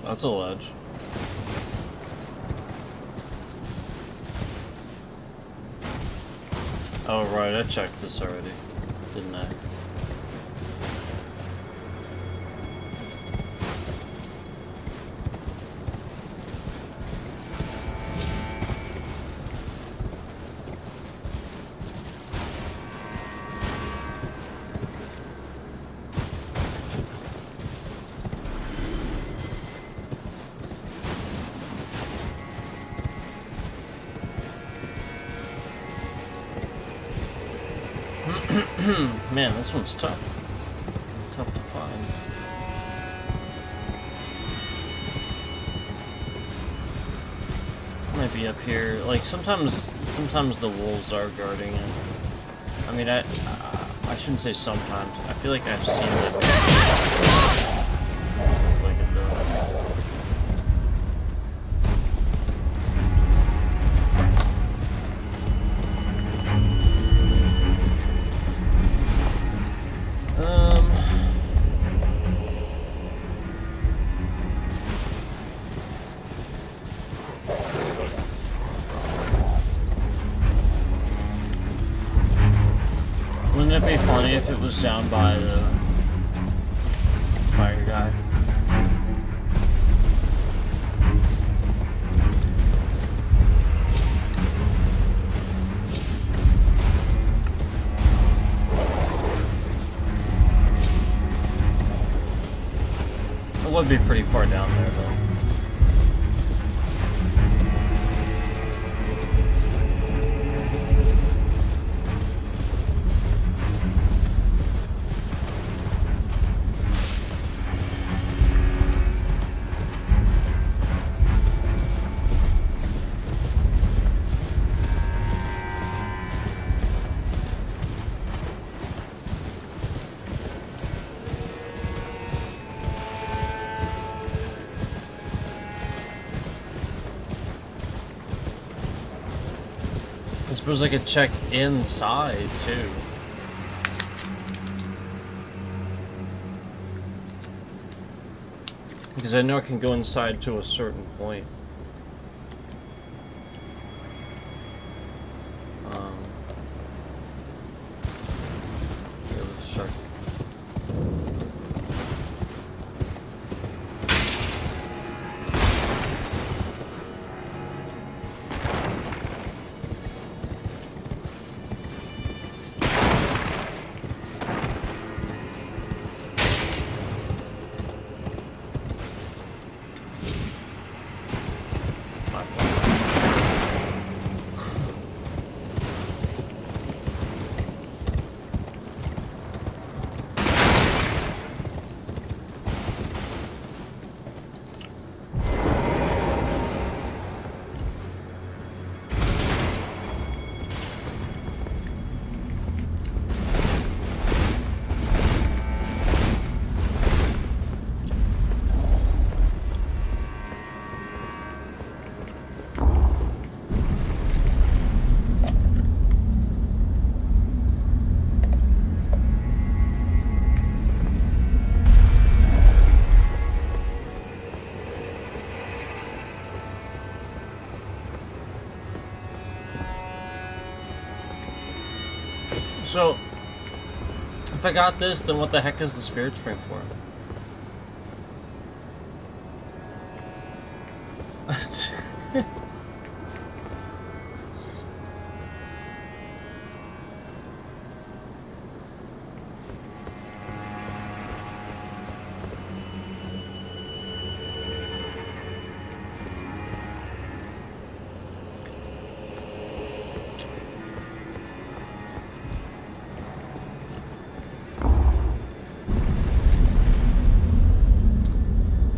That's a ledge. Oh right, I checked this already, didn't I? Man, this one's tough. Tough to find. be up here. Like sometimes the wolves are guarding it. I mean, I shouldn't say sometimes. I feel like I've seen them. Like it though. Wouldn't it be funny if it was down by the fire guy? It would be pretty far down there though. I suppose I could check inside too. Because I know I can go inside to a certain point. Here, let's check. So, if I got this, then what the heck is the spirit spring for?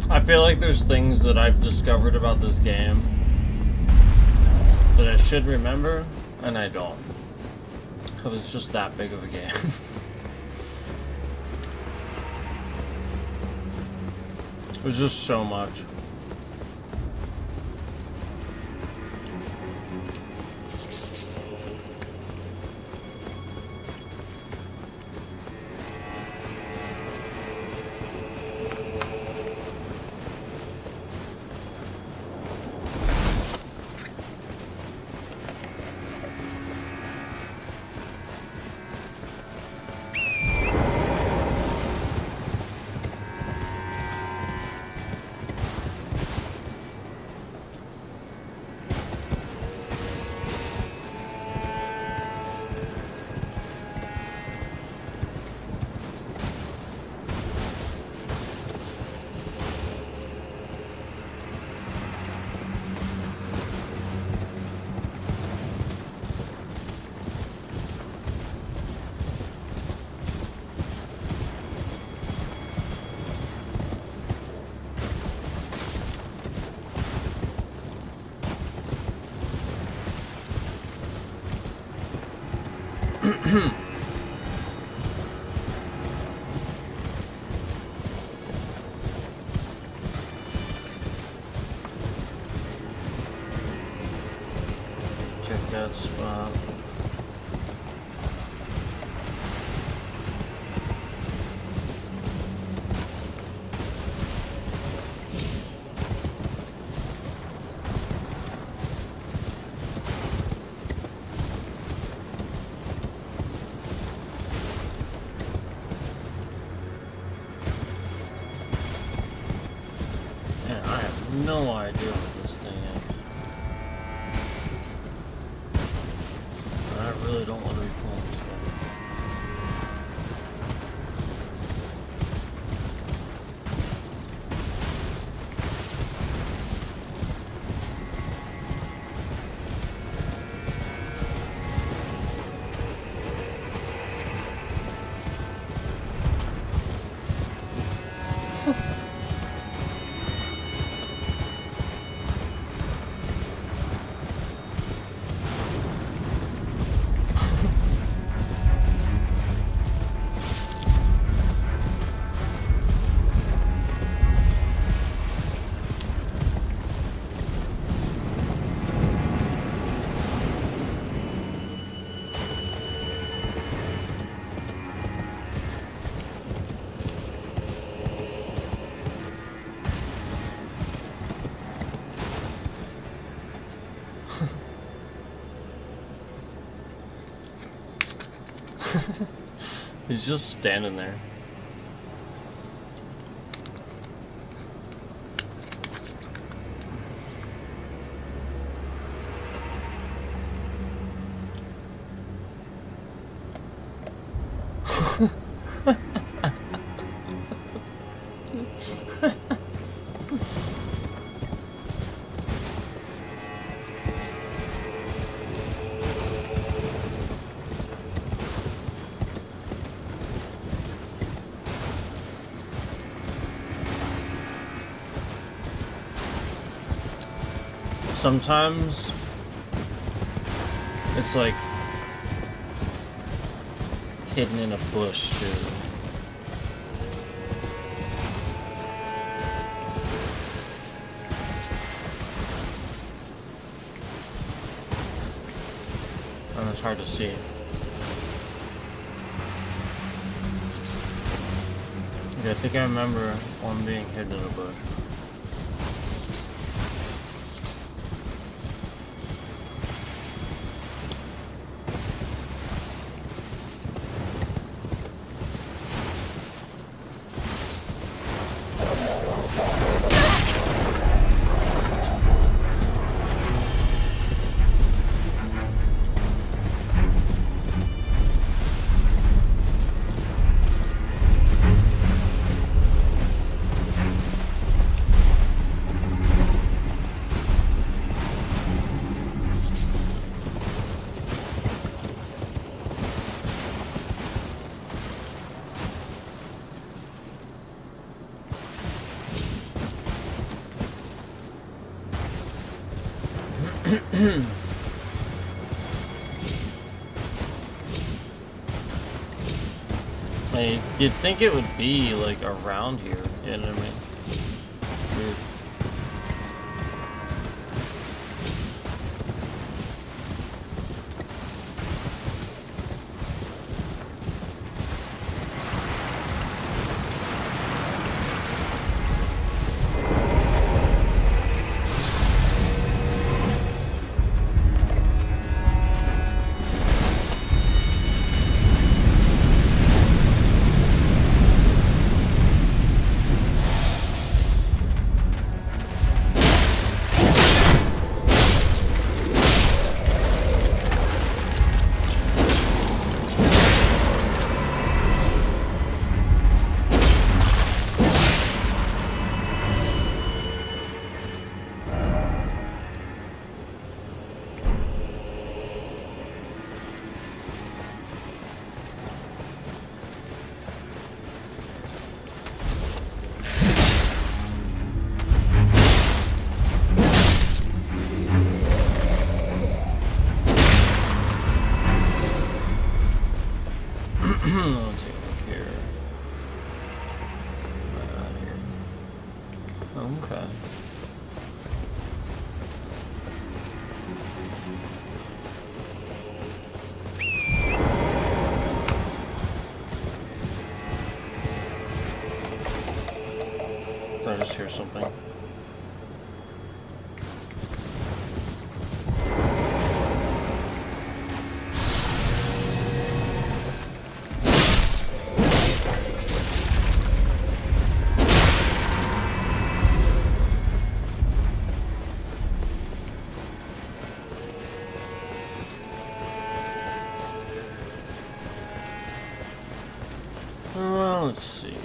I feel like there's things that I've discovered about this game that I should remember, and I don't. Because it's just that big of a game. There's just so much. Check that spot. Man, I have no idea what this thing is. I really don't want to be pulling this thing. He's just standing there. Sometimes it's like hidden in a bush, too. And it's hard to see. Yeah, I think I remember one being hidden in a bush. Like, you'd think it would be, like, around here, you know what I mean? Weird. Okay. I just hear something. Let's see.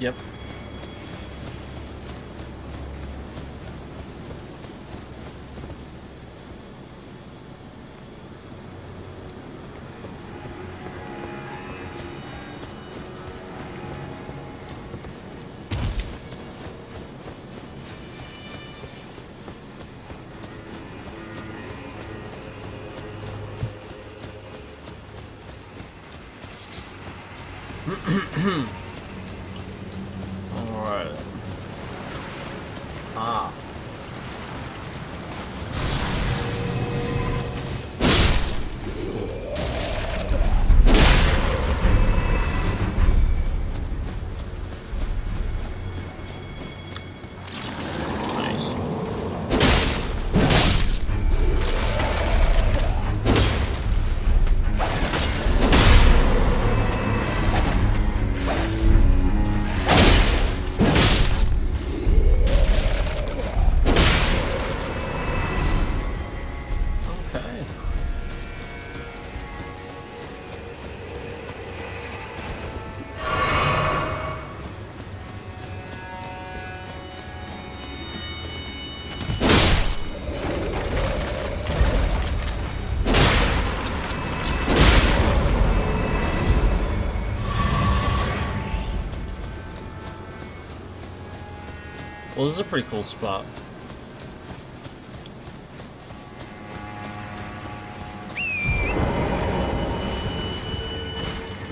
Yep. Alright. Ah. Nice. Okay. Well, this is a pretty cool spot.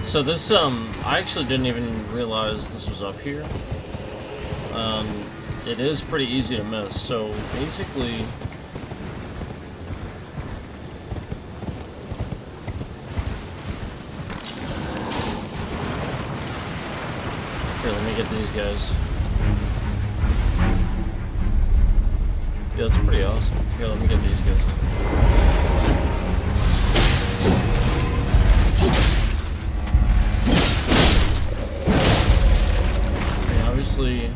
So this, I actually didn't even realize this was up here. It is pretty easy to miss, so basically... Here, let me get these guys. Yeah, that's pretty awesome. Here, let me get these guys. Obviously,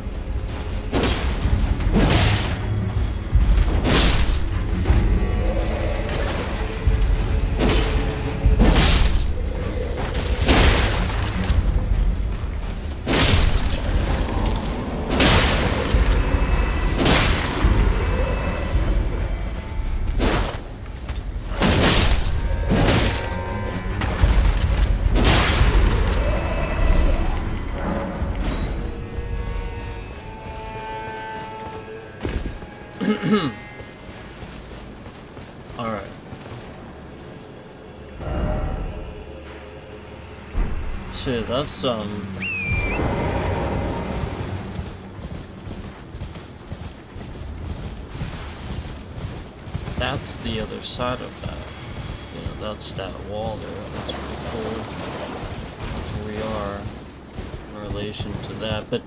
alright. Shit, that's that's the other side of that. You know, that's that wall there. That's pretty cool. That's where we are in relation to that. But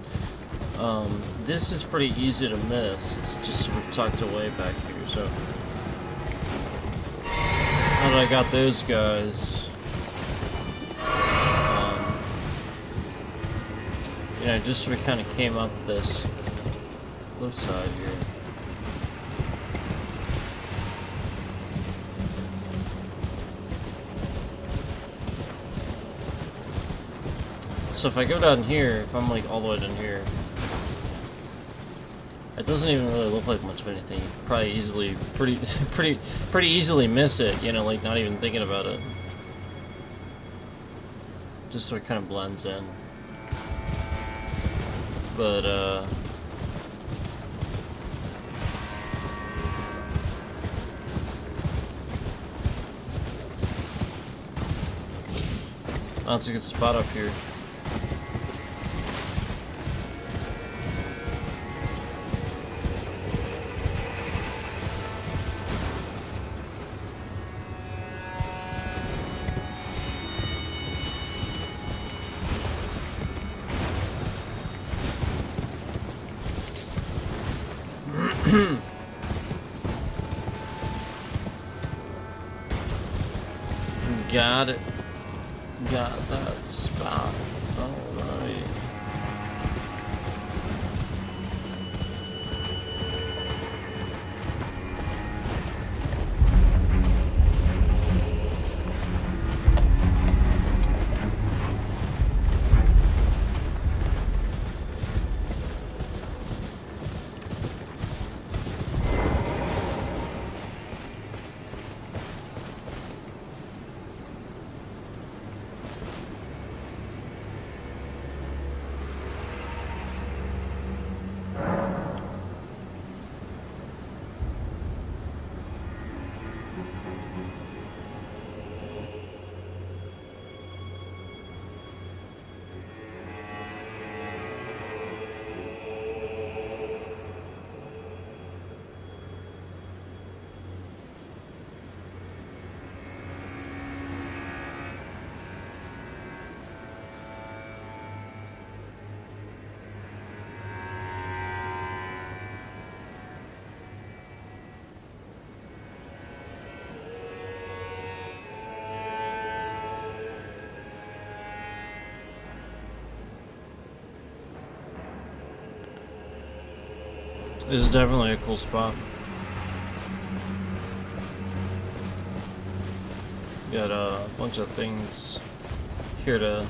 this is pretty easy to miss. It's just sort of tucked away back here. So now that I got those guys, you know, just sort of kind of came up this left side here. So if I go down here, if I'm like all the way down here, it doesn't even really look like much of anything. You could probably easily, pretty easily miss it, you know, like not even thinking about it. Just so it kind of blends in. But, Oh, it's a good spot up here. Got it. Got that spot. Alright. This is definitely a cool spot. Got a bunch of things here to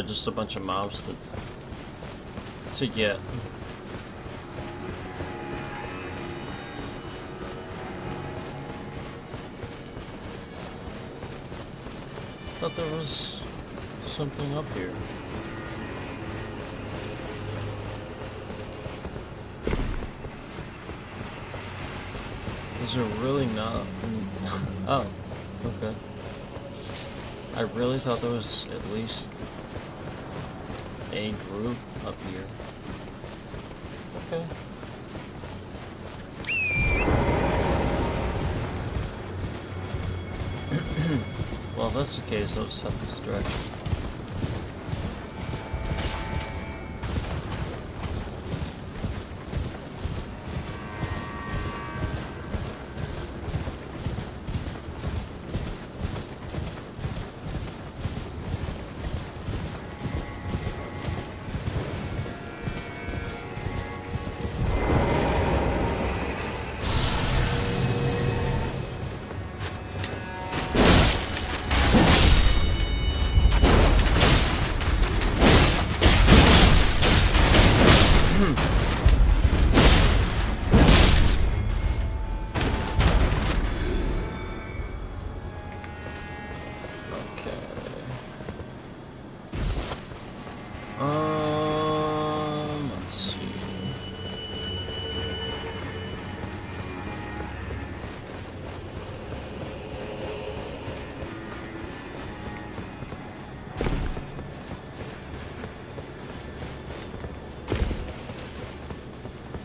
just a bunch of mobs to get. Thought there was something up here. Is there really not? Oh, okay. I really thought there was at least a group up here. Okay. Well, if that's the case, I'll just head this direction. Let's see.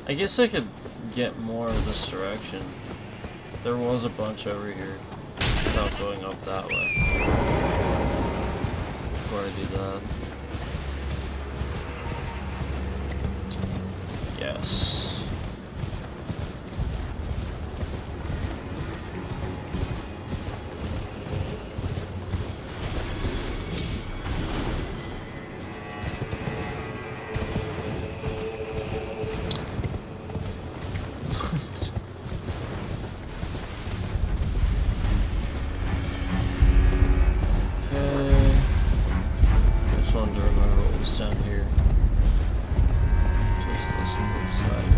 I guess I could get more of this direction. There was a bunch over here without going up that way. Before I do that. Yes. Down here. Just listen to the side.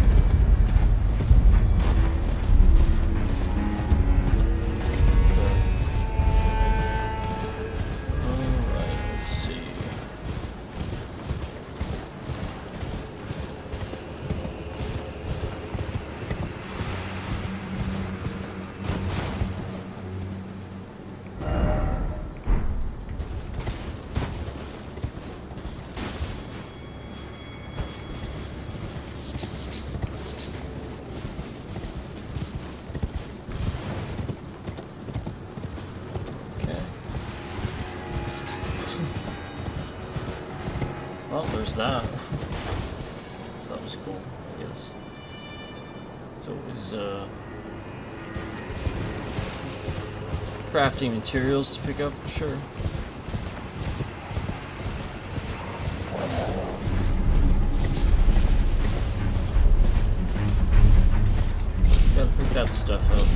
Well, there's that. So that was cool, I guess. So it was crafting materials to pick up for sure. Gotta pick that stuff up.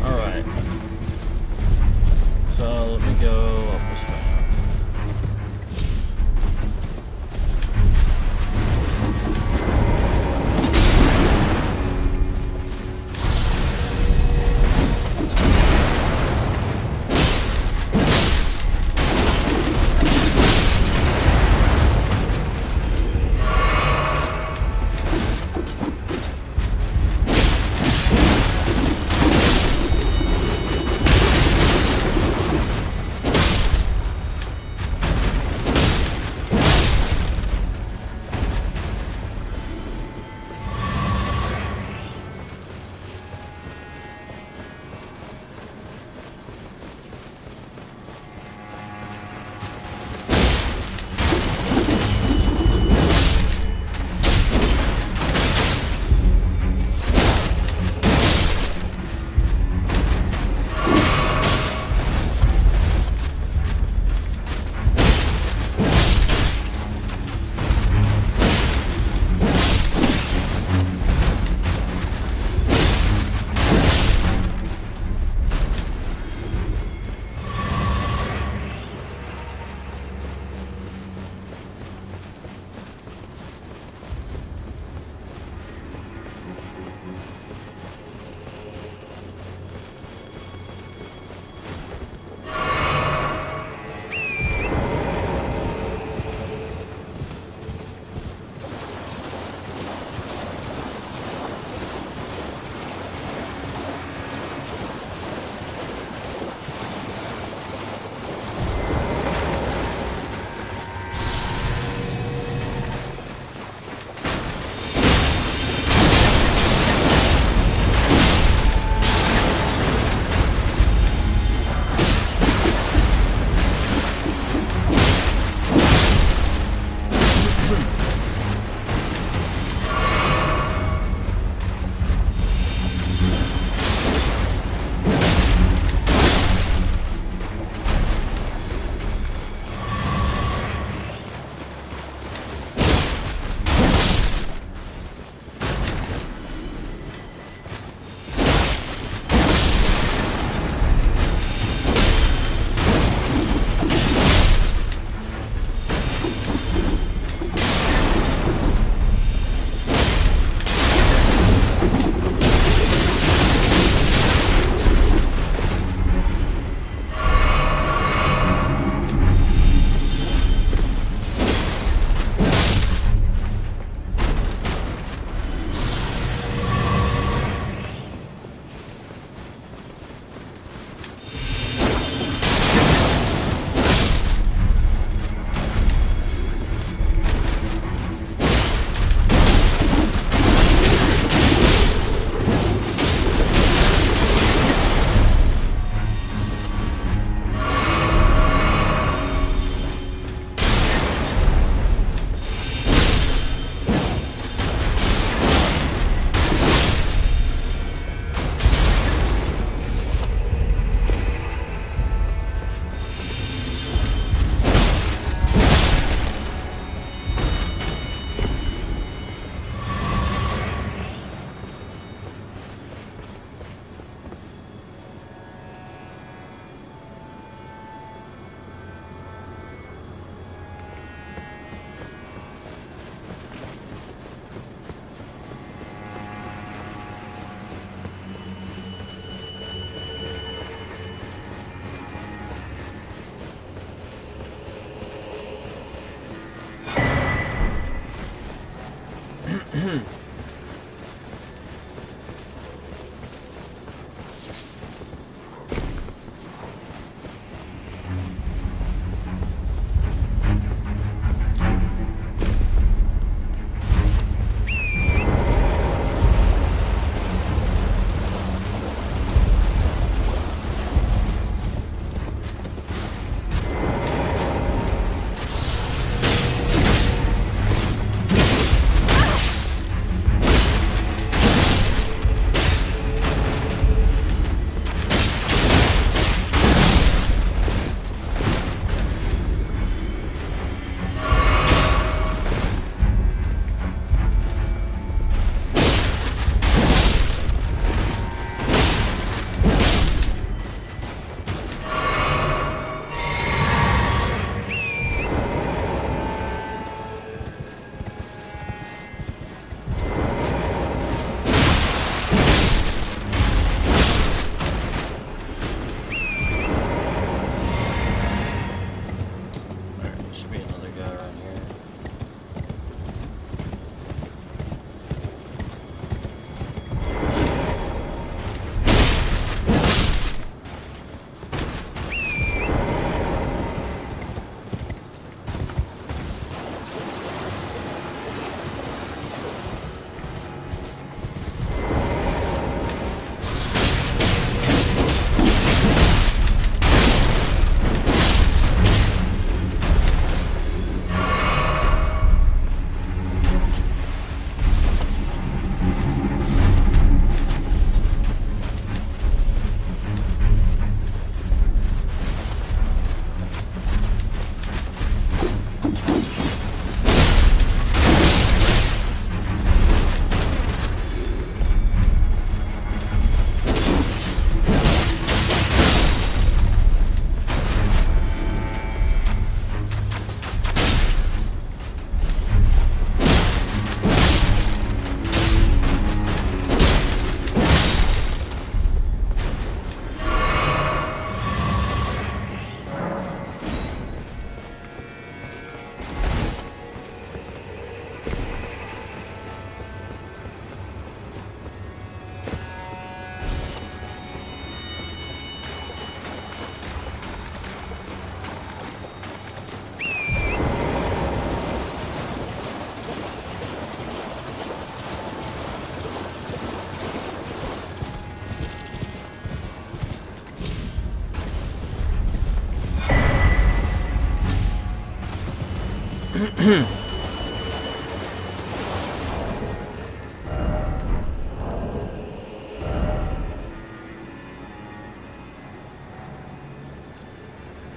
Alright. So let me go up this way now.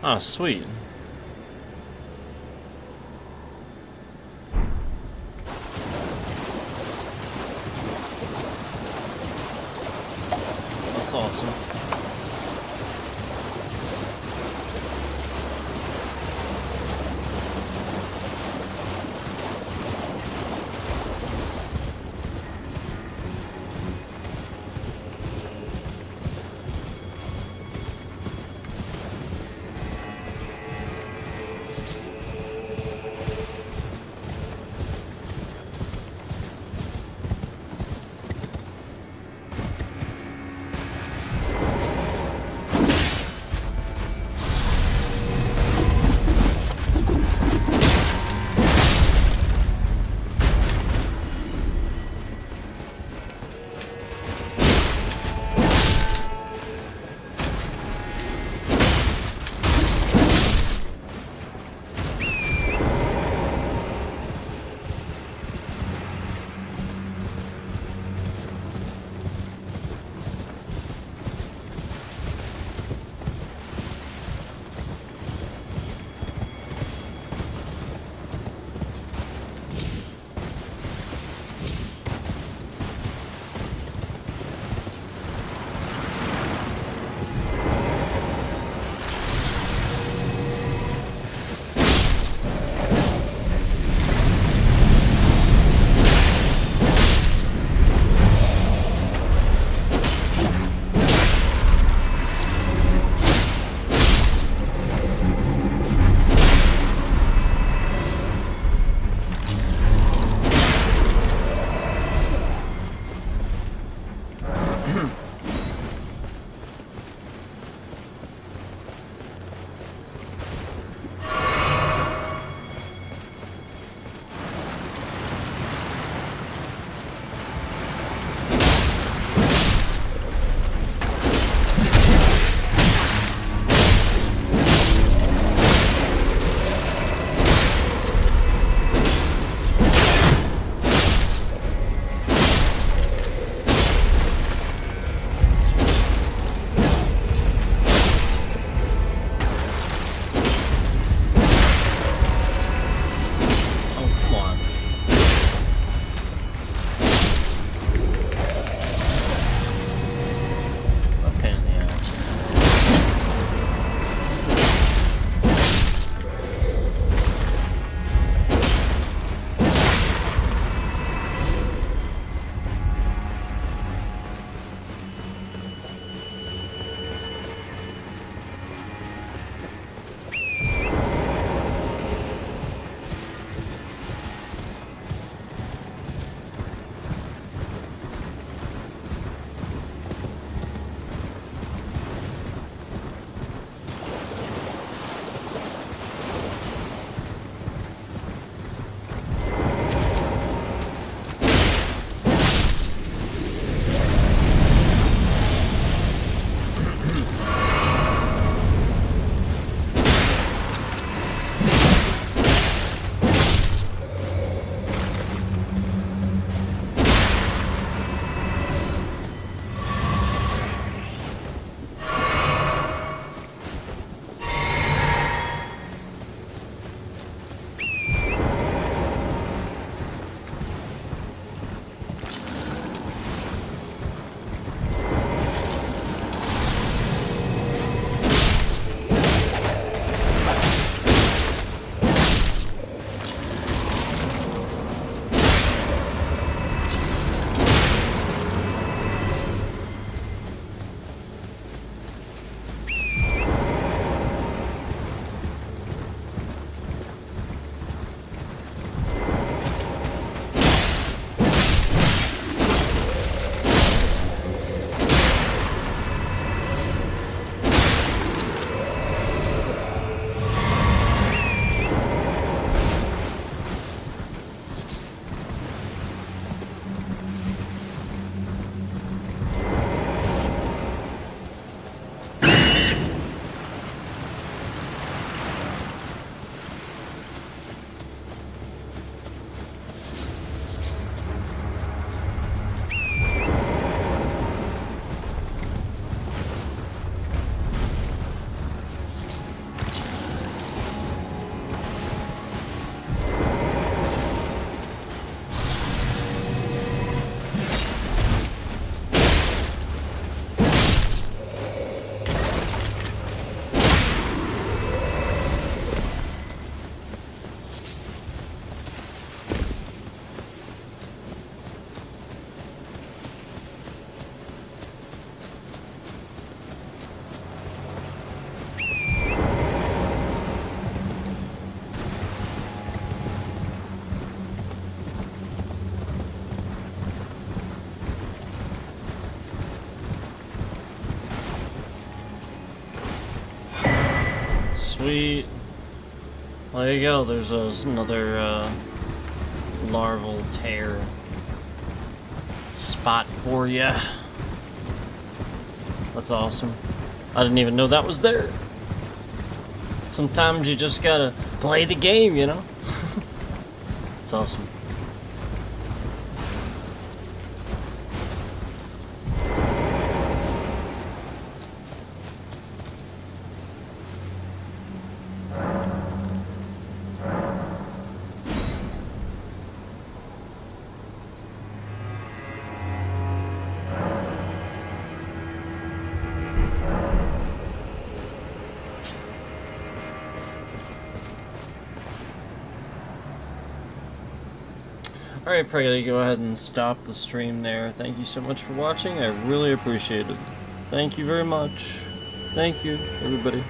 Oh, sweet. That's awesome. Sweet. Well, there you go. There's another larval tear spot for you. That's awesome. I didn't even know that was there. Sometimes you just gotta play the game, you know? It's awesome. Alright, Preggy, go ahead and stop the stream there. Thank you so much for watching. I really appreciate it. Thank you very much. Thank you, everybody.